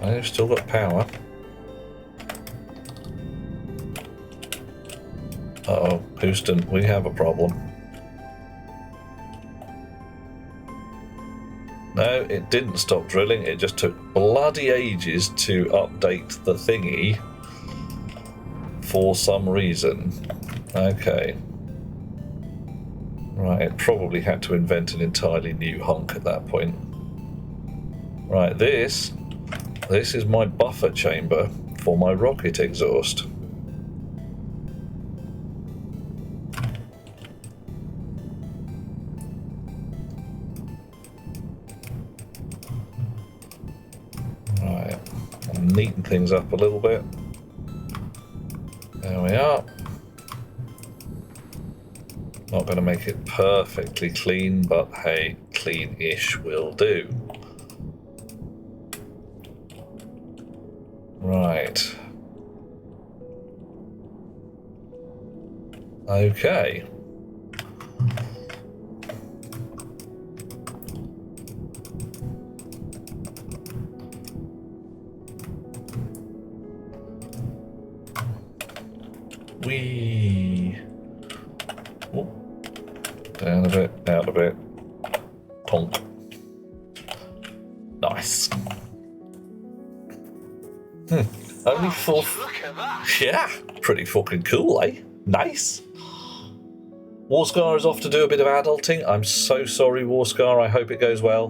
Oh, you've still got power. Uh-oh, Houston, we have a problem. No, it didn't stop drilling. It just took bloody ages to update the thingy for some reason. Okay. Right, it probably had to invent an entirely new hunk at that point. Right, this is my buffer chamber for my rocket exhaust. Right, I'm neaten things up a little bit. There we are. Not going to make it perfectly clean, but hey, clean-ish will do. Right. Okay. Whee. Oh. Down a bit, out a bit. Tonk. Nice. Only four. Look at that! Yeah, pretty fucking cool, eh? Nice. Warscar is off to do a bit of adulting. I'm so sorry, Warscar. I hope it goes well.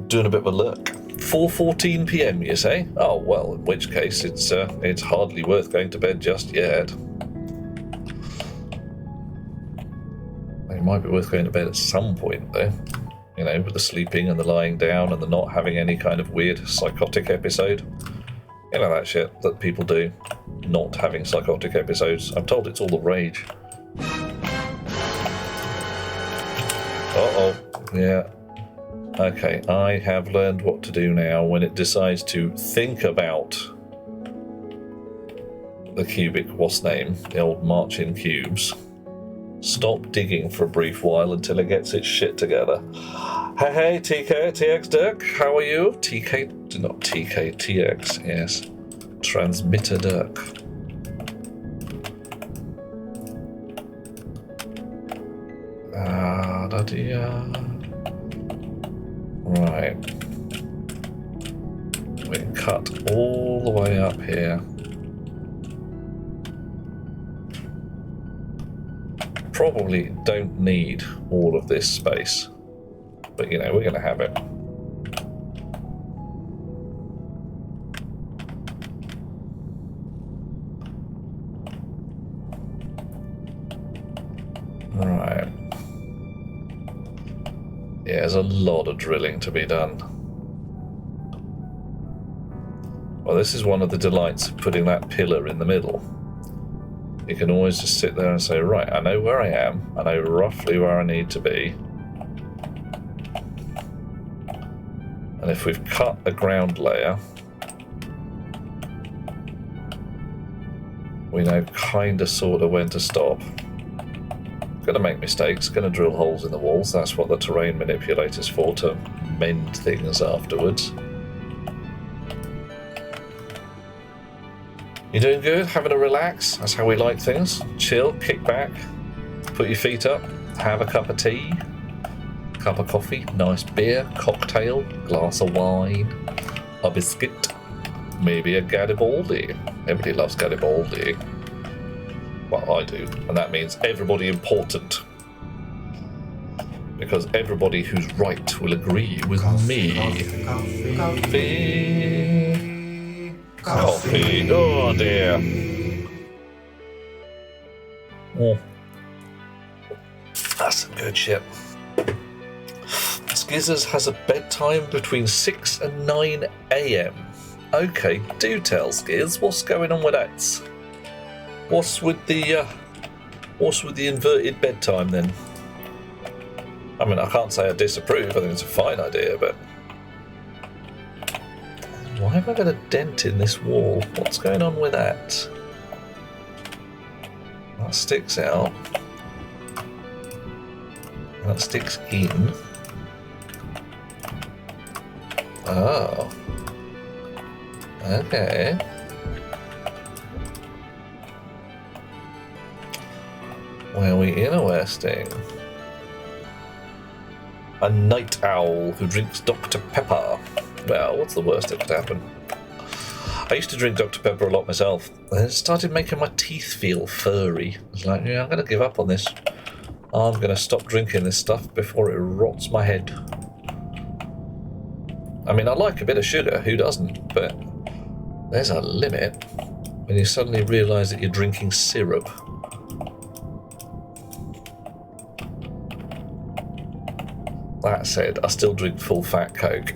Doing a bit of a look. 4:14 p.m. You say? Oh well, in which case it's hardly worth going to bed just yet. It might be worth going to bed at some point though. You know, with the sleeping and the lying down and the not having any kind of weird psychotic episode. You know that shit that people do. Not having psychotic episodes. I'm told it's all the rage. Uh-oh. Yeah. Okay, I have learned what to do now when it decides to think about the cubic, what's name, the old marching cubes. Stop digging for a brief while until it gets its shit together. Hey, TK, TX Dirk, how are you? TK, not TK, TX, yes. Transmitter Dirk. Right. We can cut all the way up here. Probably don't need all of this space, but you know, we're going to have it. Right. Yeah, there's a lot of drilling to be done. Well, this is one of the delights of putting that pillar in the middle. You can always just sit there and say, right, I know where I am, I know roughly where I need to be. And if we've cut a ground layer, we know kind of sort of when to stop. Gonna make mistakes, gonna drill holes in the walls. That's what the terrain manipulator's for, to mend things afterwards. You doing good? Having a relax? That's how we like things. Chill, kick back, put your feet up, have a cup of tea, cup of coffee, nice beer, cocktail, glass of wine, a biscuit, maybe a Garibaldi. Everybody loves Garibaldi. Well, I do, and that means everybody important. Because everybody who's right will agree with me. Coffee. Oh dear. Oh. That's some good shit. Skizzers has a bedtime between 6 and 9 a.m. Okay, do tell, Skizz. What's going on with that? What's with the inverted bedtime then? I mean, I can't say I disapprove. I think it's a fine idea, but why have I got a dent in this wall? What's going on with that? That sticks out. That sticks in. Oh. Okay. Well, we interesting. A night owl who drinks Dr. Pepper. Well, what's the worst that could happen? I used to drink Dr. Pepper a lot myself, and it started making my teeth feel furry. I was like, yeah, I'm going to give up on this. I'm going to stop drinking this stuff before it rots my head. I mean, I like a bit of sugar, who doesn't? But there's a limit when you suddenly realise that you're drinking syrup. That said, I still drink full-fat Coke.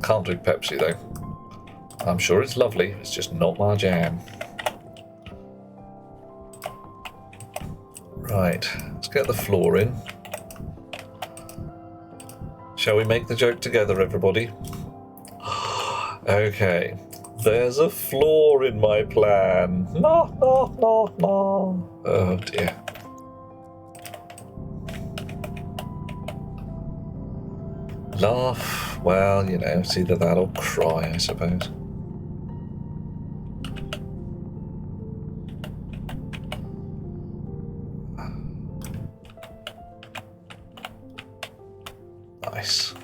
Can't drink Pepsi, though. I'm sure it's lovely, it's just not my jam. Right, let's get the floor in. Shall we make the joke together, everybody? Okay, there's a flaw in my plan. No, no, no, no. Oh dear. Laugh, well, you know, it's either that or cry, I suppose. Nice.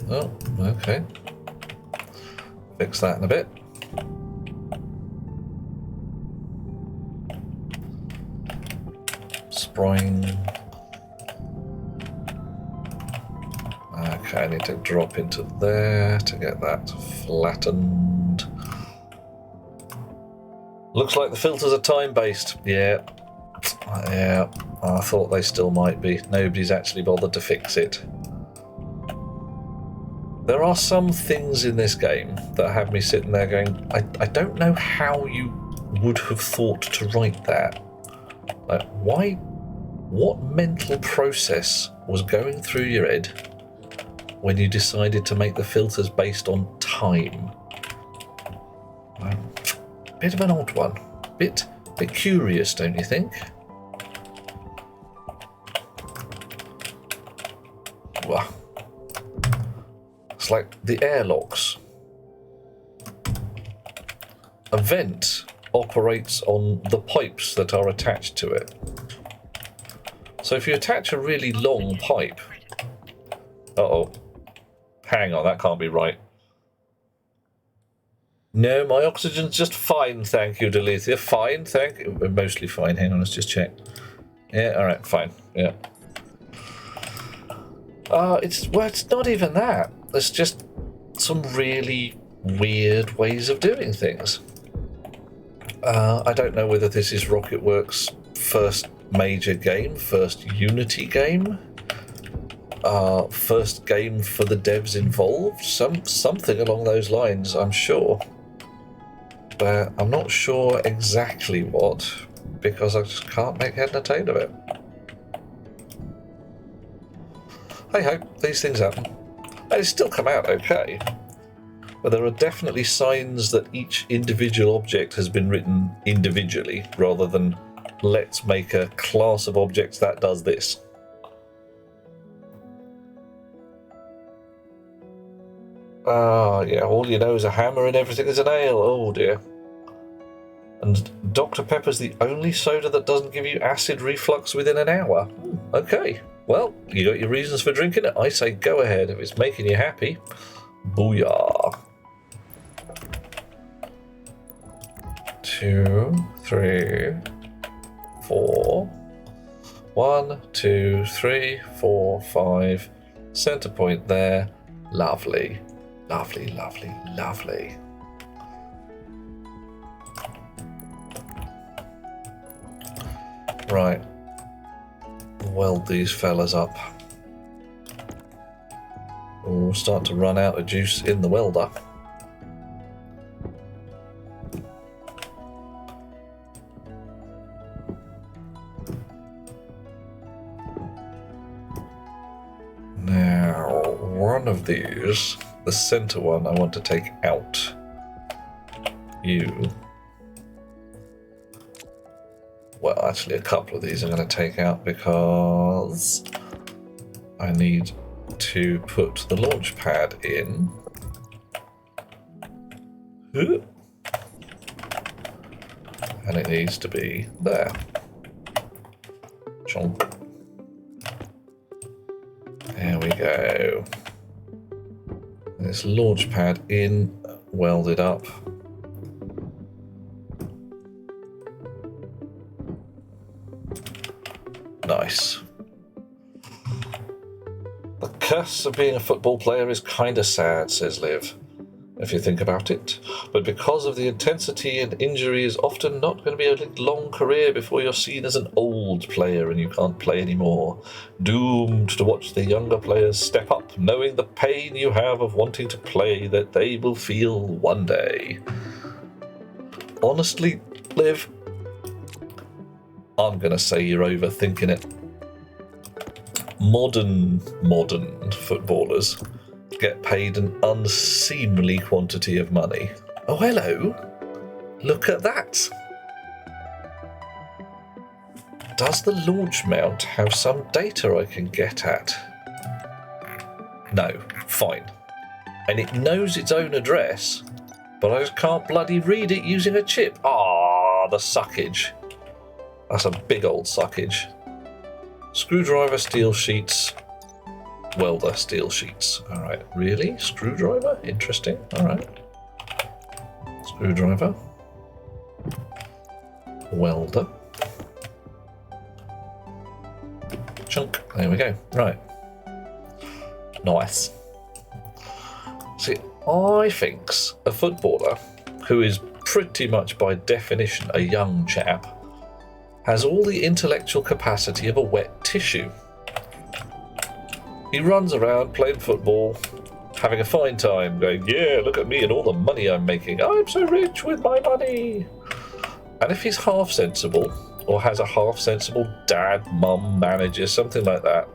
Oh, okay. Fix that in a bit. Spring. Okay, I need to drop into there to get that flattened. Looks like the filters are time-based. Yeah. Yeah, I thought they still might be. Nobody's actually bothered to fix it. There are some things in this game that have me sitting there going, I don't know how you would have thought to write that. Like, why? What mental process was going through your head when you decided to make the filters based on time? Bit of an odd one. Bit curious, don't you think? Wow. It's like the airlocks. A vent operates on the pipes that are attached to it. So if you attach a really long pipe... Uh-oh. Hang on, that can't be right. No, my oxygen's just fine, thank you, Delethea. Fine, thank you. Mostly fine. Hang on, let's just check. Yeah, alright, fine. Yeah. It's not even that. There's just some really weird ways of doing things. I don't know whether this is Rocketworks' first major game, first Unity game, first game for the devs involved, something along those lines, I'm sure. But I'm not sure exactly what, because I just can't make head and tail of it. Hey ho, these things happen. They still come out okay. But there are definitely signs that each individual object has been written individually, rather than let's make a class of objects that does this. Yeah, all you know is a hammer and everything is a nail. Oh dear. And Dr. Pepper's the only soda that doesn't give you acid reflux within an hour. Okay, well, you got your reasons for drinking it. I say go ahead if it's making you happy. Booyah. 2, 3, 4. 1, 2, 3, 4, 5. Center point there. Lovely. Lovely, lovely, lovely. Right. Weld these fellas up. We'll start to run out of juice in the welder. Now, one of these, the center one, I want to take out. Well, actually, a couple of these I'm going to take out because I need to put the launch pad in. And it needs to be there. Chonk. There we go. This launch pad in, welded up. Nice. The curse of being a football player is kinda sad, says Liv, if you think about it. But because of the intensity and injury is often not going to be a long career before you're seen as an old player and you can't play anymore. Doomed to watch the younger players step up, knowing the pain you have of wanting to play that they will feel one day. Honestly, Liv, I'm going to say you're overthinking it. Modern footballers get paid an unseemly quantity of money. Oh, hello. Look at that. Does the launch mount have some data I can get at? No, fine. And it knows its own address, but I just can't bloody read it using a chip. Ah, the suckage. That's a big old suckage. Screwdriver, steel sheets, welder, steel sheets. Alright, really? Screwdriver? Interesting. Alright. Screwdriver. Welder. Chunk. There we go. Right. Nice. See, I thinks a footballer, who is pretty much by definition a young chap, has all the intellectual capacity of a wet tissue. He runs around playing football, having a fine time, going, yeah, look at me and all the money I'm making. I'm so rich with my money. And if he's half sensible, or has a half sensible dad, mum, manager, something like that,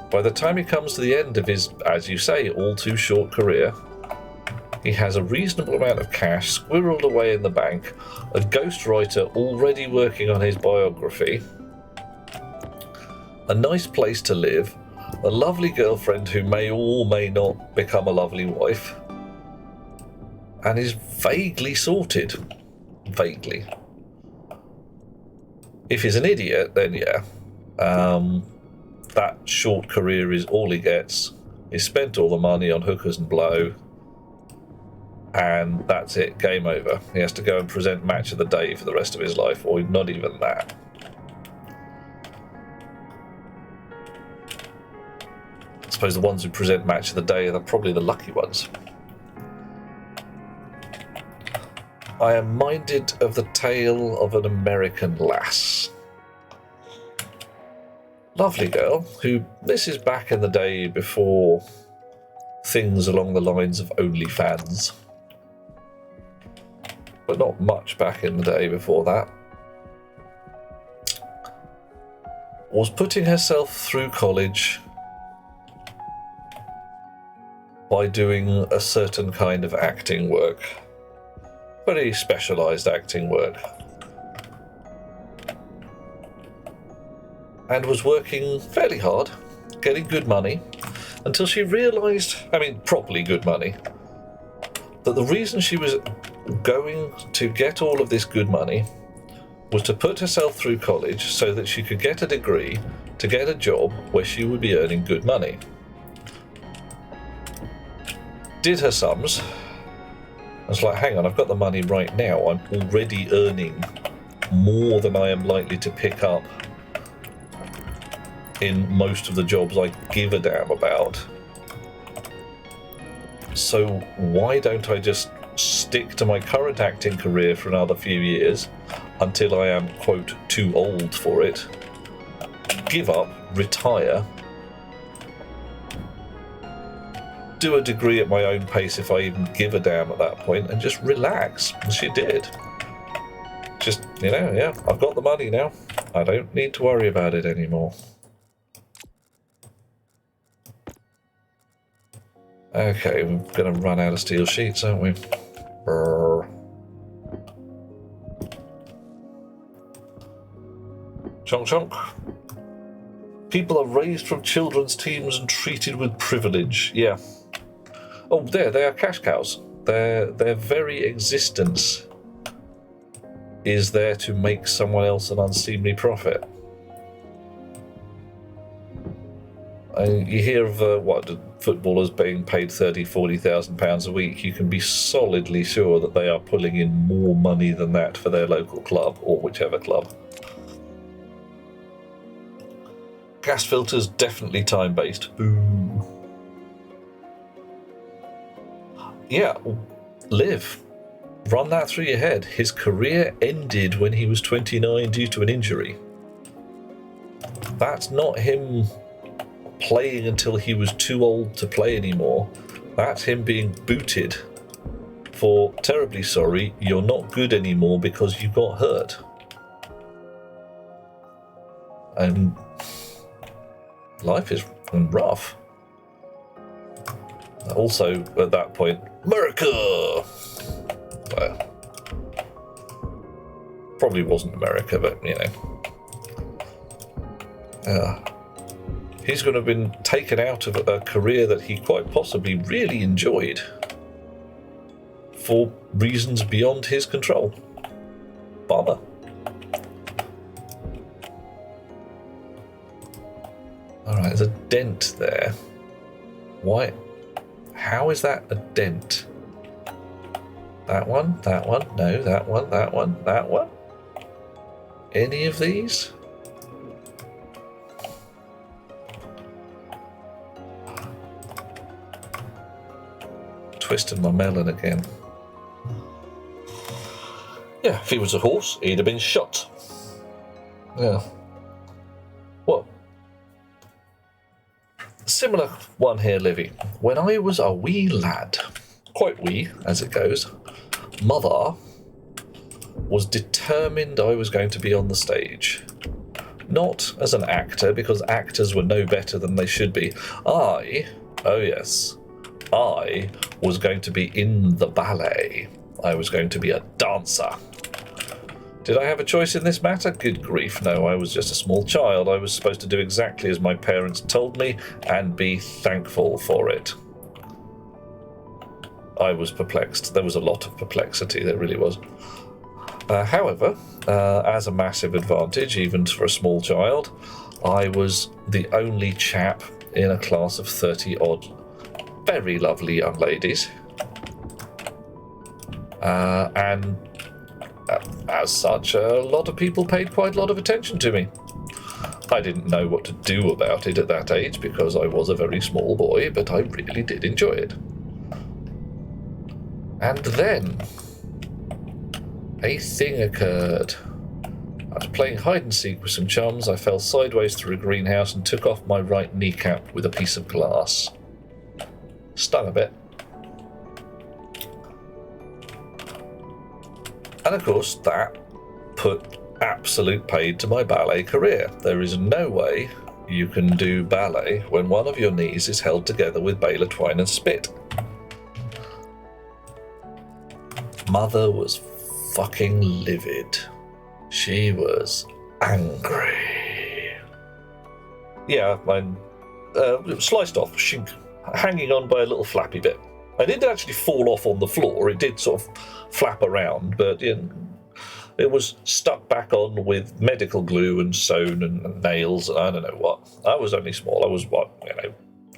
by the time he comes to the end of his, as you say, all too short career, he has a reasonable amount of cash squirreled away in the bank, a ghostwriter already working on his biography, a nice place to live, a lovely girlfriend who may or may not become a lovely wife, and is vaguely sorted. Vaguely. If he's an idiot, then yeah. That short career is all he gets. He's spent all the money on hookers and blow, and that's it, game over. He has to go and present match of the day for the rest of his life, or not even that. I suppose the ones who present match of the day are probably the lucky ones. I am minded of the tale of an American lass. Lovely girl, who, this is back in the day before things along the lines of OnlyFans. But not much back in the day before that. Was putting herself through college by doing a certain kind of acting work. Very specialised acting work. And was working fairly hard, getting good money, until she realised, properly good money, that the reason she was going to get all of this good money was to put herself through college so that she could get a degree to get a job where she would be earning good money. Did her sums. I was like, hang on, I've got the money right now. I'm already earning more than I am likely to pick up in most of the jobs I give a damn about. So why don't I just stick to my current acting career for another few years until I am, quote, too old for it, give up, retire, do a degree at my own pace if I even give a damn at that point, and just relax. And she did. Just, yeah, I've got the money now. I don't need to worry about it anymore. Okay, we're going to run out of steel sheets, aren't we? Brrr. Chonk chonk. People are raised from children's teams and treated with privilege. Yeah. Oh, they are cash cows. Their very existence is there to make someone else an unseemly profit. You hear of footballers being paid £30,000-40,000 a week. You can be solidly sure that they are pulling in more money than that for their local club or whichever club. Gas filters definitely time-based. Boo. Yeah, Liv. Run that through your head. His career ended when he was 29 due to an injury. That's not him playing until he was too old to play anymore. That's him being booted for, terribly sorry, you're not good anymore because you got hurt. And life is rough. Also, at that point, America! Well, probably wasn't America, but, you know. He's going to have been taken out of a career that he quite possibly really enjoyed for reasons beyond his control. Bummer. Alright, there's a dent there. Why? How is that a dent? That one, no, that one. Any of these? Twisted my melon again. Yeah, if he was a horse, he'd have been shot. Yeah. Well, similar one here, Livy. When I was a wee lad, quite wee as it goes, Mother was determined I was going to be on the stage. Not as an actor, because actors were no better than they should be. I was going to be in the ballet. I was going to be a dancer. Did I have a choice in this matter? Good grief, no, I was just a small child. I was supposed to do exactly as my parents told me and be thankful for it. I was perplexed. There was a lot of perplexity, there really was. However, as a massive advantage, even for a small child, I was the only chap in a class of 30-odd very lovely young ladies. And as such, a lot of people paid quite a lot of attention to me. I didn't know what to do about it at that age because I was a very small boy, but I really did enjoy it. And then a thing occurred. I was playing hide and seek with some chums. I fell sideways through a greenhouse and took off my right kneecap with a piece of glass. Stung a bit. And of course, that put absolute paid to my ballet career. There is no way you can do ballet when one of your knees is held together with baler twine and spit. Mother was fucking livid. She was angry. Yeah, mine sliced off, hanging on by a little flappy bit. I didn't actually fall off on the floor. It did sort of flap around, but it was stuck back on with medical glue and sewn and nails and I don't know what. I was only small. I was,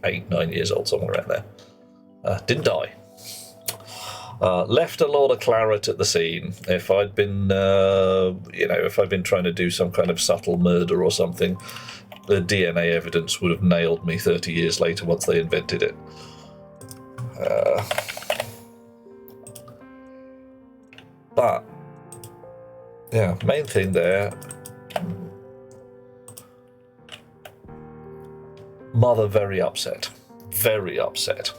8, 9 years old, somewhere around there. Didn't die. Left a lot of claret at the scene. If I'd been, if I'd been trying to do some kind of subtle murder or something, the DNA evidence would have nailed me 30 years later once they invented it. But, yeah, main thing there, Mother very upset. Very upset.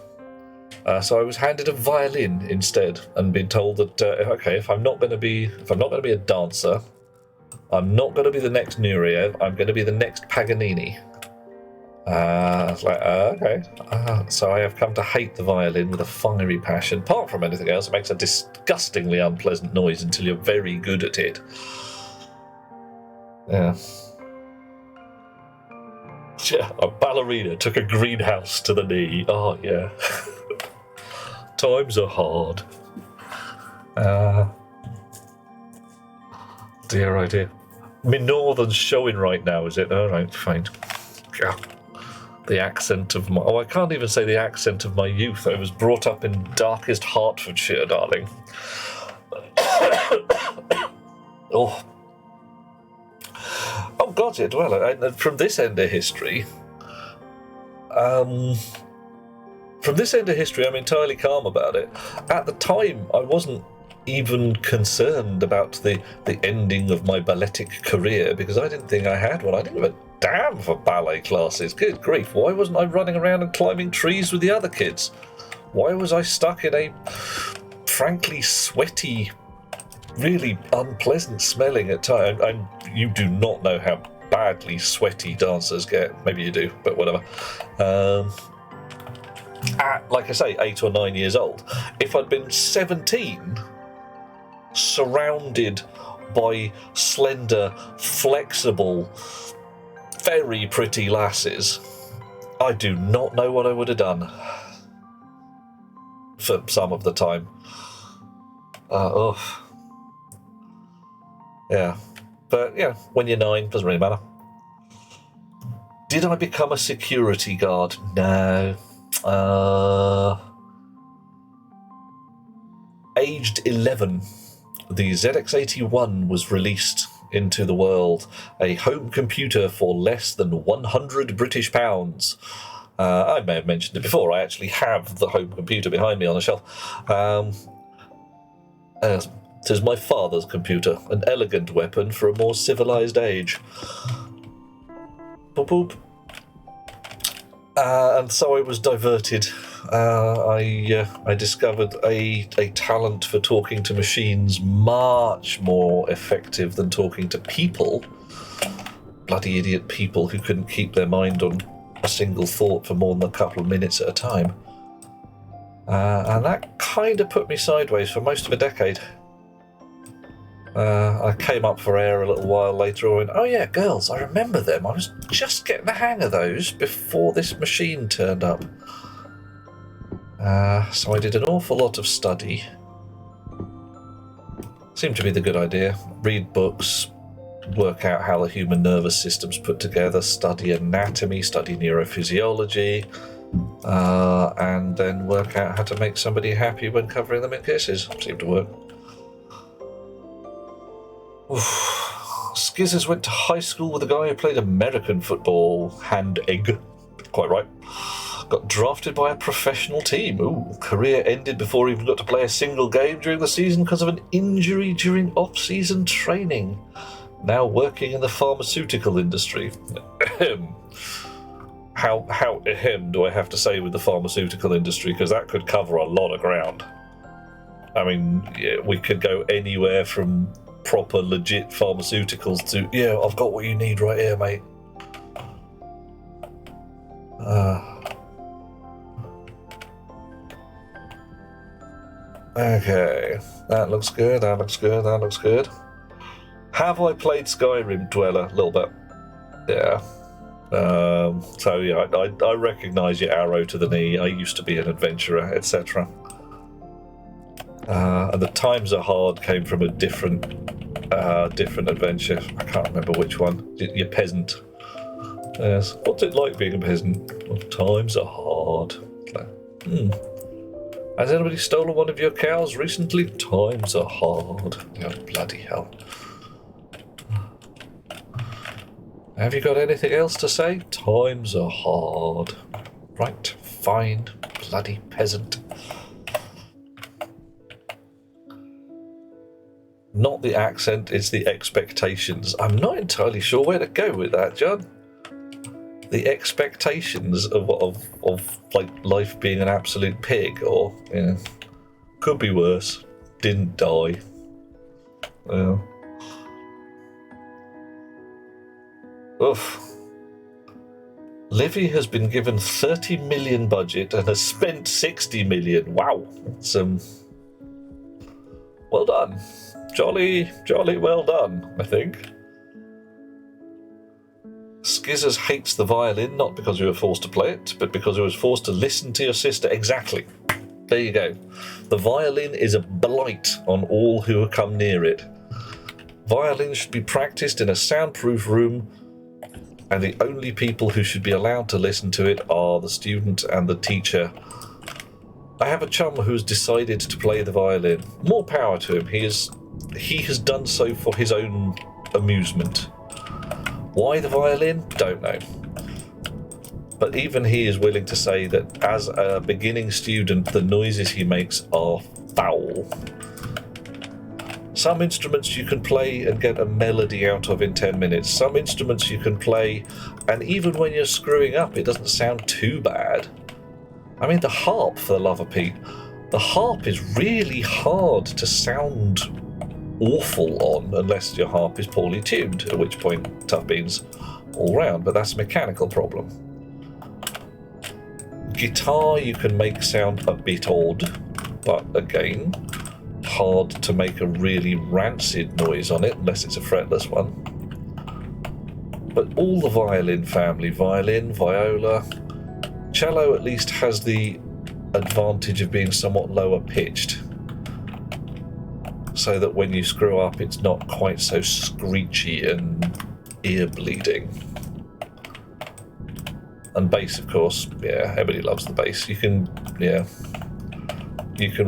So I was handed a violin instead, and been told that okay, if I'm not going to be a dancer, I'm not going to be the next Nureyev. I'm going to be the next Paganini. It's like okay. So I have come to hate the violin with a fiery passion. Apart from anything else, it makes a disgustingly unpleasant noise until you're very good at it. Yeah. Yeah, a ballerina took a greenhouse to the knee. Oh yeah. Times are hard. Dear, oh dear. My northern's showing right now, is it? All right, fine. Yeah. The accent of my... Oh, I can't even say the accent of my youth. I was brought up in darkest Hertfordshire, darling. Oh. Oh, God, yeah, well, and from this end of history... I'm entirely calm about it. At the time, I wasn't even concerned about the ending of my balletic career because I didn't think I had one. I didn't give a damn for ballet classes. Good grief, why wasn't I running around and climbing trees with the other kids? Why was I stuck in a frankly sweaty, really unpleasant smelling at times? And you do not know how badly sweaty dancers get. Maybe you do, but whatever. At, like I say, 8 or 9 years old. If I'd been 17, surrounded by slender, flexible, very pretty lasses, I do not know what I would have done for some of the time. Yeah. But, yeah, when you're 9, doesn't really matter. Did I become a security guard? No. Aged 11, the ZX81 was released into the world. A home computer for less than £100 I may have mentioned it before. I actually have the home computer behind me on a shelf. It is my father's computer, an elegant weapon for a more civilized age. Boop boop. And so I was diverted. I discovered a talent for talking to machines much more effective than talking to people. Bloody idiot people who couldn't keep their mind on a single thought for more than a couple of minutes at a time. And that kind of put me sideways for most of a decade. I came up for air a little while later and went, oh yeah, girls, I remember them. I was just getting the hang of those before this machine turned up. So I did an awful lot of study. Seemed to be the good idea. Read books, work out how the human nervous system's put together, study anatomy, study neurophysiology, and then work out how to make somebody happy when covering them in kisses. Seemed to work. Skizzers went to high school with a guy who played American football, hand egg. Quite right. Got drafted by a professional team. Ooh, career ended before he even got to play a single game during the season because of an injury during off-season training. Now working in the pharmaceutical industry. How ahem do I have to say with the pharmaceutical industry? Because that could cover a lot of ground. I mean, yeah, we could go anywhere from proper legit pharmaceuticals to, yeah, I've got what you need right here, mate. Okay, that looks good, that looks good, that looks good. Have I played Skyrim, Dweller? A little bit. Yeah. So yeah, I recognise your arrow to the knee. I used to be an adventurer, etc. And the times are hard came from a different adventure. I can't remember which one. Your peasant. Yes. What's it like being a peasant? Well, times are hard. Has anybody stolen one of your cows recently? Times are hard. Oh, bloody hell. Have you got anything else to say? Times are hard. Right, fine, bloody peasant. Not the accent, it's the expectations. I'm not entirely sure where to go with that, John. The expectations of like life being an absolute pig, or could be worse. Didn't die. Oof. Livy has been given 30 million budget and has spent 60 million. Wow. That's, well done. Jolly well done, I think. Skizzers hates the violin, not because we were forced to play it, but because we was forced to listen to your sister. Exactly. There you go. The violin is a blight on all who come near it. Violin should be practiced in a soundproof room and the only people who should be allowed to listen to it are the student and the teacher. I have a chum who's decided to play the violin. More power to him. He has done so for his own amusement. Why the violin? Don't know. But even he is willing to say that as a beginning student, the noises he makes are foul. Some instruments you can play and get a melody out of in 10 minutes. Some instruments you can play, and even when you're screwing up, it doesn't sound too bad. I mean, the harp, for the love of Pete, the harp is really hard to sound awful on unless your harp is poorly tuned, at which point tough beans all round, but that's a mechanical problem. Guitar you can make sound a bit odd, but again, hard to make a really rancid noise on it unless it's a fretless one. But all the violin family, violin, viola, cello at least has the advantage of being somewhat lower pitched, so that when you screw up it's not quite so screechy and ear bleeding. And bass, of course, yeah, everybody loves the bass. You can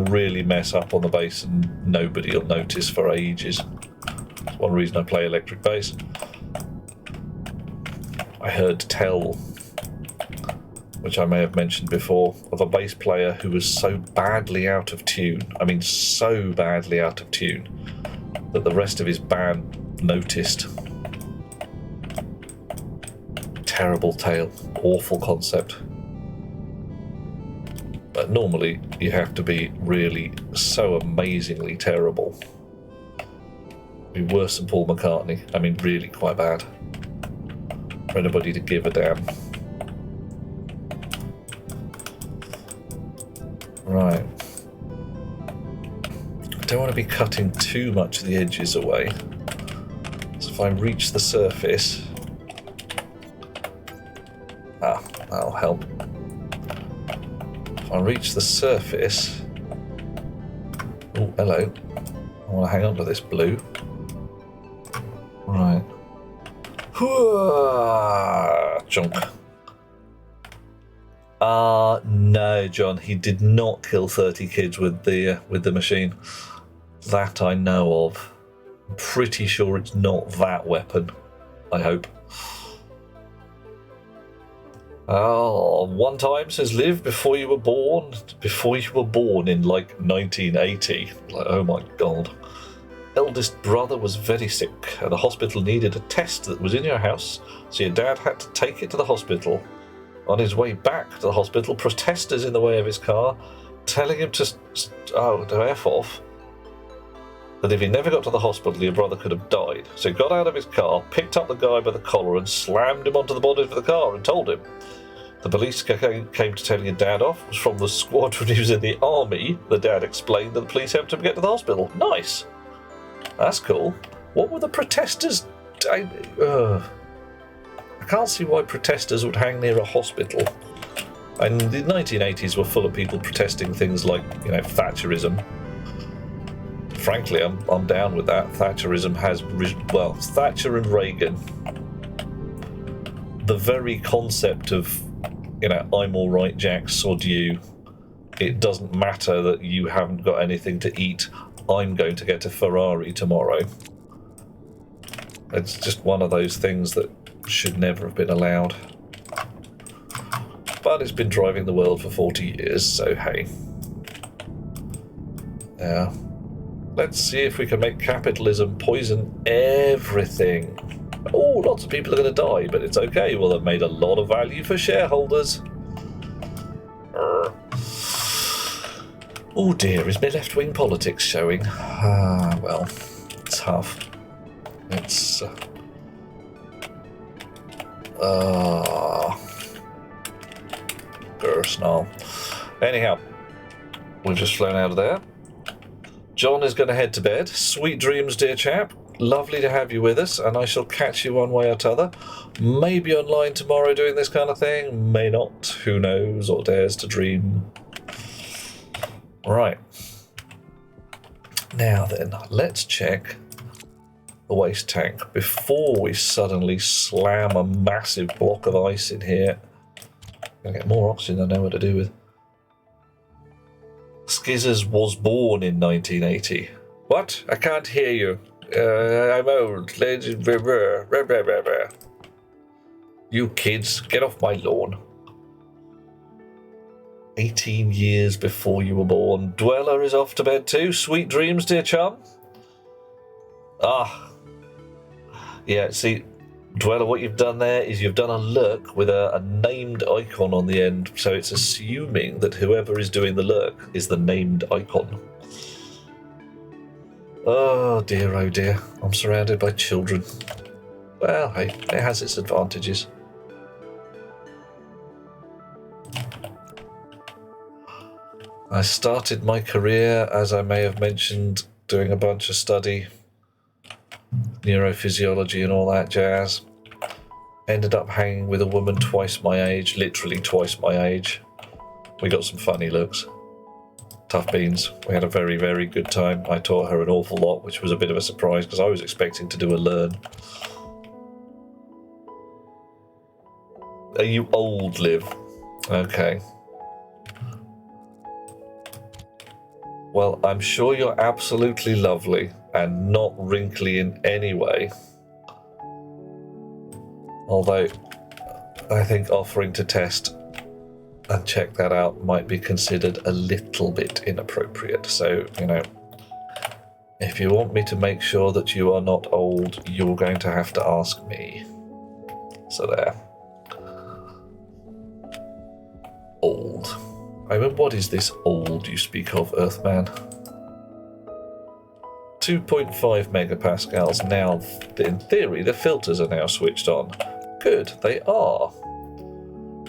really mess up on the bass and nobody will notice for ages. That's one reason I play electric bass. I heard tell, which I may have mentioned before, of a bass player who was so badly out of tune, I mean so badly out of tune, that the rest of his band noticed. Terrible tale, awful concept. But normally you have to be really so amazingly terrible. Be worse than Paul McCartney. I mean, really quite bad. For anybody to give a damn. Right. I don't want to be cutting too much of the edges away. So if I reach the surface... that'll help. If I reach the surface... Oh, hello. I want to hang on to this blue. Right. Junk. No, John, he did not kill 30 kids with the machine. That I know of. I'm pretty sure it's not that weapon. I hope. Oh, one time, says Liv, before you were born in like 1980. Like, oh my god. Eldest brother was very sick and the hospital needed a test that was in your house, so your dad had to take it to the hospital. On his way back to the hospital, protesters in the way of his car, telling him to F off. That if he never got to the hospital, your brother could have died. So he got out of his car, picked up the guy by the collar and slammed him onto the bonnet of the car and told him. The police came to tell your dad off. It was from the squadron he was in the army. The dad explained that the police helped him get to the hospital. Nice. That's cool. What were the protesters... I can't see why protesters would hang near a hospital. And the 1980s were full of people protesting things like, Thatcherism. Frankly, I'm down with that. Thatcherism has... Well, Thatcher and Reagan. The very concept of, I'm all right, Jack, sod you. It doesn't matter that you haven't got anything to eat. I'm going to get a Ferrari tomorrow. It's just one of those things that should never have been allowed. But it's been driving the world for 40 years, so hey. Yeah. Let's see if we can make capitalism poison everything. Oh, lots of people are going to die, but it's okay. Well, they've made a lot of value for shareholders. Oh dear, is my left-wing politics showing? Well, tough. It's... Gersnall. Anyhow, we've just flown out of there. John is going to head to bed. Sweet dreams, dear chap. Lovely to have you with us, and I shall catch you one way or t'other. Maybe online tomorrow doing this kind of thing. May not. Who knows or dares to dream. Right. Now then, let's check the waste tank before we suddenly slam a massive block of ice in here. Gonna get more oxygen than I know what to do with. Skizzers was born in 1980. What? I can't hear you. I'm old. You kids, get off my lawn. 18 years before you were born. Dweller is off to bed too. Sweet dreams, dear chum. Ah. Yeah, see, Dweller, what you've done there is you've done a lurk with a named icon on the end, so it's assuming that whoever is doing the lurk is the named icon. Oh dear, I'm surrounded by children. Well, hey, it has its advantages. I started my career, as I may have mentioned, doing a bunch of study, neurophysiology and all that jazz. Ended up hanging with a woman twice my age, literally twice my age. We got some funny looks. Tough beans. We had a very, very good time. I taught her an awful lot, which was a bit of a surprise because I was expecting to do a learn. Are you old, Liv? Okay. Well, I'm sure you're absolutely lovely and not wrinkly in any way. Although, I think offering to test and check that out might be considered a little bit inappropriate. So, you know, if you want me to make sure that you are not old, you're going to have to ask me. So there. Old. I mean, what is this old you speak of, Earthman? 2.5 megapascals. Now, in theory, the filters are now switched on. Good, they are.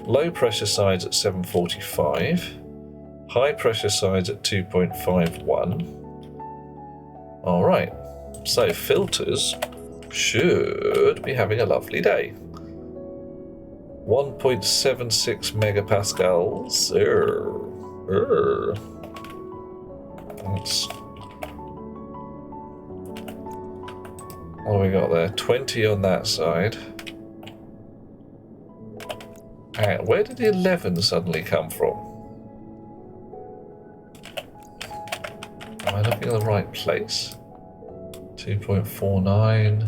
Low pressure sides at 745. High pressure sides at 2.51. Alright, so filters should be having a lovely day. 1.76 megapascals. That's... What do we got there? 20 on that side. And where did the 11 suddenly come from? Am I looking at the right place? 2.49.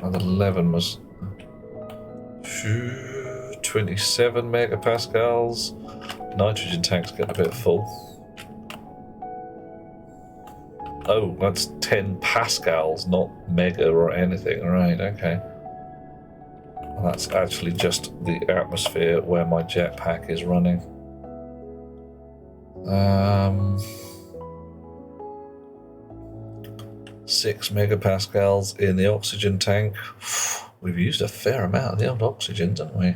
And the 11 was 27 megapascals. Nitrogen tank's getting a bit full. Oh, that's 10 pascals, not mega or anything. Right, okay. Well, that's actually just the atmosphere where my jetpack is running. 6 megapascals in the oxygen tank. We've used a fair amount of the old oxygen, haven't we?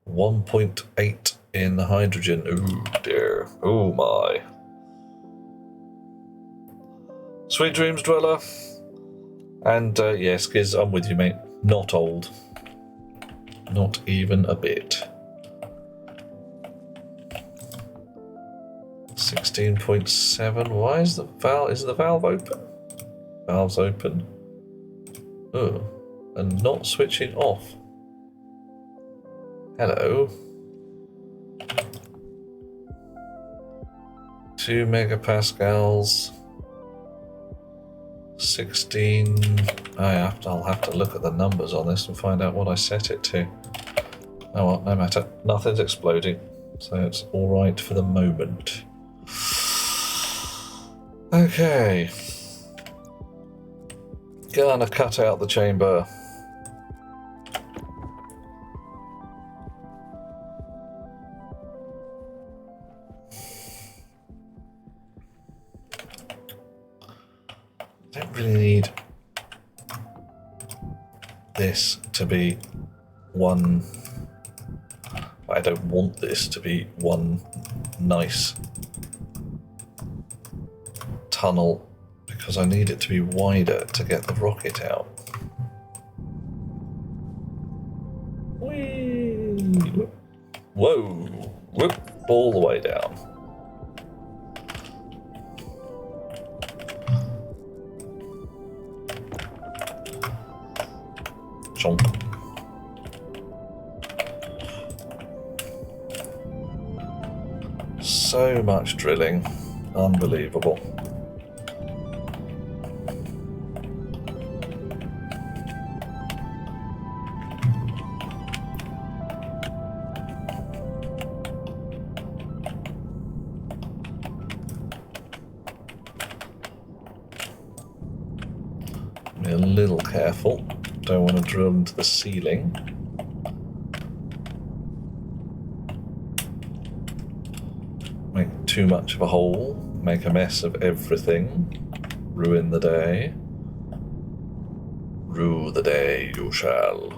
1.8 in the hydrogen. Ooh dear. Oh my. Sweet dreams, Dweller. And yes, Giz, I'm with you, mate. Not old. Not even a bit. 16.7. Why is the valve? Is the valve open? Valve's open. Oh, and not switching off. Hello. 2 megapascals. 16. I'll have to look at the numbers on this and find out what I set it to. Oh well, no matter. Nothing's exploding, so it's all right for the moment. Okay. Gonna cut out the chamber. Don't really need this to be one. I don't want this to be one nice tunnel because I need it to be wider to get the rocket out. Whee! Whoa! Whoop! All the way down. Chonk. So much drilling. Unbelievable. Be a little careful. Don't want to drill into the ceiling. Make too much of a hole. Make a mess of everything. Ruin the day. Rue the day you shall.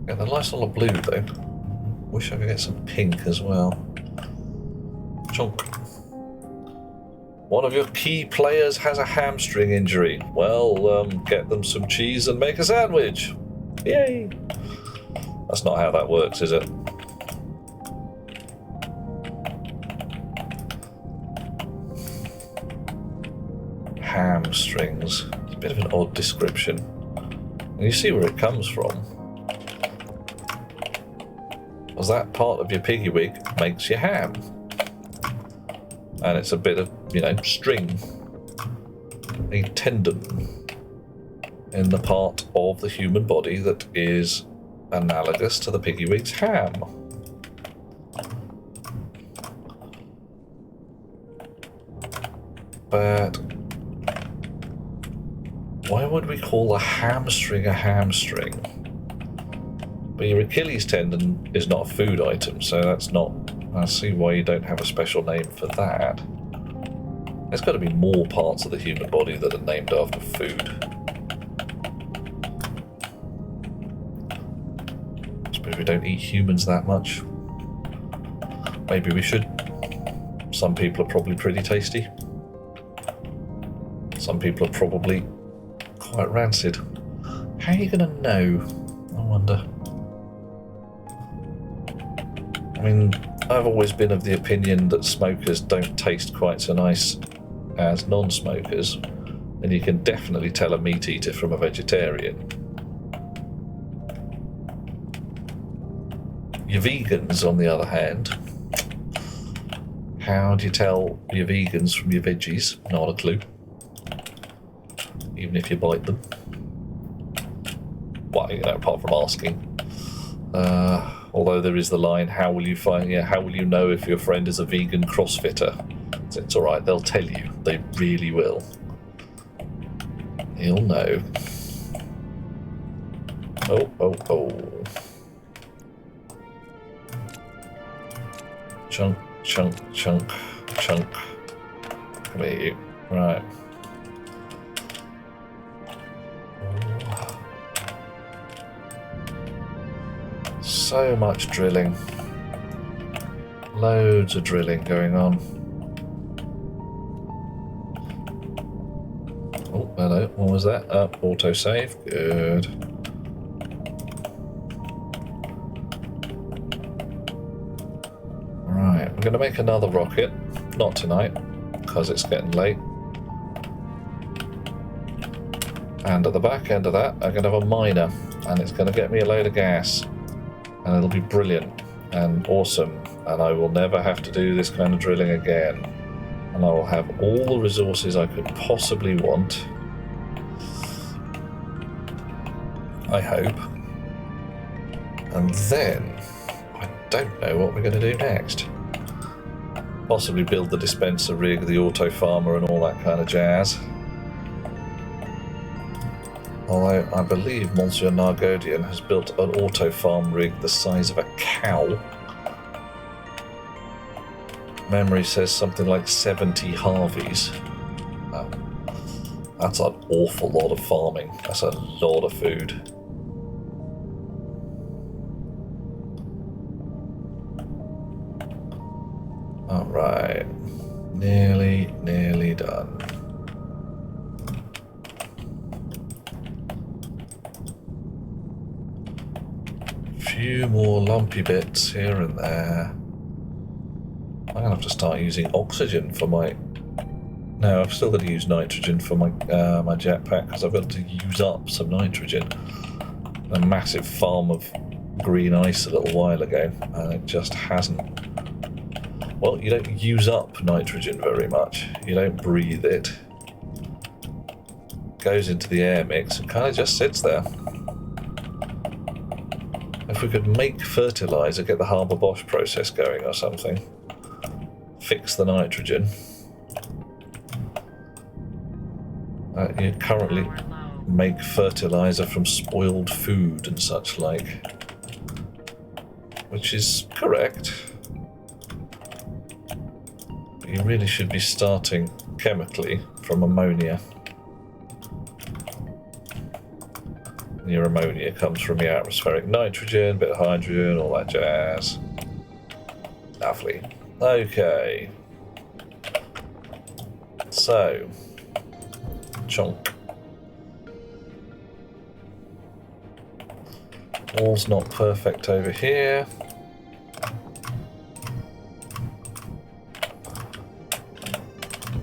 Get a nice lot of blue though. Wish I could get some pink as well. Chunk. One of your key players has a hamstring injury. Well, get them some cheese and make a sandwich. Yay! That's not how that works, is it? Hamstrings. It's a bit of an odd description. And you see where it comes from. Because that part of your piggy wig makes your ham. And it's a bit of, you know, string, a tendon in the part of the human body that is analogous to the piggy wig's ham. But why would we call a hamstring a hamstring? But your Achilles tendon is not a food item, so that's not... I see why you don't have a special name for that. There's got to be more parts of the human body that are named after food. I suppose we don't eat humans that much. Maybe we should. Some people are probably pretty tasty. Some people are probably quite rancid. How are you going to know? I wonder. I mean, I've always been of the opinion that smokers don't taste quite so nice as non-smokers, and you can definitely tell a meat eater from a vegetarian. Your vegans, on the other hand, how do you tell your vegans from your veggies? Not a clue. Even if you bite them. Well, you know, apart from asking. Although there is the line, how will you find? Yeah, how will you know if your friend is a vegan CrossFitter? It's all right. They'll tell you. They really will. He'll know. Oh, oh, oh. Chunk, chunk, chunk, chunk. Come here, you. Right. So much drilling. Loads of drilling going on. Oh, hello. What was that? Autosave. Good. Right, we're going to make another rocket. Not tonight, because it's getting late. And at the back end of that, I'm going to have a miner. And it's going to get me a load of gas. And it'll be brilliant and awesome, and I will never have to do this kind of drilling again, and I will have all the resources I could possibly want, I hope. And then I don't know what we're going to do next. Possibly build the dispenser rig, the auto farmer, and all that kind of jazz. Although I believe Monsieur Nargodian has built an auto farm rig the size of a cow. Memory says something like 70 Harveys. Oh, that's an awful lot of farming. That's a lot of food. Alright. Nearly done. Few more lumpy bits here and there. I'm gonna have to start using oxygen for my No, I've still got to use nitrogen for my my jetpack because I've got to use up some nitrogen. A massive farm of green ice a little while ago, and it just hasn't. Well, you don't use up nitrogen very much. You don't breathe it. It goes into the air mix and kind of just sits there. If we could make fertilizer, get the Haber-Bosch process going or something, fix the nitrogen. You currently Power low. make fertilizer from spoiled food and such like, which is correct. But you really should be starting chemically from ammonia. And your ammonia comes from your atmospheric nitrogen, bit of hydrogen, all that jazz. Lovely. Okay. So, chunk. Wall's not perfect over here.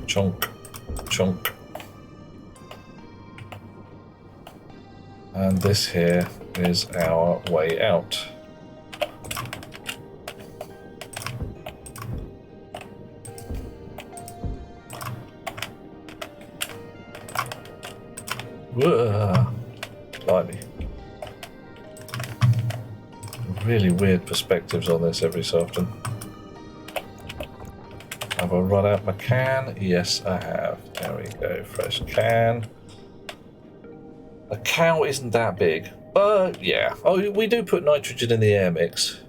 Chunk, chunk. And this here is our way out. Whoa. Blimey. Really weird perspectives on this every so often. Have I run out my can? Yes, I have. There we go. Fresh can. A cow isn't that big. But yeah. Oh, we do put nitrogen in the air mix.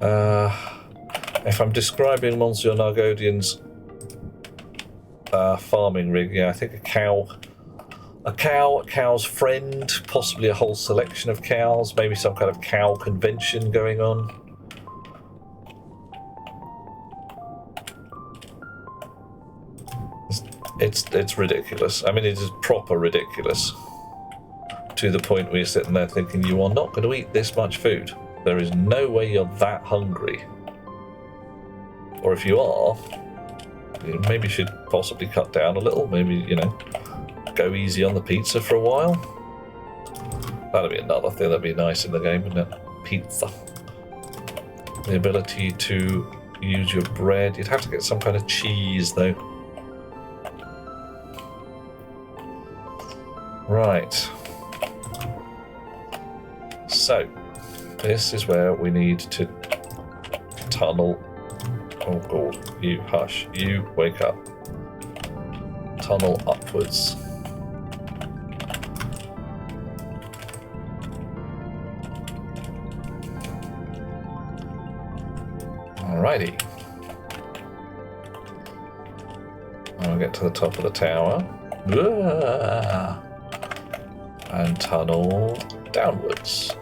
If I'm describing Monsieur Nargodian's farming rig, yeah, I think a cow's friend, possibly a whole selection of cows, maybe some kind of cow convention going on. It's ridiculous. I mean, it is proper ridiculous. To the point where you're sitting there thinking you are not going to eat this much food. There is no way you're that hungry. Or if you are, you maybe should possibly cut down a little. Maybe, you know, go easy on the pizza for a while. That'd be another thing that'd be nice in the game, wouldn't it? Pizza. The ability to use your bread. You'd have to get some kind of cheese, though. Right. So, this is where we need to tunnel. Oh god, you hush. You wake up. Tunnel upwards. Alrighty. I'll get to the top of the tower. And tunnel downwards.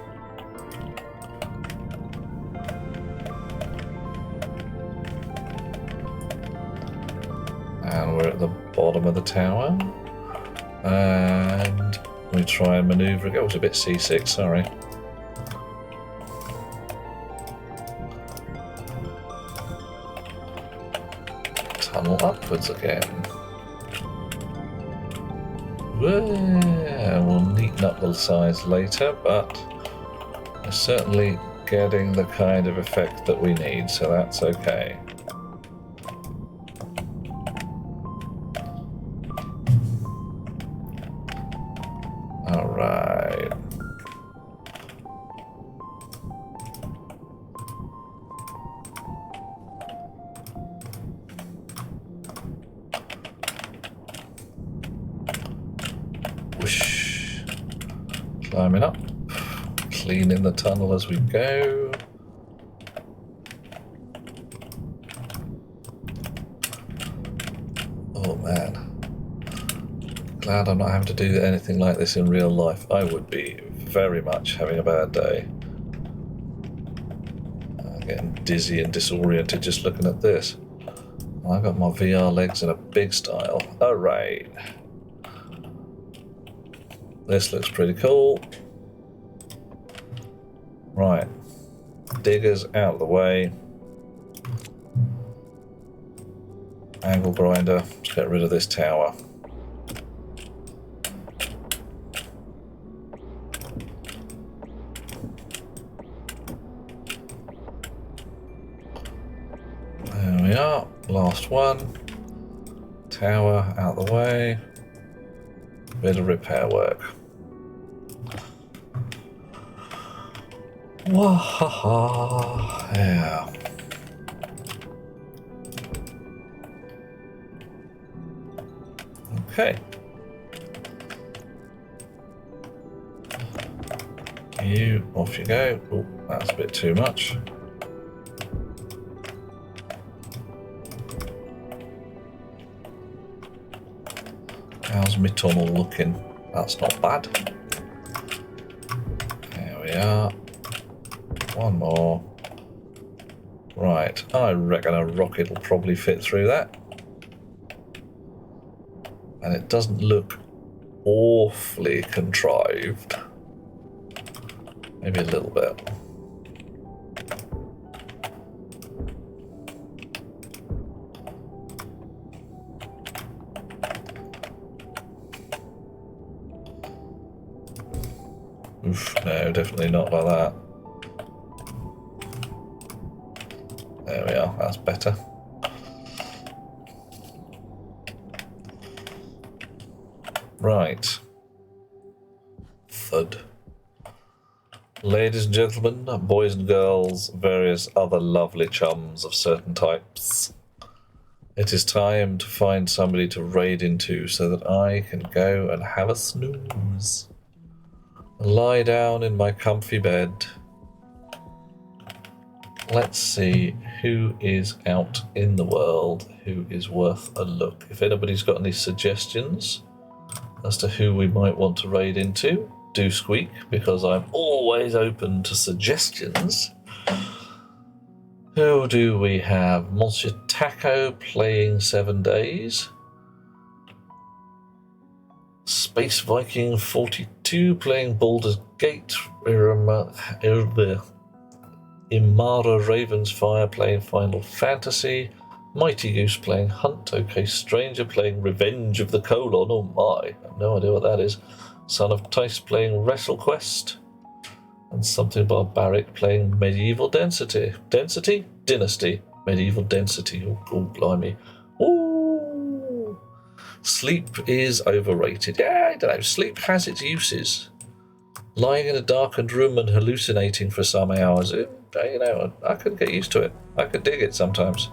And we're at the bottom of the tower. And we try and maneuver. It was a bit seasick, sorry. Tunnel upwards again. We'll neaten up the size later, but we're certainly getting the kind of effect that we need, so that's okay. Alright. Whoosh. Climbing up. Cleaning the tunnel as we go. Oh man. Glad I'm not having to do anything like this in real life. I would be very much having a bad day. I'm getting dizzy and disoriented just looking at this. I've got my VR legs in a big style. Alright. This looks pretty cool. Right. Diggers out of the way. Angle grinder. Let's get rid of this tower. There we are. Last one. Tower out the way. Bit of repair work. Wahaha. Yeah. Okay. You, off you go. Oh, that's a bit too much. How's my tunnel looking? That's not bad. There we are. One more. Right, I reckon a rocket will probably fit through that. And it doesn't look awfully contrived. Maybe a little bit. Oof, no, definitely not like that. There we are, that's better. Right. Thud. Ladies and gentlemen, boys and girls, various other lovely chums of certain types. It is time to find somebody to raid into so that I can go and have a snooze. Lie down in my comfy bed. Let's see who is out in the world who is worth a look. If anybody's got any suggestions as to who we might want to raid into, do squeak, because I'm always open to suggestions. Who do we have? Monsieur Taco playing 7 days. Space Viking 42 playing Baldur's Gate. Imara Ravensfire playing Final Fantasy. Mighty Goose playing Hunt. OK Stranger playing Revenge of the Colon. Oh my, I have no idea what that is. Son of Tice playing WrestleQuest. And Something Barbaric playing Medieval Density. Dynasty. Medieval Density. Oh blimey. Ooh. Sleep is overrated. Yeah, I don't know. Sleep has its uses. Lying in a darkened room and hallucinating for some hours. You know, I could get used to it. I could dig it sometimes.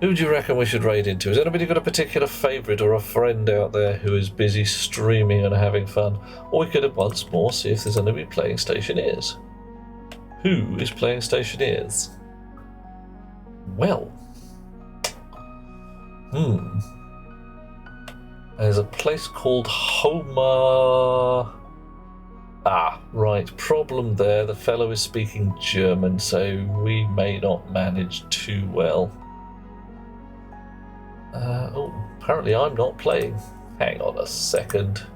Who do you reckon we should raid into? Has anybody got a particular favourite or a friend out there who is busy streaming and having fun? Or we could once more see if there's anybody playing Stationeers. Who is playing Stationeers? Well. There's a place called Homer. Ah, right. Problem there. The fellow is speaking German, so we may not manage too well. Oh, apparently I'm not playing. Hang on a second.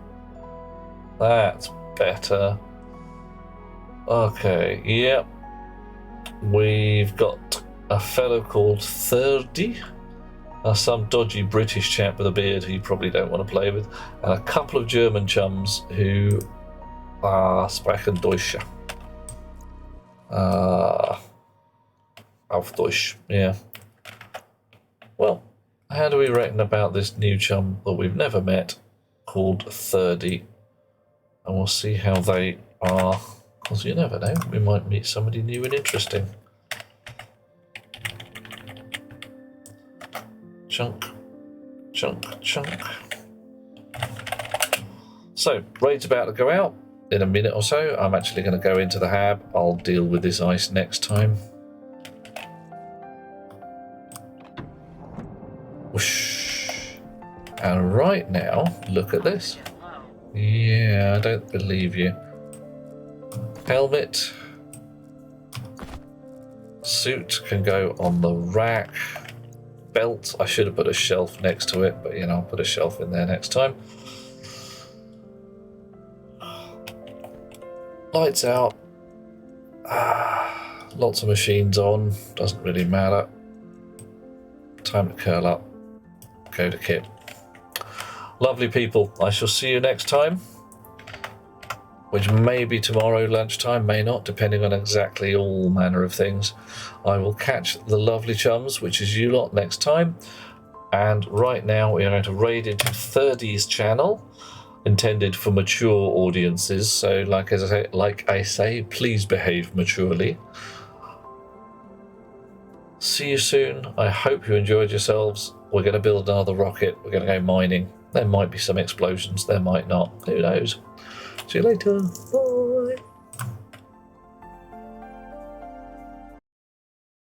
That's better. Okay, yep. We've got a fellow called 30. Some dodgy British chap with a beard who you probably don't want to play with. And a couple of German chums who sprechen Deutsch. Auf Deutsch, yeah. Well, how do we reckon about this new chum that we've never met called 30? And we'll see how they are, because you never know, we might meet somebody new and interesting. Chunk. So, raid's about to go out in a minute or so. I'm actually going to go into the hab. I'll deal with this ice next time. Whoosh. And right now, look at this. Yeah, I don't believe you. Helmet. Suit can go on the rack. Belt, I should have put a shelf next to it, but you know, I'll put a shelf in there next time. Lights out. Lots of machines on. Doesn't really matter. Time to curl up. Go to kit. Lovely people. I shall see you next time. Which may be tomorrow lunchtime, may not, depending on exactly all manner of things. I will catch the lovely chums, which is you lot, next time. And right now we are going to raid into 30's channel, intended for mature audiences. So like I say, please behave maturely. See you soon. I hope you enjoyed yourselves. We're going to build another rocket. We're going to go mining. There might be some explosions. There might not. Who knows? See you later. Bye.